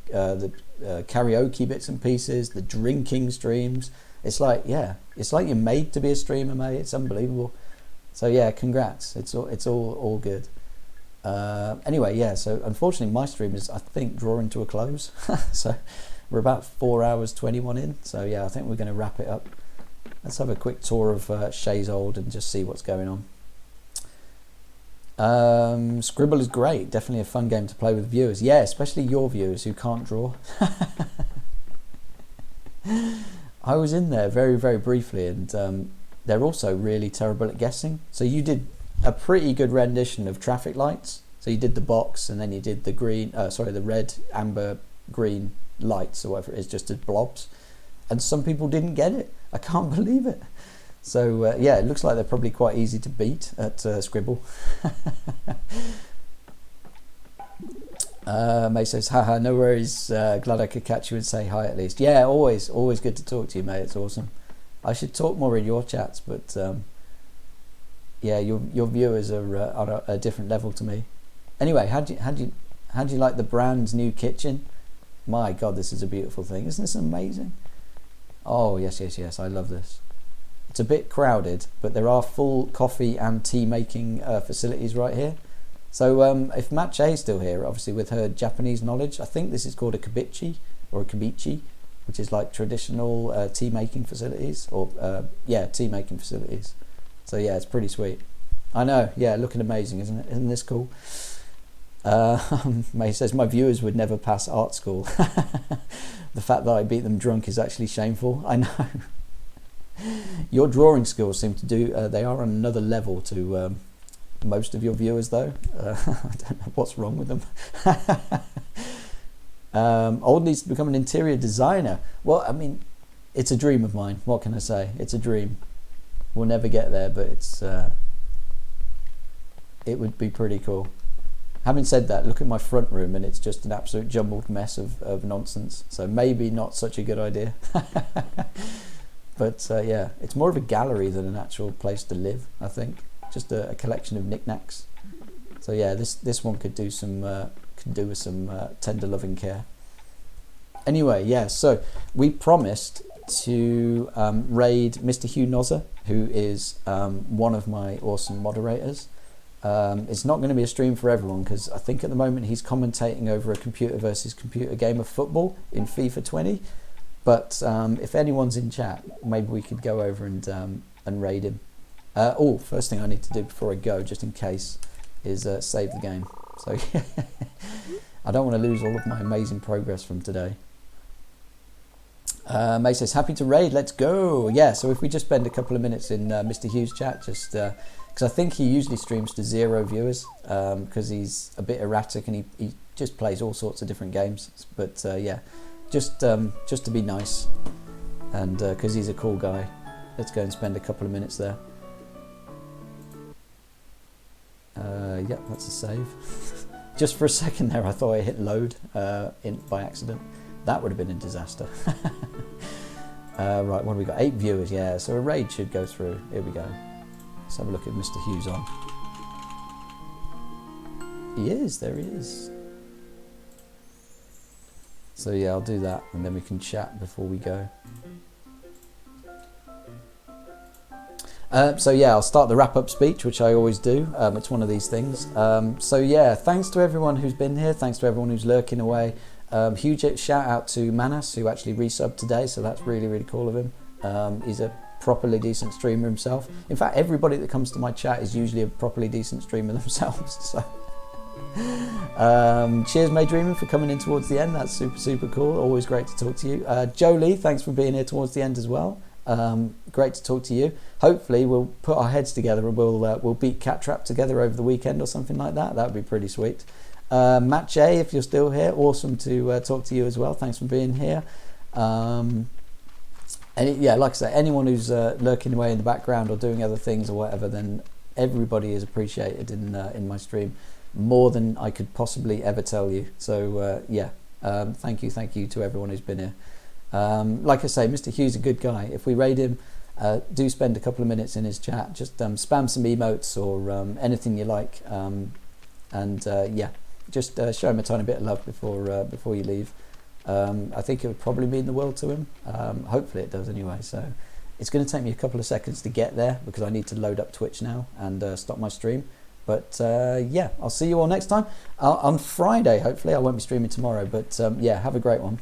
karaoke bits and pieces, the drinking streams. It's like, yeah, it's like you're made to be a streamer, mate. It's unbelievable. So yeah, congrats. It's all good. Anyway, yeah. So unfortunately, my stream is, I think, drawing to a close. So we're about 4 hours 21 in. So yeah, I think we're going to wrap it up. Let's have a quick tour of Shay's Old and just see what's going on. Scribble is great. Definitely a fun game to play with viewers. Yeah, especially your viewers who can't draw. I was in there very, very briefly, and they're also really terrible at guessing. So you did a pretty good rendition of traffic lights. So you did the box, and then you did the the red, amber, green lights, or whatever it is, just as blobs. And some people didn't get it. I can't believe it. So yeah, it looks like they're probably quite easy to beat at Scribble. May says, haha, no worries, glad I could catch you and say hi at least. Yeah, always good to talk to you, mate. It's awesome. I should talk more in your chats, but yeah, your viewers are on a different level to me. Anyway, how do you like the brand's new kitchen? My God, this is a beautiful thing. Isn't this amazing? Oh yes, I love this. It's a bit crowded, but there are full coffee and tea making facilities right here. So if Matt Che's still here, obviously with her Japanese knowledge, I think this is called a kibichi or a kibichi, which is like traditional tea making facilities, or yeah, tea making facilities. So yeah, it's pretty sweet. I know, yeah, looking amazing, isn't it? Isn't this cool? May says, my viewers would never pass art school. The fact that I beat them drunk is actually shameful. I know. Your drawing skills seem to do, they are on another level to most of your viewers though. I don't know what's wrong with them. Old needs to become an interior designer. Well, I mean, it's a dream of mine. What can I say? It's a dream. We'll never get there, but it would be pretty cool. Having said that, look at my front room and it's just an absolute jumbled mess of nonsense. So maybe not such a good idea. But yeah, it's more of a gallery than an actual place to live, I think. Just a collection of knickknacks. So yeah, this one could do with some tender loving care. Anyway, yeah, so we promised to raid Mr. Hugh Nozzer, who is one of my awesome moderators. It's not going to be a stream for everyone because I think at the moment he's commentating over a computer versus computer game of football in FIFA 20. But if anyone's in chat, maybe we could go over and raid him. First thing I need to do before I go, just in case, is save the game. So yeah, I don't want to lose all of my amazing progress from today. May says, happy to raid, let's go. Yeah, so if we just spend a couple of minutes in Mr. Hughes' chat, just because I think he usually streams to 0 viewers because he's a bit erratic and he just plays all sorts of different games. But yeah, just to be nice and because he's a cool guy, let's go and spend a couple of minutes there. Yep, that's a save. Just for a second there, I thought I hit load by accident. That would have been a disaster. Right, what have we got? 8 viewers, yeah. So a raid should go through. Here we go. Let's have a look at Mr. Hughes on. He is, there he is. So yeah, I'll do that and then we can chat before we go. So yeah, I'll start the wrap-up speech, which I always do. It's one of these things. So yeah, thanks to everyone who's been here. Thanks to everyone who's lurking away. Huge shout out to Manas, who actually resubbed today, so that's really, really cool of him. He's a properly decent streamer himself. In fact, everybody that comes to my chat is usually a properly decent streamer themselves. So, cheers, May Dreaming, for coming in towards the end. That's super, super cool. Always great to talk to you. Jolie, thanks for being here towards the end as well. Great to talk to you. Hopefully, we'll put our heads together and we'll beat Cat Trap together over the weekend or something like that. That would be pretty sweet. Matt J, if you're still here, awesome to talk to you as well. Thanks for being here. And yeah, like I say, anyone who's lurking away in the background or doing other things or whatever, then everybody is appreciated in my stream more than I could possibly ever tell you. So yeah, thank you to everyone who's been here. Like I say, Mr. Hughes is a good guy. If we raid him, do spend a couple of minutes in his chat. Just spam some emotes or anything you like, and yeah, just show him a tiny bit of love before you leave. I think it would probably mean the world to him. Hopefully it does anyway. So it's going to take me a couple of seconds to get there because I need to load up Twitch now and stop my stream. But yeah, I'll see you all next time on Friday. Hopefully I won't be streaming tomorrow, but yeah, have a great one.